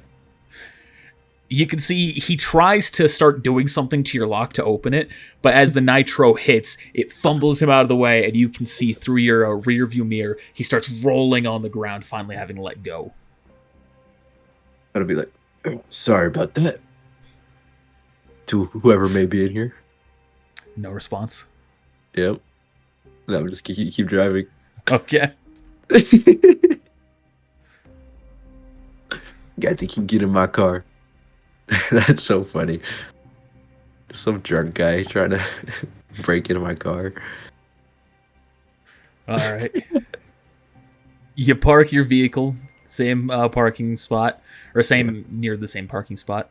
You can see he tries to start doing something to your lock to open it, but as the nitro hits, it fumbles him out of the way, and you can see through your rear view mirror, he starts rolling on the ground, finally having let go. I'd be like, sorry about that. To whoever may be in here. No response. Yep. No, I'm just keep driving. Okay. Guy think he can get in my car. That's so funny. Some drunk guy trying to break into my car. All right. You park your vehicle, same parking spot, or near the same parking spot.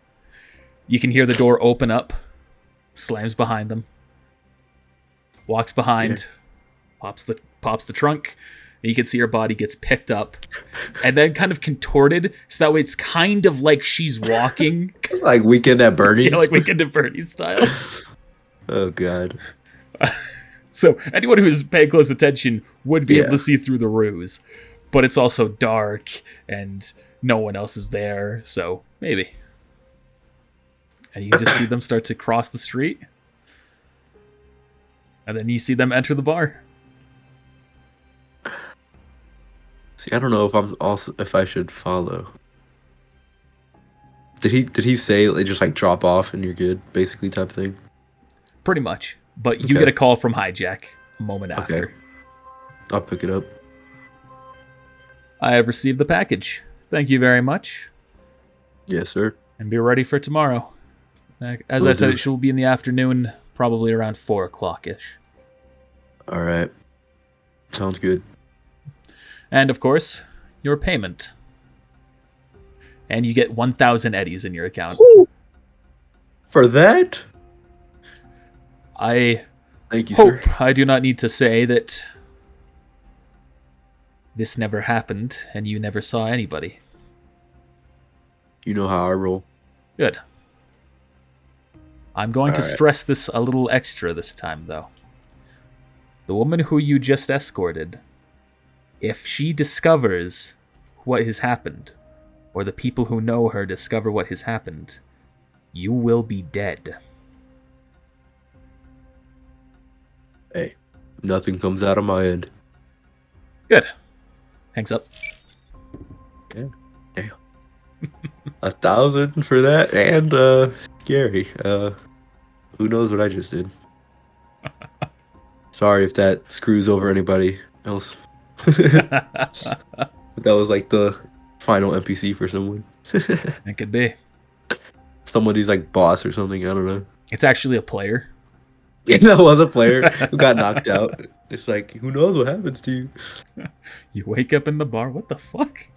You can hear the door open up, slams behind them, walks behind, pops the trunk. And you can see her body gets picked up and then kind of contorted, so that way it's kind of like she's walking. Like Weekend at Bernie's? Yeah, like Weekend at Bernie's style. Oh, God. So anyone who's paying close attention would be able to see through the ruse. But it's also dark and no one else is there, so maybe. And you can just see them start to cross the street. And then you see them enter the bar. See, I don't know if I should follow. Did he say like, just like drop off and you're good, basically type thing? Pretty much. But you get a call from Hijack a moment after. Okay. I'll pick it up. I have received the package. Thank you very much. Yes, sir. And be ready for tomorrow. As I said, it should be in the afternoon, probably around 4 o'clock-ish. All right. Sounds good. And, of course, your payment. And you get 1,000 eddies in your account. Ooh. For that? I Thank you, hope sir. I do not need to say that this never happened and you never saw anybody. You know how I roll. Good. I'm going to Alright. stress this a little extra this time, though. The woman who you just escorted, if she discovers what has happened, or the people who know her discover what has happened, you will be dead. Hey, nothing comes out of my end. Good. Hangs up. 1,000 for that, and scary. Who knows what I just did? Sorry if that screws over anybody else. But that was like the final NPC for someone. It could be. Somebody's like boss or something. I don't know. It's actually a player. Yeah, that was a player who got knocked out. It's like, who knows what happens to you? You wake up in the bar. What the fuck?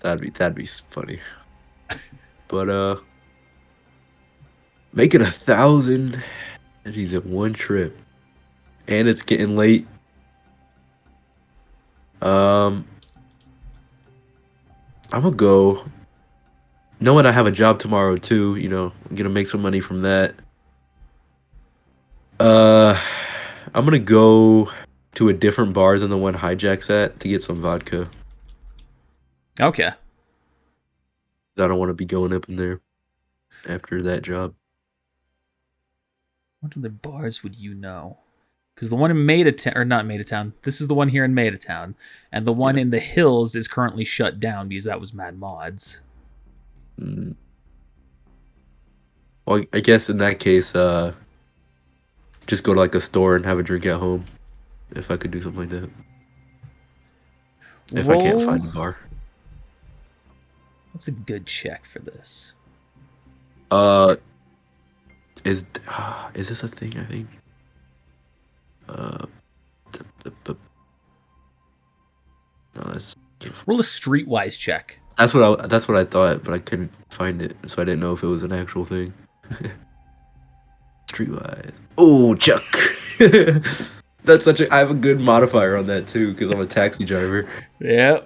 That'd be funny. But making 1,000 and he's in one trip. And it's getting late. I'm gonna go. Knowing I have a job tomorrow too, you know, I'm gonna make some money from that. I'm gonna go to a different bar than the one Hijack's at to get some vodka. Okay. I don't want to be going up in there after that job. What other bars would you know? Because the one in Maidatown, or not Maidatown, this is the one here in Maidatown, and the one in the hills is currently shut down because that was Mad Mods. Well, I guess in that case, just go to like a store and have a drink at home. If I could do something like that. If I can't find a bar. What's a good check for this? Is this a thing? I think. No, that's Roll a streetwise check. that's what I thought, but I couldn't find it, so I didn't know if it was an actual thing. Streetwise. Oh, Chuck. That's I have a good modifier on that too because I'm a taxi driver. Yeah.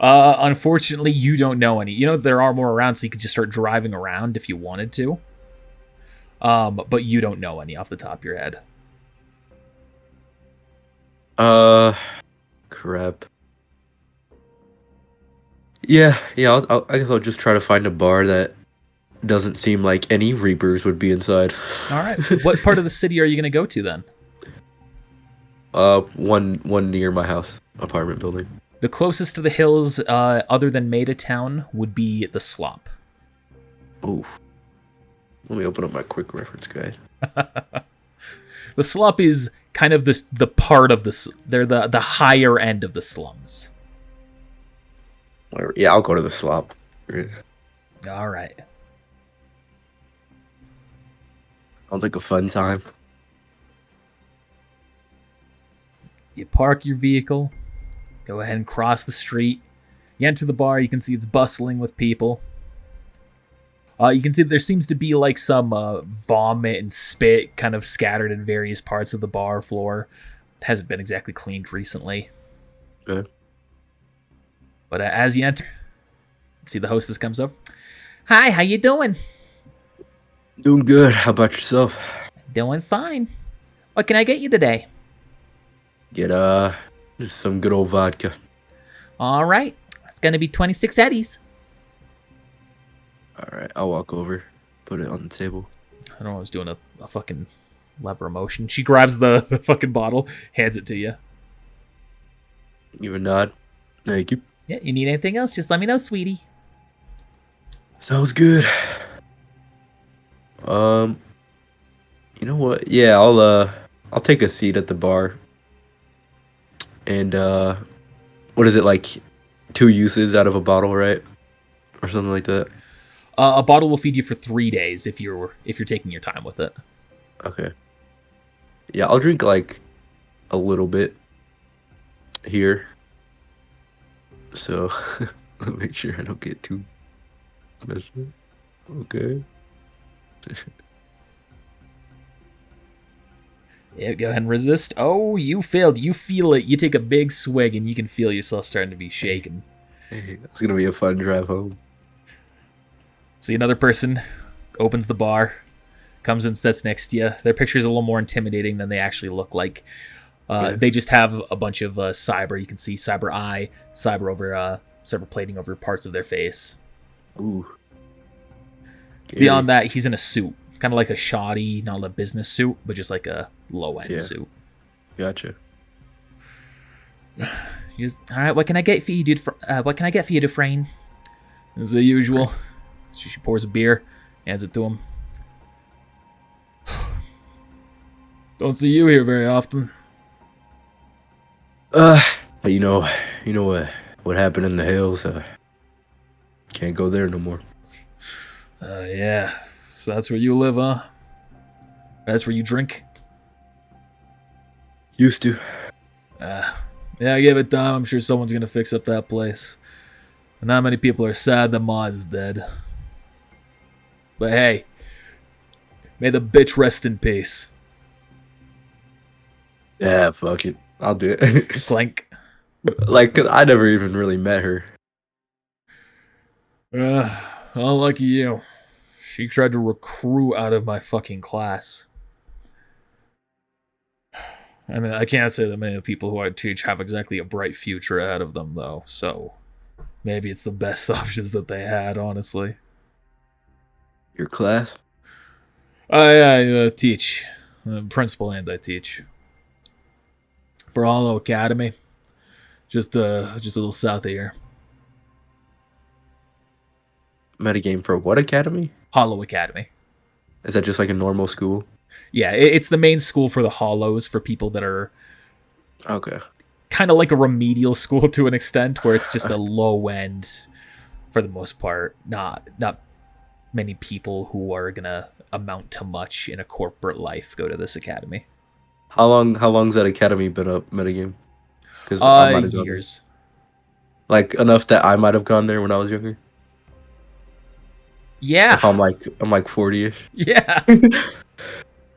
Unfortunately, you don't know any. You know there are more around, so you could just start driving around if you wanted to. But you don't know any off the top of your head. Crap. Yeah. I guess I'll just try to find a bar that doesn't seem like any Reapers would be inside. All right. What part of the city are you going to go to then? One near my house, apartment building. The closest to the hills, other than Maidatown, would be the Slop. Oh. Let me open up my quick reference guide. The Slop is kind of the part of they're the higher end of the slums. Yeah, I'll go to the Slop. All right. Sounds like a fun time. You park your vehicle, go ahead and cross the street. You enter the bar, you can see it's bustling with people. You can see there seems to be like some vomit and spit kind of scattered in various parts of the bar floor. It hasn't been exactly cleaned recently. Good. But as you enter, see the hostess comes up. Hi, how you doing? Doing good. How about yourself? Doing fine. What can I get you today? Get just some good old vodka. All right. It's going to be 26 eddies. All right, I'll walk over, put it on the table. I don't know, I was doing a fucking lever motion. She grabs the fucking bottle, hands it to you. Give a nod. Thank you. Yeah, you need anything else? Just let me know, sweetie. Sounds good. You know what? Yeah, I'll take a seat at the bar. And what is it, like 2 uses out of a bottle, right? Or something like that. A bottle will feed you for 3 days if you're taking your time with it. Okay. Yeah, I'll drink like a little bit here. So I'll make sure I don't get too messed up. Okay. Yeah, go ahead and resist. Oh, you failed. You feel it. You take a big swig and you can feel yourself starting to be shaken. Hey, it's gonna be a fun drive home. See another person opens the bar, comes and sits next to you. Their picture's a little more intimidating than they actually look like. They just have a bunch of cyber. You can see cyber eye, cyber plating over parts of their face. Ooh. Beyond that, he's in a suit, kind of like a shoddy, not a business suit, but just like a low-end suit. Gotcha. All right, what can I get for you, dude? What can I get for you, Dufresne? As the usual. She pours a beer, hands it to him. Don't see you here very often. You know what happened in the hills? Can't go there no more. Yeah. So that's where you live, huh? That's where you drink? Used to. Yeah, give it time. I'm sure someone's gonna fix up that place. And not many people are sad that Ma's dead. But hey, may the bitch rest in peace. Yeah, fuck it. I'll do it. Clank. Like, 'cause I never even really met her. Well, lucky you. She tried to recruit out of my fucking class. I mean, I can't say that many of the people who I teach have exactly a bright future ahead of them, though, so maybe it's the best options that they had, honestly. Your class? I teach. I'm principal and I teach. For Hollow Academy. Just a little south of here. Metagame for what academy? Hollow Academy. Is that just like a normal school? Yeah, it's the main school for the Hollows, for people that are Okay. kind of like a remedial school to an extent, where it's just a low end, for the most part. Not many people who are gonna amount to much in a corporate life go to this academy. How long's that academy been up, Metagame? Because I might have gone there. Years. Like enough that I might have gone there when I was younger. Yeah. If I'm like 40ish. Yeah.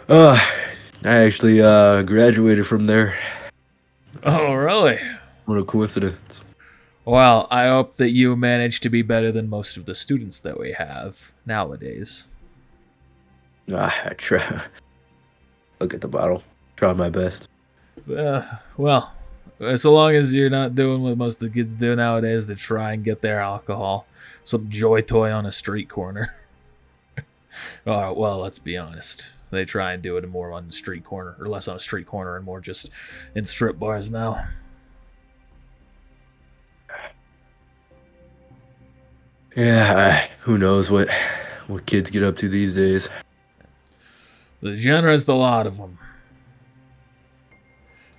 I actually graduated from there. Oh, really? What a coincidence. Well, I hope that you manage to be better than most of the students that we have nowadays. I try. Look at the bottle. Try my best. Well, so long as you're not doing what most of the kids do nowadays, to try and get their alcohol. Some joy toy on a street corner. Well, let's be honest. They try and do it more on the street corner, or less on a street corner and more just in strip bars now. Yeah, who knows what kids get up to these days. The generous, a lot of them.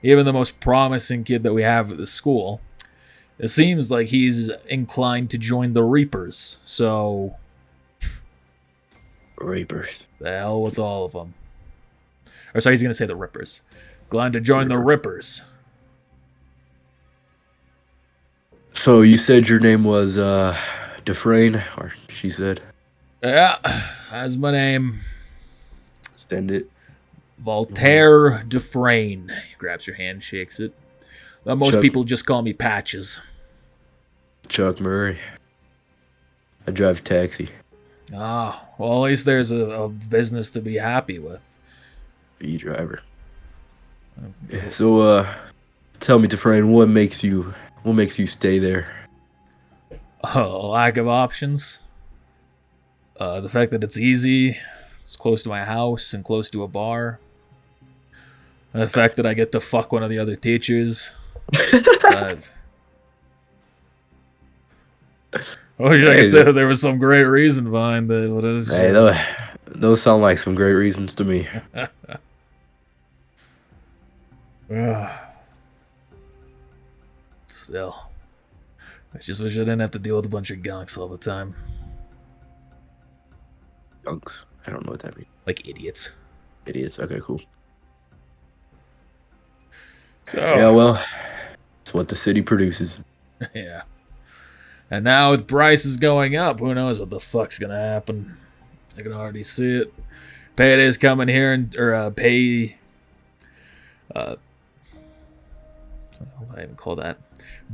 Even the most promising kid that we have at the school, it seems like he's inclined to join the Reapers, so... Reapers. The hell with all of them. Or sorry, he's going to say the Rippers. Inclined to join the Rippers. So you said your name was Dufresne, or she said? Yeah, that's my name. Extend it. Voltaire Dufresne. He grabs your hand, shakes it. Most people just call me Patches. Chuck Murray. I drive taxi. Ah, well, at least there's a business to be happy with. E-driver. Yeah, so, tell me, Dufresne, what makes you stay there? Lack of options. The fact that it's easy, it's close to my house and close to a bar. The fact that I get to fuck one of the other teachers. I wish I could say that there was some great reason behind it. But it's hey, those sound like some great reasons to me. Still, I just wish I didn't have to deal with a bunch of gunks all the time. Gunks? I don't know what that means. Like idiots. Idiots. Okay, cool. So yeah, well, it's what the city produces. Yeah. And now with prices going up, who knows what the fuck's gonna happen? I can already see it. Payday's coming here, what do I even call that?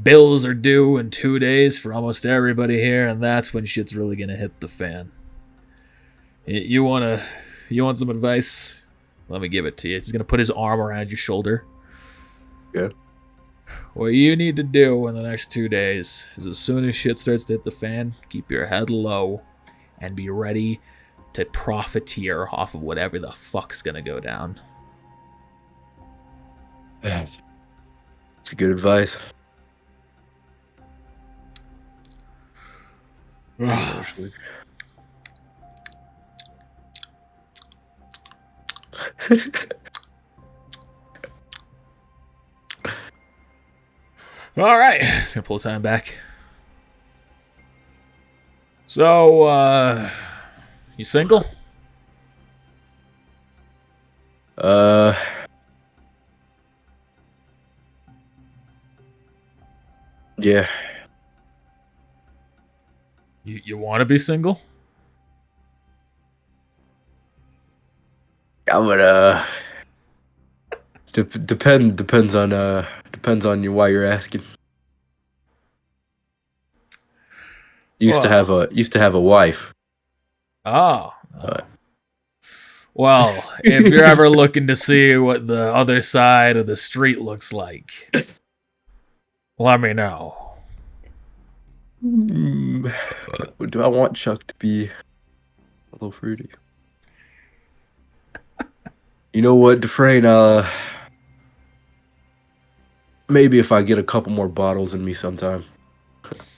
Bills are due in 2 days for almost everybody here, and that's when shit's really gonna hit the fan. You want some advice? Let me give it to you. He's gonna put his arm around your shoulder. Yeah. What you need to do in the next 2 days is, as soon as shit starts to hit the fan, keep your head low and be ready to profiteer off of whatever the fuck's gonna go down. It's good advice. All right, just gonna pull time back. So, you single? Yeah. You want to be single? I would depends on you why you're asking. Used to have a wife. Oh. Well, if you're ever looking to see what the other side of the street looks like, let me know. Do I want Chuck to be a little fruity? You know what, Dufresne? Maybe if I get a couple more bottles in me sometime.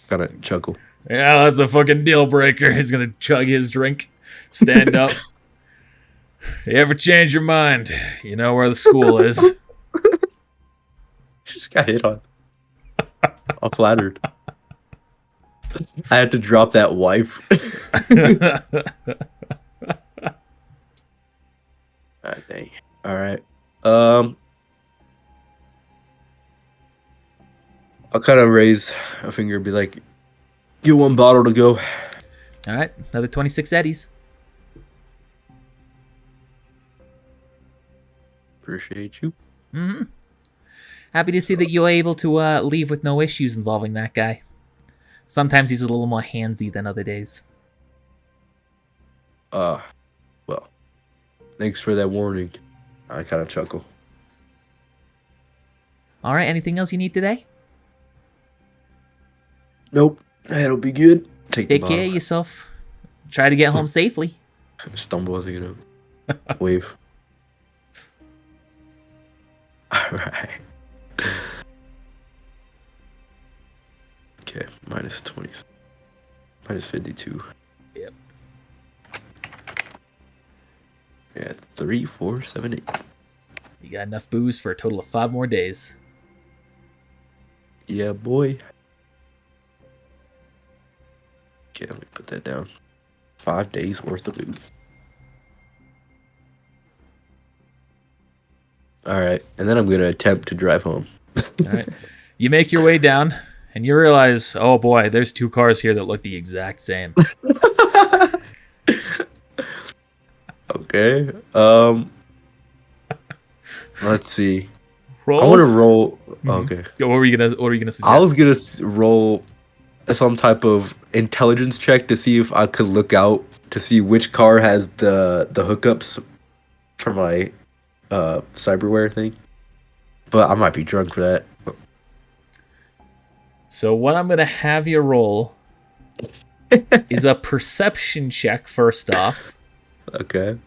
Kind of chuckle. Yeah, that's a fucking deal breaker. He's gonna chug his drink, stand up. You ever change your mind? You know where the school is. Just got hit on. I'm flattered. I had to drop that wife. Dang. All right. I'll kind of raise a finger and be like, "Get one bottle to go." All right, another 26 eddies. Appreciate you. Mm-hmm. Happy to see that you're able to leave with no issues involving that guy. Sometimes he's a little more handsy than other days. Well, thanks for that warning. I kind of chuckle. All right, anything else you need today? Nope, that'll be good. Take care of yourself. Try to get home safely. Stumble as you know. Wave. All right. Okay, minus 20. Minus 52. Yep. Yeah, 3, 4, 7, 8. You got enough booze for a total of 5 more days. Yeah, boy. Okay, let me put that down. 5 days worth of booze. Alright, and then I'm going to attempt to drive home. Alright. You make your way down, and you realize, oh boy, there's 2 cars here that look the exact same. Okay. Let's see. Roll. I want to roll. Okay. What were you gonna suggest? I was gonna roll some type of intelligence check to see if I could look out to see which car has the hookups for my cyberware thing. But I might be drunk for that. So what I'm gonna have you roll is a perception check first off. Okay.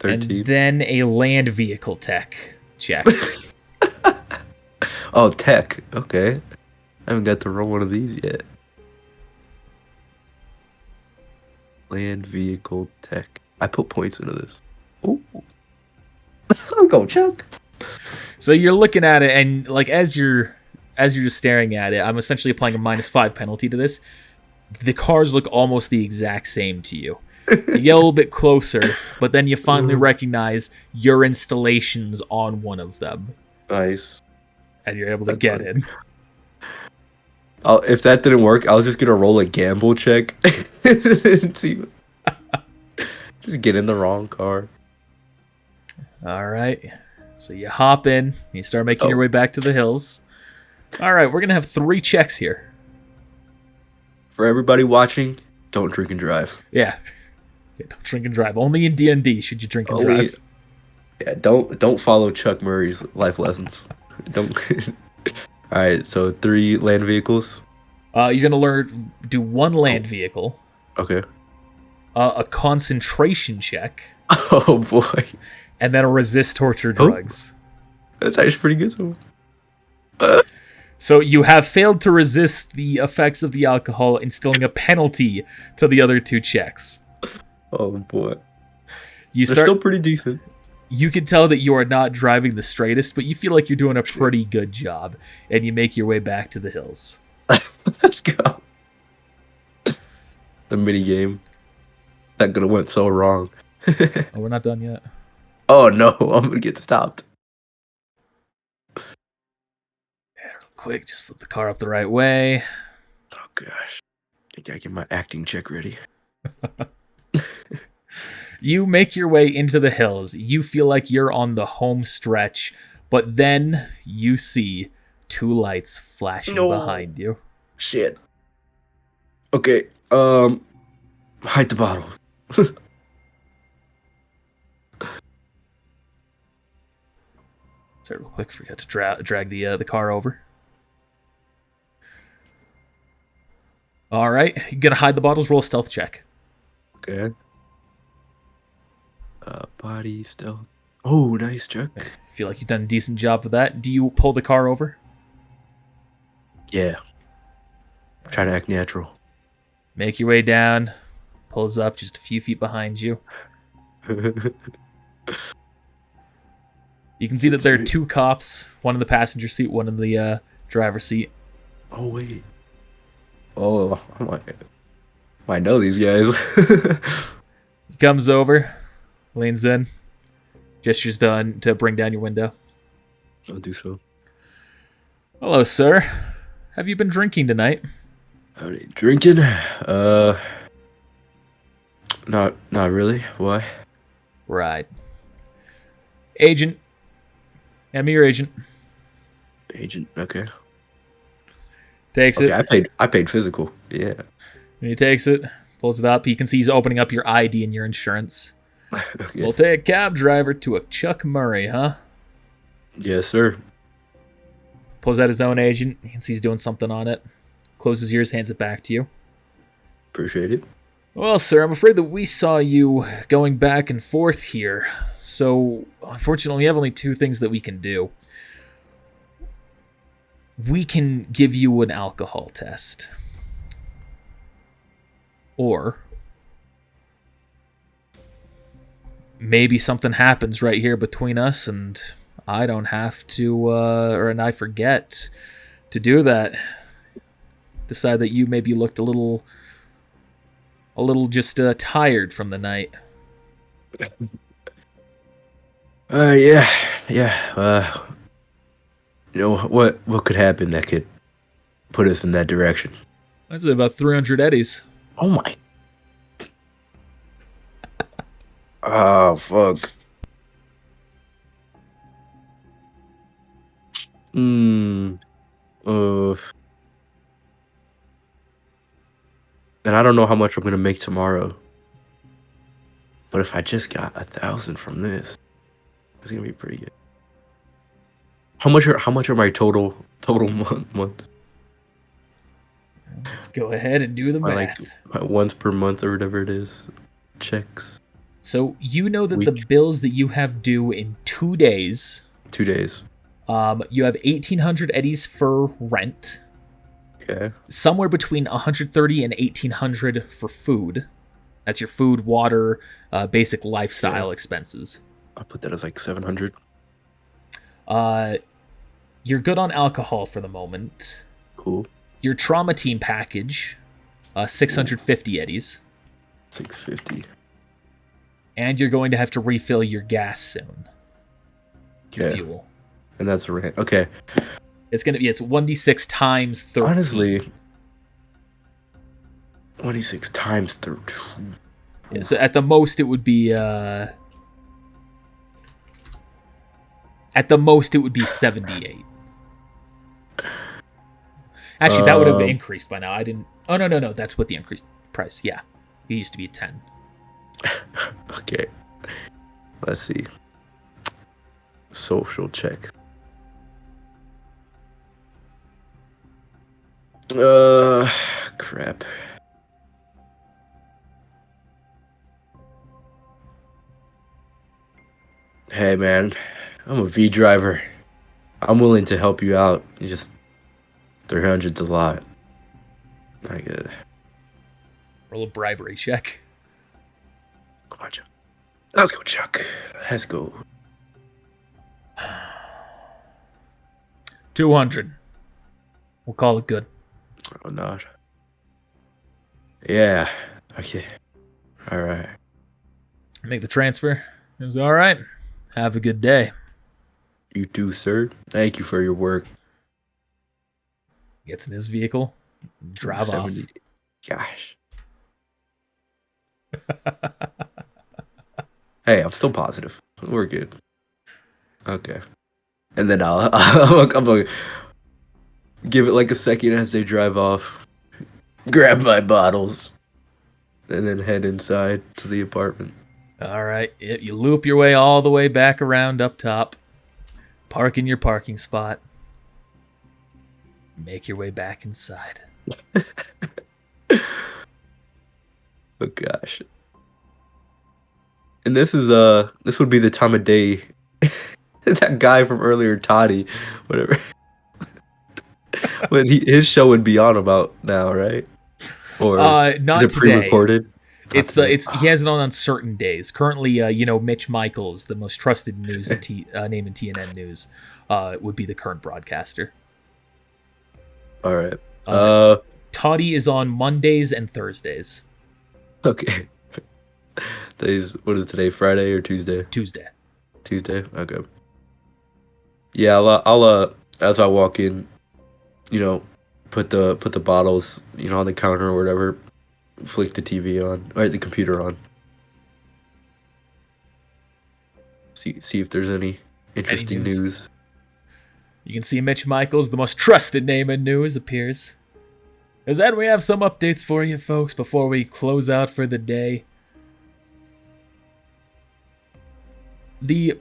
13. And then a land vehicle tech check. Oh, tech. Okay. I haven't got to roll one of these yet. Land vehicle tech. I put points into this. Ooh. Let's go, Chuck. So you're looking at it, and like as you're just staring at it, I'm essentially applying a -5 penalty to this. The cars look almost the exact same to you. You get a little bit closer, but then you finally recognize your installations on one of them. Nice. And you're able to get in. If that didn't work, I was just gonna roll a gamble check. And see. Just get in the wrong car. All right. So you hop in. You start making your way back to the hills. All right. We're going to have 3 checks here. For everybody watching, don't drink and drive. Yeah. Don't drink and drive. Only in D&D should you drink and drive. Yeah, don't follow Chuck Murray's life lessons. Don't. All right, so 3 land vehicles. You're gonna do 1 land vehicle, Okay. a concentration check, Oh boy, and then a resist torture drugs. that's actually pretty good. So. So you have failed to resist the effects of the alcohol, instilling a penalty to the other 2 checks. Oh boy, You they're start. still pretty decent. You can tell that you are not driving the straightest, but you feel like you're doing a pretty good job, and you make your way back to the hills. Let's go. The mini game that could have went so wrong. Oh, we're not done yet. Oh no, I'm gonna get stopped. Yeah, real quick, just flip the car up the right way. Oh gosh, I gotta get my acting check ready. You make your way into the hills. You feel like you're on the home stretch, but then you see 2 lights flashing behind you. Shit. Okay, hide the bottles. Sorry, real quick, forgot to drag the car over. All right, you're gonna hide the bottles. Roll a stealth check. Okay. Body stealth. Oh, nice, Chuck. Feel like you've done a decent job of that. Do you pull the car over? Yeah. Try to act natural. Make your way down. Pulls up just a few feet behind you. You can see that there are 2 cops, one in the passenger seat, one in the driver's seat. Oh wait. Oh, I know these guys. He comes over, leans in, gestures done to bring down your window. I'll do so. Hello, sir. Have you been drinking tonight? Drinking? Not really. Why? Right. Agent. Hand me your agent. Agent. Okay. Takes Okay, it. I paid physical. Yeah. He takes it, pulls it up. You can see he's opening up your ID and your insurance. Okay. We'll take a cab driver to a Chuck Murray, huh? Yes, sir. Pulls out his own agent. You can see he's doing something on it. Closes yours, hands it back to you. Appreciate it. Well, sir, I'm afraid that we saw you going back and forth here. So, unfortunately, we have only 2 things that we can do. We can give you an alcohol test. Or maybe something happens right here between us and I don't have to, and I forget to do that. Decide that you maybe looked a little just tired from the night. Yeah. You know what could happen that could put us in that direction? That's about 300 eddies. Oh my. Oh fuck. And I don't know how much I'm gonna make tomorrow. But if I just got 1,000 from this, it's gonna be pretty good. How much are my total months? Let's go ahead and do the math. My once per month or whatever it is. Checks. So you know that the bills that you have due in 2 days. 2 days. You have 1,800 eddies for rent. Okay. Somewhere between 130 and 1,800 for food. That's your food, water, basic lifestyle expenses. I'll put that as like 700. You're good on alcohol for the moment. Cool. Your trauma team package, 650 eddies. 650. And you're going to have to refill your gas soon. Okay. Fuel. And that's rent. Okay. It's 1d6 times 13. Honestly, 26 times 13. Yeah, so at the most it would be 78. Actually, that would have increased by now. I didn't. Oh no, that's what the increase. price. Yeah, it used to be 10. Okay. Let's see. Social check. Crap. Hey, man. I'm a V driver. I'm willing to help you out. Just 300's a lot. I get it. Roll a bribery check. Come on, Chuck. Let's go, Chuck. Let's go. 200. We'll call it good. Oh, not. Yeah. Okay. All right. Make the transfer. It was all right. Have a good day. You too, sir. Thank you for your work. Gets in his vehicle. Drive off. 70. Gosh. Hey, I'm still positive. We're good. Okay. And then I'm gonna give it like a second as they drive off. Grab my bottles. And then head inside to the apartment. All right. You loop your way all the way back around up top. Park in your parking spot. Make your way back inside. Oh gosh. And this would be the time of day that guy from earlier, Toddy, whatever. When his show would be on about now, right? Or not is it today. pre-recorded? It's he has it on certain days. Currently, Mitch Michaels, the most trusted news name in TNN news, would be the current broadcaster. All right. Toddy is on Mondays and Thursdays. Okay. What is today? Friday or Tuesday? Tuesday. Tuesday. Okay. Yeah, I'll as I walk in, put the bottles, on the counter or whatever, flick the TV on, or the computer on. See if there's any interesting news. You can see Mitch Michaels, the most trusted name in news, appears. Is that we have some updates for you folks before we close out for the day. The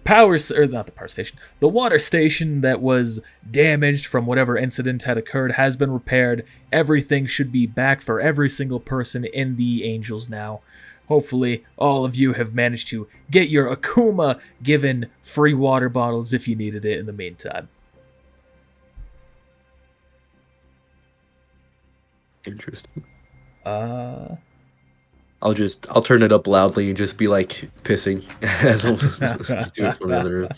the water station that was damaged from whatever incident had occurred has been repaired. Everything should be back for every single person in the Angels now. Hopefully, all of you have managed to get your Akuma given free water bottles if you needed it in the meantime. Interesting. I'll turn it up loudly and just be like pissing as I'm doing from the other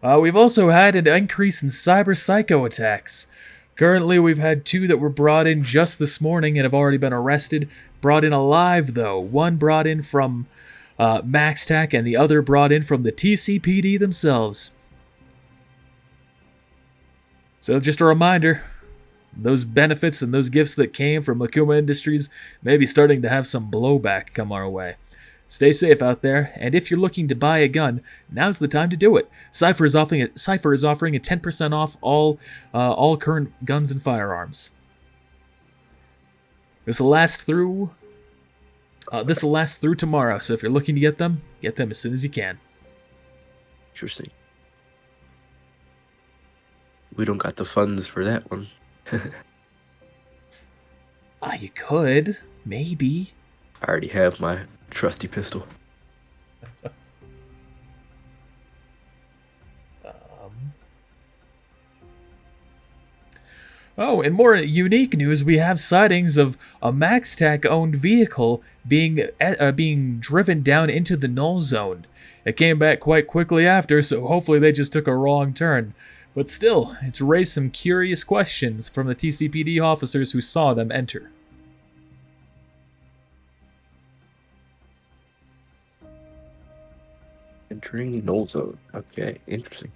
room. We've also had an increase in cyber psycho attacks. Currently, we've had 2 that were brought in just this morning and have already been arrested. Brought in alive, though. One brought in from MaxTac and the other brought in from the TCPD themselves. So just a reminder, those benefits and those gifts that came from Akuma Industries may be starting to have some blowback come our way. Stay safe out there, and if you're looking to buy a gun, now's the time to do it. Cypher is offering a 10% off all current guns and firearms. This will last through tomorrow, so if you're looking to get them as soon as you can. Interesting. We don't got the funds for that one. You could, maybe. I already have my trusty pistol. Oh, in more unique news, we have sightings of a MaxTac-owned vehicle being driven down into the null zone. It came back quite quickly after, so hopefully they just took a wrong turn. But still, it's raised some curious questions from the TCPD officers who saw them enter. Entering null zone. Okay, interesting.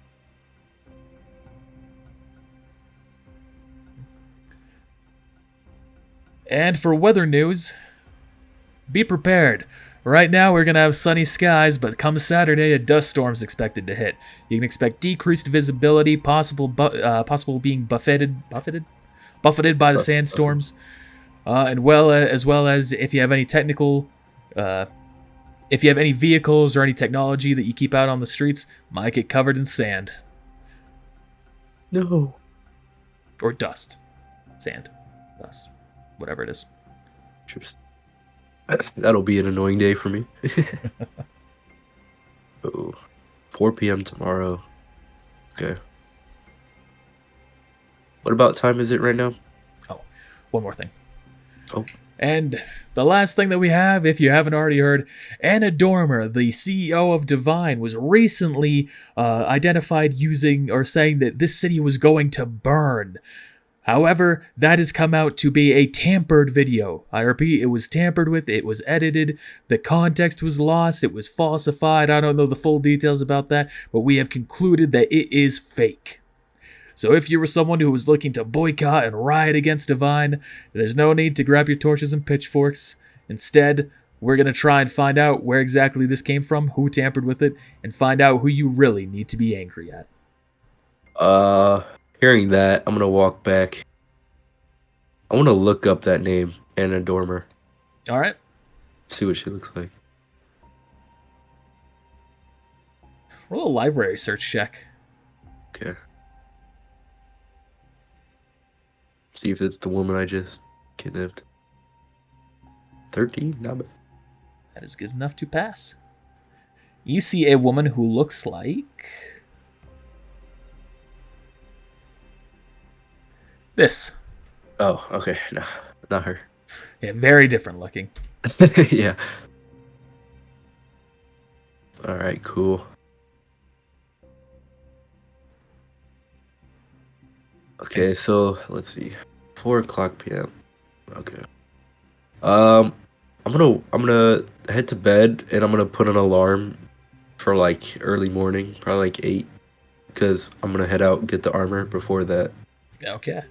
And for weather news, be prepared. Right now we're going to have sunny skies, but come Saturday a dust storm's expected to hit. You can expect decreased visibility, possible being buffeted by the sandstorms. and as well as if you have any technical, if you have any vehicles or any technology that you keep out on the streets, might get covered in sand No. or dust, sand, dust, whatever it is. Interesting. That'll be an annoying day for me. Oh, 4 p.m. tomorrow. Okay. What about time is it right now? Oh, one more thing. Oh. And the last thing that we have, if you haven't already heard, Anna Dormer, the CEO of Divine, was recently identified using or saying that this city was going to burn. However, that has come out to be a tampered video. I repeat, it was tampered with, it was edited, the context was lost, it was falsified. I don't know the full details about that, but we have concluded that it is fake. So if you were someone who was looking to boycott and riot against Divine, there's no need to grab your torches and pitchforks. Instead, we're going to try and find out where exactly this came from, who tampered with it, and find out who you really need to be angry at. Hearing that, I'm gonna walk back. I want to look up that name, Anna Dormer. All right. See what she looks like. Roll a library search check. Okay. See if it's the woman I just kidnapped. 13? Not bad. That is good enough to pass. You see a woman who looks like this. Oh, okay. No, not her. Yeah, very different looking. Yeah. Alright, cool. Okay, so let's see. 4:00 p.m. Okay. I'm gonna head to bed and I'm gonna put an alarm for like early morning, probably like 8, because I'm gonna head out and get the armor before that. Okay.